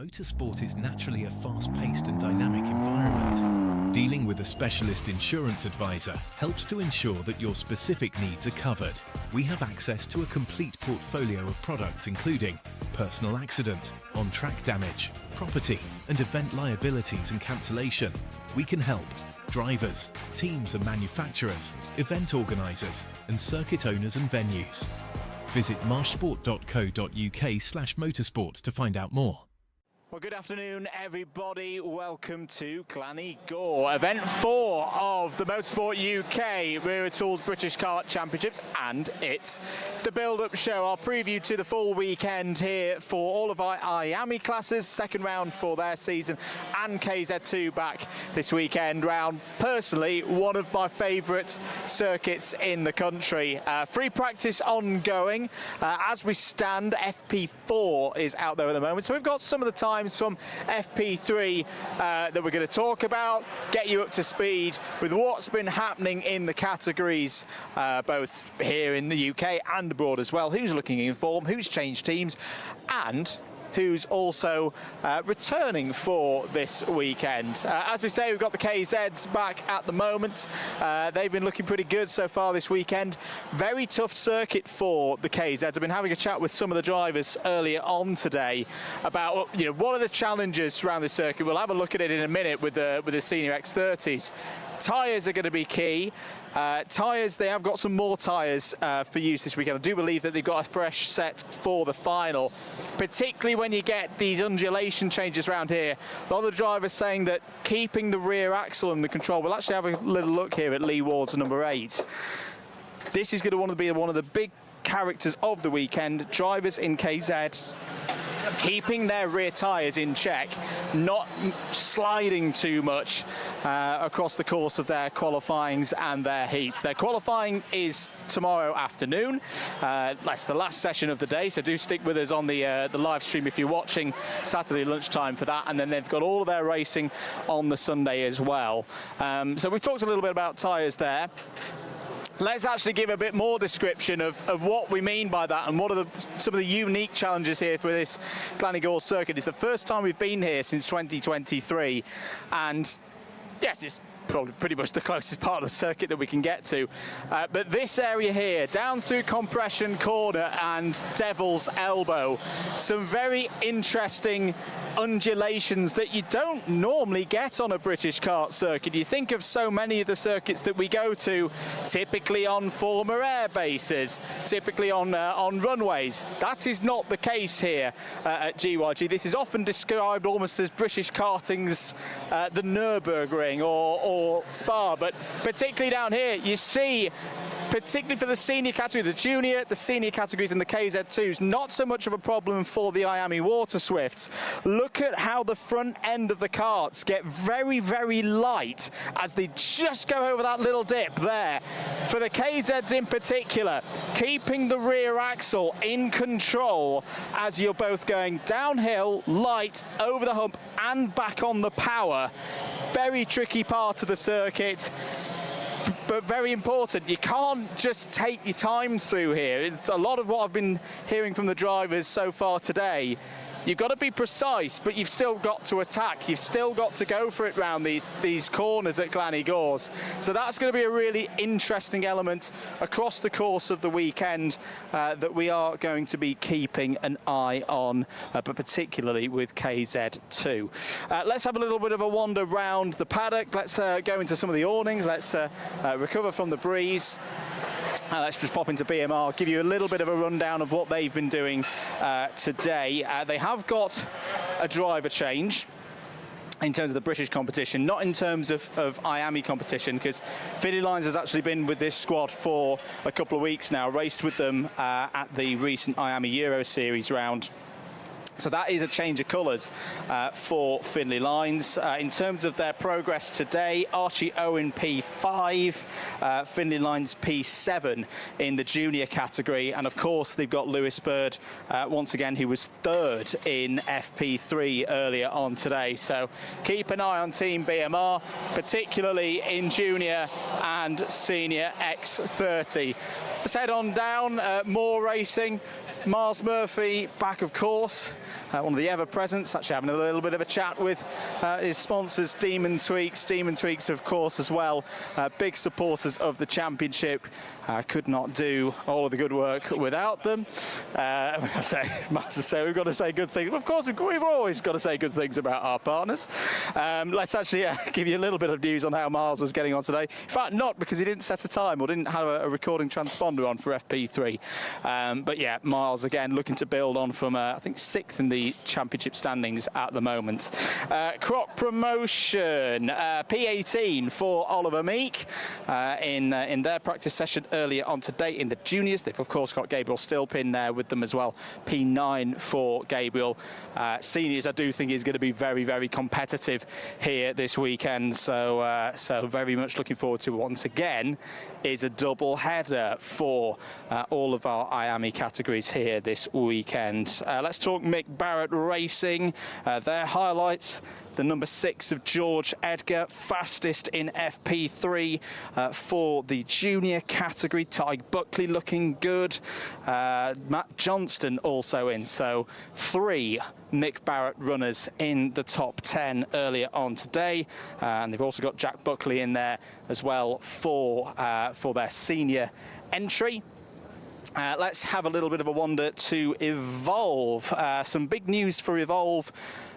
Motorsport is naturally a fast-paced and dynamic environment. Dealing with a specialist insurance advisor helps to ensure that your specific needs are covered. We have access to a complete portfolio of products including personal accident, on-track damage, property and event liabilities and cancellation. We can help drivers, teams and manufacturers, event organisers and circuit owners and venues. Visit marshsport.co.uk/motorsport to find out more. Well, good afternoon, everybody. Welcome to Glan Y Gors, event 4 of the Motorsport UK Wera Tools British Kart Championships, and it's the build-up show, our preview to the full weekend here for all of our IAME classes, second round for their season, and KZ2 back this weekend round. Personally, one of my favourite circuits in the country. Free practice ongoing. As we stand, FP4 is out there at the moment, so we've got some of the time from FP3 that we're going to talk about, get you up to speed with what's been happening in the categories, both here in the UK and abroad as well. Who's looking in form, who's changed teams, and who's also returning for this weekend. As we say, we've got the KZs back at the moment. They've been looking pretty good so far this weekend. Very tough circuit for the KZs. I've been having a chat with some of the drivers earlier on today about what are the challenges around the circuit. We'll have a look at it in a minute with the senior X30s. Tyres are going to be key. Tyres, they have got some more tyres for use this weekend. I do believe that they've got a fresh set for the final, particularly when you get these undulation changes around here. A lot of the drivers saying that keeping the rear axle under control. We'll actually have a little look here at Lee Ward's number 8. This is going to want to be one of the big characters of the weekend. Drivers in KZ keeping their rear tyres in check, not sliding too much across the course of their qualifyings and their heats. Their qualifying is tomorrow afternoon. That's the last session of the day, so do stick with us on the live stream if you're watching Saturday lunchtime for that. And then they've got all of their racing on the Sunday as well. So we've talked a little bit about tyres there. Let's actually give a bit more description of what we mean by that and what are some of the unique challenges here for this Glan Y Gors circuit. It's the first time we've been here since 2023, and yes, it's probably pretty much the closest part of the circuit that we can get to. But this area here, down through Compression Corner and Devil's Elbow, some very interesting undulations that you don't normally get on a British kart circuit. You think of so many of the circuits that we go to, typically on former air bases, typically on runways. That is not the case here at GYG. This is often described almost as British karting's the Nürburgring or Spa, but particularly down here, you see, particularly for the senior category, the junior, the senior categories and the KZ2s, not so much of a problem for the IAME Water Swifts. Look at how the front end of the karts get very, very light as they just go over that little dip there. For the KZs in particular, keeping the rear axle in control as you're both going downhill, light, over the hump and back on the power. Very tricky part of the circuit, but very important. You can't just take your time through here. It's a lot of what I've been hearing from the drivers so far today. You've got to be precise, but you've still got to attack. You've still got to go for it round these corners at Glan Y Gors. So that's going to be a really interesting element across the course of the weekend that we are going to be keeping an eye on, but particularly with KZ2. Let's have a little bit of a wander round the paddock. Let's go into some of the awnings. Let's recover from the breeze. Let's just pop into BMR, give you a little bit of a rundown of what they've been doing today. They have got a driver change in terms of the British competition, not in terms of IAME competition, because Finley Lines has actually been with this squad for a couple of weeks now, raced with them at the recent IAME Euro Series round. So that is a change of colours for Finley Lines. In terms of their progress today, Archie Owen P5, Finley Lines P7 in the junior category. And of course, they've got Lewis Bird, once again, who was third in FP3 earlier on today. So keep an eye on Team BMR, particularly in junior and senior X30. Let's head on down, more racing. Miles Murphy back, of course, one of the ever-presents, actually having a little bit of a chat with his sponsors, Demon Tweaks. Demon Tweaks, of course, as well, big supporters of the championship. Could not do all of the good work without them. I say we've got to say good things. Of course, we've always got to say good things about our partners. Let's actually give you a little bit of news on how Miles was getting on today. In fact, not because he didn't set a time or didn't have a recording transponder on for FP3. But yeah, Miles again looking to build on from I think 6th in the championship standings at the moment. Croc promotion, P18 for Oliver Meek in their practice session earlier on today in the juniors. They've of course got Gabriel Stilpin there with them as well. P9 for Gabriel. Seniors, I do think is going to be very, very competitive here this weekend. So very much looking forward to once again is a double header for all of our IAME categories here this weekend. Let's talk Mick Barrett Racing. Their highlights: the number 6 of George Edgar, fastest in FP3 for the junior category. Ty Buckley looking good. Matt Johnston also in. So 3 Mick Barrett runners in the top 10 earlier on today. And they've also got Jack Buckley in there as well for their senior entry. Let's have a little bit of a wander to Evolve. Some big news for Evolve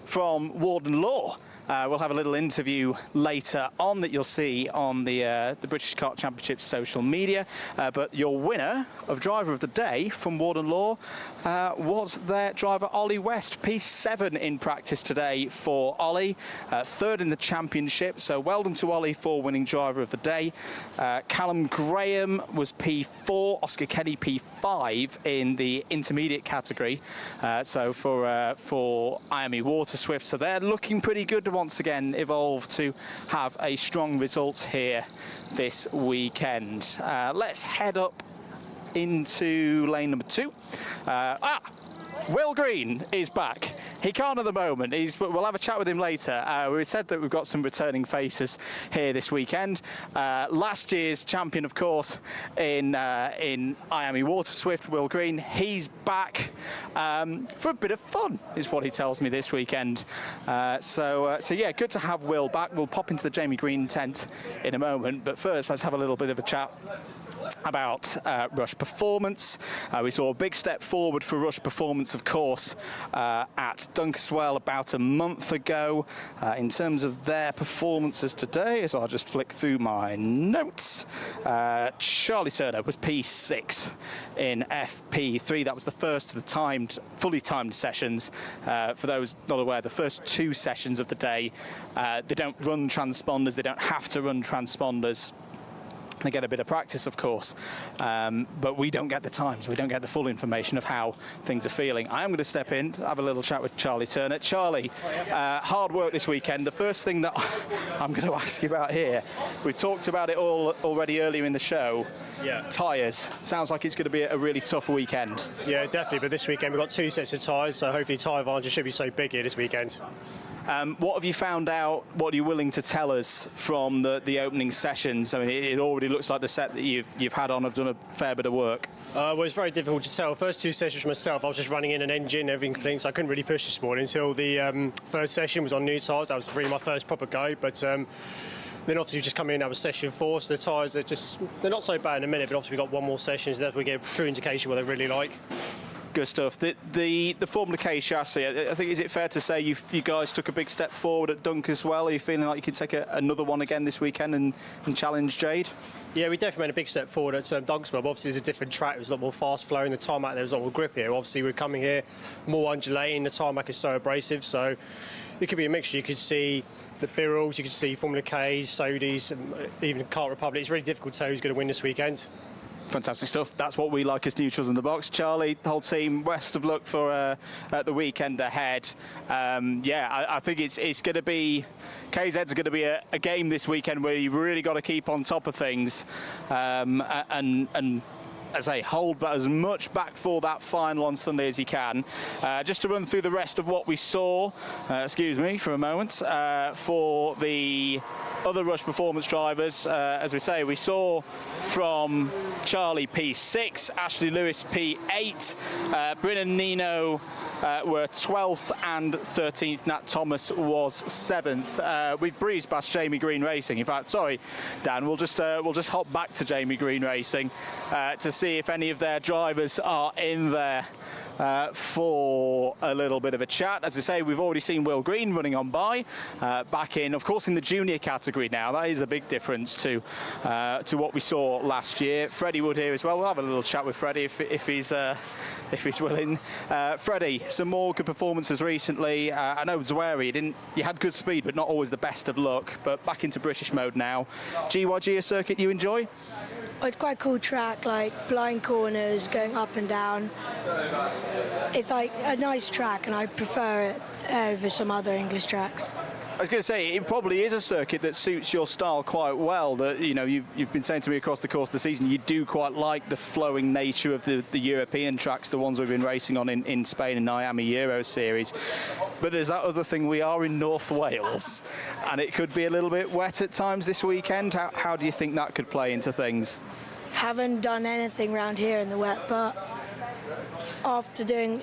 from Warden Law. We'll have a little interview later on that you'll see on the British Kart Championship social media. But your winner of Driver of the Day from Warden Law was their driver Ollie West, P7 in practice today for Ollie, 3rd in the championship. So well done to Ollie for winning Driver of the Day. Callum Graham was P4, Oscar Kenny P5 in the intermediate category. So for IAME Water Swift, so they're looking pretty good once again. Evolve to have a strong result here this weekend. Let's head up into lane number 2. Will Green is back. He can't at the moment. We'll have a chat with him later. We said that we've got some returning faces here this weekend. Last year's champion, of course, in IAME Water Swift, Will Green. He's back for a bit of fun, is what he tells me this weekend. So yeah, good to have Will back. We'll pop into the Jamie Green tent in a moment, but first let's have a little bit of a chat about Rush Performance. We saw a big step forward for Rush Performance, of course, at Dunkeswell about a month ago. In terms of their performances today, as I'll just flick through my notes, Charlie Turner was P6 in FP3. That was the first of the fully timed sessions. For those not aware, the first 2 sessions of the day, they don't run transponders, they don't have to run transponders. They get a bit of practice, of course, but we don't get the times. We don't get the full information of how things are feeling. I am going to step in, have a little chat with Charlie Turner. Charlie, hard work this weekend. The first thing that I'm going to ask you about here, we've talked about it all already earlier in the show. Yeah. Tyres. Sounds like it's going to be a really tough weekend. Yeah, definitely. But this weekend we've got 2 sets of tyres, so hopefully tyre advantage should be so big here this weekend. What have you found out? What are you willing to tell us from the opening sessions? I mean, it already looks like the set that you've had on have done a fair bit of work. Well, it's very difficult to tell. First 2 sessions myself, I was just running in an engine, everything clean, so I couldn't really push this morning until the 3rd session was on new tyres. That was really my first proper go, but then obviously we just come in and have a session 4, so the tyres they're not so bad in a minute, but obviously we've got 1 more session, so that's where we get a true indication what they really like. Good stuff. The Formula K chassis, I think, is it fair to say you guys took a big step forward at Dunk as well? Are you feeling like you can take another one again this weekend and challenge Jade? Yeah, we definitely made a big step forward at Dunkeswell. Obviously, there's a different track. It was a lot more fast flowing. The tarmac, there was a lot more grip here. Obviously, we're coming here more undulating. The tarmac is so abrasive, so it could be a mixture. You could see the Birrells, you could see Formula Ks, Sodis, and even Kart Republic. It's really difficult to tell who's going to win this weekend. Fantastic stuff. That's what we like as neutrals in the box. Charlie, the whole team, best of luck for the weekend ahead. Yeah, I think it's going to be, KZ's going to be a game this weekend where you really got to keep on top of things and as I hold as much back for that final on Sunday as you can. Just to run through the rest of what we saw, excuse me for a moment, for the other Rush Performance drivers. As we say, we saw from Charlie P6, Ashley Lewis P8, Bryn and Nino were 12th and 13th. Nat Thomas was 7th. We've breezed past Jamie Green Racing. In fact, sorry, Dan, we'll just hop back to Jamie Green Racing to see if any of their drivers are in there for a little bit of a chat. As I say, we've already seen Will Green running on by, back in, of course, in the junior category now. That is a big difference to what we saw last year. Freddie Wood here as well. We'll have a little chat with Freddie if he's willing. Freddie, some more good performances recently. I know Wera, you had good speed, but not always the best of luck. But back into British mode now. GYG, a circuit you enjoy? Oh, it's quite a cool track, like blind corners, going up and down. It's like a nice track, and I prefer it over some other English tracks. I was going to say, it probably is a circuit that suits your style quite well. That, you know, you've been saying to me across the course of the season, you do quite like the flowing nature of the European tracks, the ones we've been racing on in Spain in IAME Euro Series. But there's that other thing, we are in North Wales, and it could be a little bit wet at times this weekend. How do you think that could play into things? Haven't done anything around here in the wet, but after doing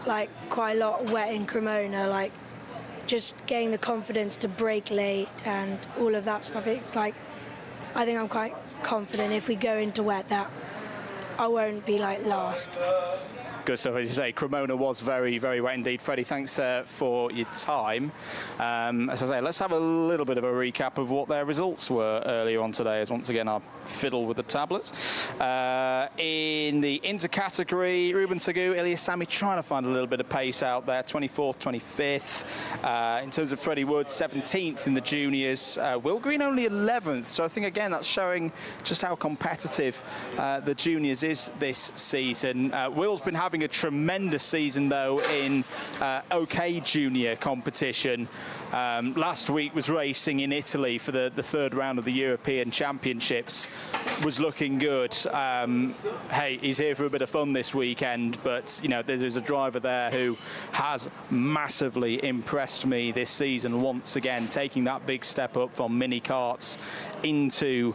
like quite a lot of wet in Cremona, like just getting the confidence to brake late and all of that stuff, it's like, I think I'm quite confident if we go into wet that I won't be like last. Good stuff, as you say. Cremona was very, very wet indeed. Freddie, thanks for your time. As I say, let's have a little bit of a recap of what their results were earlier on today, as once again I fiddle with the tablets. In the inter-category, Ruben Sagu, Ilyas Sami trying to find a little bit of pace out there, 24th, 25th. In terms of Freddie Wood, 17th in the juniors. Will Green only 11th, so I think again that's showing just how competitive the juniors is this season. Will's been having a tremendous season though in OK Junior competition. Last week was racing in Italy for the third round of the European Championships. Was looking good. Hey, he's here for a bit of fun this weekend, but you know, there's a driver there who has massively impressed me this season once again, taking that big step up from mini karts into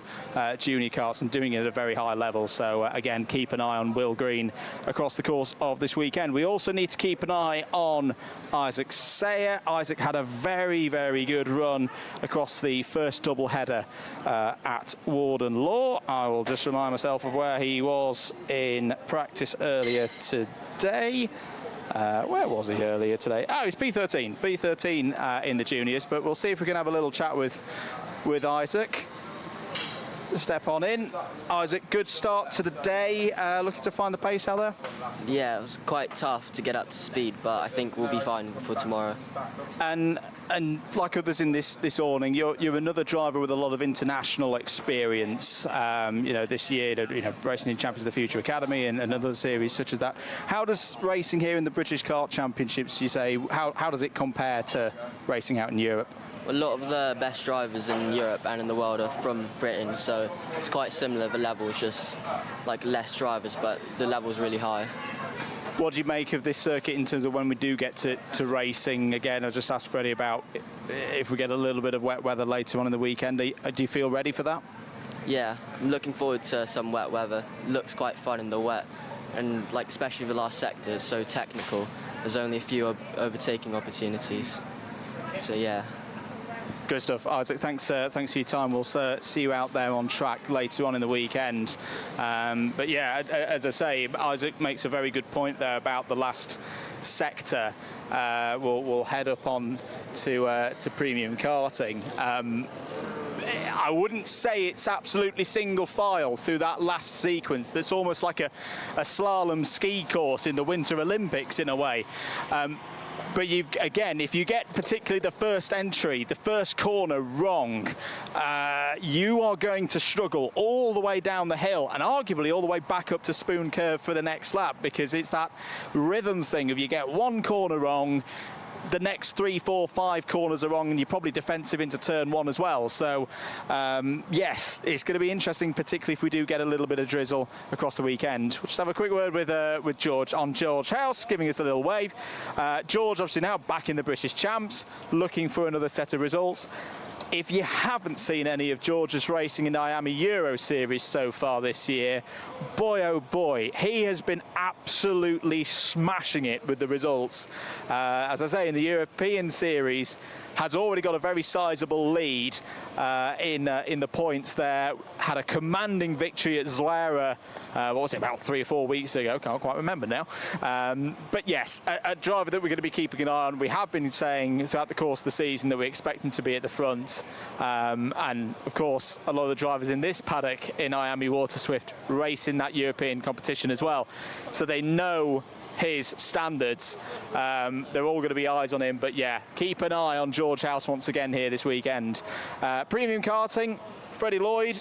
junior karts and doing it at a very high level. So again, keep an eye on Will Green across the course of this weekend. We also need to keep an eye on Isaac Sayer. Isaac had a very, very good run across the first double header at Warden Law. I will just remind myself of where he was in practice earlier today. Where was he earlier today? Oh, he's P13 in the juniors, but we'll see if we can have a little chat with Isaac. Step on in. Isaac, good start to the day. Looking to find the pace out there? Yeah, it was quite tough to get up to speed, but I think we'll be fine for tomorrow. And like others in this awning, you're another driver with a lot of international experience. You know, this year, you know, racing in Champions of the Future Academy and other series such as that. How does racing here in the British Kart Championships, you say, how does it compare to racing out in Europe? A lot of the best drivers in Europe and in the world are from Britain, so it's quite similar. The level is just like less drivers, but the level is really high. What do you make of this circuit in terms of when we do get to racing? Again, I just asked Freddie about if we get a little bit of wet weather later on in the weekend. Do you feel ready for that? Yeah, I'm looking forward to some wet weather. Looks quite fun in the wet, and like especially the last sector is so technical. There's only a few overtaking opportunities, so yeah. Good stuff, Isaac. Thanks for your time. We'll see you out there on track later on in the weekend. But yeah, as I say, Isaac makes a very good point there about the last sector. We'll head up on to premium karting. I wouldn't say it's absolutely single file through that last sequence. That's almost like a slalom ski course in the Winter Olympics in a way. But again, if you get particularly the first entry, the first corner wrong, you are going to struggle all the way down the hill and arguably all the way back up to Spoon Curve for the next lap, because it's that rhythm thing of you get one corner wrong, the next 3, 4, 5 corners are wrong, and you're probably defensive into turn 1 as well. So, yes, it's going to be interesting, particularly if we do get a little bit of drizzle across the weekend. We'll just have a quick word with George on George House, giving us a little wave. George, obviously now back in the British Champs, looking for another set of results. If you haven't seen any of George's racing in the IAME Euro Series so far this year, boy oh boy, he has been absolutely smashing it with the results. As I say, in the European Series, has already got a very sizable lead in the points there. Had a commanding victory at Wera, what was it, about 3 or 4 weeks ago? Can't quite remember now. But yes, a driver that we're going to be keeping an eye on. We have been saying throughout the course of the season that we expect him to be at the front. And of course, a lot of the drivers in this paddock in IAME Water Swift race in that European competition as well. So they know his standards. They're all going to be eyes on him, but yeah, keep an eye on George House once again here this weekend. Premium karting, Freddie Lloyd,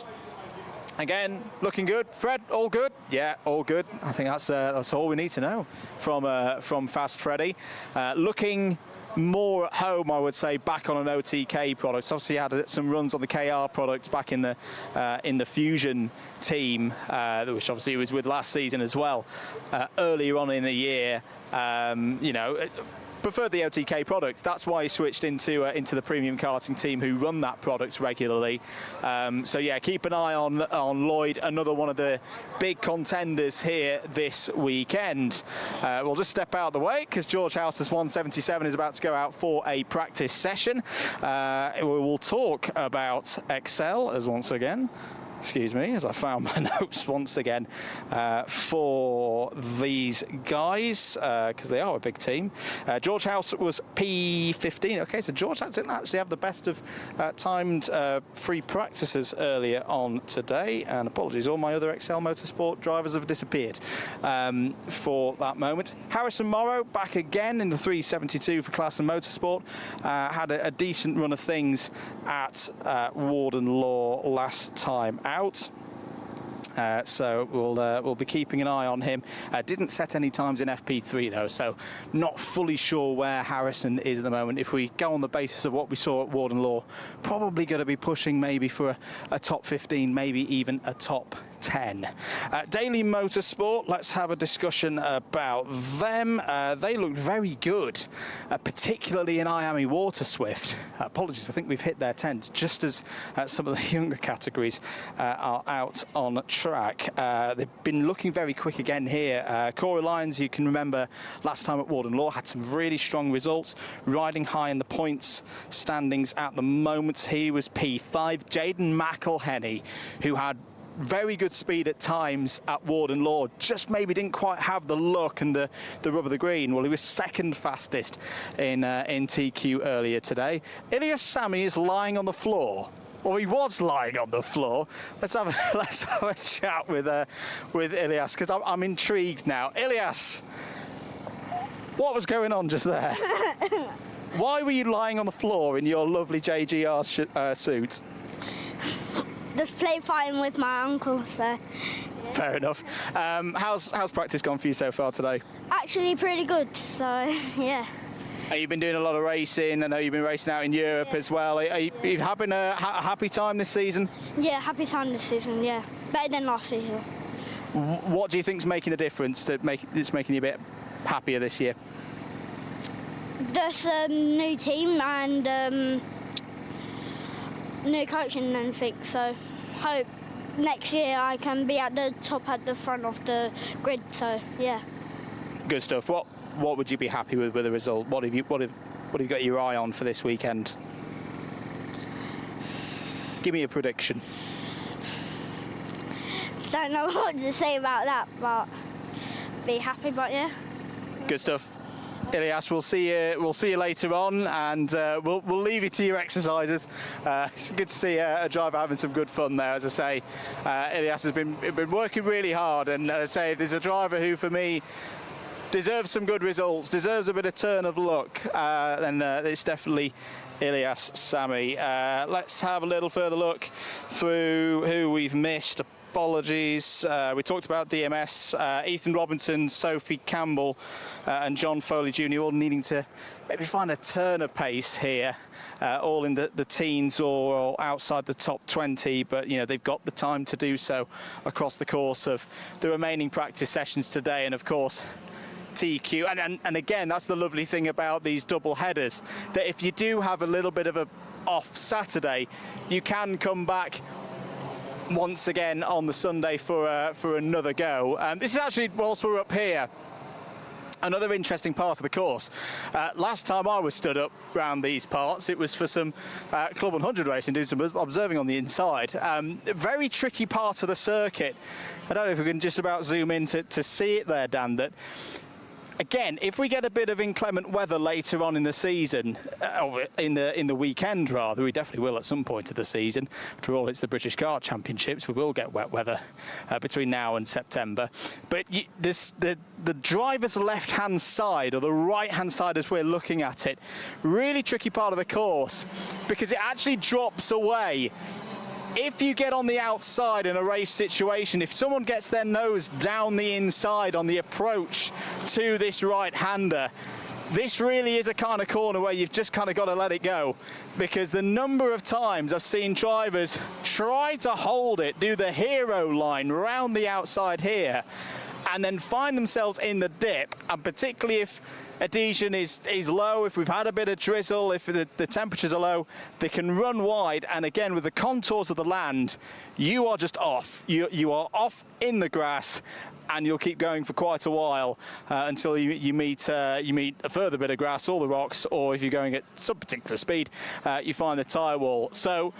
again, looking good. Fred, all good? Yeah, all good. I think that's all we need to know from Fast Freddy. Looking more at home, I would say, back on an OTK product. Obviously, had some runs on the KR product back in the Fusion team, which obviously was with last season as well. Earlier on in the year, you know, preferred the OTK product. That's why he switched into the premium karting team, who run that product regularly. So yeah, keep an eye on Lloyd, another one of the big contenders here this weekend. We'll just step out of the way because George House's 177 is about to go out for a practice session. We will talk about Excel as once again. Excuse me, as I found my notes once again for these guys, because they are a big team. George House was P15. Okay, so George House didn't actually have the best of timed free practices earlier on today. And apologies, all my other Excel Motorsport drivers have disappeared for that moment. Harrison Morrow back again in the 372 for Class and Motorsport. Had a decent run of things at Warden Law last time out. So we'll be keeping an eye on him. Didn't set any times in FP3 though, so not fully sure where Harrison is at the moment. If we go on the basis of what we saw at Warden Law, probably going to be pushing maybe for a top 15, maybe even a top 10. Daily Motorsport, let's have a discussion about them. They looked very good, particularly in IAME Water Swift. Apologies, I think we've hit their 10s, just as some of the younger categories are out on track. They've been looking very quick again here. Corey Lyons, you can remember last time at Warden Law, had some really strong results, riding high in the points standings at the moment. He was P5. Jaden McElhenney, who had very good speed at times at Warden Law, just maybe didn't quite have the look and the rub of the green. Well, he was second fastest in TQ earlier today. Ilias Sami is lying on the floor. Or he was lying on the floor. Let's have a chat with Ilias, because I'm intrigued now. Ilias, what was going on just there? Why were you lying on the floor in your lovely JGR suit? Just play fighting with my uncle, so. Fair enough. How's practice gone for you so far today? Actually pretty good, so yeah. You've been doing a lot of racing. I know you've been racing out in Europe as well. Are you having a happy time this season? Yeah, happy time this season, yeah. Better than last season. What do you think's making the difference that's making you a bit happier this year? Just a new team and new coaching and everything, so hope next year I can be at the top at the front of the grid, so yeah. Good stuff. What would you be happy with the result? What have you got your eye on for this weekend? Give me a prediction. Don't know what to say about that, but be happy, but yeah. Good stuff. Ilias, we'll see you later on, and we'll leave you to your exercises. It's good to see a driver having some good fun there. As I say, Ilias has been working really hard, and as I say, if there's a driver who, for me, deserves some good results, deserves a bit of turn of luck, then it's definitely Ilias Sami. Let's have a little further look through who we've missed. Apologies. We talked about DMS, Ethan Robinson, Sophie Campbell, and John Foley Jr. all needing to maybe find a turn of pace here, all in the teens or outside the top 20. But you know, they've got the time to do so across the course of the remaining practice sessions today, and of course TQ. And again, that's the lovely thing about these double headers, that if you do have a little bit of a off Saturday, you can come back once again on the Sunday for another go. This is actually, whilst we're up here, another interesting part of the course. Last time I was stood up round these parts, it was for some Club 100 racing, doing some observing on the inside. Very tricky part of the circuit. I don't know if we can just about zoom in to see it there, Dan, that again, if we get a bit of inclement weather later on in the season, or in the weekend rather, we definitely will at some point of the season. After all, it's the British Kart Championships. We will get wet weather between now and September. But the driver's left-hand side, or the right-hand side as we're looking at it, really tricky part of the course, because it actually drops away. If you get on the outside in a race situation, if someone gets their nose down the inside on the approach to this right-hander, this really is a kind of corner where you've just kind of got to let it go, because the number of times I've seen drivers try to hold it, do the hero line round the outside here, and then find themselves in the dip, and particularly if adhesion is low, if we've had a bit of drizzle, if the temperatures are low, they can run wide. And again, with the contours of the land, you are just off. You are off in the grass, and you'll keep going for quite a while until you meet a further bit of grass or the rocks, or if you're going at some particular speed, you find the tyre wall. So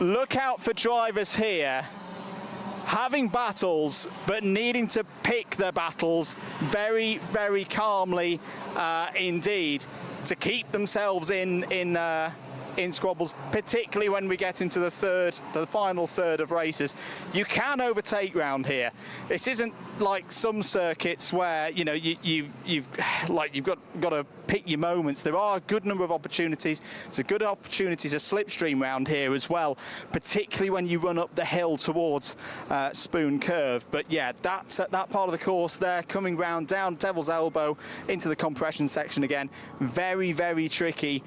look out for drivers here having battles, but needing to pick their battles very, very calmly indeed, to keep themselves in squabbles, particularly when we get into the final third of races. You can overtake round here. This isn't like some circuits where you've got to pick your moments. There are a good number of opportunities. It's a good opportunity to slipstream round here as well, particularly when you run up the hill towards Spoon Curve. But yeah, that part of the course there, coming round down Devil's Elbow into the compression section again, very, very tricky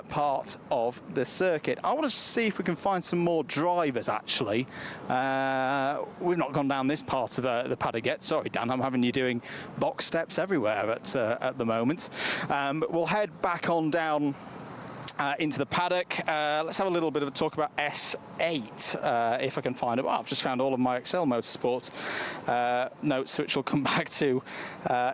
part of the circuit. I want to see if we can find some more drivers actually. We've not gone down this part of the paddock yet. Sorry Dan, I'm having you doing box steps everywhere at the moment. But we'll head back on down into the paddock. Let's have a little bit of a talk about S8, if I can find it. Well, I've just found all of my Excel Motorsports notes, which we'll come back to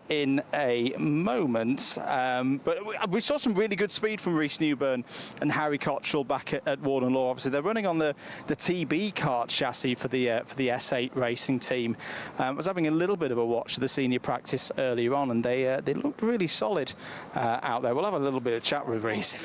in a moment. But we saw some really good speed from Rhys Newburn and Harry Cottrell back at Warden Law. Obviously, they're running on the TB kart chassis for the S8 racing team. I was having a little bit of a watch of the senior practice earlier on, and they looked really solid out there. We'll have a little bit of chat with Rhys.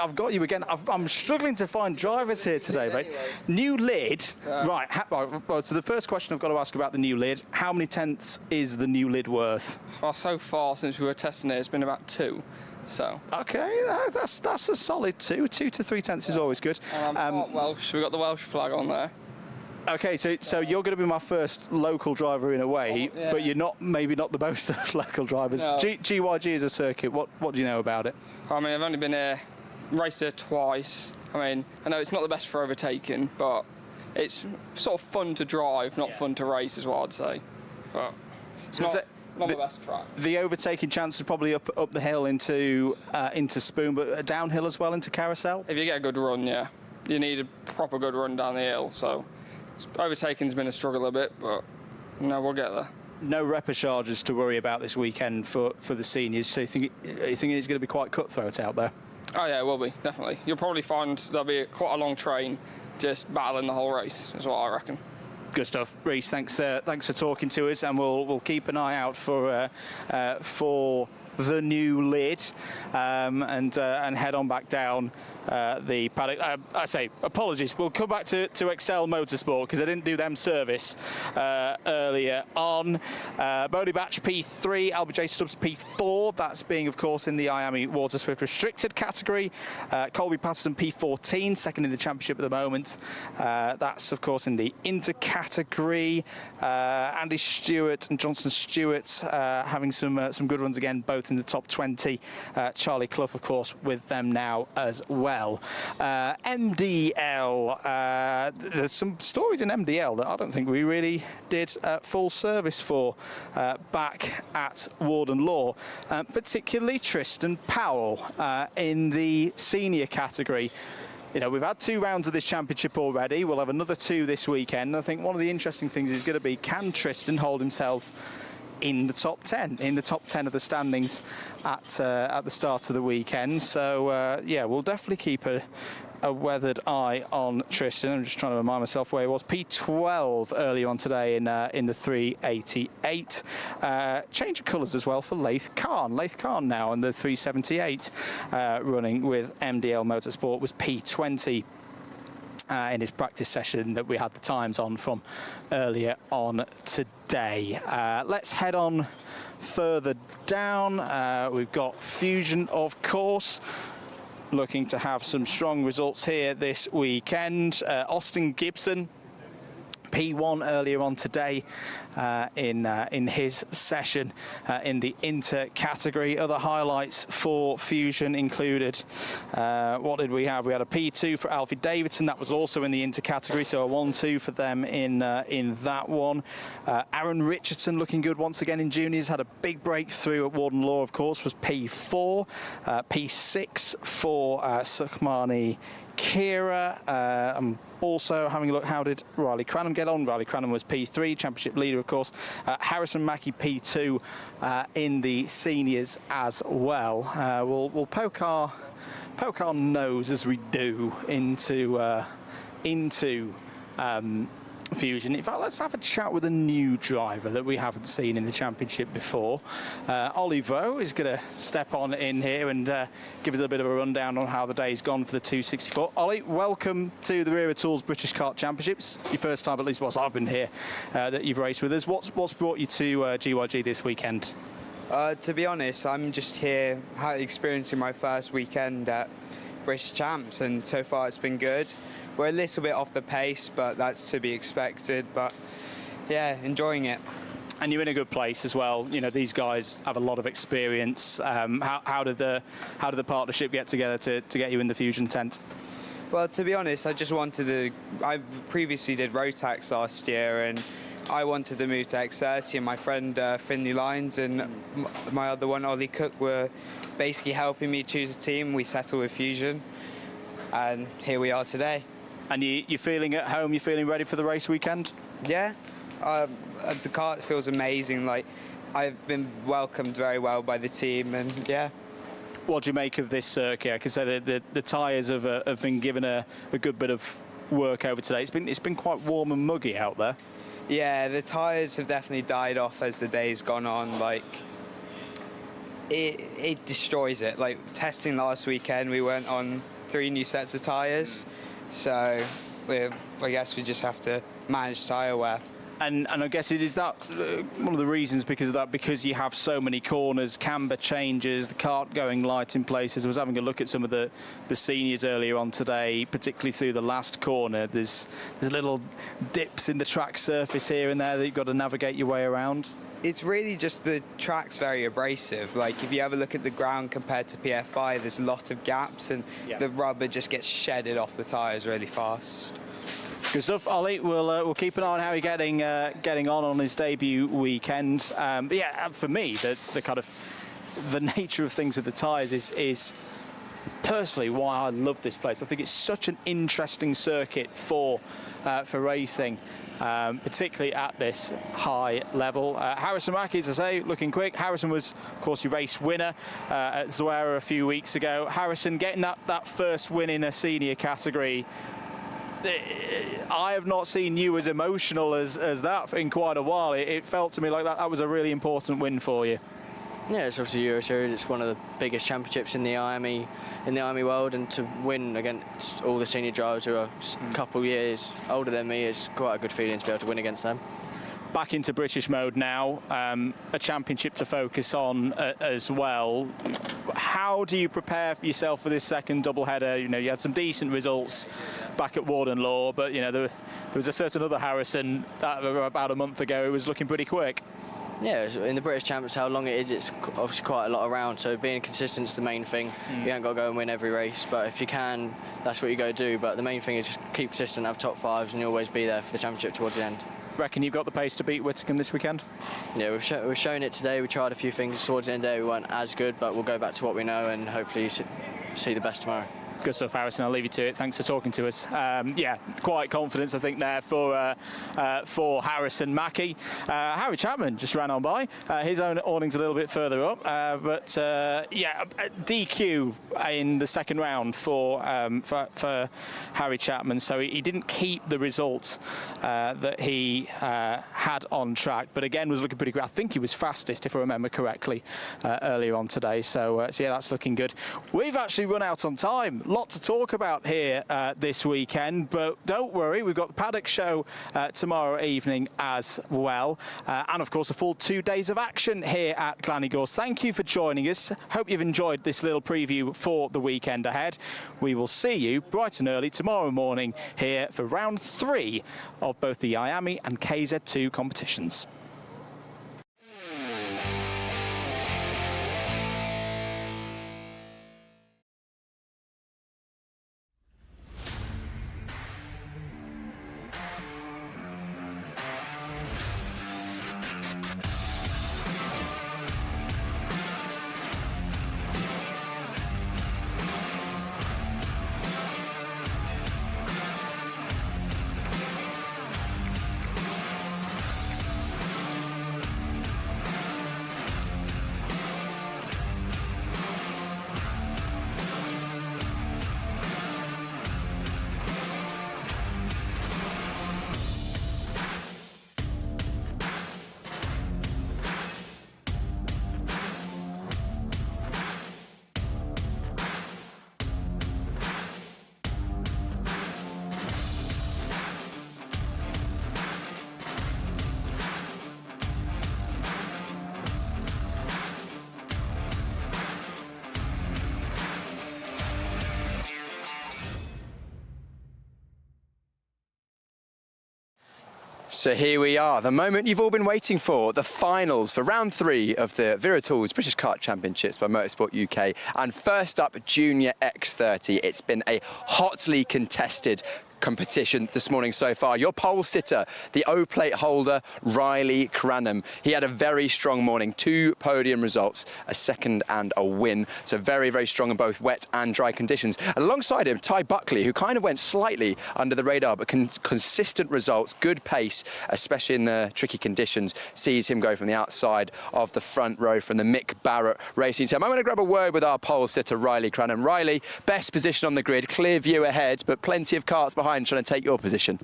I've got you again. I'm struggling to find drivers here today, mate. New lid, right? Well, so the first question I've got to ask about the new lid: how many tenths is the new lid worth? Well, so far since we were testing it, it's been about 2. So okay, that's a solid 2. 2 to 3 tenths is always good. Welsh. We got the Welsh flag on there. Okay, so you're going to be my first local driver in a way, but you're maybe not the most of local drivers. No. GYG is a circuit. What do you know about it? I mean, I've only been here. Raced here twice. I mean, I know it's not the best for overtaking, but it's sort of fun to drive, not fun to race, is what I'd say. But it's not the best track. The overtaking chance is probably up the hill into Spoon, but downhill as well into Carousel. If you get a good run, yeah, you need a proper good run down the hill. So overtaking's been a struggle a bit, but no, we'll get there. No repecharges to worry about this weekend for the seniors. So you think it's going to be quite cutthroat out there? Oh yeah, it will be, definitely. You'll probably find there'll be quite a long train just battling the whole race, is what I reckon. Good stuff. Rhys, thanks for talking to us, and we'll keep an eye out for the new lid and head on back down the paddock. I say apologies. We'll come back to Excel Motorsport because I didn't do them service earlier on. Bodie Batch P3, Albert J Stubbs P4. That's being, of course, in the IAME Water Swift restricted category. Colby Patterson P14, second in the championship at the moment. That's, of course, in the inter category. Andy Stewart and Johnson Stewart having some good runs again, both in the top 20. Charlie Clough, of course, with them now as well. MDL, there's some stories in MDL that I don't think we really did full service for back at Warden Law, particularly Tristan Powell in the senior category. You know, we've had 2 rounds of this championship already. We'll have another 2 this weekend. I think one of the interesting things is going to be, can Tristan hold himself in the top 10 of the standings at the start of the weekend? So yeah, we'll definitely keep a weathered eye on Tristan. I'm just trying to remind myself where he was. P12 earlier on today in the 388. Change of colours as well for Laith Khan. Laith Khan now in the 378, running with MDL Motorsport, was P20 in his practice session that we had the times on from earlier on today. Let's head on further down. We've got Fusion, of course, looking to have some strong results here this weekend. Austin Gibson, P1 earlier on today in his session in the inter category. Other highlights for Fusion included, what did we have? We had a P2 for Alfie Davidson. That was also in the inter category, so a 1-2 for them in that one. Aaron Richardson looking good once again in juniors, had a big breakthrough at Warden Law, of course, was P4. P6 for Sukhmani Kira. I'm also having a look, how did Riley Cranham get on? Riley Cranham was P3, championship leader, of course. Harrison Mackey P2 in the seniors as well. We'll poke our nose as we do into Fusion. In fact, let's have a chat with a new driver that we haven't seen in the championship before. Ollie Vo is going to step on in here and give us a bit of a rundown on how the day's gone for the 264. Ollie, welcome to the Wera Tools British Kart Championships. Your first time, at least whilst I've been here, that you've raced with us. What's brought you to GYG this weekend? To be honest, I'm just here experiencing my first weekend at British Champs, and so far it's been good. We're a little bit off the pace, but that's to be expected. But yeah, enjoying it. And you're in a good place as well. You know, these guys have a lot of experience. How did the partnership get together to get you in the Fusion tent? Well, to be honest, I just wanted to. I previously did Rotax last year, and I wanted to move to X30. And my friend Finley Lyons and my other one, Ollie Cook, were basically helping me choose a team. We settled with Fusion, and here we are today. And you're feeling at home? You're feeling ready for the race weekend? Yeah, the kart feels amazing. Like, I've been welcomed very well by the team, and yeah. What do you make of this circuit? I can say that the tyres have been given a good bit of work over today. It's been quite warm and muggy out there. Yeah, the tyres have definitely died off as the day's gone on. Like, it destroys it. Like, testing last weekend, we went on 3 new sets of tyres. So I guess we just have to manage tyre wear. And I guess it is that one of the reasons because of that, because you have so many corners, camber changes, the kart going light in places. I was having a look at some of the seniors earlier on today, particularly through the last corner. There's little dips in the track surface here and there that you've got to navigate your way around. It's really just the track's very abrasive. Like, if you have a look at the ground compared to PF5, there's a lot of gaps, and the rubber just gets shedded off the tyres really fast. Good stuff, Ollie. We'll keep an eye on how you're getting on his debut weekend. But yeah, for me, the kind of the nature of things with the tyres is personally why I love this place. I think it's such an interesting circuit for racing. Particularly at this high level. Harrison Mackey, as I say, looking quick. Harrison was, of course, your race winner at Wera a few weeks ago. Harrison getting that first win in a senior category. I have not seen you as emotional as that in quite a while. It felt to me like that was a really important win for you. Yeah, it's obviously Euro Series. It's one of the biggest championships in the IAME world, and to win against all the senior drivers who are a couple years older than me is quite a good feeling to be able to win against them. Back into British mode now, a championship to focus on as well. How do you prepare for yourself for this second doubleheader? You know, you had some decent results back at Warden Law, but you know there was a certain other Harrison about a month ago who was looking pretty quick. Yeah, in the British Champs, how long it is, it's obviously quite a lot around, so being consistent is the main thing. You ain't got to go and win every race, but if you can, that's what you go do. But the main thing is just keep consistent, have top fives, and you always be there for the championship towards the end. Reckon you've got the pace to beat Whittingham this weekend? Yeah, we've shown it today. We tried a few things towards the end of the day. We weren't as good, but we'll go back to what we know and hopefully see the best tomorrow. Good stuff, Harrison. I'll leave you to it. Thanks for talking to us. Yeah, quite confidence, I think, there for Harrison Mackie. Harry Chapman just ran on by. His own awning's a little bit further up, but yeah, DQ in the second round for Harry Chapman. So he didn't keep the results that he had on track, but again was looking pretty good. I think he was fastest, if I remember correctly, earlier on today. So yeah, that's looking good. We've actually run out on time. Lot to talk about here this weekend, but don't worry, we've got the Paddock show tomorrow evening as well, and of course a full 2 days of action here at Glan Y Gors. Thank you for joining us. Hope you've enjoyed this little preview for the weekend ahead. We will see you bright and early tomorrow morning here for round 3 of both the IAME and KZ2 competitions. So here we are, the moment you've all been waiting for, the finals for round 3 of the Wera British Kart Championships by Motorsport UK. And first up, Junior X30. It's been a hotly contested competition this morning so far. Your pole sitter, the O-plate holder, Riley Cranham. He had a very strong morning, 2 podium results, a second and a win. So very, very strong in both wet and dry conditions. And alongside him, Ty Buckley, who kind of went slightly under the radar, but consistent results, good pace, especially in the tricky conditions, sees him go from the outside of the front row from the Mick Barrett Racing Team. I'm going to grab a word with our pole sitter, Riley Cranham. Riley, best position on the grid, clear view ahead, but plenty of karts behind trying to take your position.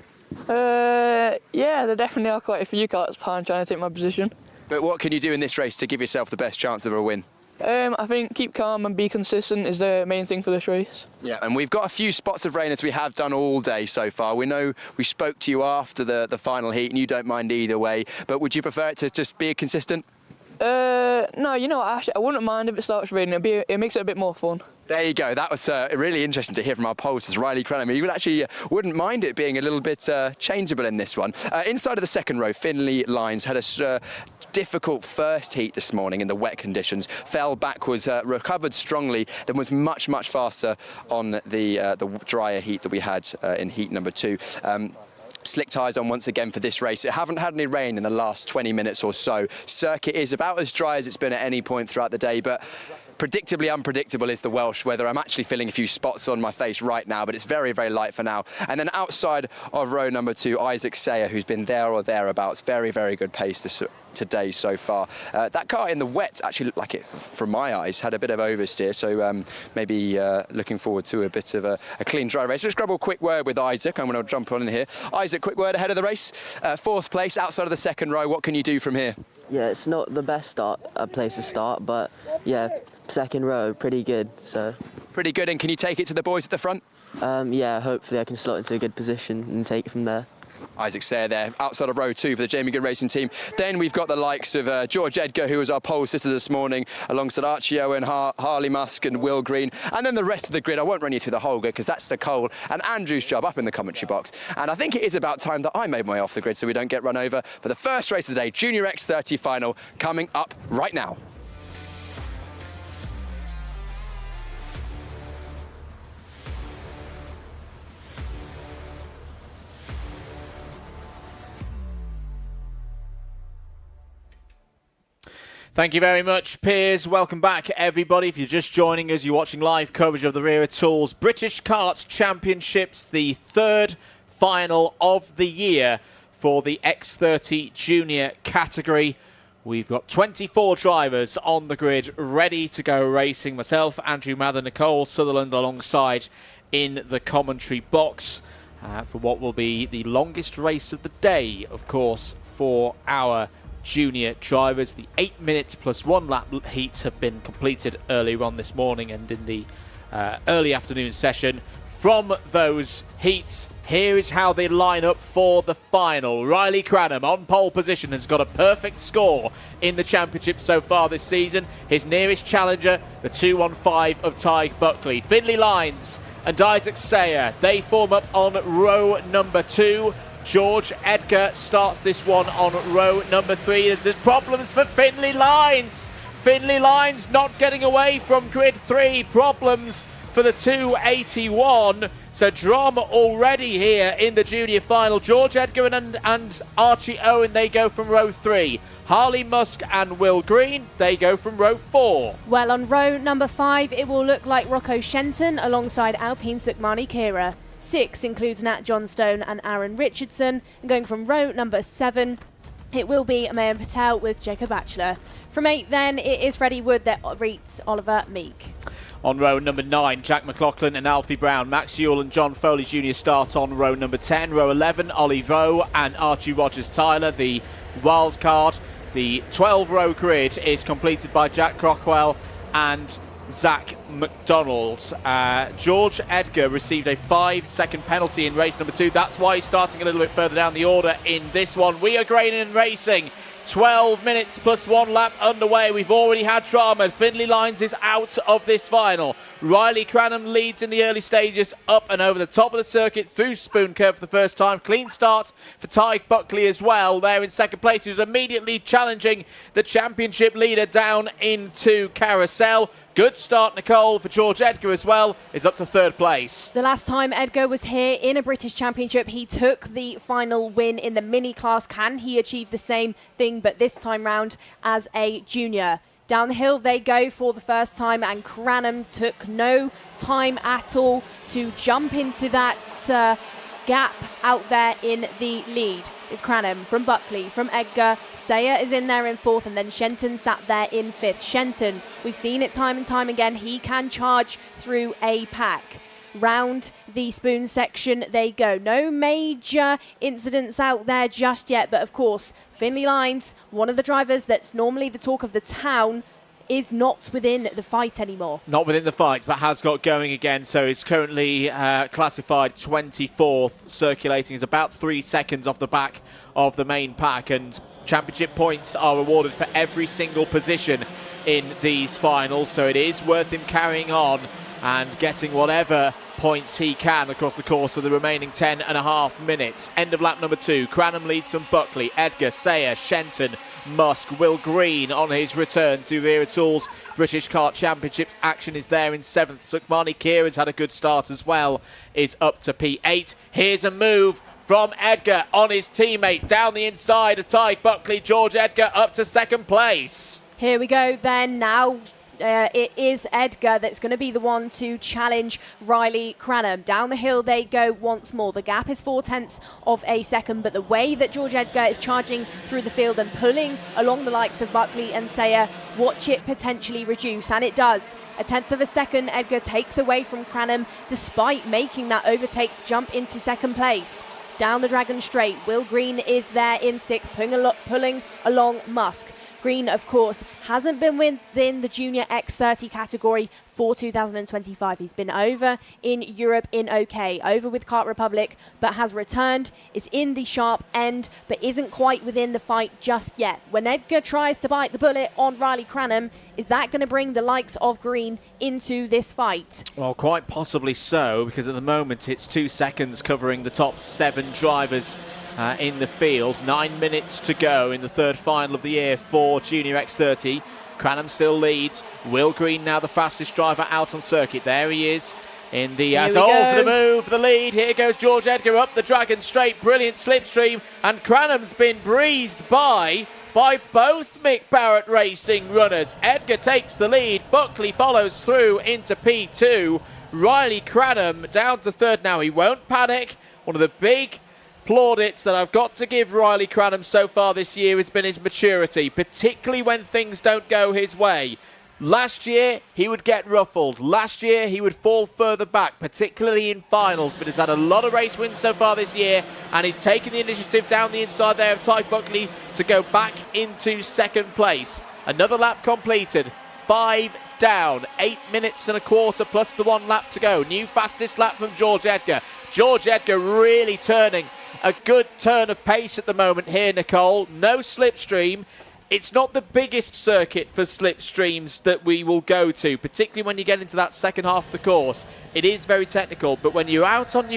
Yeah, there definitely are quite a few karts behind trying to take my position. But what can you do in this race to give yourself the best chance of a win? I think keep calm and be consistent is the main thing for this race. Yeah, and we've got a few spots of rain as we have done all day so far. We know we spoke to you after the final heat and you don't mind either way, but would you prefer it to just be consistent? No, you know what, actually I wouldn't mind if it starts raining. It makes it a bit more fun. There you go. That was really interesting to hear from our posters, Riley Cranham. He would actually wouldn't mind it being a little bit changeable in this one. Inside of the second row, Finley Lines had a difficult first heat this morning in the wet conditions. Fell backwards, recovered strongly, then was much, much faster on the drier heat that we had in heat number 2. Slick tyres on once again for this race. It haven't had any rain in the last 20 minutes or so. Circuit is about as dry as it's been at any point throughout the day, but predictably unpredictable is the Welsh weather. I'm actually feeling a few spots on my face right now, but it's very, very light for now. And then outside of row number 2, Isaac Sayer, who's been there or thereabouts. Very, very good pace today so far. That car in the wet actually looked like it, from my eyes, had a bit of oversteer, so maybe looking forward to a bit of a clean, dry race. Let's grab a quick word with Isaac. I'm going to jump on in here. Isaac, quick word ahead of the race. 4th place, outside of the second row. What can you do from here? Yeah, it's not the best place to start, but yeah, second row, pretty good. So. Pretty good, and can you take it to the boys at the front? Yeah, hopefully I can slot into a good position and take it from there. Isaac Sayer there, outside of row 2 for the Jamie Good Racing team. Then we've got the likes of George Edgar, who was our pole sitter this morning, alongside Archie Owen, Harley Musk and Will Green. And then the rest of the grid, I won't run you through the whole grid because that's Nicole and Andrew's job up in the commentary box. And I think it is about time that I made my way off the grid so we don't get run over for the first race of the day, Junior X30 final, coming up right now. Thank you very much, Piers. Welcome back, everybody. If you're just joining us, you're watching live coverage of the Wera Tools British Kart Championships, the third final of the year for the X30 Junior category. We've got 24 drivers on the grid ready to go racing. Myself, Andrew Mather, Nicole Sutherland alongside in the commentary box for what will be the longest race of the day, of course, for our junior drivers. The 8 minutes plus 1 lap heats have been completed earlier on this morning, and in the early afternoon session from those heats, here is how they line up for the final. Riley Cranham on pole position has got a perfect score in the championship so far this season. His nearest challenger, the 215 of Tyg Buckley. Finley Lines and Isaac Sayer, they form up on row number 2. George Edgar starts this one on row number 3. There's problems for Finley Lines. Finley Lines not getting away from grid 3. Problems for the 281. So drama already here in the junior final. George Edgar and Archie Owen, they go from row 3. Harley Musk and Will Green, they go from row 4. Well, on row number 5, it will look like Rocco Shenton alongside Alpine Sukhmani Kira. 6 includes Nat Johnstone and Aaron Richardson. And going from row number 7, it will be Amayan Patel with Jacob Batchelor. From 8 then, it is Freddie Wood that greets Oliver Meek. On row number 9, Jack McLaughlin and Alfie Brown. Max Ewell and John Foley Jr. start on row number 10. Row 11, Ollie Rowe and Archie Rogers-Tyler, the wild card. The 12-row grid is completed by Jack Crockwell and Zach McDonald. George Edgar received a 5-second penalty in race number 2. That's why he's starting a little bit further down the order in this one. We are Grain Racing. 12 minutes plus 1 lap underway. We've already had drama. Finley Lines is out of this final. Riley Cranham leads in the early stages, up and over the top of the circuit through Spoon Curve for the first time. Clean start for Tyg Buckley as well. There in second place, he was immediately challenging the championship leader down into Carousel. Good start, Nicole, for George Edgar as well, is up to 3rd place. The last time Edgar was here in a British Championship, he took the final win in the mini class. Can he achieve the same thing, but this time round as a junior? Down the hill they go for the first time, and Cranham took no time at all to jump into that gap out there in the lead. It's Cranham from Buckley, from Edgar. Sayer is in there in 4th, and then Shenton sat there in 5th. Shenton, we've seen it time and time again, he can charge through a pack. Round the Spoon section they go. No major incidents out there just yet, but of course, Finley Lines, one of the drivers that's normally the talk of the town, is not within the fight anymore. Not within the fight, but has got going again. So is currently classified 24th, circulating is about 3 seconds off the back of the main pack. And championship points are awarded for every single position in these finals. So it is worth him carrying on and getting whatever points he can across the course of the remaining 10.5 minutes. End of lap number 2. Cranham leads from Buckley, Edgar, Sayer, Shenton, Musk. Will Green on his return to Wera Tools British Kart Championships. Action is there in 7th. Sukhmani Kira's had a good start as well, is up to P8. Here's a move from Edgar on his teammate down the inside of Tyg Buckley. George Edgar up to 2nd place. Here we go then. Now it is Edgar that's going to be the one to challenge Riley Cranham. Down the hill they go once more. The gap is 0.4 of a second, but the way that George Edgar is charging through the field and pulling along the likes of Buckley and Sayer, watch it potentially reduce, and it does. 1/10 of a second Edgar takes away from Cranham despite making that overtake to jump into 2nd place. down the Dragon Straight. Will Green is there in 6th, pulling along Musk. Green, of course, hasn't been within the Junior X30 category for 2025. He's been over in Europe in OK, over with Kart Republic, but has returned, is in the sharp end, but isn't quite within the fight just yet. When Edgar tries to bite the bullet on Riley Cranham, is that going to bring the likes of Green into this fight? Well, quite possibly so, because at the moment it's 2 seconds covering the top 7 drivers in the field. 9 minutes to go in the third final of the year for Junior X30. Cranham still leads. Will Green now the fastest driver out on circuit. There he is in the for the move, the lead. Here goes George Edgar up the Dragon Straight. Brilliant slipstream, and Cranham's been breezed by both Mick Barrett Racing runners. Edgar takes the lead. Buckley follows through into P2. Riley Cranham down to third now. He won't panic. One of the big plaudits that I've got to give Riley Cranham so far this year has been his maturity, particularly when things don't go his way. Last year, he would get ruffled. Last year, he would fall further back, particularly in finals, but he's had a lot of race wins so far this year, and he's taken the initiative down the inside there of Ty Buckley to go back into second place. Another lap completed, 5 down, 8 minutes and a quarter plus the 1 lap to go. New fastest lap from George Edgar. George Edgar really turning a good turn of pace at the moment here, Nicole. No slipstream. It's not the biggest circuit for slipstreams that we will go to, particularly when you get into that second half of the course. It is very technical, but when you're out on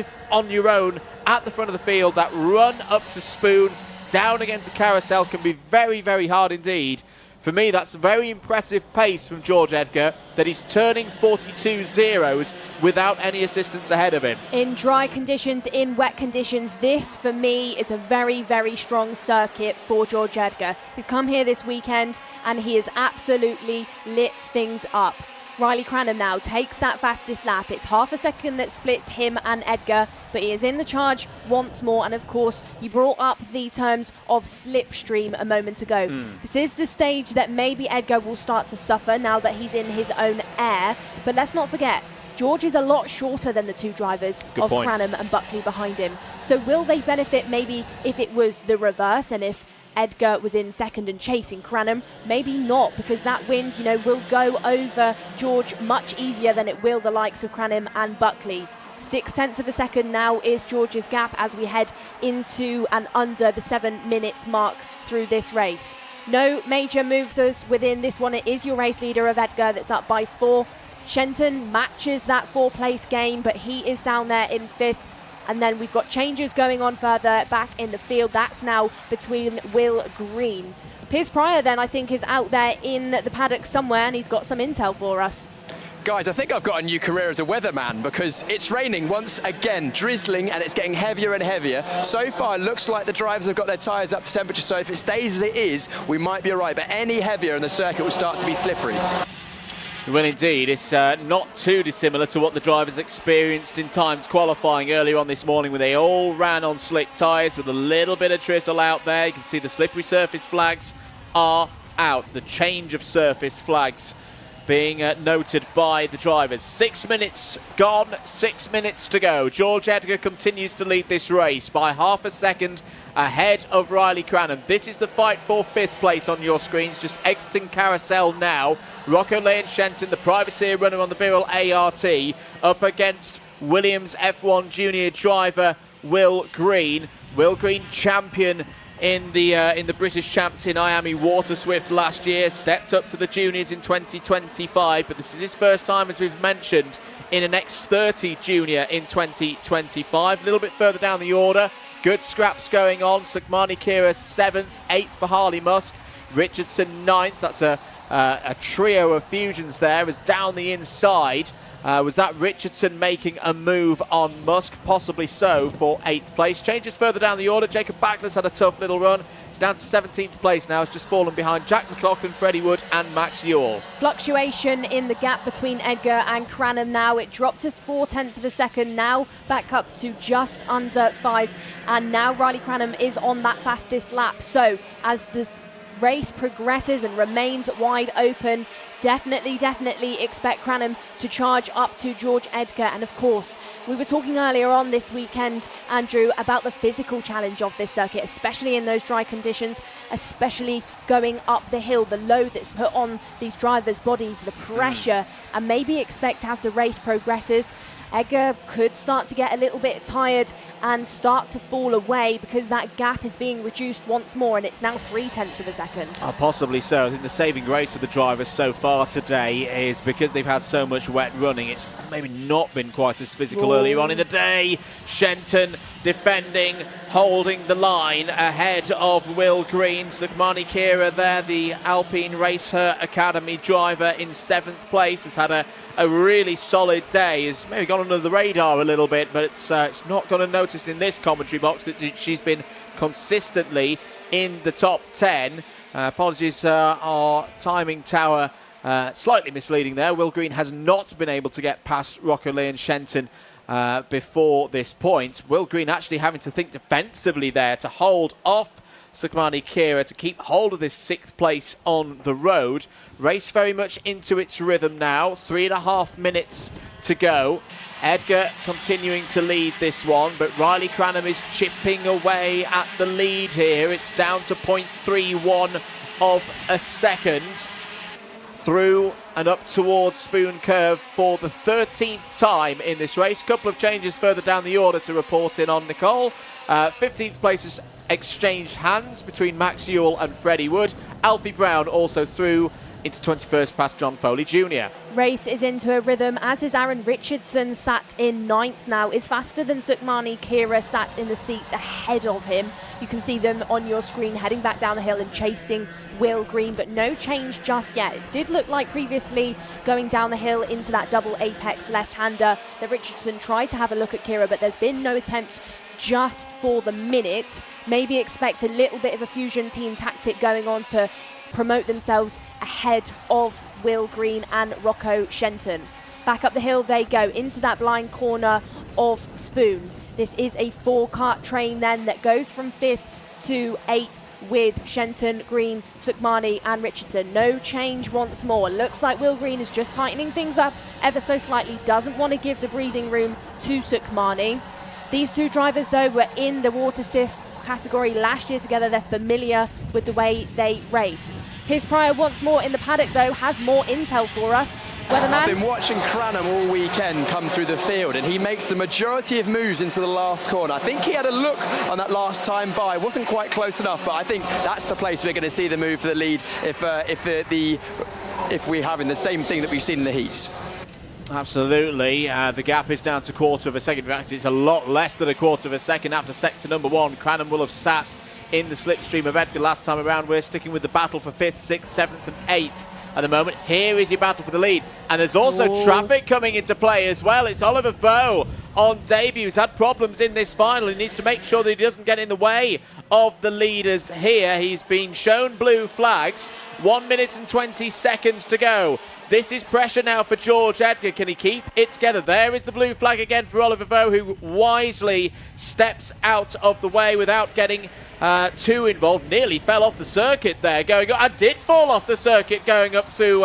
your own at the front of the field, that run up to Spoon, down again to Carousel can be very, very hard indeed. For me, that's a very impressive pace from George Edgar, that he's turning 42 zeros without any assistance ahead of him. In dry conditions, in wet conditions, this, for me, is a very, very strong circuit for George Edgar. He's come here this weekend, and he has absolutely lit things up. Riley Cranham now takes that fastest lap. It's half a second that splits him and Edgar, but he is in the charge once more. And of course, you brought up the terms of slipstream a moment ago. This is the stage that maybe Edgar will start to suffer now that he's in his own air. But let's not forget, George is a lot shorter than the 2 drivers of Cranham and Buckley behind him. So will they benefit maybe if it was the reverse, and if Edgar was in second and chasing Cranham? Maybe not, because that wind, will go over George much easier than it will the likes of Cranham and Buckley. 0.6 of a second now is George's gap as we head into and under the 7 minutes mark through this race. No major moves within this one. It is your race leader of Edgar that's up by 4. Shenton matches that 4-place gain, but he is down there in 5th. And then we've got changes going on further back in the field. That's now between Will Green. Piers Pryor then, I think, is out there in the paddock somewhere, and he's got some intel for us. Guys, I think I've got a new career as a weatherman, because it's raining once again, drizzling, and it's getting heavier and heavier. So far, it looks like the drivers have got their tyres up to temperature, so if it stays as it is, we might be all right. But any heavier and the circuit will start to be slippery. Well, indeed, it's not too dissimilar to what the drivers experienced in times qualifying earlier on this morning, when they all ran on slick tyres with a little bit of drizzle out there. You can see the slippery surface flags are out. The change of surface flags being noted by the drivers. 6 minutes gone, 6 minutes to go. George Edgar continues to lead this race by half a second ahead of Riley Cranham. This is the fight for 5th place on your screens, just exiting Carousel now. Rocco Lane Shenton, the privateer runner on the Birrell ART, up against Williams F1 junior driver Will Green. Will Green, champion in the British Champs in IAME Water Swift last year, stepped up to the juniors in 2025, but this is his first time, as we've mentioned, in an X30 junior in 2025. A little bit further down the order, good scraps going on. Sukmani Kira 7th, 8th for Harley Musk, Richardson 9th. That's a trio of fusions there, as down the inside. Was that Richardson making a move on Musk? Possibly so, for 8th place. Changes further down the order. Jacob Backler's had a tough little run. He's down to 17th place now. He's just fallen behind Jack McLaughlin, Freddie Wood and Max Ewell. Fluctuation in the gap between Edgar and Cranham now. It dropped to 0.4 of a second, now back up to just under 5. And now Riley Cranham is on that fastest lap. So as this race progresses and remains wide open, definitely expect Cranham to charge up to George Edgar. And of course, we were talking earlier on this weekend, Andrew, about the physical challenge of this circuit, especially in those dry conditions, especially going up the hill, the load that's put on these drivers' bodies, the pressure, and maybe expect as the race progresses, Edgar could start to get a little bit tired and start to fall away because that gap is being reduced once more, and it's now 0.3 of a second. Possibly so. I think the saving grace for the drivers so far today is because they've had so much wet running, it's maybe not been quite as physical earlier on in the day. Shenton defending, holding the line ahead of Will Green. Sukhmani Kira there, the Alpine Racer Academy driver, in 7th place, has had a really solid day. Has maybe gone under the radar a little bit, but it's not going to notice in this commentary box that she's been consistently in the top 10. Apologies, our timing tower slightly misleading there. Will Green has not been able to get past Rocco-Lee and Shenton before this point. Will Green actually having to think defensively there to hold off Sukhmani Kira to keep hold of this 6th place on the road. Race very much into its rhythm now. 3.5 minutes to go. Edgar continuing to lead this one, but Riley Cranham is chipping away at the lead here. It's down to 0.31 of a second. Through and up towards Spoon Curve for the 13th time in this race. Couple of changes further down the order to report in on Nicole. 15th place is exchanged hands between Max Ewell and Freddie Wood. Alfie Brown also through into 21st past John Foley Jr. Race is into a rhythm, as is Aaron Richardson, sat in 9th now, is faster than Sukhmani Kira, sat in the seat ahead of him. You can see them on your screen heading back down the hill and chasing Will Green, but no change just yet. It did look like previously going down the hill into that double apex left-hander that Richardson tried to have a look at Kira, but there's been no attempt just for the minute. Maybe expect a little bit of a fusion team tactic going on to promote themselves ahead of Will Green and Rocco Shenton. Back up the hill they go into that blind corner of Spoon. This is a 4-cart train then that goes from 5th to 8th with Shenton, Green, Sukhmani and Richardson. No change once more. Looks like Will Green is just tightening things up ever so slightly. Doesn't want to give the breathing room to Sukhmani. These two drivers, though, were in the water sift category last year together. They're familiar with the way they race. Piers Pryor once more in the paddock, though, has more intel for us. Weatherman. I've been watching Cranham all weekend come through the field, and he makes the majority of moves into the last corner. I think he had a look on that last time by. Wasn't quite close enough, but I think that's the place we're going to see the move for the lead if we're having the same thing that we've seen in the heats. Absolutely. The gap is down to 1/4 of a second. In fact, it's a lot less than 1/4 of a second after sector number 1. Cranham will have sat in the slipstream of Edgar last time around. We're sticking with the battle for 5th, 6th, 7th and 8th at the moment. Here is your battle for the lead. And there's also traffic coming into play as well. It's Oliver Vaux on debut. He's had problems in this final. He needs to make sure that he doesn't get in the way of the leaders here. He's been shown blue flags. 1 minute and 20 seconds to go. This is pressure now for George Edgar. Can he keep it together? There is the blue flag again for Oliver Vaux, who wisely steps out of the way without getting too involved. Nearly fell off the circuit there. I did fall off the circuit going up through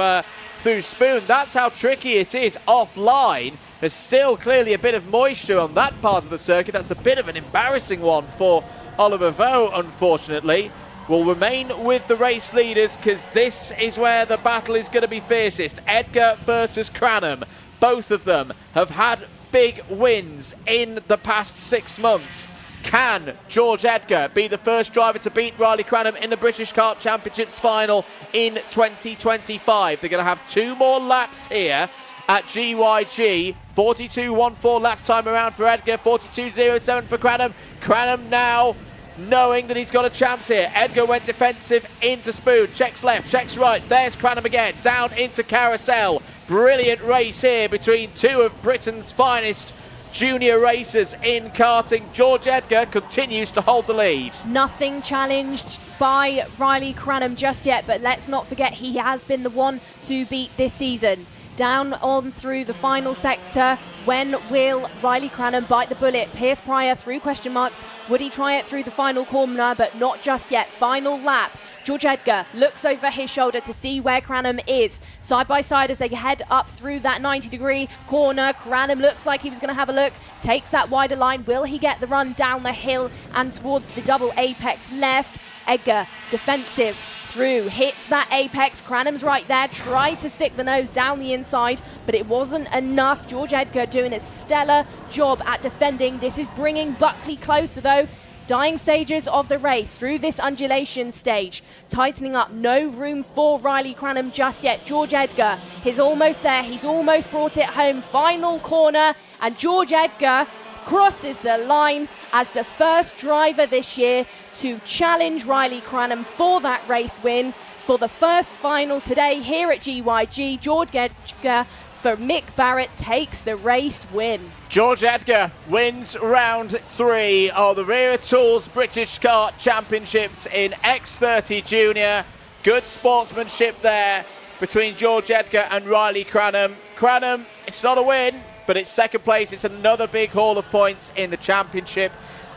Spoon. That's how tricky it is offline. There's still clearly a bit of moisture on that part of the circuit. That's a bit of an embarrassing one for Oliver Vaux, unfortunately. Will remain with the race leaders because this is where the battle is going to be fiercest. Edgar versus Cranham. Both of them have had big wins in the past 6 months. Can George Edgar be the first driver to beat Riley Cranham in the British Kart Championships final in 2025? They're going to have 2 more laps here at GYG. 42.14 last time around for Edgar, 42.07 for Cranham. Cranham now knowing that he's got a chance here. Edgar went defensive into Spoon, checks left, checks right. There's Cranham again, down into Carousel. Brilliant race here between 2 of Britain's finest junior racers in karting. George Edgar continues to hold the lead. Nothing challenged by Riley Cranham just yet, but let's not forget he has been the one to beat this season. Down on through the final sector. When will Riley Cranham bite the bullet? Piers Pryor through question marks. Would he try it through the final corner? But not just yet. Final lap George Edgar looks over his shoulder to see where Cranham is. Side by side as they head up through that 90-degree corner. Cranham looks like he was going to have a look, takes that wider line. Will he get the run down the hill and towards the double apex left? Edgar, defensive, through, hits that apex. Cranham's right there, tried to stick the nose down the inside, but it wasn't enough. George Edgar doing a stellar job at defending. This is bringing Buckley closer though. Dying stages of the race through this undulation stage. Tightening up, no room for Riley Cranham just yet. George Edgar, he's almost there. He's almost brought it home. Final corner, and George Edgar crosses the line as the first driver this year to challenge Riley Cranham for that race win. For the first final today here at GYG, George Edgar for Mick Barrett takes the race win. George Edgar wins round 3 of the Wera Tools British Kart Championships in X30 Junior. Good sportsmanship there between George Edgar and Riley Cranham. Cranham, it's not a win, but it's second place. It's another big haul of points in the championship.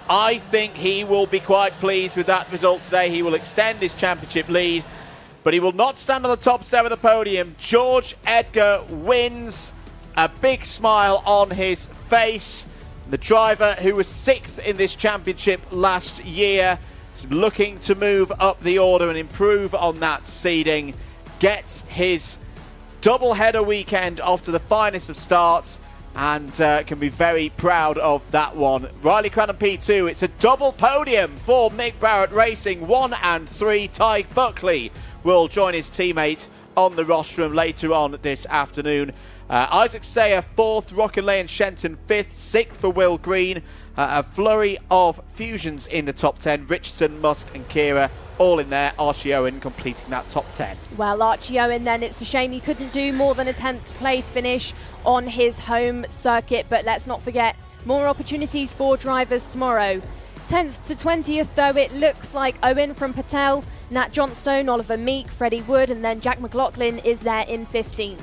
I think he will be quite pleased with that result today. He will extend his championship lead, but he will not stand on the top step of the podium. George Edgar wins, a big smile on his face. The driver who was 6th in this championship last year is looking to move up the order and improve on that seeding. Gets his double-header weekend off to the finest of starts and can be very proud of that one. Riley Cranham P2, it's a double podium for Mick Barrett Racing. 1 and 3, Ty Buckley will join his teammate on the rostrum later on this afternoon. Isaac Sayer 4th, Rockinley and Shenton 5th, 6th for Will Green. A flurry of fusions in the top 10. Richardson, Musk and Kira all in there. Archie Owen completing that top 10. Well, Archie Owen then, it's a shame he couldn't do more than a 10th place finish on his home circuit, but let's not forget more opportunities for drivers tomorrow. 10th to 20th though, it looks like Owen from Patel, Nat Johnstone, Oliver Meek, Freddie Wood, and then Jack McLaughlin is there in 15th.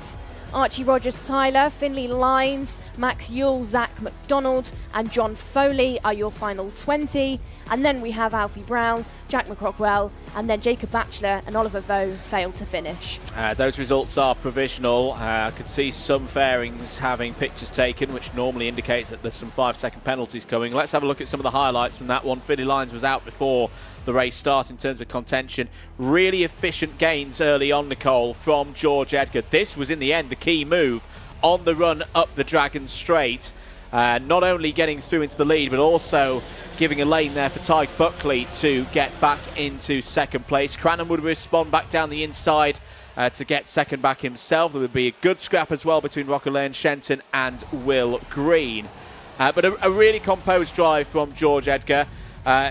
Archie Rogers-Tyler, Finley Lyons, Max Yule, Zach McDonald and John Foley are your final 20. And then we have Alfie Brown, Jack McCrockwell and then Jacob Batchelor and Oliver Vaux failed to finish. Those results are provisional. I could see some fairings having pictures taken, which normally indicates that there's some 5-second penalties coming. Let's have a look at some of the highlights from that one. Finley Lyons was out before the race start in terms of contention. Really efficient gains early on, Nicole, from George Edgar. This was in the end the key move on the run up the Dragon Straight. Not only getting through into the lead, but also giving a lane there for Ty Buckley to get back into second place. Cranham would respond back down the inside to get second back himself. There would be a good scrap as well between Rockinley and Shenton and Will Green. But a really composed drive from George Edgar.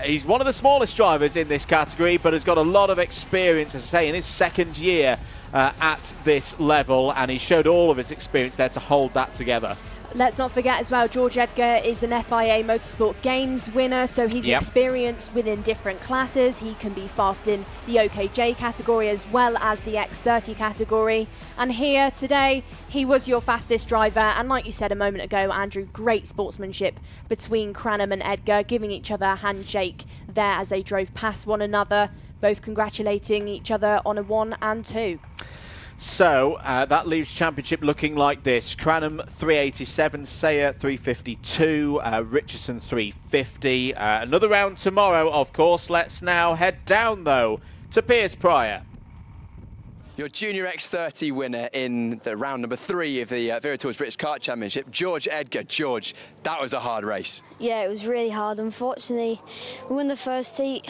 He's one of the smallest drivers in this category, but has got a lot of experience, as I say, in his second year at this level, and he showed all of his experience there to hold that together. Let's not forget as well, George Edgar is an FIA Motorsport Games winner, so he's experienced within different classes. He can be fast in the OKJ category as well as the X30 category. And here today, he was your fastest driver. And like you said a moment ago, Andrew, great sportsmanship between Cranham and Edgar, giving each other a handshake there as they drove past one another, both congratulating each other on a 1 and 2. So that leaves championship looking like this. Cranham 387, Sayer 352, Richardson 350. Another round tomorrow, of course. Let's now head down, though, to Piers Pryor. Your Junior X30 winner in the round number 3 of the Wera Tools British Kart Championship, George Edgar. George, that was a hard race. Yeah, it was really hard. Unfortunately, we won the first heat.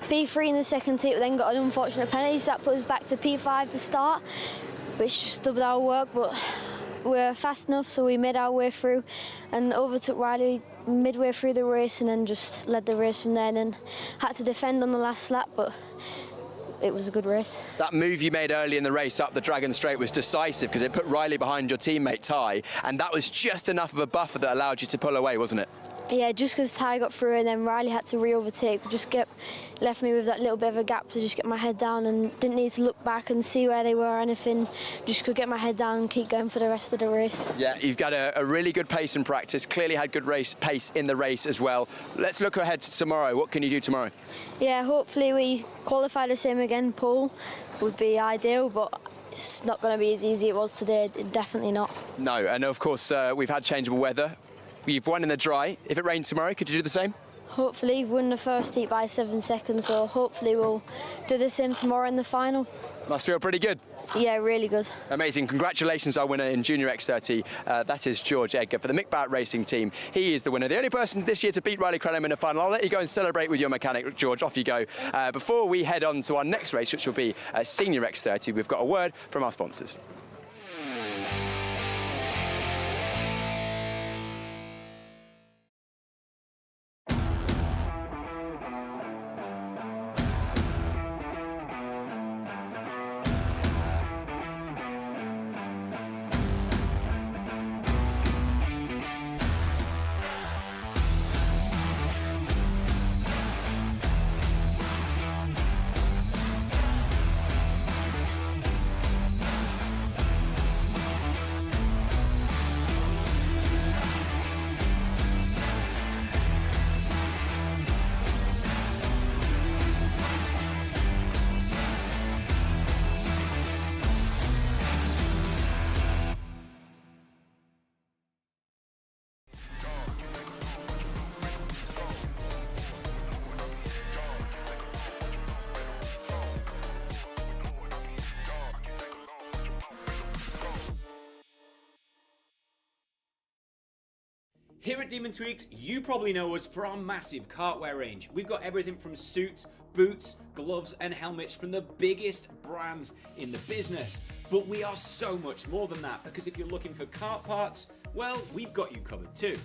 P3 in the second heat, we then got an unfortunate penalty, so that put us back to P5 to start, which just doubled our work, but we're fast enough, so we made our way through and overtook Riley midway through the race and then just led the race from there, and then had to defend on the last lap, but it was a good race. That move you made early in the race up the Dragon Straight was decisive because it put Riley behind your teammate Ty, and that was just enough of a buffer that allowed you to pull away, wasn't it? Yeah, just because Ty got through and then Riley had to re-overtake, left me with that little bit of a gap to just get my head down and didn't need to look back and see where they were or anything. Just could get my head down and keep going for the rest of the race. Yeah, you've got a really good pace in practice, clearly had good pace in the race as well. Let's look ahead to tomorrow. What can you do tomorrow? Yeah, hopefully we qualify the same again. Pole would be ideal, but it's not going to be as easy as it was today, definitely not. No, and of course we've had changeable weather. You've won in the dry. If it rained tomorrow, could you do the same? Hopefully, won the first heat by 7 seconds, so hopefully we'll do the same tomorrow in the final. Must feel pretty good. Yeah, really good. Amazing. Congratulations, our winner in Junior X30. That is George Edgar for the Mick Barrett Racing team. He is the winner, the only person this year to beat Riley Crenham in a final. I'll let you go and celebrate with your mechanic, George. Off you go. Before we head on to our next race, which will be Senior X30, we've got a word from our sponsors. Here at Demon Tweaked, you probably know us for our massive cartwear range. We've got everything from suits, boots, gloves and helmets from the biggest brands in the business. But we are so much more than that, because if you're looking for kart parts, well, we've got you covered too.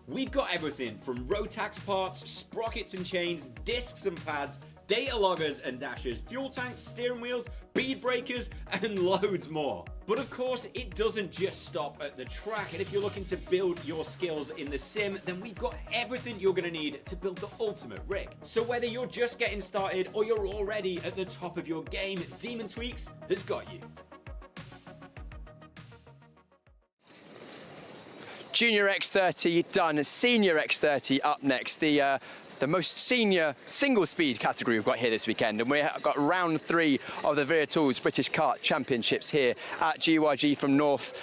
We've got everything from Rotax parts, sprockets and chains, discs and pads, data loggers and dashers, fuel tanks, steering wheels, bead breakers and loads more. But of course, it doesn't just stop at the track, and if you're looking to build your skills in the sim, then we've got everything you're going to need to build the ultimate rig. So whether you're just getting started or you're already at the top of your game, Demon Tweaks has got you. Junior X30 done, Senior X30 up next. The most senior single speed category we've got here this weekend, and we've got round 3 of the Vera Tools British Kart Championships here at GYG from North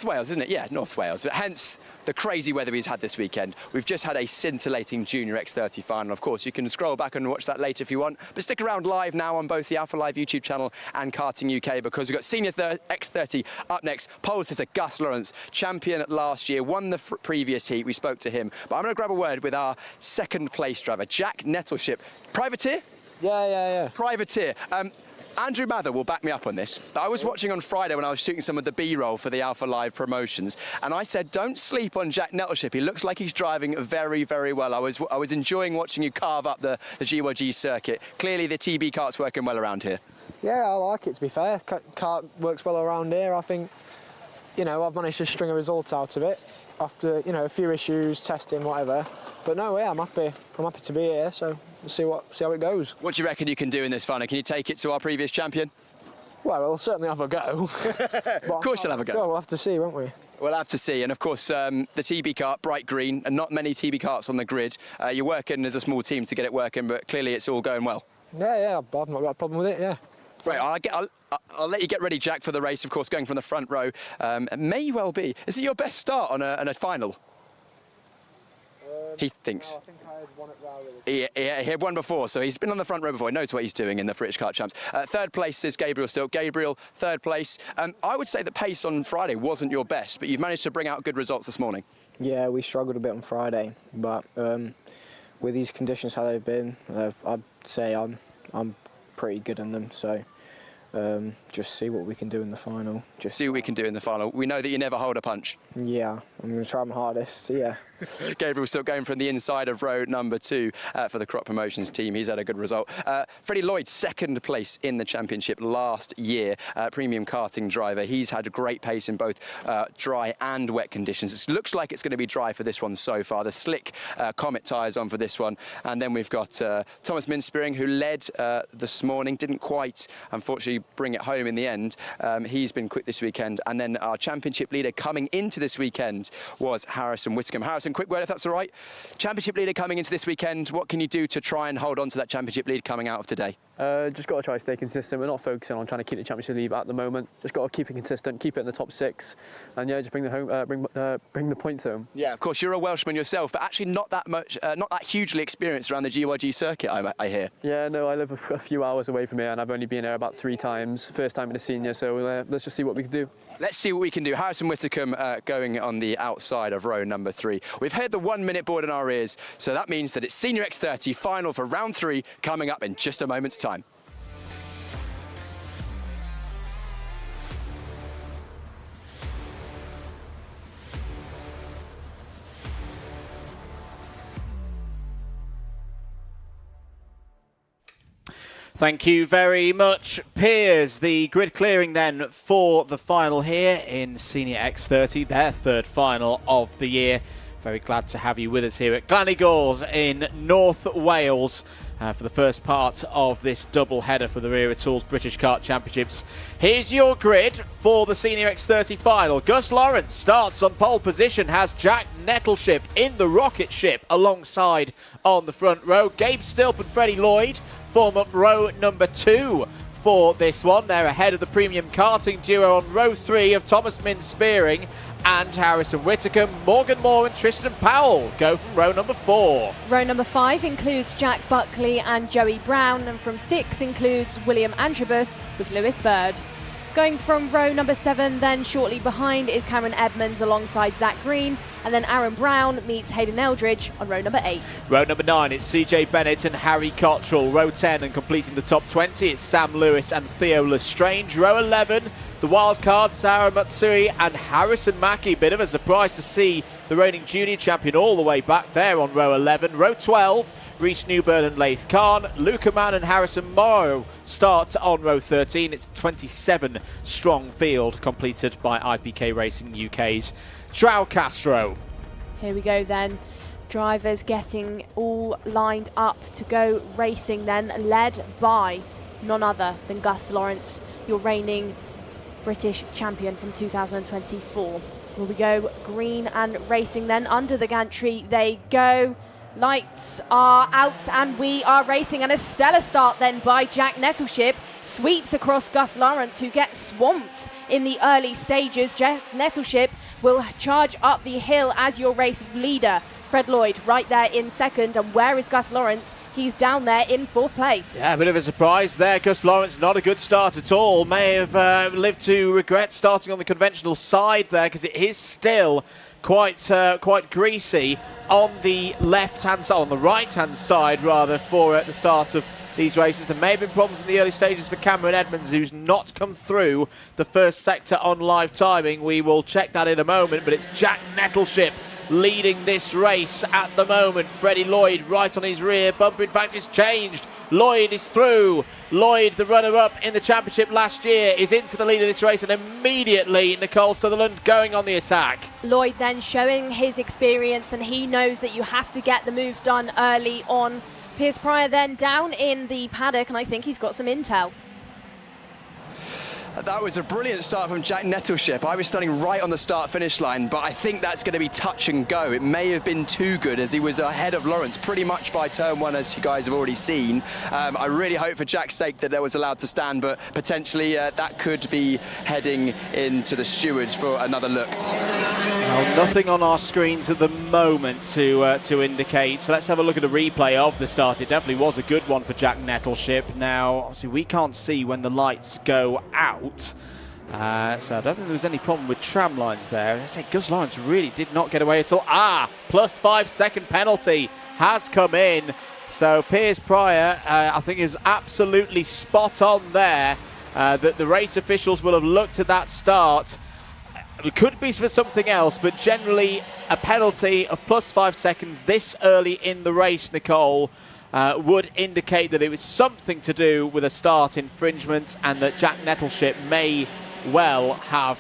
Wales, isn't it? Yeah, North Wales. But hence the crazy weather he's had this weekend. We've just had a scintillating Junior X30 final. Of course, you can scroll back and watch that later if you want, but stick around live now on both the Alpha Live YouTube channel and Karting UK, because we've got Senior X30 up next. Pole sitter Gus Lawrence, champion last year, won the previous heat. We spoke to him, but I'm going to grab a word with our second place driver, Jack Nettleship. Privateer? Yeah. Privateer. Andrew Mather will back me up on this. I was watching on Friday when I was shooting some of the B-roll for the Alpha Live promotions, and I said, don't sleep on Jack Nettleship. He looks like he's driving very, very well. I was enjoying watching you carve up the GYG circuit. Clearly the TB kart's working well around here. Yeah, I like it, to be fair. Kart works well around here. I think, I've managed to string a result out of it after, a few issues, testing, whatever. But no, yeah, I'm happy to be here, so we'll see how it goes. What do you reckon you can do in this final? Can you take it to our previous champion? Well, we'll certainly have a go. Of course you'll have a go. Well, we'll have to see, won't we? We'll have to see. And of course, the TB kart, bright green, and not many TB karts on the grid. You're working as a small team to get it working, but clearly it's all going well. Yeah, I've not got a problem with it, yeah. Right, I'll let you get ready, Jack, for the race, of course, going from the front row. It may well be. Is it your best start on a final? He thinks. No, I think I had one at Wera. He had one before, so he's been on the front row before. He knows what he's doing in the British Kart Champs. Third place is Gabriel still. Gabriel, third place. I would say the pace on Friday wasn't your best, but you've managed to bring out good results this morning. Yeah, we struggled a bit on Friday, but with these conditions how they've been, I'd say I'm pretty good in them, so just see what we can do in the final. See what we can do in the final. We know that you never hold a punch. Yeah, I'm going to try my hardest, yeah. Gabriel still going from the inside of row number 2 for the Crop Promotions team. He's had a good result. Freddie Lloyd, second place in the championship last year. Premium karting driver. He's had a great pace in both dry and wet conditions. It looks like it's going to be dry for this one so far. The slick Comet tyres on for this one. And then we've got Thomas Minspearing, who led this morning. Didn't quite, unfortunately, bring it home in the end. He's been quick this weekend. And then our championship leader coming into this weekend was Harrison Whitcomb. Harrison, quick word if that's all right. Championship leader coming into this weekend. What can you do to try and hold on to that championship lead coming out of today? Just got to try to stay consistent. We're not focusing on trying to keep the championship lead at the moment. Just got to keep it consistent, keep it in the top 6, and yeah, just bring the points home. Yeah, of course, you're a Welshman yourself, but actually not that hugely experienced around the GYG circuit, I hear. Yeah, no, I live a few hours away from here, and I've only been here about 3 times. First time in a senior, so let's just see what we can do. Let's see what we can do. Harrison Whitcomb going on the outside of row number 3. We've heard the 1 minute board in our ears, so that means that it's Senior X30 final for round 3 coming up in just a moment's time. Thank you very much, Piers. The grid clearing then for the final here in Senior X30, their 3rd final of the year. Very glad to have you with us here at Glan Y Gors in North Wales for the first part of this double header for the Wera Tools British Kart Championships. Here's your grid for the Senior X30 final. Gus Lawrence starts on pole position, has Jack Nettleship in the rocket ship alongside on the front row. Gabe Stilp and Freddie Lloyd form up row number 2 for this one. They're ahead of the premium karting duo on row 3 of Thomas Minspearing and Harrison Whitcomb. Morgan Moore and Tristan Powell go from row number 4. Row number 5 includes Jack Buckley and Joey Brown, and from 6 includes William Antrobus with Lewis Bird. Going from row number 7, then shortly behind is Cameron Edmonds alongside Zach Green, and then Aaron Brown meets Hayden Eldridge on row number 8. Row number 9, it's CJ Bennett and Harry Cottrell. Row 10 and completing the top 20, it's Sam Lewis and Theo Lestrange. Row 11, the wild card, Sarah Matsui and Harrison Mackie. Bit of a surprise to see the reigning junior champion all the way back there on row 11. Row 12, Reece Newburn and Laith Khan. Luca Mann and Harrison Morrow start on row 13. It's a 27 strong field completed by IPK Racing UK's João Castro. Here we go then. Drivers getting all lined up to go racing then, led by none other than Gus Lawrence, your reigning British champion from 2024. Here we go, green and racing then. Under the gantry they go. Lights are out and we are racing, and a stellar start then by Jack Nettleship. Sweeps across Gus Lawrence, who gets swamped in the early stages. Jack Nettleship will charge up the hill as your race leader. Fred Lloyd right there in second, and where is Gus Lawrence? He's down there in 4th place. Yeah, a bit of a surprise there. Gus Lawrence, not a good start at all. May have lived to regret starting on the conventional side there, because it is still quite greasy on the left-hand side, on the right-hand side rather, for the start of these races. There may have been problems in the early stages for Cameron Edmonds, who's not come through the first sector on live timing. We will check that in a moment, but it's Jack Nettleship leading this race at the moment. Freddie Lloyd right on his rear. Bumper, in fact, is changed. Lloyd is through. Lloyd, the runner-up in the championship last year, is into the lead of this race, and immediately Nicole Sutherland going on the attack. Lloyd then showing his experience, and he knows that you have to get the move done early on. Piers Pryor then down in the paddock, and I think he's got some intel. That was a brilliant start from Jack Nettleship. I was standing right on the start-finish line, but I think that's going to be touch and go. It may have been too good, as he was ahead of Lawrence pretty much by turn 1, as you guys have already seen. I really hope for Jack's sake that there was allowed to stand, but potentially that could be heading into the stewards for another look. Well, nothing on our screens at the moment to indicate. So let's have a look at a replay of the start. It definitely was a good one for Jack Nettleship. Now, obviously, we can't see when the lights go out. So I don't think there was any problem with tram lines there. I say Gus Lawrence really did not get away at all. Plus 5 second penalty has come in. So Piers Pryor, I think, is absolutely spot on there. That the race officials will have looked at that start. It could be for something else, but generally a penalty of +5 seconds this early in the race, Nicole, would indicate that it was something to do with a start infringement and that Jack Nettleship may well have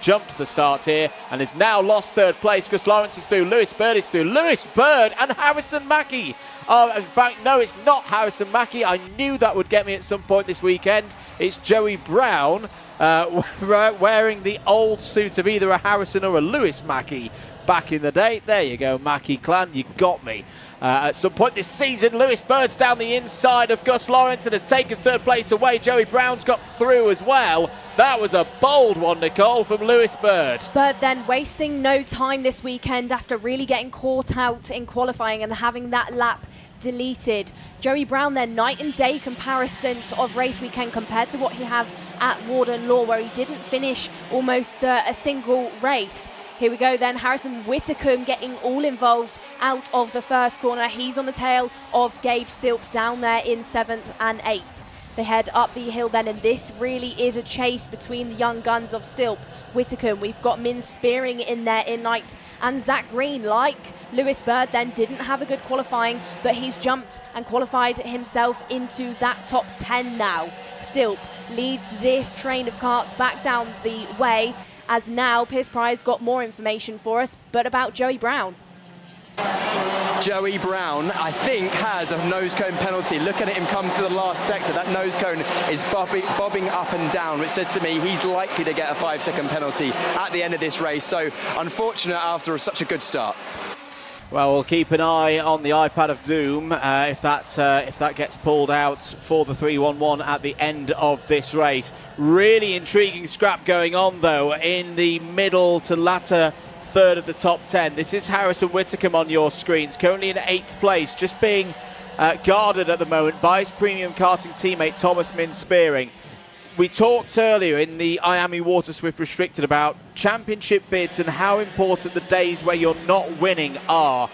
jumped the start here and has now lost third place. Gus Lawrence is through, Lewis Bird is through, Lewis Bird and Harrison Mackie. In fact, no, it's not Harrison Mackie. I knew that would get me at some point this weekend. It's Joey Brown wearing the old suit of either a Harrison or a Lewis Mackie back in the day. There you go, Mackie clan, you got me. At some point this season, Lewis Bird's down the inside of Gus Lawrence and has taken third place away. Joey Brown's got through as well. That was a bold one, Nicole, from Lewis Bird. Bird then wasting no time this weekend after really getting caught out in qualifying and having that lap deleted. Joey Brown then night and day comparison of race weekend compared to what he had at Warden Law, where he didn't finish almost a single race. Here we go then, Harrison Whitacombe getting all involved out of the first corner. He's on the tail of Gabe Stilp down there in 7th and 8th. They head up the hill then, and this really is a chase between the young guns of Stilp, Whitacombe. We've got Min Spearing in there in ninth, and Zach Green, like Lewis Bird, then didn't have a good qualifying, but he's jumped and qualified himself into that top 10 now. Stilp leads this train of karts back down the way, as now Piers Pry's got more information for us, but about Joey Brown. Joey Brown, I think, has a nose cone penalty. Looking at him come to the last sector, that nose cone is bobbing up and down, which says to me he's likely to get a 5-second penalty at the end of this race. So unfortunate after such a good start. Well, we'll keep an eye on the iPad of Doom if that gets pulled out for the 3-1-1 at the end of this race. Really intriguing scrap going on, though, in the middle to latter third of the top 10. This is Harrison Whitacombe on your screens, currently in 8th place, just being guarded at the moment by his premium karting teammate Thomas Min Spearing. We talked earlier in the IAME Water Swift Restricted about championship bids and how important the days where you're not winning are.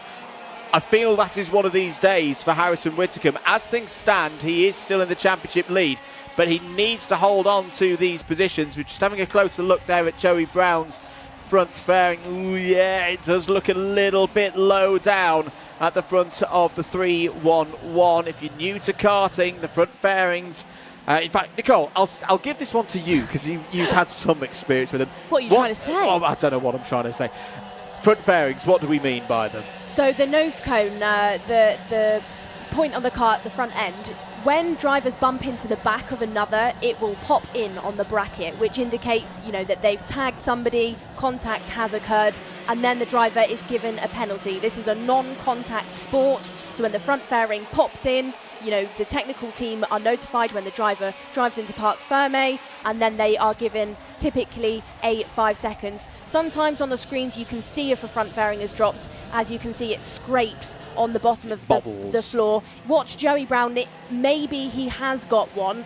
I feel that is one of these days for Harrison Whitacombe. As things stand, he is still in the championship lead, but he needs to hold on to these positions. We're just having a closer look there at Joey Brown's front fairing. Ooh, yeah, it does look a little bit low down at the front of the 3-1-1. If you're new to karting, the front fairings. In fact, Nicole, I'll give this one to you because you've had some experience with them. What are you trying to say? Oh, I don't know what I'm trying to say. Front fairings, what do we mean by them? So the nose cone, the point on the car at the front end, when drivers bump into the back of another, it will pop in on the bracket, which indicates, that they've tagged somebody, contact has occurred, and then the driver is given a penalty. This is a non-contact sport, so when the front fairing pops in, the technical team are notified when the driver drives into Parc Fermé, and then they are given typically 5 seconds. Sometimes on the screens you can see if a front fairing is dropped. As you can see, it scrapes on the bottom of the floor. Watch Joey Brown. Maybe he has got one,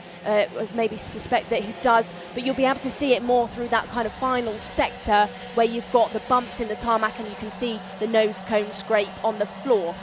maybe suspect that he does, but you'll be able to see it more through that kind of final sector where you've got the bumps in the tarmac and you can see the nose cone scrape on the floor.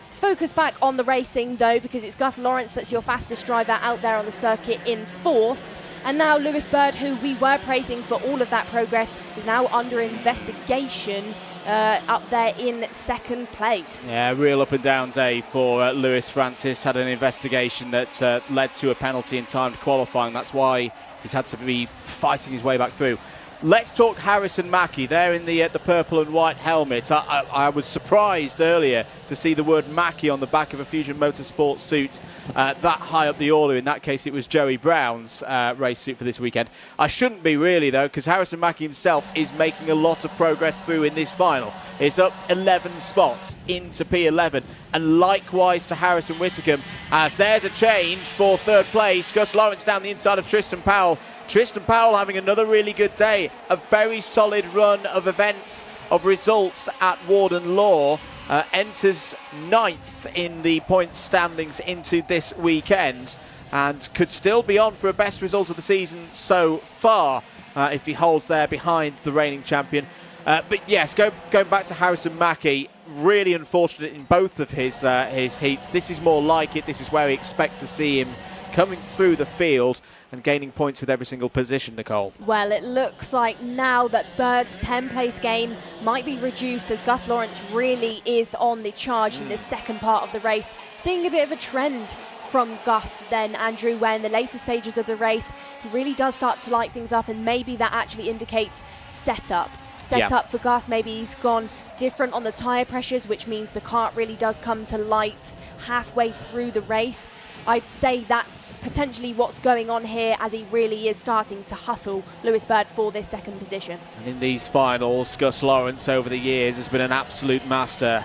Let's focus back on the racing, though, because it's Gus Lawrence that's your fastest driver out there on the circuit in 4th. And now Lewis Bird, who we were praising for all of that progress, is now under investigation up there in 2nd place. Yeah, real up and down day for Lewis Francis. Had an investigation that led to a penalty in timed qualifying. That's why he's had to be fighting his way back through. Let's talk Harrison Mackie there in the purple and white helmet. I was surprised earlier to see the word Mackie on the back of a Fusion Motorsport suit that high up the order. In that case, it was Joey Brown's race suit for this weekend. I shouldn't be really, though, because Harrison Mackie himself is making a lot of progress through in this final. It's up 11 spots into P11, and likewise to Harrison Whitacombe, as there's a change for 3rd place. Gus Lawrence down the inside of Tristan Powell. Tristan Powell having another really good day. A very solid run of events, of results at Warden Law. Enters 9th in the points standings into this weekend and could still be on for a best result of the season so far if he holds there behind the reigning champion. But yes, going back to Harrison Mackie, really unfortunate in both of his heats. This is more like it. This is where we expect to see him coming through the field and gaining points with every single position, Nicole. Well, it looks like now that Bird's 10-place gain might be reduced as Gus Lawrence really is on the charge in this second part of the race. Seeing a bit of a trend from Gus then, Andrew, where in the later stages of the race he really does start to light things up, and maybe that actually indicates setup for Gus. Maybe he's gone different on the tyre pressures, which means the kart really does come to light halfway through the race. I'd say that's potentially what's going on here, as he really is starting to hustle Lewis Bird for this second position. And in these finals, Gus Lawrence over the years has been an absolute master.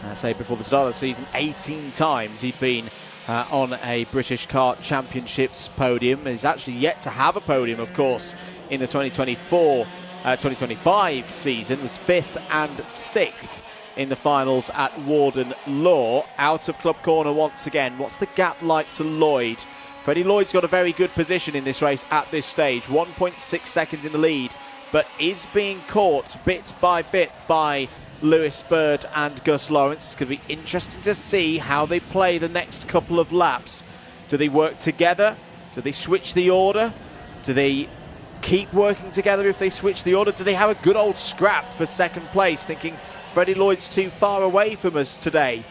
I say before the start of the season, 18 times he'd been on a British Kart Championships podium. He's actually yet to have a podium, of course, in the 2025 season. Was 5th and 6th in the finals at Warden Law. Out of club corner once again. What's the gap like to Lloyd? Freddie Lloyd's got a very good position in this race at this stage. 1.6 seconds in the lead, but is being caught bit by bit by Lewis Bird and Gus Lawrence. It's going to be interesting to see how they play the next couple of laps. Do they work together? Do they switch the order? Do they keep working together if they switch the order? Do they have a good old scrap for second place, thinking Freddie Lloyd's too far away from us today?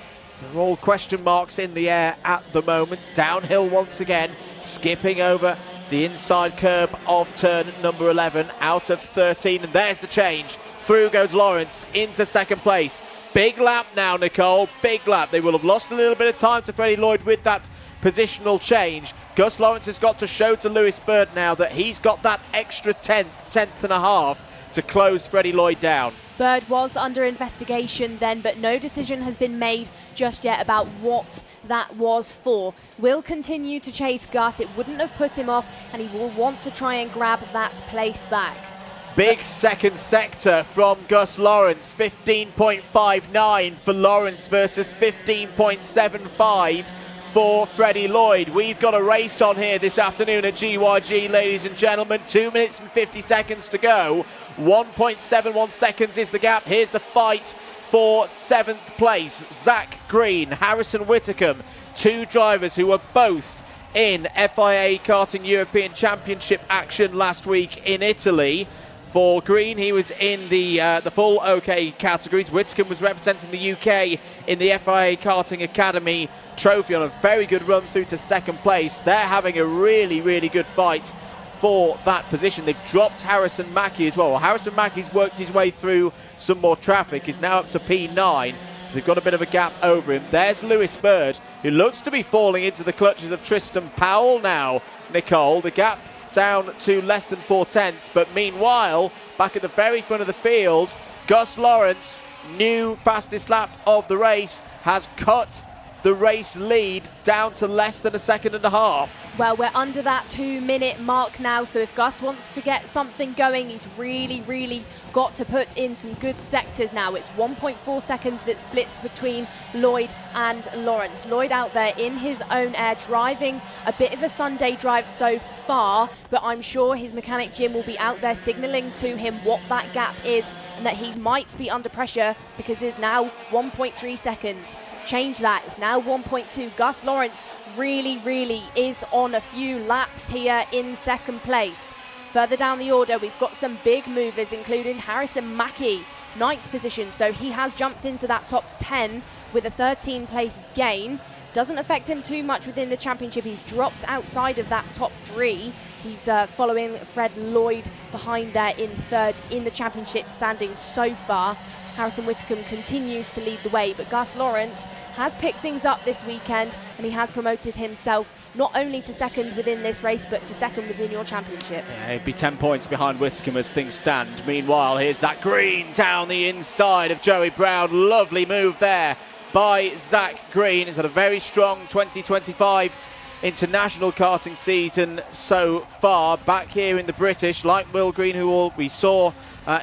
They're all question marks in the air at the moment. Downhill once again, skipping over the inside curb of turn number 11, out of 13, and there's the change. Through goes Lawrence into second place. Big lap now, Nicole, big lap. They will have lost a little bit of time to Freddie Lloyd with that positional change. Gus Lawrence has got to show to Lewis Bird now that he's got that extra tenth and a half to close Freddie Lloyd down. Bird was under investigation then, but no decision has been made just yet about what that was for. Will continue to chase Gus. It wouldn't have put him off, and he will want to try and grab that place back. Big second sector from Gus Lawrence. 15.59 for Lawrence versus 15.75 for Freddie Lloyd. We've got a race on here this afternoon at GYG, ladies and gentlemen. 2 minutes and 50 seconds to go. 1.71 seconds is the gap. Here's the fight for 7th place. Zach Green, Harrison Whitcomb, two drivers who were both in FIA Karting European Championship action last week in Italy. For Green, he was in the full OK categories. Whitcomb was representing the UK in the FIA Karting Academy trophy on a very good run through to second place. They're having a really, really good fight for that position. They've dropped Harrison Mackie as well. Harrison Mackie's worked his way through some more traffic. He's now up to P9. They've got a bit of a gap over him. There's Lewis Bird, who looks to be falling into the clutches of Tristan Powell now, Nicole. The gap down to less than 4/10, but meanwhile, back at the very front of the field, Gus Lawrence, new fastest lap of the race, has cut the race lead down to less than a second and a half. Well, we're under that 2-minute mark now, so if Gus wants to get something going, he's really, really got to put in some good sectors now. It's 1.4 seconds that splits between Lloyd and Lawrence. Lloyd out there in his own air, driving a bit of a Sunday drive so far, but I'm sure his mechanic Jim will be out there signalling to him what that gap is and that he might be under pressure, because it's now 1.3 seconds. Change that, it's now 1.2. Gus Lawrence really is on a few laps here in second place. Further down the order, we've got some big movers, including Harrison Mackie, 9th position, so he has jumped into that top 10 with a 13 place gain. Doesn't affect him too much within the championship. He's dropped outside of that top 3. He's following Fred Lloyd behind there in 3rd in the championship standing so far. Harrison Whitcomb continues to lead the way, but Gus Lawrence has picked things up this weekend, and he has promoted himself not only to 2nd within this race, but to 2nd within your championship. Yeah, he'd be 10 points behind Whitcomb as things stand. Meanwhile, here's Zach Green down the inside of Joey Brown. Lovely move there by Zach Green. He's had a very strong 2025 international karting season so far. Back here in the British, like Will Green, who we saw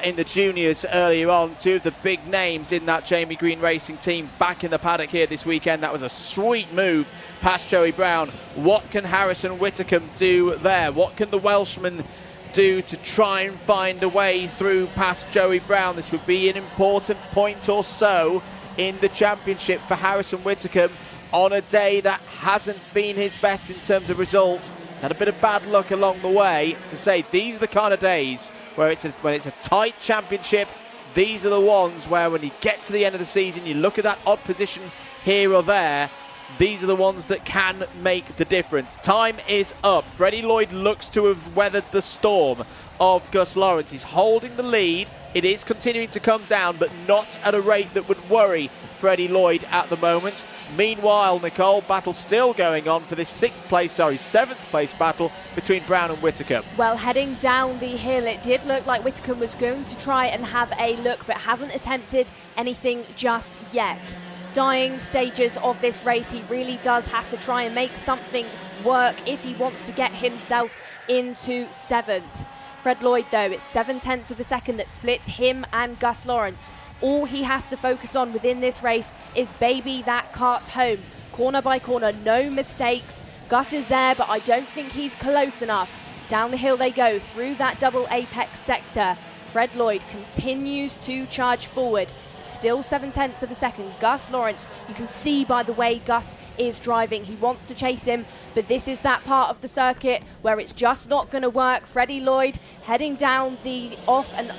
in the juniors earlier on. Two of the big names in that Jamie Green Racing team back in the paddock here this weekend. That was a sweet move past Joey Brown. What can Harrison Whitcomb do there? What can the Welshman do to try and find a way through past Joey Brown? This would be an important point or so in the championship for Harrison Whitcomb. on a day that hasn't been his best in terms of results. He's had a bit of bad luck along the way. To say these are the kind of days where when it's a tight championship, these are the ones where when you get to the end of the season, you look at that odd position here or there, these are the ones that can make the difference. Time is up. Freddie Lloyd looks to have weathered the storm of Gus Lawrence. He's holding the lead. It is continuing to come down, but not at a rate that would worry Freddie Lloyd at the moment. Meanwhile, Nicole, battle still going on for this seventh place battle between Brown and Whittaker. Well, heading down the hill, it did look like Whittaker was going to try and have a look, but hasn't attempted anything just yet. Dying stages of this race, he really does have to try and make something work if he wants to get himself into 7th. Fred Lloyd, though, it's 0.7 of a second that splits him and Gus Lawrence. All he has to focus on within this race is baby that kart home. Corner by corner, no mistakes. Gus is there, but I don't think he's close enough. Down the hill they go through that double apex sector. Fred Lloyd continues to charge forward. Still 0.7 of a second. Gus Lawrence, you can see by the way Gus is driving, he wants to chase him, but this is that part of the circuit where it's just not going to work. Freddie Lloyd heading down the off and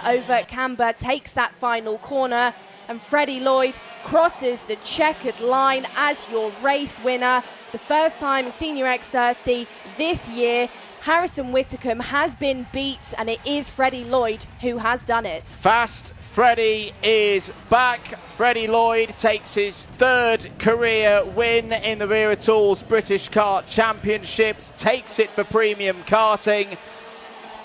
over camber, takes that final corner, and Freddie Lloyd crosses the checkered line as your race winner. The first time in Senior X30 this year. Harrison Whittaker has been beat, and it is Freddie Lloyd who has done it. Fast Freddie is back. Freddie Lloyd takes his 3rd career win in the Wera Tools British Kart Championships, takes it for premium karting,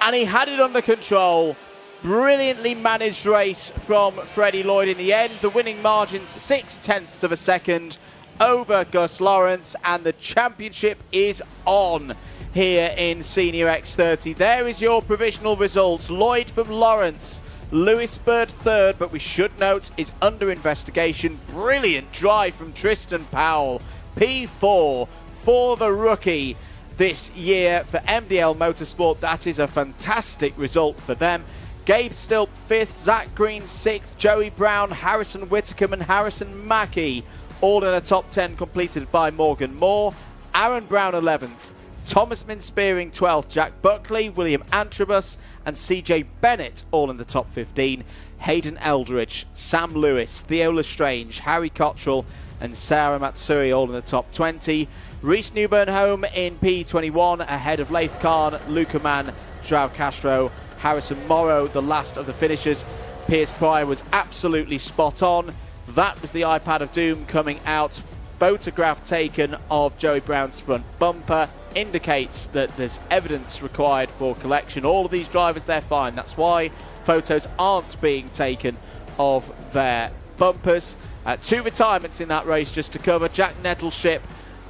and he had it under control. Brilliantly managed race from Freddie Lloyd in the end. The winning margin 0.6 of a second over Gus Lawrence, and the championship is on here in Senior X30. There is your provisional results. Lloyd from Lawrence, Lewis Bird 3rd, but we should note is under investigation. Brilliant drive from Tristan Powell. P4 for the rookie this year for MDL Motorsport. That is a fantastic result for them. Gabe Stilp 5th, Zach Green 6th, Joey Brown, Harrison Whittaker and Harrison Mackey all in a top 10 completed by Morgan Moore. Aaron Brown 11th. Thomas Minspearing 12th, Jack Buckley, William Antrobus and CJ Bennett all in the top 15. Hayden Eldridge, Sam Lewis, Theo Lestrange, Harry Cottrell and Sarah Matsuri all in the top 20. Reece Newburn home in P21 ahead of Laith Khan, Luca Mann, Joao Castro, Harrison Morrow, the last of the finishers. Piers Pryor was absolutely spot on. That was the iPad of Doom coming out. Photograph taken of Joey Brown's front bumper indicates that there's evidence required for collection. All of these drivers, they're fine. That's why photos aren't being taken of their bumpers. 2 retirements in that race just to cover. Jack Nettleship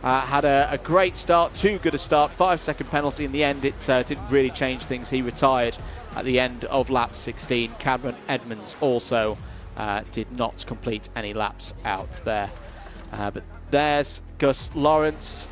had a great start, too good a start. 5-second penalty in the end. It didn't really change things. He retired at the end of lap 16. Cameron Edmonds also did not complete any laps out there. But there's Gus Lawrence,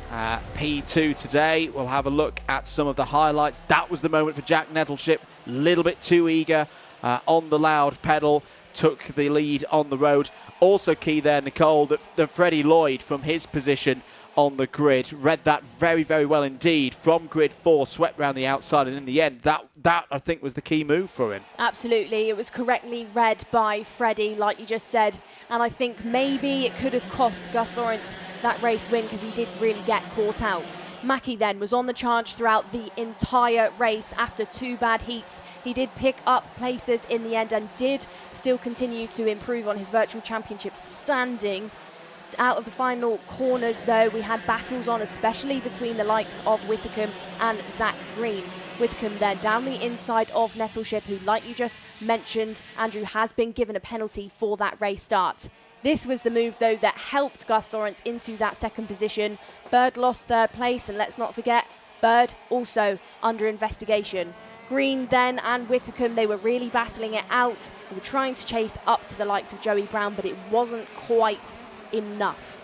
P2 today. We'll have a look at some of the highlights. That was the moment for Jack Nettleship. A little bit too eager on the loud pedal. Took the lead on the road. Also key there, Nicole, that Freddie Lloyd from his position on the grid read that very, very well indeed. From grid 4, swept round the outside, and in the end, that I think was the key move for him. Absolutely, it was correctly read by Freddie, like you just said, and I think maybe it could have cost Gus Lawrence that race win because he did really get caught out. Mackey then was on the charge throughout the entire race. After 2 bad heats, he did pick up places in the end and did still continue to improve on his virtual championship standing. Out of the final corners, though, we had battles on, especially between the likes of Whittaker and Zach Green. Whittaker then down the inside of Nettleship, who, like you just mentioned, Andrew, has been given a penalty for that race start. This was the move, though, that helped Gus Lawrence into that 2nd position. Bird lost 3rd place, and let's not forget, Bird also under investigation. Green then and Whittaker, they were really battling it out. They were trying to chase up to the likes of Joey Brown, but it wasn't quite enough.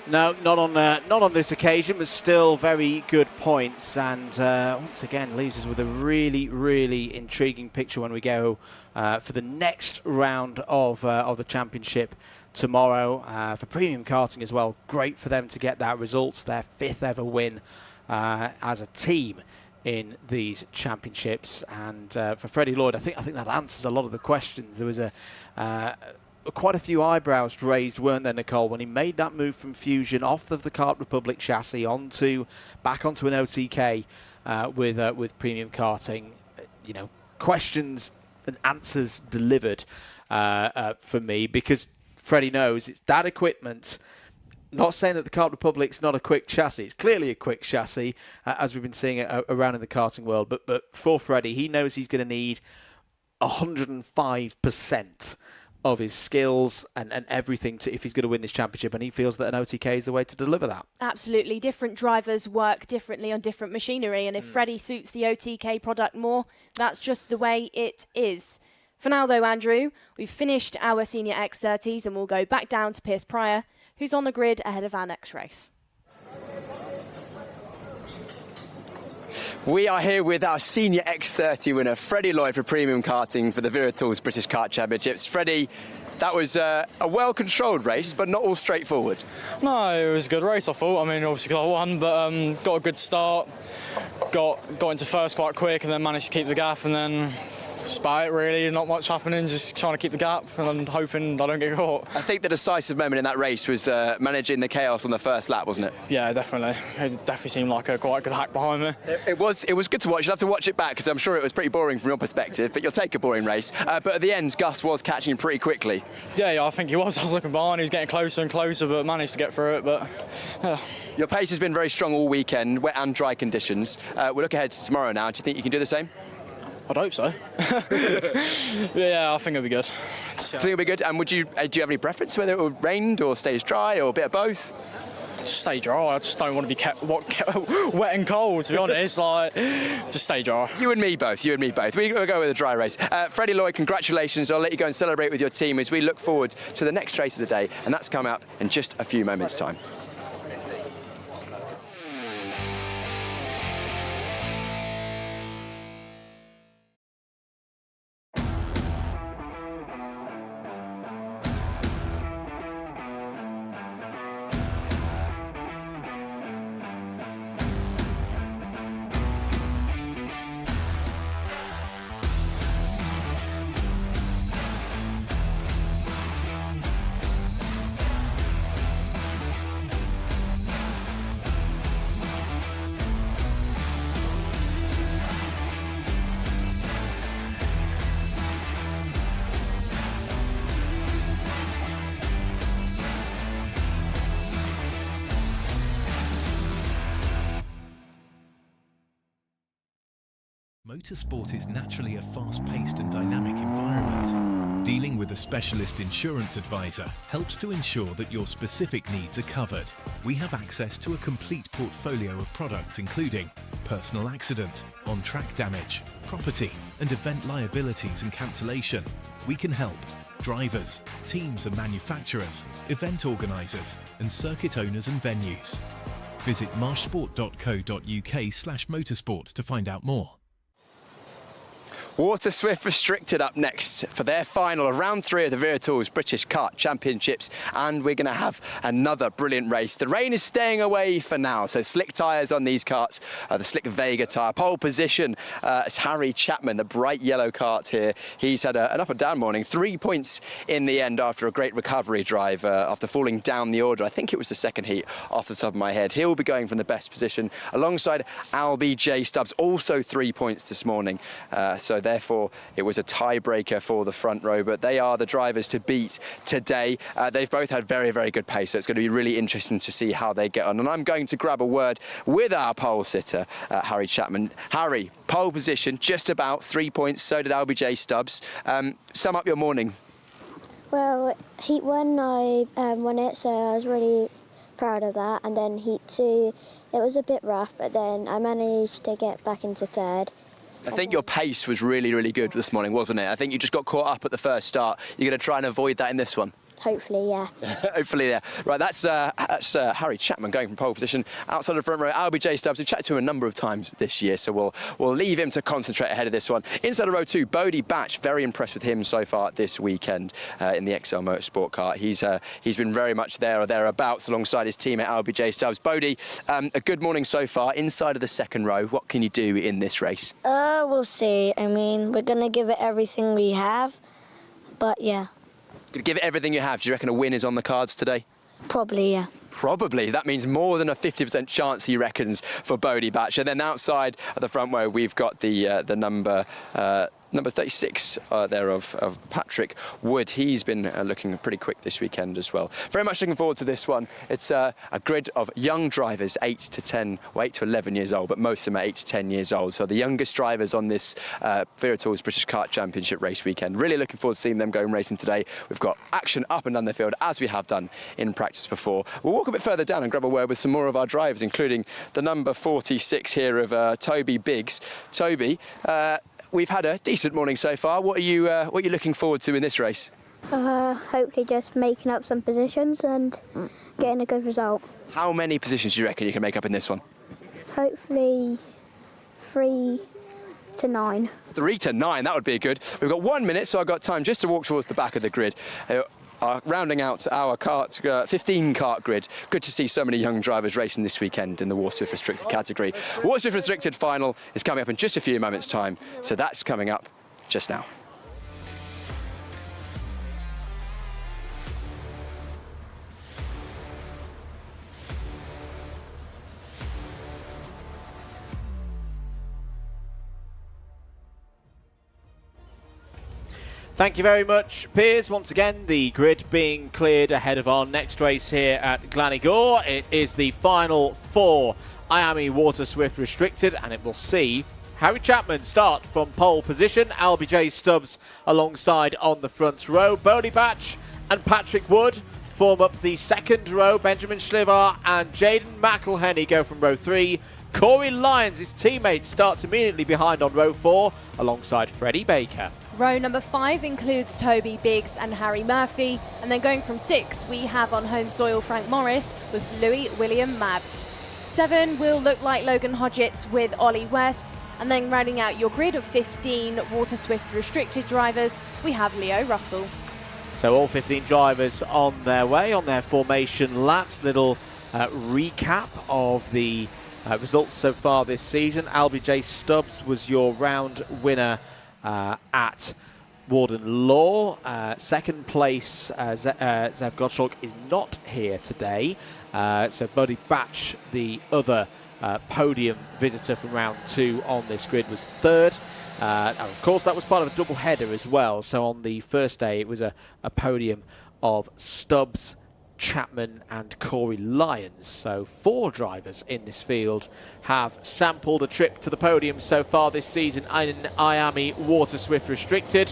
No, not on this occasion, but still very good points, and once again leaves us with a really, really intriguing picture when we go for the next round of the championship tomorrow. For Premium Karting as well, great for them to get that result, their 5th ever win as a team in these championships. And for Freddie Lloyd, I think that answers a lot of the questions. There was quite a few eyebrows raised, weren't there, Nicole, when he made that move from Fusion off of the Kart Republic chassis back onto an OTK with Premium Karting. You know, questions and answers delivered for me, because Freddie knows it's that equipment. Not saying that the Kart Republic's not a quick chassis. It's clearly a quick chassis, as we've been seeing it around in the karting world. But for Freddie, he knows he's going to need 105% of his skills and everything if he's going to win this championship, and he feels that an OTK is the way to deliver that. Absolutely. Different drivers work differently on different machinery, and if Freddie suits the OTK product more, that's just the way it is. For now, though, Andrew, we've finished our Senior X30s, and we'll go back down to Piers Pryor, who's on the grid ahead of our next race. We are here with our Senior X30 winner, Freddie Lloyd, for Premium Karting for the Wera Tools British Kart Championships. Freddie, that was a well-controlled race, but not all straightforward. No, it was a good race, I thought. I mean, obviously got one, but got a good start. Got into first quite quick, and then managed to keep the gap, and then that's about it, really. Not much happening, just trying to keep the gap and hoping I don't get caught. I think the decisive moment in that race was managing the chaos on the first lap, wasn't it? Yeah, definitely. It definitely seemed like a quite good hack behind me. It was good to watch. You'll have to watch it back, because I'm sure it was pretty boring from your perspective, but you'll take a boring race. But at the end, Gus was catching him pretty quickly. Yeah, I think he was. I was looking behind, he was getting closer and closer, but managed to get through it. But yeah. Your pace has been very strong all weekend, wet and dry conditions. We'll look ahead to tomorrow now. Do you think you can do the same? I'd hope so. Yeah, I think it'll be good. I think it'll be good. And do you have any preference whether it will rain or stays dry or a bit of both? Just stay dry. I just don't want to be kept wet and cold, to be honest. Like, just stay dry. You and me both. We'll go with a dry race. Freddie Lloyd, congratulations. I'll let you go and celebrate with your team as we look forward to the next race of the day, and that's coming up in just a few moments' time. Motorsport is naturally a fast-paced and dynamic environment. Dealing with a specialist insurance advisor helps to ensure that your specific needs are covered. We have access to a complete portfolio of products including personal accident, on-track damage, property and event liabilities and cancellation. We can help drivers, teams and manufacturers, event organisers and circuit owners and venues. Visit marshsport.co.uk/motorsport to find out more. Water Swift Restricted up next for their final of round 3 of the Wera Tools British Kart Championships, and we're going to have another brilliant race. The rain is staying away for now, so slick tyres on these karts, the slick Vega tyre. Pole position, it's Harry Chapman, the bright yellow kart here. He's had an up and down morning, 3 points in the end after a great recovery drive after falling down the order. I think it was the second heat off the top of my head. He'll be going from the best position alongside Albie J. Stubbs, also 3 points this morning. So therefore, it was a tiebreaker for the front row, but they are the drivers to beat today. They've both had very, very good pace, so it's going to be really interesting to see how they get on. And I'm going to grab a word with our pole sitter, Harry Chapman. Harry, pole position, just about 3 points, so did Albie J. Stubbs. Sum up your morning. Well, heat 1, I won it, so I was really proud of that. And then heat 2, it was a bit rough, but then I managed to get back into 3rd. I think your pace was really, really good this morning, wasn't it? I think you just got caught up at the first start. You're going to try and avoid that in this one? Hopefully, yeah. Hopefully, yeah. Right, that's Harry Chapman going from pole position outside of the front row. LBJ Stubbs, we've chatted to him a number of times this year, so we'll leave him to concentrate ahead of this one. Inside of row 2, Bodie Batch, very impressed with him so far this weekend in the XL Motorsport car. He's been very much there or thereabouts alongside his teammate LBJ Stubbs. Bodie, a good morning so far. Inside of the second row, what can you do in this race? We'll see. I mean, we're going to give it everything we have, but yeah. Gonna give it everything you have. Do you reckon a win is on the cards today? Probably, yeah. Probably. That means more than a 50% chance, he reckons, for Bodie Batch. And then outside at the front row, we've got the number 36 there of Patrick Wood. He's been looking pretty quick this weekend as well. Very much looking forward to this one. It's a grid of young drivers, 8 to 11 years old, but most of them are 8 to 10 years old. So the youngest drivers on this Wera British Kart Championship race weekend. Really looking forward to seeing them going racing today. We've got action up and down the field, as we have done in practice before. We'll walk a bit further down and grab a word with some more of our drivers, including the number 46 here of Toby Biggs. Toby, we've had a decent morning so far. What are you looking forward to in this race? Hopefully just making up some positions and getting a good result. How many positions do you reckon you can make up in this one? Hopefully 3 to 9. 3 to 9, that would be good. We've got 1 minute, so I've got time just to walk towards the back of the grid. Rounding out our 15 kart grid. Good to see so many young drivers racing this weekend in the Waterswift Restricted category. Waterswift Restricted final is coming up in just a few moments' time, so that's coming up just now. Thank you very much, Piers. Once again, the grid being cleared ahead of our next race here at Glan Y Gors. It is the final for IAME Waterswift Restricted, and it will see Harry Chapman start from pole position. LBJ Stubbs alongside on the front row. Bodie Batch and Patrick Wood form up the second row. Benjamin Schlivar and Jaden McElhenney go from row 3. Corey Lyons, his teammate, starts immediately behind on row 4 alongside Freddie Baker. Row number 5 includes Toby Biggs and Harry Murphy, and then going from 6 we have on home soil Frank Morris with Louis William Mabs. 7 will look like Logan Hodgetts with Ollie West, and then rounding out your grid of 15 Waterswift Restricted drivers we have Leo Russell. So all 15 drivers on their way, on their formation laps. Little recap of the results so far this season. LBJ Stubbs was your round winner at Warden Law. Second place, Zev Gottschalk is not here today. So Bodie Batch, the other podium visitor from round 2 on this grid, was third. And of course, that was part of a double header as well. So on the first day, it was a podium of Stubbs, Chapman and Corey Lyons. So 4 drivers in this field have sampled a trip to the podium so far this season in IAME Waterswift Restricted.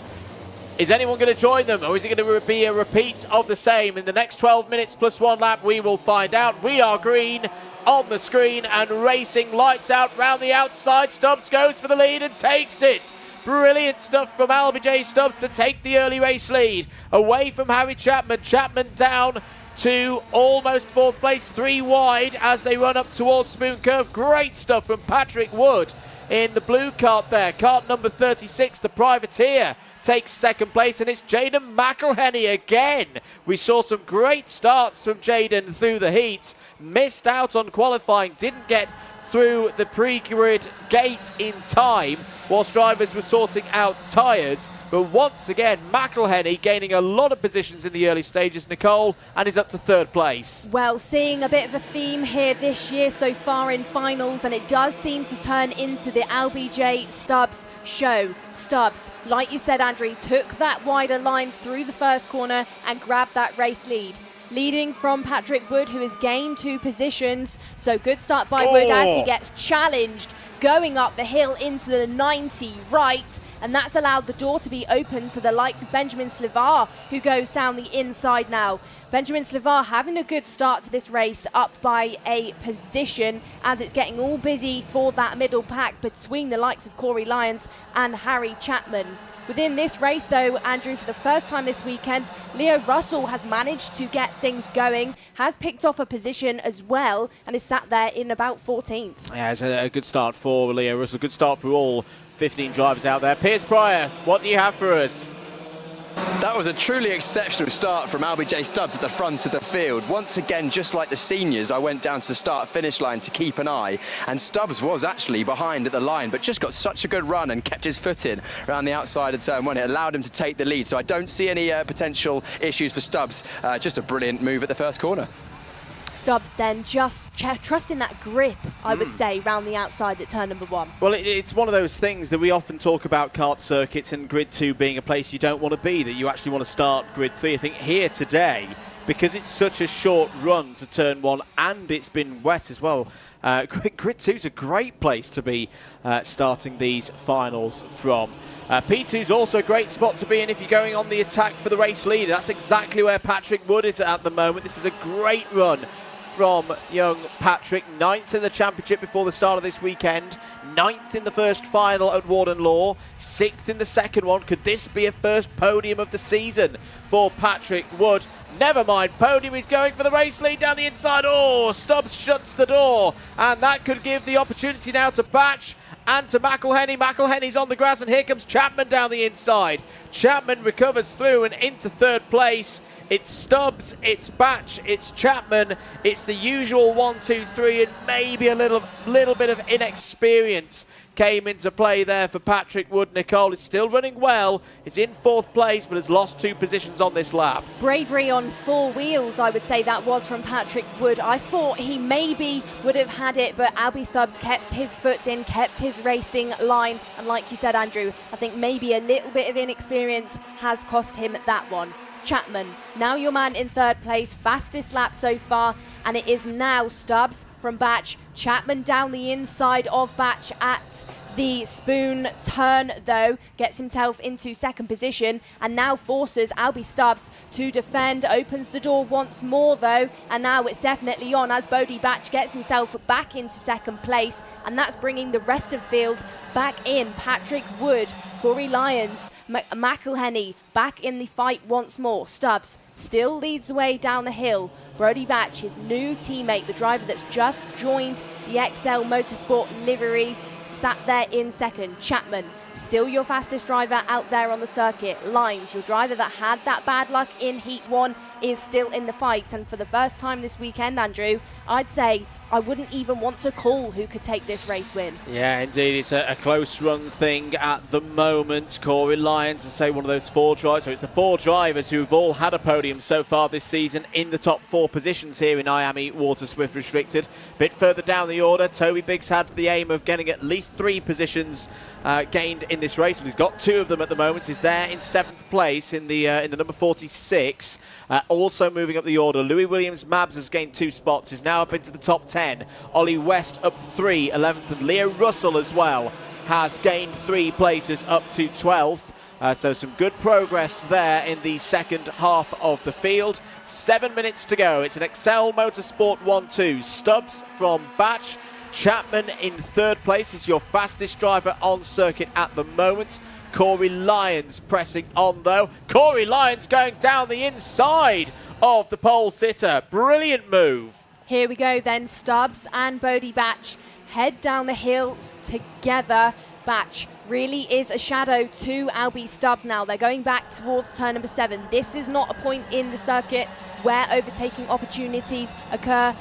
Is anyone going to join them, or is it going to be a repeat of the same? In the next 12 minutes plus 1 lap, we will find out. We are green on the screen and racing, lights out round the outside. Stubbs goes for the lead and takes it. Brilliant stuff from LBJ Stubbs to take the early race lead. Away from Harry Chapman. Chapman down to almost 4th place, 3 wide as they run up towards Spoon Curve. Great stuff from Patrick Wood in the blue kart there. Kart number 36, the Privateer, takes 2nd place, and it's Jaden McElhenney again. We saw some great starts from Jaden through the heats. Missed out on qualifying, didn't get through the pre-grid gate in time whilst drivers were sorting out tyres. But once again, McElhenney gaining a lot of positions in the early stages, Nicole, and is up to 3rd place. Well, seeing a bit of a theme here this year so far in finals, and it does seem to turn into the LBJ Stubbs show. Stubbs, like you said, Andrew, took that wider line through the first corner and grabbed that race lead. Leading from Patrick Wood, who has gained 2 positions. So good start by Wood as he gets challenged going up the hill into the 90 right, and that's allowed the door to be open to the likes of Benjamin Schlivar, who goes down the inside now. Benjamin Schlivar having a good start to this race, up by a position as it's getting all busy for that middle pack between the likes of Corey Lyons and Harry Chapman. Within this race, though, Andrew, for the first time this weekend, Leo Russell has managed to get things going, has picked off a position as well, and is sat there in about 14th. Yeah, it's a good start for Leo Russell. Good start for all 15 drivers out there. Piers Pryor, what do you have for us? That was a truly exceptional start from LBJ Stubbs at the front of the field. Once again, just like the seniors, I went down to the start-finish line to keep an eye, and Stubbs was actually behind at the line, but just got such a good run and kept his foot in around the outside of turn one. It allowed him to take the lead, so I don't see any potential issues for Stubbs. Just a brilliant move at the first corner. Stubbs then just trusting that grip, I would say, round the outside at turn number 1. Well, it's one of those things that we often talk about kart circuits and grid 2 being a place you don't want to be, that you actually want to start grid 3. I think here today, because it's such a short run to turn 1 and it's been wet as well, grid 2 is a great place to be starting these finals from. P2 is also a great spot to be in if you're going on the attack for the race leader. That's exactly where Patrick Wood is at the moment. This is a great run from young Patrick. 9th in the championship before the start of this weekend. 9th in the first final at Warden Law. 6th in the second one. Could this be a first podium of the season for Patrick Wood? Never mind, Podium is going for the race lead down the inside. Oh, Stubbs shuts the door, and that could give the opportunity now to Batch and to McElhenney. McElhenney's on the grass, and here comes Chapman down the inside. Chapman recovers through and into 3rd place. It's Stubbs, it's Batch, it's Chapman. It's the usual 1, 2, 3, and maybe a little bit of inexperience came into play there for Patrick Wood. Nicole is still running well. It's in 4th place, but has lost 2 positions on this lap. Bravery on 4 wheels, I would say that was from Patrick Wood. I thought he maybe would have had it, but Albie Stubbs kept his foot in, kept his racing line. And like you said, Andrew, I think maybe a little bit of inexperience has cost him that one. Chapman, now your man in 3rd place, fastest lap so far, and it is now Stubbs from Batch. Chapman down the inside of Batch at the Spoon turn, though, gets himself into 2nd position and now forces Albie Stubbs to defend, opens the door once more, though, and now it's definitely on as Bodie Batch gets himself back into 2nd place, and that's bringing the rest of field back in. Patrick Wood, Corey Lyons, McElhenney back in the fight once more. Stubbs still leads the way down the hill. Brody Batch, his new teammate, the driver that's just joined the XL Motorsport livery, sat there in 2nd. Chapman, still your fastest driver out there on the circuit. Lyons, your driver that had that bad luck in Heat 1, is still in the fight. And for the first time this weekend, Andrew, I'd say I wouldn't even want to call who could take this race win. Yeah, indeed. It's a close run thing at the moment. Corey Lyons, to say one of those 4 drivers. So it's the 4 drivers who've all had a podium so far this season in the top 4 positions here in IAME Water Swift Restricted. Bit further down the order, Toby Biggs had the aim of getting at least 3 positions gained in this race, but he's got 2 of them at the moment. He's there in 7th place in the number 46. Also moving up the order, Louis Williams-Mabs has gained 2 spots, is now up into the top 10. Ollie West up 3, 11th, and Leo Russell as well has gained 3 places up to 12th. So some good progress there in the second half of the field. 7 minutes to go. It's an Excel Motorsport 1-2. Stubbs from Batch. Chapman in 3rd place is your fastest driver on circuit at the moment. Corey Lyons pressing on, though. Corey Lyons going down the inside of the pole sitter. Brilliant move. Here we go then. Stubbs and Bodie Batch head down the hills together. Batch really is a shadow to Albie Stubbs now. They're going back towards turn number 7. This is not a point in the circuit where overtaking opportunities occur.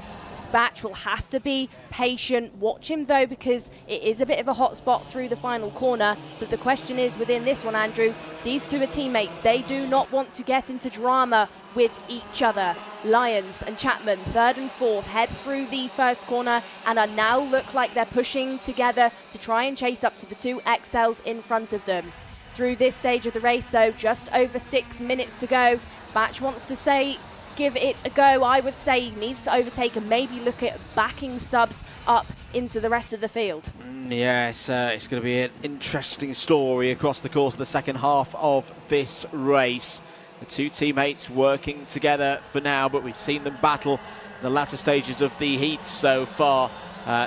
Batch will have to be patient. Watch him, though, because it is a bit of a hot spot through the final corner. But the question is, within this one, Andrew, these 2 are teammates. They do not want to get into drama with each other. Lyons and Chapman, 3rd and 4th, head through the first corner and are now look like they're pushing together to try and chase up to the 2 XLs in front of them. Through this stage of the race, though, just over 6 minutes to go. Batch wants to say, give it a go. I would say he needs to overtake and maybe look at backing Stubbs up into the rest of the field. Yes, it's going to be an interesting story across the course of the second half of this race. The 2 teammates working together for now, but we've seen them battle in the latter stages of the heat so far.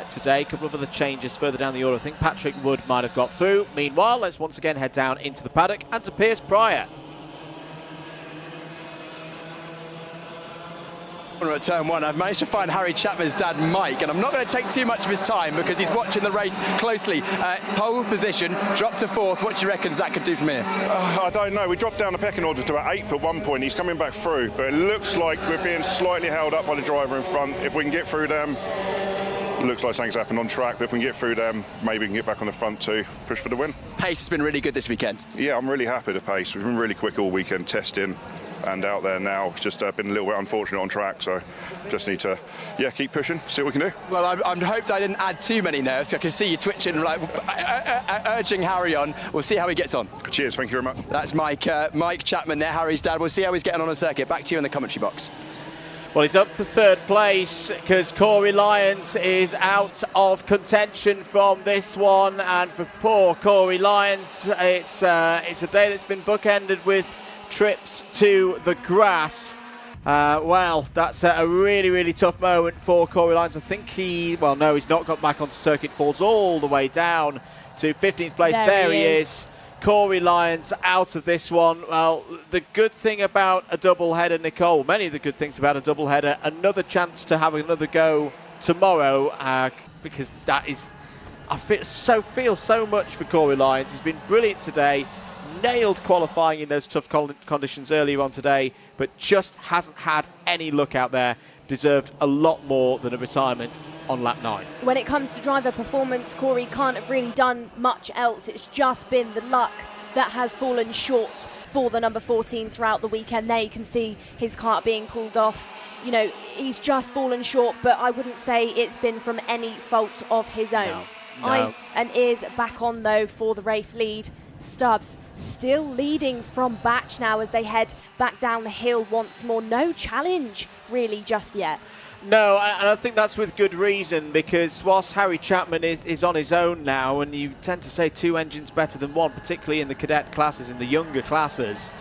today. A couple of other changes further down the order. I think Patrick Wood might have got through. Meanwhile, let's once again head down into the paddock and to Piers Pryor. At turn one, I've managed to find Harry Chapman's dad, Mike, and I'm not going to take too much of his time because he's watching the race closely. Pole position, dropped to fourth. What do you reckon Zach could do from here? I don't know. We dropped down the pecking order to about 8th at one point. He's coming back through, but it looks like we're being slightly held up by the driver in front. If we can get through them, it looks like something's happened on track, but if we can get through them, maybe we can get back on the front too, push for the win. Pace has been really good this weekend. Yeah, I'm really happy with the pace. We've been really quick all weekend testing and out there now. It's just been a little bit unfortunate on track, so just need to keep pushing, see what we can do. Well, I hoped I didn't add too many nerves. I can see you twitching, like urging Harry on. We'll see how he gets on. Cheers, thank you very much. That's Mike Chapman there, Harry's dad. We'll see how he's getting on the circuit. Back to you in the commentary box. Well, he's up to third place because Corey Lyons is out of contention from this one, and for poor Corey Lyons, it's a day that's been bookended with trips to the grass. Well, that's a really, really tough moment for Corey Lyons. I think he's not got back onto circuit, falls all the way down to 15th place. There he is. Corey Lyons out of this one. Well, the good thing about a double-header, Nicole, many of the good things about a double-header, another chance to have another go tomorrow, because that is, I feel so much for Corey Lyons. He's been brilliant today. Nailed qualifying in those tough conditions earlier on today, but just hasn't had any luck out there. Deserved a lot more than a retirement on lap 9. When it comes to driver performance, Corey can't have really done much else. It's just been the luck that has fallen short for the number 14 throughout the weekend. There you can see his kart being pulled off. You know, he's just fallen short, but I wouldn't say it's been from any fault of his own. No. Eyes and ears back on, though, for the race lead. Stubbs still leading from Batch now as they head back down the hill once more. No challenge really just yet. No, and I think that's with good reason, because whilst Harry Chapman is on his own now, and you tend to say two engines better than one, particularly in the cadet classes, in the younger classes,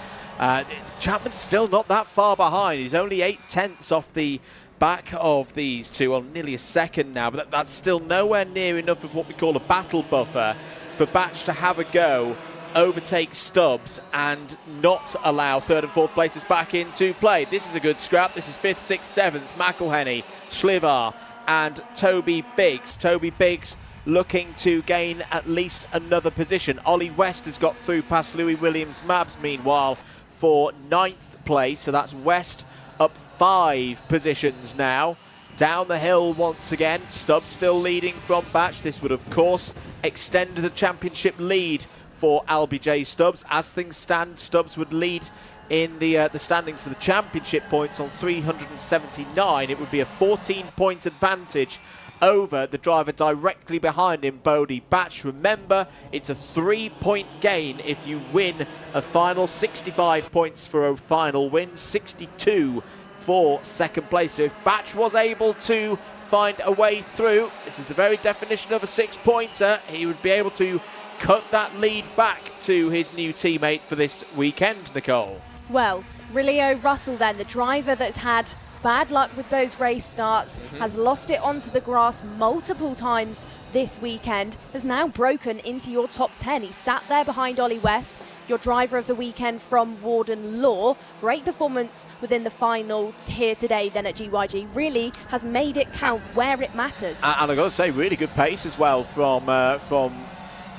Chapman's still not that far behind. He's only 8/10 off the back of these two, well, nearly a second now, but that's still nowhere near enough of what we call a battle buffer for Batch to have a go, overtake Stubbs and not allow third and fourth places back into play. This is a good scrap. This is 5th, 6th, 7th. McElhenney, Schlivar and Toby Biggs. Toby Biggs looking to gain at least another position. Ollie West has got through past Louis Williams-Mabs, meanwhile, for 9th place. So that's West up 5 positions now. Down the hill once again. Stubbs still leading from Batch. This would, of course, extend the championship lead for LBJ Stubbs. As things stand, Stubbs would lead in the standings for the championship points on 379. It would be a 14-point advantage over the driver directly behind him, Bodie Batch. Remember, it's a 3-point gain if you win a final. 65 points for a final win, 62 for second place. So if Batch was able to find a way through, this is the very definition of a 6-pointer, he would be able to cut that lead back to his new teammate for this weekend, Nicole. Well, Rileo Russell then, the driver that's had bad luck with those race starts, has lost it onto the grass multiple times this weekend, has now broken into your top 10. He sat there behind Ollie West, your driver of the weekend from Warden Law. Great performance within the finals here today then at GYG. Really has made it count where it matters. And I've got to say, really good pace as well from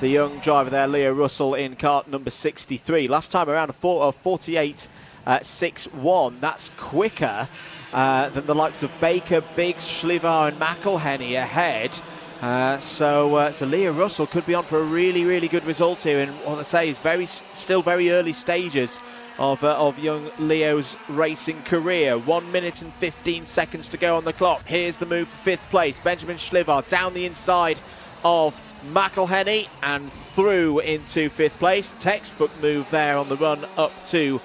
the young driver there, Leo Russell, in kart number 63. Last time around a 48.61. That's quicker than the likes of Baker, Biggs, Schlivar and McElhenney ahead. So Leo Russell could be on for a really, really good result here. And what I say is still very early stages of young Leo's racing career. 1 minute and 15 seconds to go on the clock. Here's the move for 5th place. Benjamin Schlivar down the inside of McElhenney and through into 5th place. Textbook move there on the run up to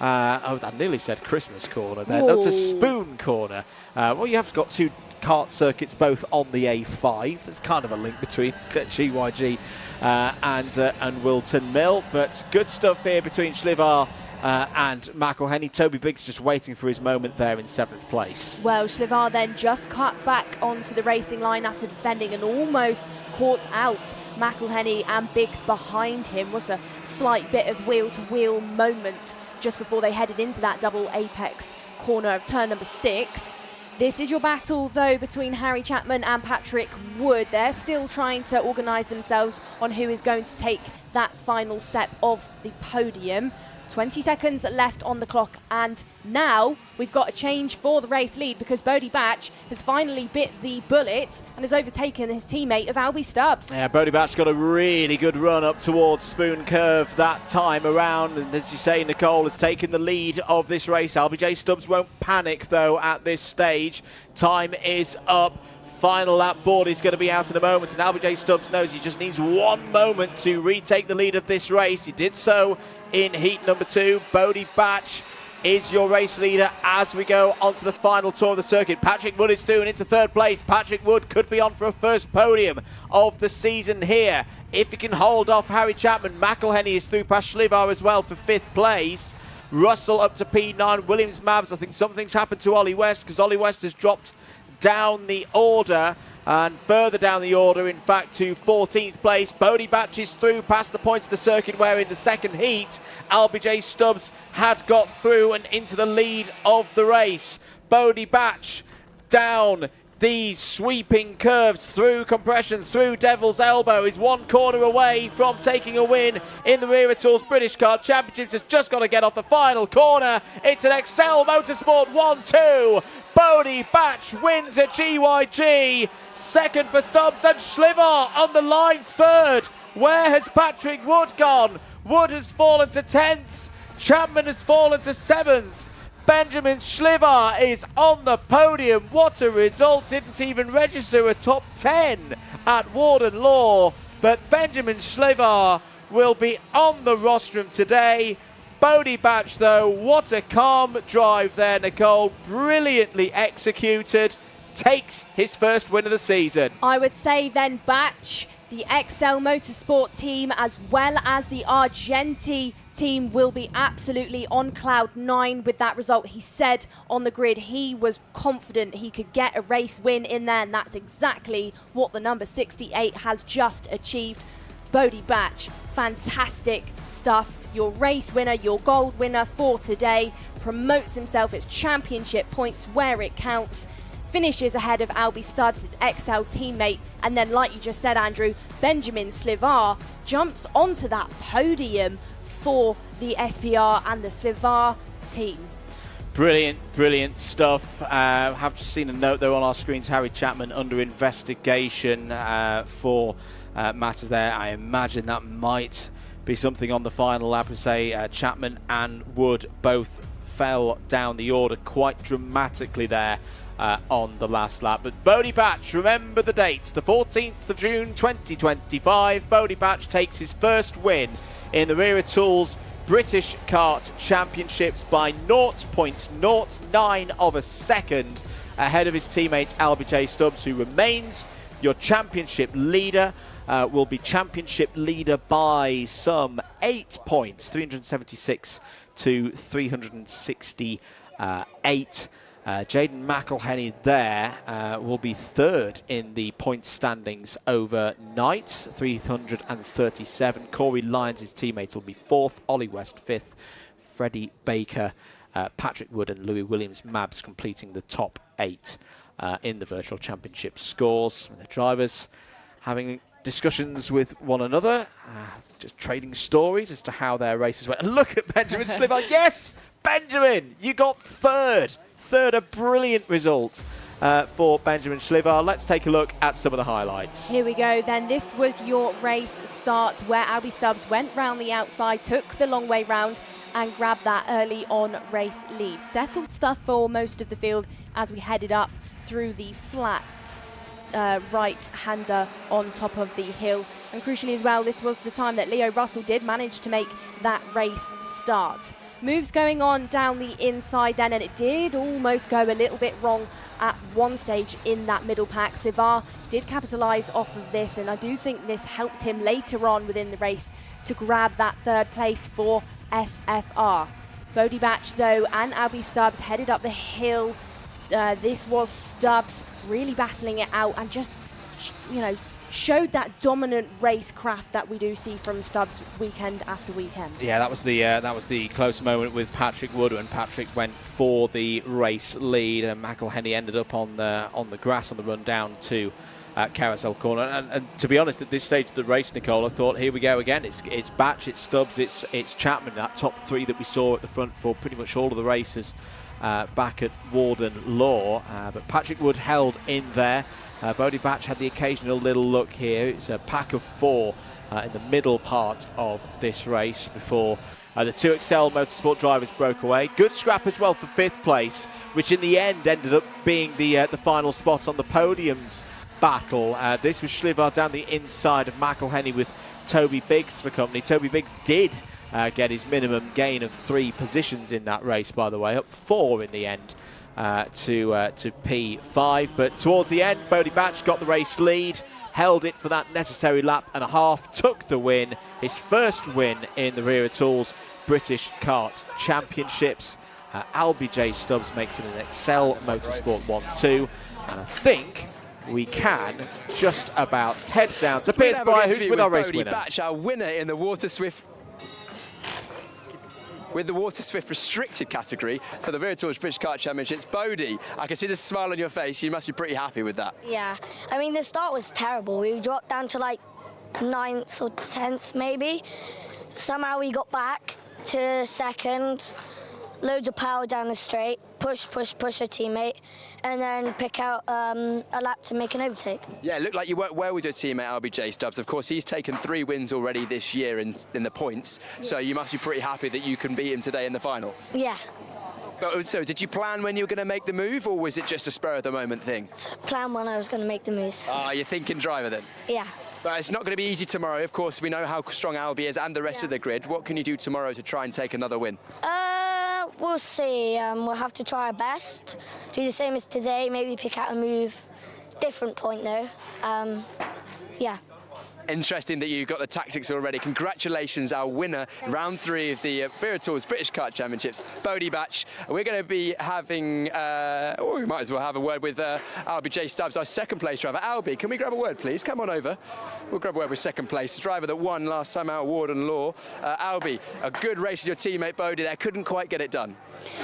I nearly said Christmas corner then. Up to Spoon corner. Well, you have got two kart circuits both on the A5. There's kind of a link between GYG and Wilton Mill, but good stuff here between Schlivar and McElhenney. Toby Biggs just waiting for his moment there in 7th place. Well, Slivar then just cut back onto the racing line after defending and almost caught out McElhenney, and Biggs behind him. Was a slight bit of wheel-to-wheel moment just before they headed into that double apex corner of turn number 6. This is your battle, though, between Harry Chapman and Patrick Wood. They're still trying to organise themselves on who is going to take that final step of the podium. 20 seconds left on the clock, and now we've got a change for the race lead because Bodie Batch has finally bit the bullet and has overtaken his teammate of Albie Stubbs. Yeah, Bodie Batch got a really good run up towards Spoon Curve that time around, and as you say, Nicole has taken the lead of this race. LBJ Stubbs won't panic, though, at this stage. Time is up. Final lap board is going to be out in a moment, and LBJ Stubbs knows he just needs one moment to retake the lead of this race. He did so in heat number 2. Bodie Batch is your race leader as we go onto the final tour of the circuit. Patrick Wood is through and into 3rd place. Patrick Wood could be on for a first podium of the season here if he can hold off Harry Chapman. McElhenney is through past Slivar as well for 5th place. Russell up to P9. Williams Mabs, I think something's happened to Ollie West because Ollie West has dropped down the order, and further down the order, in fact, to 14th place. Bodie Batch is through past the point of the circuit where in the second heat, LBJ Stubbs had got through and into the lead of the race. Bodie Batch down these sweeping curves through compression, through Devil's Elbow, is one corner away from taking a win in the Wera Tools British Kart Championships. Has just got to get off the final corner. It's an Excel Motorsport 1-2. Bodie Batch wins at GYG. 2nd for Stubbs, and Slivar on the line 3rd. Where has Patrick Wood gone? Wood has fallen to 10th. Chapman has fallen to 7th. Benjamin Slivar is on the podium. What a result. Didn't even register a top 10 at Warden Law. But Benjamin Slivar will be on the rostrum today. Bodie Batch, though, what a calm drive there, Nicole. Brilliantly executed. Takes his first win of the season. I would say then Batch, the XL Motorsport team, as well as the Argenti team, will be absolutely on cloud 9 with that result. He said on the grid he was confident he could get a race win in there, and that's exactly what the number 68 has just achieved. Bodie Batch, fantastic stuff. Your race winner, your gold winner for today, promotes himself as championship points where it counts, finishes ahead of Albie Stubbs, his XL teammate, and then, like you just said, Andrew, Benjamin Slivar jumps onto that podium for the SPR and the Slivar team. Brilliant, brilliant stuff. Have just seen a note though on our screens. Harry Chapman under investigation for matters there. I imagine that might be something on the final lap, and say Chapman and Wood both fell down the order quite dramatically there on the last lap. But Bodie Batch, remember the dates, the 14th of June 2025. Bodie Batch takes his first win in the Wera Tools British Kart Championships by 0.09 of a second ahead of his teammate LBJ Stubbs, who remains your championship leader. Will be championship leader by some 8 points, 376 to 368. Jaden McElhenney there will be 3rd in the point standings overnight, 337. Corey Lyons, his teammate, will be 4th. Ollie West 5th. Freddie Baker, Patrick Wood and Louis Williams Mabs completing the top 8 in the Virtual Championship scores. The drivers having discussions with one another, just trading stories as to how their races went. And look at Benjamin Slivar. Yes, Benjamin, you got 3rd. A brilliant result for Benjamin Slivar. Let's take a look at some of the highlights. Here we go then. This was your race start where Albie Stubbs went round the outside, took the long way round and grabbed that early on race lead. Settled stuff for most of the field as we headed up through the flats. Right-hander on top of the hill. And crucially as well, this was the time that Leo Russell did manage to make that race start. Moves going on down the inside then, and it did almost go a little bit wrong at one stage in that middle pack. Slivar did capitalise off of this, and I do think this helped him later on within the race to grab that 3rd place for SFR. Bodie Batch, though, and Albie Stubbs headed up the hill. This was Stubbs really battling it out and just, showed that dominant racecraft that we do see from Stubbs weekend after weekend. Yeah, that was the close moment with Patrick Wood when Patrick went for the race lead, and McElhenney ended up on the grass on the run down to Carousel Corner. And to be honest, at this stage of the race, Nicole, I thought, here we go again. It's Batch, it's Stubbs, it's Chapman, that top three that we saw at the front for pretty much all of the races back at Warden Law. But Patrick Wood held in there. Bodie Batch had the occasional little look here. It's a pack of 4 in the middle part of this race before the 2XL Motorsport drivers broke away. Good scrap as well for 5th place, which in the end ended up being the final spot on the podiums battle. This was Schlivar down the inside of McElhenney with Toby Biggs for company. Toby Biggs did get his minimum gain of 3 positions in that race, by the way, up 4 in the end. To P5, but towards the end, Bodie Batch got the race lead, held it for that necessary lap and a half, took the win, his first win in the Wera Tools British Kart Championships. Albie J. Stubbs makes it an Excel Motorsport 1-2, and I think we can just about head down to Piers Bry, who's with our race winner. Bodie Batch, our winner in the Water Swift restricted category for the Wera Tools British Kart Championships. Bodie, I can see the smile on your face. You must be pretty happy with that. Yeah, I mean, the start was terrible. We dropped down to like 9th or 10th maybe. Somehow we got back to 2nd, loads of power down the straight, push a teammate, and then pick out a lap to make an overtake. Yeah, it looked like you worked well with your teammate Albie J. Stubbs. Of course, he's taken 3 wins already this year in the points, so you must be pretty happy that you can beat him today in the final. Yeah. So did you plan when you were going to make the move, or was it just a spur-of-the-moment thing? Plan when I was going to make the move. You're thinking driver then? Yeah. But it's not going to be easy tomorrow. Of course, we know how strong Albie is and the rest of the grid. What can you do tomorrow to try and take another win? We'll see. We'll have to try our best. Do the same as today, maybe pick out a move. Different point, though. Yeah. Interesting that you got the tactics already. Congratulations, our winner, round 3 of the Wera Tools British Kart Championships, Bodie Batch. We're going to be having, we might as well have a word with Albie J. Stubbs, our 2nd place driver. Albie, can we grab a word, please? Come on over. We'll grab a word with 2nd place, the driver that won last time out, Warden Law. Albie, a good race with your teammate Bodie there, couldn't quite get it done.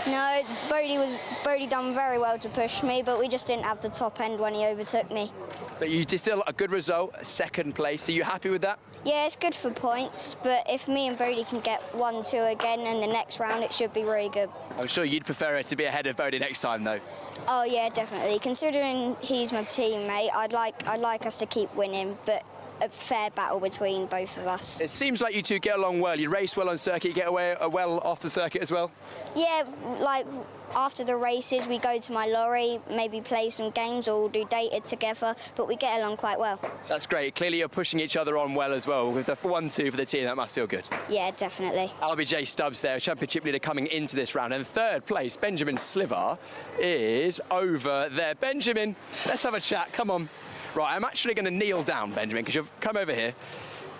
No, Bodie done very well to push me, but we just didn't have the top end when he overtook me. But you did still a good result, 2nd place. Are you happy with that? Yeah, it's good for points, but if me and Bodie can get 1-2 again in the next round, it should be really good. I'm sure you'd prefer it to be ahead of Bodie next time, though. Oh yeah, definitely. Considering he's my teammate, I'd like us to keep winning, but a fair battle between both of us. It seems like you two get along well. You race well on circuit, you get away well off the circuit as well? Yeah, like after the races, we go to my lorry, maybe play some games or we'll do data together, but we get along quite well. That's great. Clearly you're pushing each other on well as well. With the 1-2 for the team, that must feel good. Yeah, definitely. Albie J. Stubbs there, championship leader coming into this round. And 3rd place, Benjamin Schlivar, is over there. Benjamin, let's have a chat. Come on. Right, I'm actually going to kneel down, Benjamin, because you've come over here.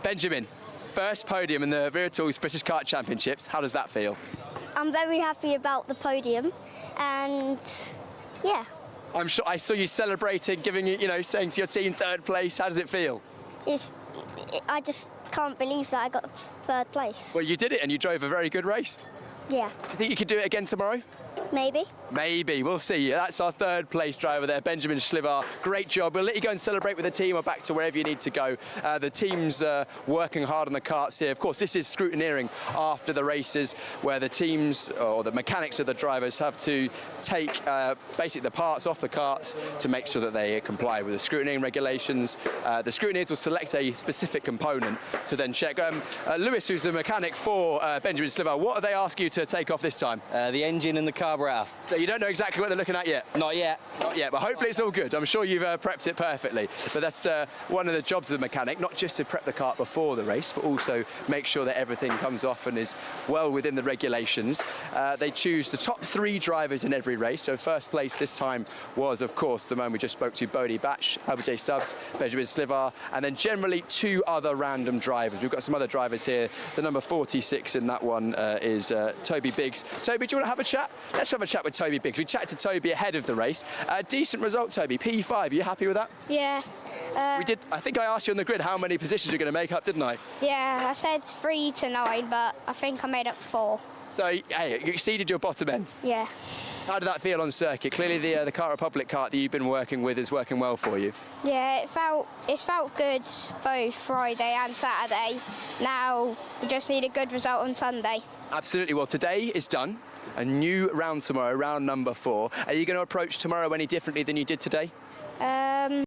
Benjamin, 1st podium in the Wera Tools British Kart Championships. How does that feel? I'm very happy about the podium, and yeah. I'm sure I saw you celebrating, giving you, saying to your team 3rd place. How does it feel? I just can't believe that I got 3rd place. Well, you did it, and you drove a very good race. Yeah. Do you think you could do it again tomorrow? Maybe. Maybe, we'll see. That's our 3rd place driver there, Benjamin Schlivar. Great job. We'll let you go and celebrate with the team or back to wherever you need to go. The team's working hard on the karts here. Of course, this is scrutineering after the races, where the teams or the mechanics of the drivers have to take basically the parts off the karts to make sure that they comply with the scrutineering regulations. The scrutineers will select a specific component to then check. Lewis, who's the mechanic for Benjamin Schlivar, what do they ask you to take off this time? The engine and the carburetor. So you don't know exactly what they're looking at yet? Not yet. Not yet, but hopefully it's all good. I'm sure you've prepped it perfectly. But that's one of the jobs of the mechanic, not just to prep the kart before the race, but also make sure that everything comes off and is well within the regulations. They choose the top 3 drivers in every race. So first place this time was, of course, the man we just spoke to, Bodie Batch, Albert J. Stubbs, Benjamin Slivar, and then generally 2 other random drivers. We've got some other drivers here. The number 46 in that one is Toby Biggs. Toby, do you want to have a chat? Let's have a chat with Toby Biggs. We chatted to Toby ahead of the race. Decent result, Toby. P5, are you happy with that? Yeah. I think I asked you on the grid how many positions you're going to make up, didn't I? Yeah, I said 3 to 9, but I think I made up 4. So, hey, you exceeded your bottom end. Yeah. How did that feel on circuit? Clearly the Kart Republic kart that you've been working with is working well for you. Yeah, it felt good both Friday and Saturday. Now we just need a good result on Sunday. Absolutely. Well, today is done. A new round tomorrow, round number 4. Are you going to approach tomorrow any differently than you did today?